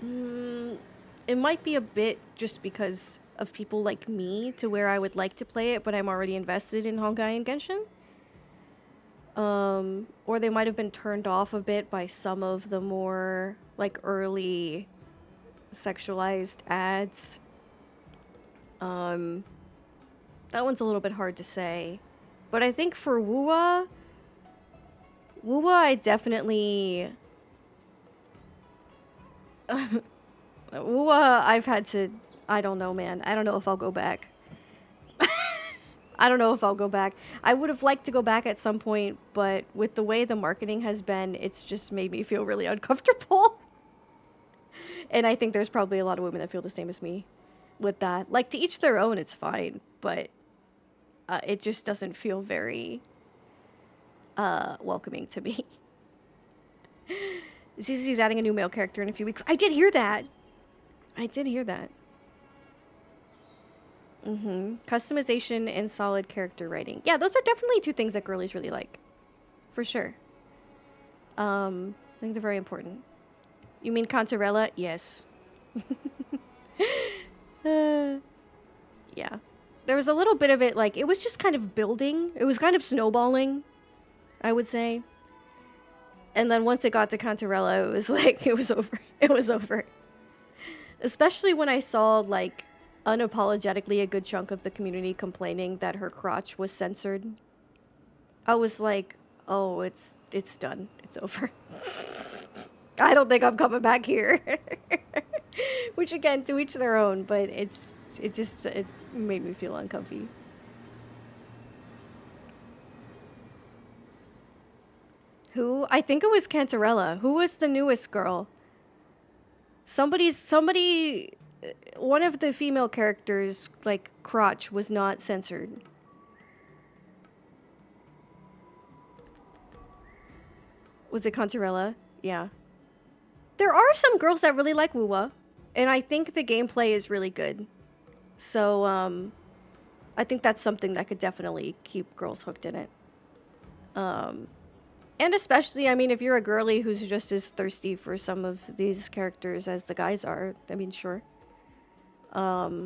it might be a bit just because of people like me to where I would like to play it, but I'm already invested in Honkai and Genshin. Or they might have been turned off a bit by some of the more, like, early sexualized ads. That one's a little bit hard to say. But I think for Wuwa, I definitely... Wuwa, I've had to... I don't know, man. I don't know if I'll go back. I don't know if I'll go back. I would have liked to go back at some point, but with the way the marketing has been, it's just made me feel really uncomfortable. And I think there's probably a lot of women that feel the same as me with that. Like, to each their own, it's fine, but it just doesn't feel very welcoming to me. ZZ's adding a new male character in a few weeks. I did hear that. Customization and solid character writing. Yeah, those are definitely two things that girlies really like. For sure. I think they're very important. You mean Cantarella? Yes. Yeah. There was a little bit of it, like, it was just kind of building. It was kind of snowballing, I would say. And then once it got to Cantarella, it was like, it was over. It was over. Especially when I saw, like, unapologetically a good chunk of the community complaining that her crotch was censored. I was like, oh, it's done. It's over. I don't think I'm coming back here. Which, again, to each their own, but it made me feel uncomfy. Who? I think it was Cantarella. Who was the newest girl? Somebody, one of the female characters, like, crotch was not censored. Was it Cantarella? Yeah. There are some girls that really like Wuwa, and I think the gameplay is really good. So, I think that's something that could definitely keep girls hooked in it. And And especially, I mean, if you're a girly who's just as thirsty for some of these characters as the guys are, I mean, sure. But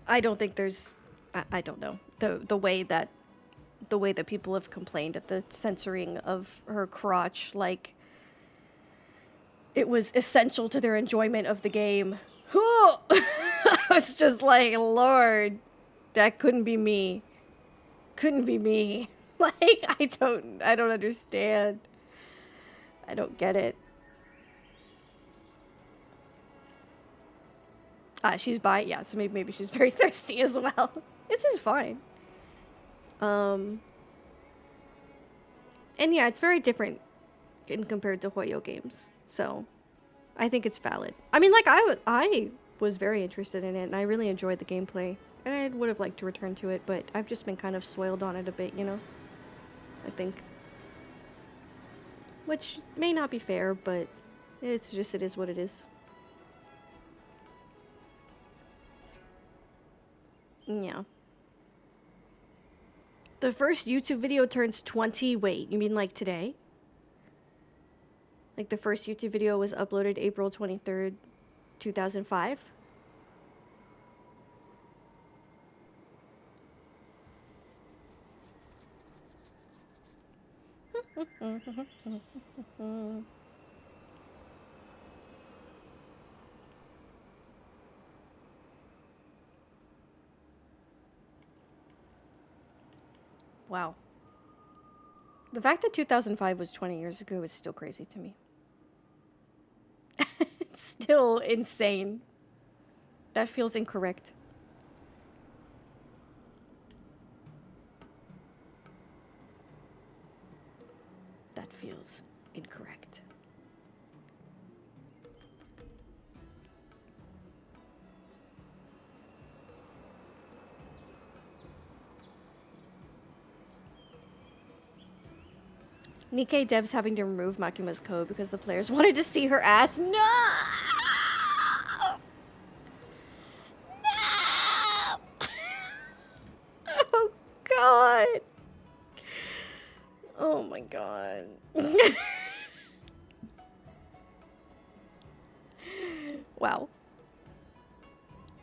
I don't think there's, I don't know, the way that people have complained at the censoring of her crotch, like it was essential to their enjoyment of the game. I was just like, Lord, that couldn't be me. Couldn't be me. Like, I don't understand. I don't get it. She's bi, yeah, so maybe she's very thirsty as well. This is fine. And yeah, it's very different in compared to Hoyo games, so I think it's valid. I mean, like, I was very interested in it, and I really enjoyed the gameplay, and I would have liked to return to it, but I've just been kind of soiled on it a bit, you know? I think. Which may not be fair, but it's just, it is what it is. Yeah. The first YouTube video turns 20. Wait, you mean like today? Like the first YouTube video was uploaded April 23rd, 2005? Wow. The fact that 2005 was 20 years ago is still crazy to me. It's still insane. That feels incorrect. That feels incorrect. Nikkei devs having to remove Makima's code because the players wanted to see her ass. No! No! Oh, God. Oh, my God. Wow.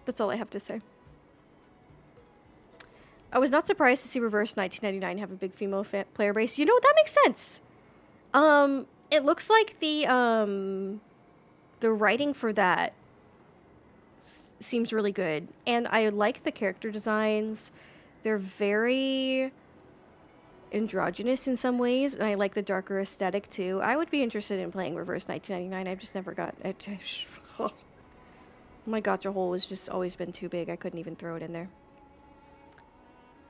That's all I have to say. I was not surprised to see Reverse 1999 have a big female player base. You know, that makes sense. It looks like the writing for that seems really good. And I like the character designs. They're very androgynous in some ways, and I like the darker aesthetic too. I would be interested in playing Reverse 1999. I've just never got... my gotcha hole has just always been too big. I couldn't even throw it in there.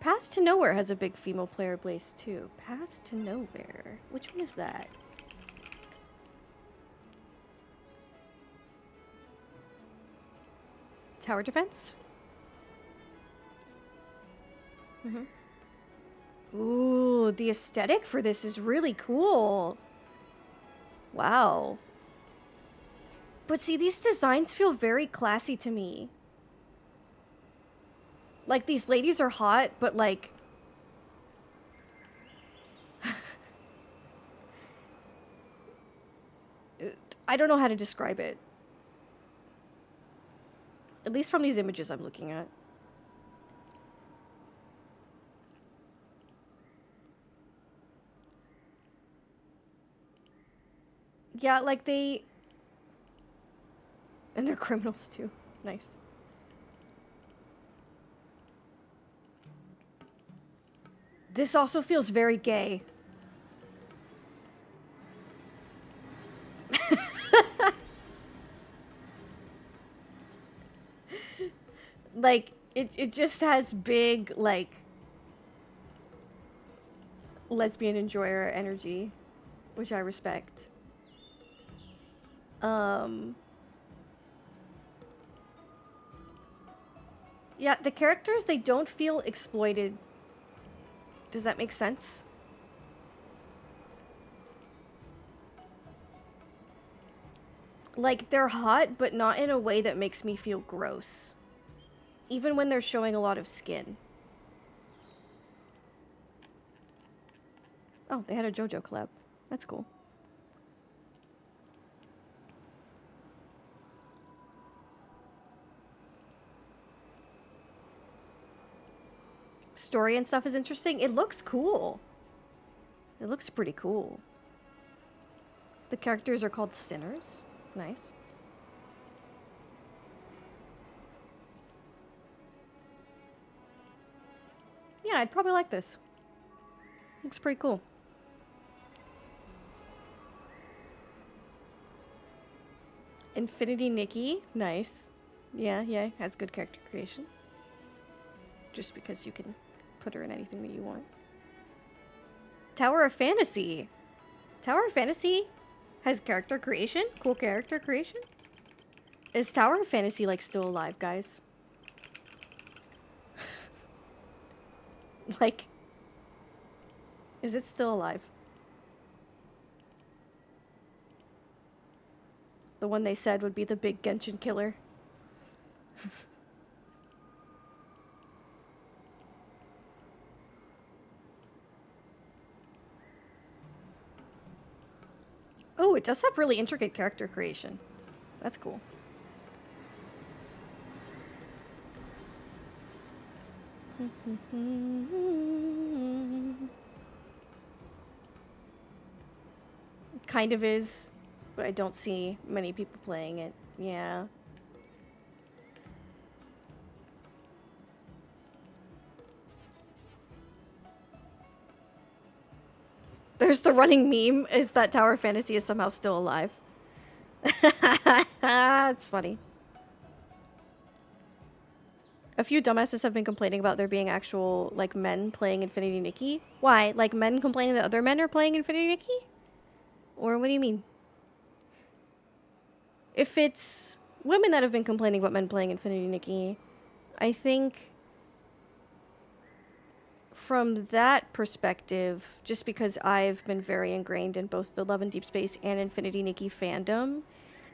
Path to Nowhere has a big female player base too. Path to Nowhere. Which one is that? Tower Defense? Ooh, the aesthetic for this is really cool. Wow. But see, these designs feel very classy to me. Like, these ladies are hot, but like... I don't know how to describe it. At least from these images I'm looking at. Yeah, like they... And they're criminals too. Nice. This also feels very gay. Like, it just has big, like, lesbian enjoyer energy, which I respect. Yeah, the characters, they don't feel exploited. Does that make sense? Like, they're hot, but not in a way that makes me feel gross. Even when they're showing a lot of skin. Oh, they had a JoJo collab. That's cool. Story and stuff is interesting. It looks cool. It looks pretty cool. The characters are called sinners. Nice. Yeah, I'd probably like this. Looks pretty cool. Infinity Nikki. Nice. Yeah, has good character creation. Just because you can put her in anything that you want. Tower of Fantasy. Tower of Fantasy has character creation? Cool character creation? Is Tower of Fantasy, like, still alive, guys? Like, is it still alive? The one they said would be the big Genshin killer. Oh, it does have really intricate character creation. That's cool. Kind of is, but I don't see many people playing it. Yeah. There's the running meme is that Tower Fantasy is somehow still alive. It's funny. A few dumbasses have been complaining about there being actual, like, men playing Infinity Nikki. Why? Like, men complaining that other men are playing Infinity Nikki? Or what do you mean? If it's women that have been complaining about men playing Infinity Nikki, I think from that perspective, just because I've been very ingrained in both the Love and Deep Space and Infinity Nikki fandom,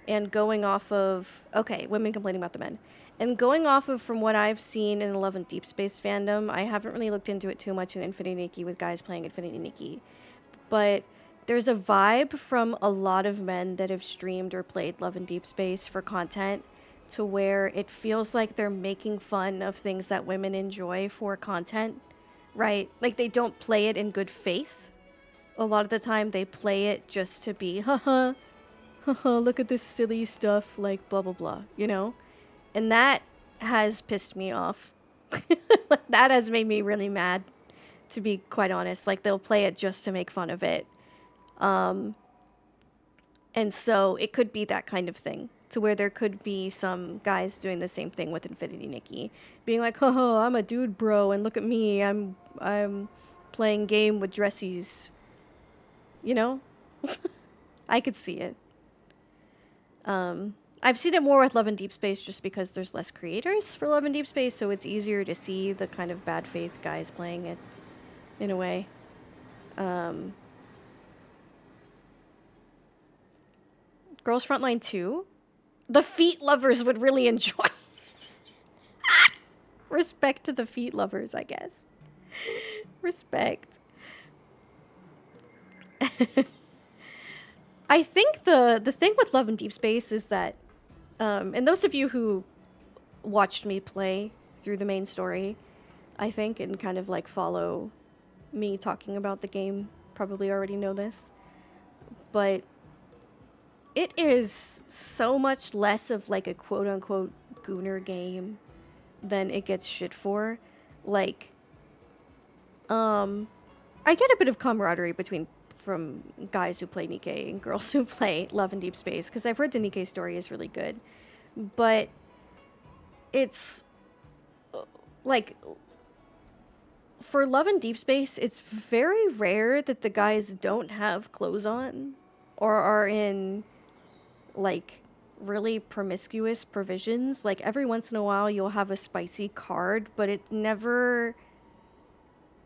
and going off of, okay, women complaining about the men, and going off of from what I've seen in the Love and Deep Space fandom, I haven't really looked into it too much in Infinity Nikki with guys playing Infinity Nikki, but there's a vibe from a lot of men that have streamed or played Love and Deep Space for content to where it feels like they're making fun of things that women enjoy for content, right? Like, they don't play it in good faith. A lot of the time they play it just to be, haha, look at this silly stuff, like, blah, blah, blah, you know? And that has pissed me off. That has made me really mad, to be quite honest. Like, they'll play it just to make fun of it. And so it could be that kind of thing, to where there could be some guys doing the same thing with Infinity Nikki, being like, haha, I'm a dude bro, and look at me, I'm playing game with dressies. You know? I could see it. I've seen it more with Love and Deep Space just because there's less creators for Love and Deep Space, so it's easier to see the kind of bad faith guys playing it, in a way. Girls Frontline 2? The feet lovers would really enjoy. Respect to the feet lovers, I guess. Respect. I think the thing with Love and Deep Space is that, and those of you who watched me play through the main story, I think, and kind of like follow me talking about the game, probably already know this, but it is so much less of like a quote-unquote gooner game than it gets shit for. Like, I get a bit of camaraderie from guys who play Nikkei and girls who play Love and Deep Space, because I've heard the Nikkei story is really good, but it's like, for Love and Deep Space, it's very rare that the guys don't have clothes on or are in like really promiscuous provisions. Like, every once in a while you'll have a spicy card, but it never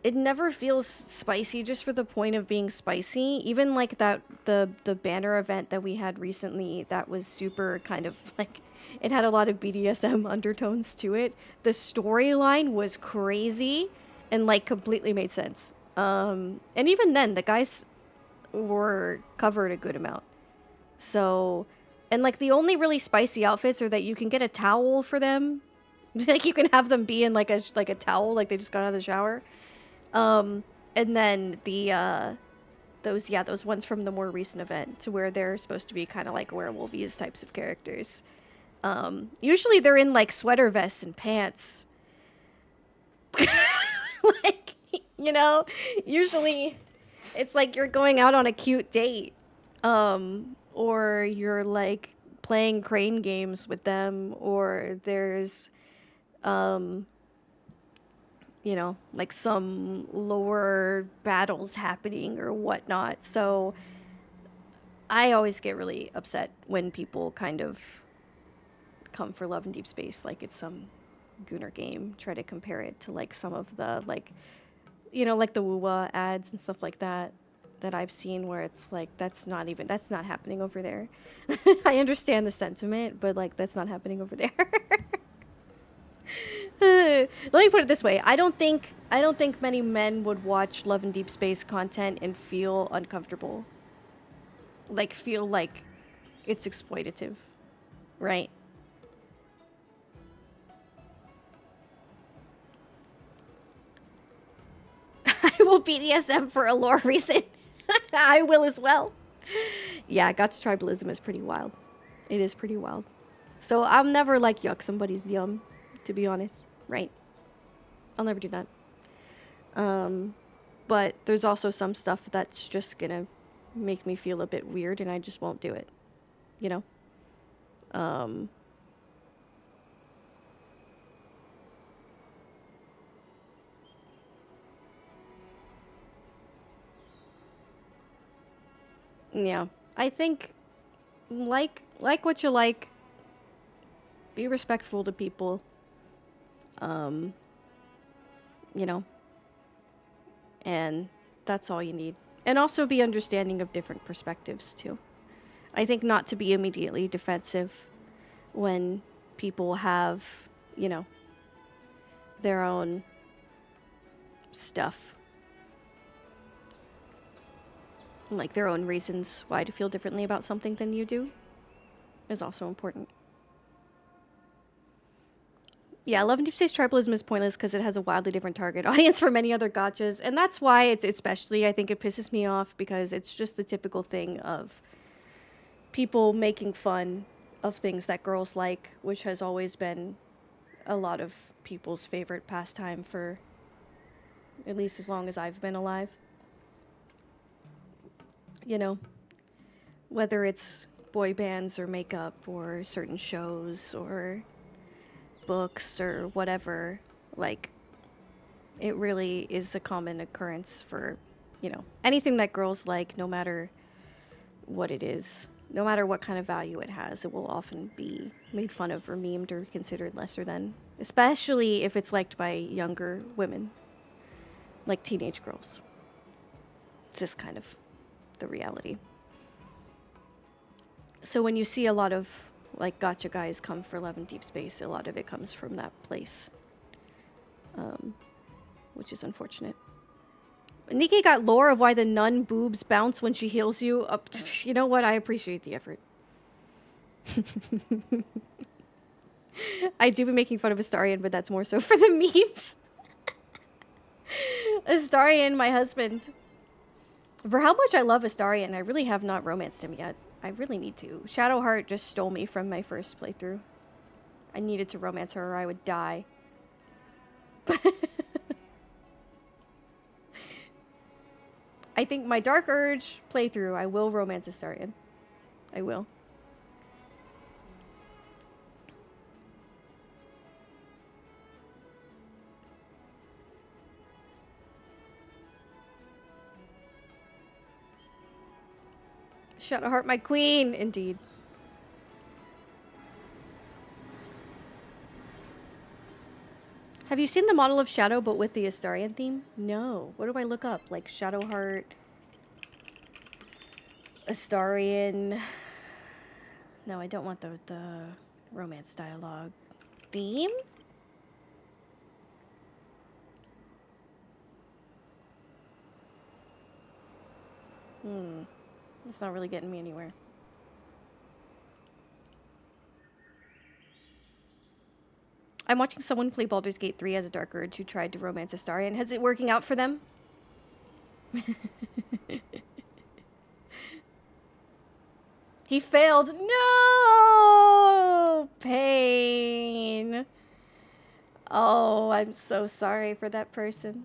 it never feels spicy just for the point of being spicy. Even like that the banner event that we had recently, that was super kind of like, it had a lot of BDSM undertones to it. The storyline was crazy and like completely made sense. And even then the guys were covered a good amount. So, and like the only really spicy outfits are that you can get a towel for them. Like you can have them be in like a towel, like they just got out of the shower. And then the those ones from the more recent event, to where they're supposed to be kind of like werewolfies types of characters. Usually they're in like sweater vests and pants. Like, you know, usually it's like you're going out on a cute date. Or you're like playing crane games with them, or there's you know, like some lower battles happening or whatnot. So I always get really upset when people kind of come for Love and Deep Space like it's some Gunnar game, try to compare it to like some of the like, you know, like the Wuwa ads and stuff like that I've seen, where it's like that's not happening over there. I understand the sentiment, but like that's not happening over there. Let me put it this way. I don't think many men would watch Love and Deep Space content and feel uncomfortable. Like feel like it's exploitative, right? I will BDSM for a lore reason. I will as well. Yeah, Gacha tribalism is pretty wild. It is pretty wild. So I'll never like yuck somebody's yum, to be honest, right? I'll never do that. But there's also some stuff that's just gonna make me feel a bit weird, and I just won't do it. You know? Yeah. I think like what you like. Be respectful to people. You know. And that's all you need. And also be understanding of different perspectives too. I think not to be immediately defensive when people have, you know, their own stuff. Like their own reasons why to feel differently about something than you do is also important. Yeah, Love and Deep Space tribalism is pointless because it has a wildly different target audience from many other gachas, and that's why it's especially, I think it pisses me off, because it's just the typical thing of people making fun of things that girls like, which has always been a lot of people's favorite pastime for at least as long as I've been alive. You know, whether it's boy bands or makeup or certain shows or books or whatever, like, it really is a common occurrence for, you know, anything that girls like, no matter what it is, no matter what kind of value it has, it will often be made fun of or memed or considered lesser than, especially if it's liked by younger women, like teenage girls. It's just kind of the reality. So when you see a lot of like gacha guys come for Love and Deep Space, a lot of it comes from that place, which is unfortunate. Nikki got lore of why the nun boobs bounce when she heals you. You know what? I appreciate the effort. I do be making fun of Astarion, but that's more so for the memes. Astarion, my husband. For how much I love Astarion, I really have not romanced him yet. I really need to. Shadowheart just stole me from my first playthrough. I needed to romance her or I would die. I think my Dark Urge playthrough, I will romance Astarion. I will. Shadowheart, my queen, indeed. Have you seen the model of Shadow but with the Astarian theme? No. What do I look up? Like Shadowheart, Astarian. No, I don't want the romance dialogue. Theme? It's not really getting me anywhere. I'm watching someone play Baldur's Gate 3 as a Dark Urge who tried to romance Astarian. Has it working out for them? He failed. No! Pain. Oh, I'm so sorry for that person.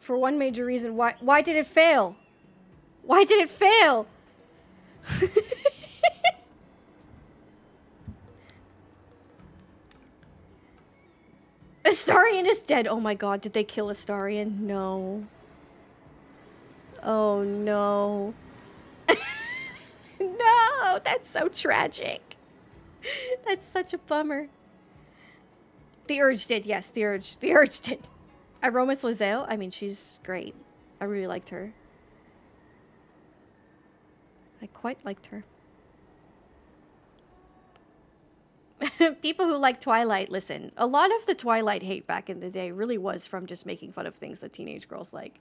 For one major reason, why did it fail? Why did it fail? Astarian is dead. Oh my god, did they kill Astarian? No. Oh no. No, that's so tragic. That's such a bummer. The Urge did, yes, the Urge did. Aromas Lizelle, I mean, she's great. I really liked her. I quite liked her. People who like Twilight, listen. A lot of the Twilight hate back in the day really was from just making fun of things that teenage girls like.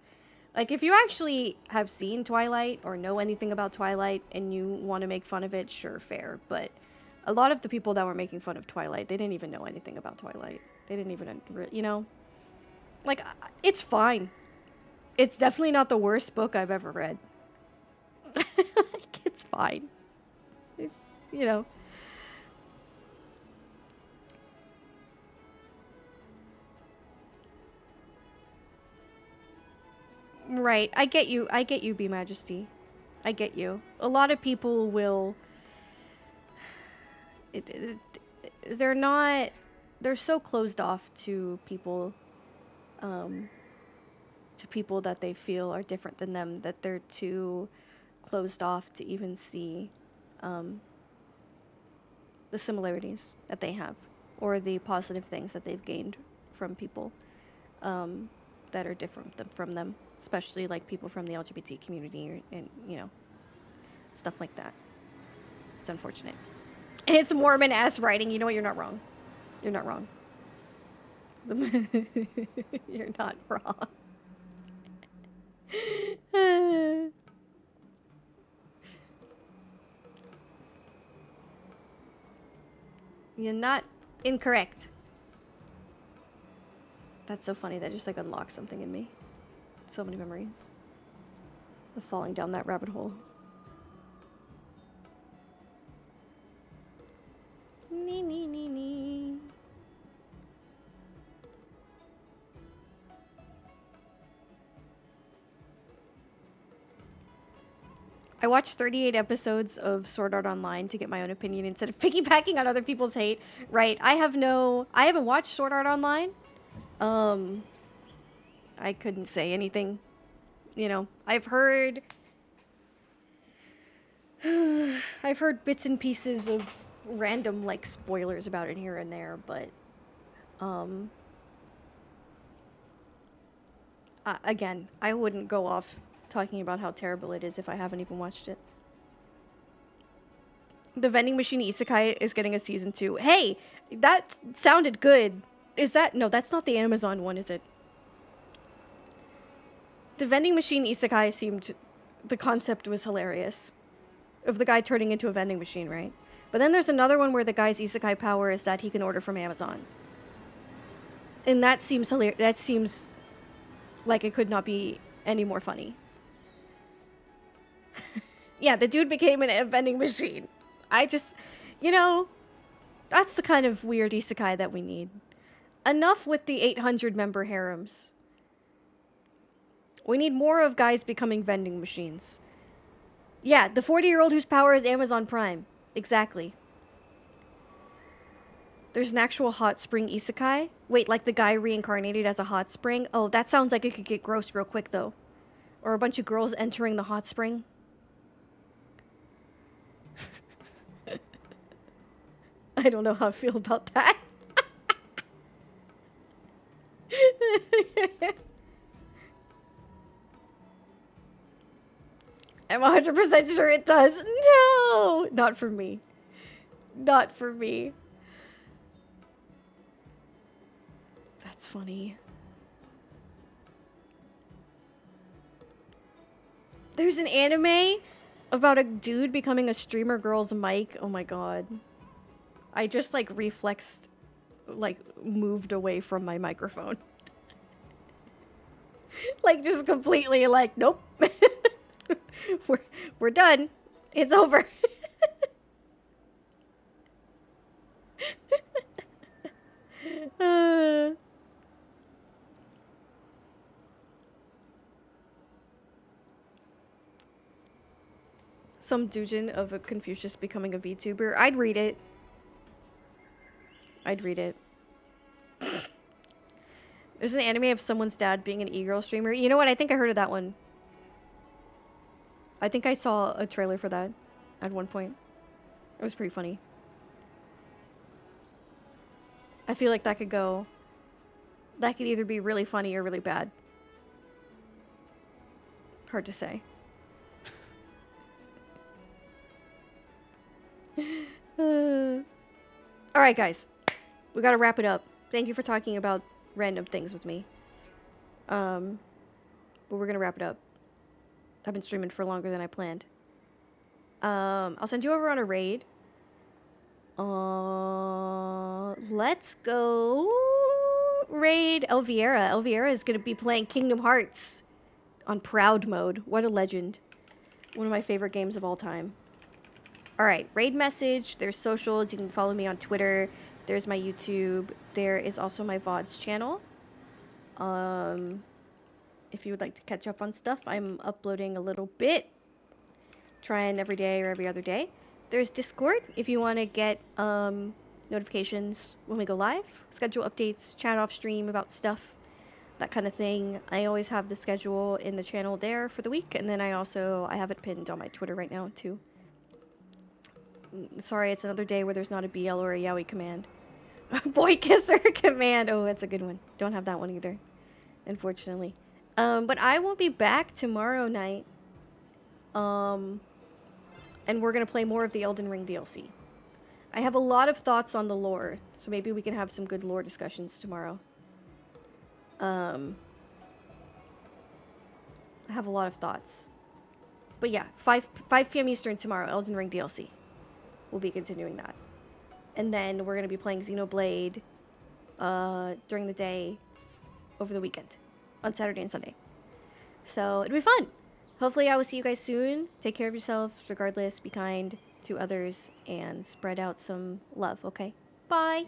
Like, if you actually have seen Twilight or know anything about Twilight and you want to make fun of it, sure, fair. But a lot of the people that were making fun of Twilight, they didn't even know anything about Twilight. They didn't even, you know? Like, it's fine. It's definitely not the worst book I've ever read. Like, it's fine. It's, you know. Right. I get you, Be Majesty. I get you. A lot of people will... they're so closed off to people... to people that they feel are different than them, that they're too closed off to even see the similarities that they have, or the positive things that they've gained from people that are different from them, especially like people from the LGBT community and, you know, stuff like that. It's unfortunate. And it's Mormon-ass writing. You know what? You're not wrong. You're not wrong. You're not wrong. You're not incorrect. That's so funny. That just like unlocked something in me. So many memories of falling down that rabbit hole. Nee, nee, nee, nee. I watched 38 episodes of Sword Art Online to get my own opinion instead of piggybacking on other people's hate. Right. I haven't watched Sword Art Online. I couldn't say anything. You know, I've heard bits and pieces of random, like, spoilers about it here and there, but, again, I wouldn't go off talking about how terrible it is if I haven't even watched it. The Vending Machine Isekai is getting a season 2. Hey, that sounded good. Is that... No, that's not the Amazon one, is it? The Vending Machine Isekai seemed... The concept was hilarious. Of the guy turning into a vending machine, right? But then there's another one where the guy's Isekai power is that he can order from Amazon. And that seems hilarious. That seems like it could not be any more funny. Yeah, the dude became a vending machine. I just... You know... That's the kind of weird isekai that we need. Enough with the 800-member harems. We need more of guys becoming vending machines. Yeah, the 40-year-old whose power is Amazon Prime. Exactly. There's an actual hot spring isekai. Wait, like the guy reincarnated as a hot spring? Oh, that sounds like it could get gross real quick, though. Or a bunch of girls entering the hot spring. I don't know how I feel about that. I'm 100% sure it does. No! Not for me. Not for me. That's funny. There's an anime about a dude becoming a streamer girl's mic. Oh my god. I just like reflexed, like moved away from my microphone. Like just completely like, nope. We're done. It's over. Some doujin of a Confucius becoming a VTuber. I'd read it. I'd read it. There's an anime of someone's dad being an e-girl streamer. You know what? I think I heard of that one. I think I saw a trailer for that at one point. It was pretty funny. I feel like that could go... That could either be really funny or really bad. Hard to say. Alright, guys. We gotta wrap it up. Thank you for talking about random things with me. But we're gonna wrap it up. I've been streaming for longer than I planned. I'll send you over on a raid. Let's go raid Elviera. Elviera is gonna be playing Kingdom Hearts on Proud Mode. What a legend. One of my favorite games of all time. Alright, raid message. There's socials. You can follow me on Twitter. There's my YouTube. There is also my VODs channel. If you would like to catch up on stuff, I'm uploading a little bit. Trying every day or every other day. There's Discord if you want to get notifications when we go live. Schedule updates, chat off stream about stuff, that kind of thing. I always have the schedule in the channel there for the week. And then I have it pinned on my Twitter right now too. Sorry, it's another day where there's not a BL or a Yaoi command. Boy kisser command. Oh, that's a good one. Don't have that one either, unfortunately. But I will be back tomorrow night. And we're going to play more of the Elden Ring DLC. I have a lot of thoughts on the lore, so maybe we can have some good lore discussions tomorrow. I have a lot of thoughts. But yeah, 5 p.m. Eastern tomorrow, Elden Ring DLC. We'll be continuing that. And then we're going to be playing Xenoblade during the day over the weekend. On Saturday and Sunday. So, it'll be fun. Hopefully I will see you guys soon. Take care of yourselves, regardless. Be kind to others. And spread out some love, okay? Bye!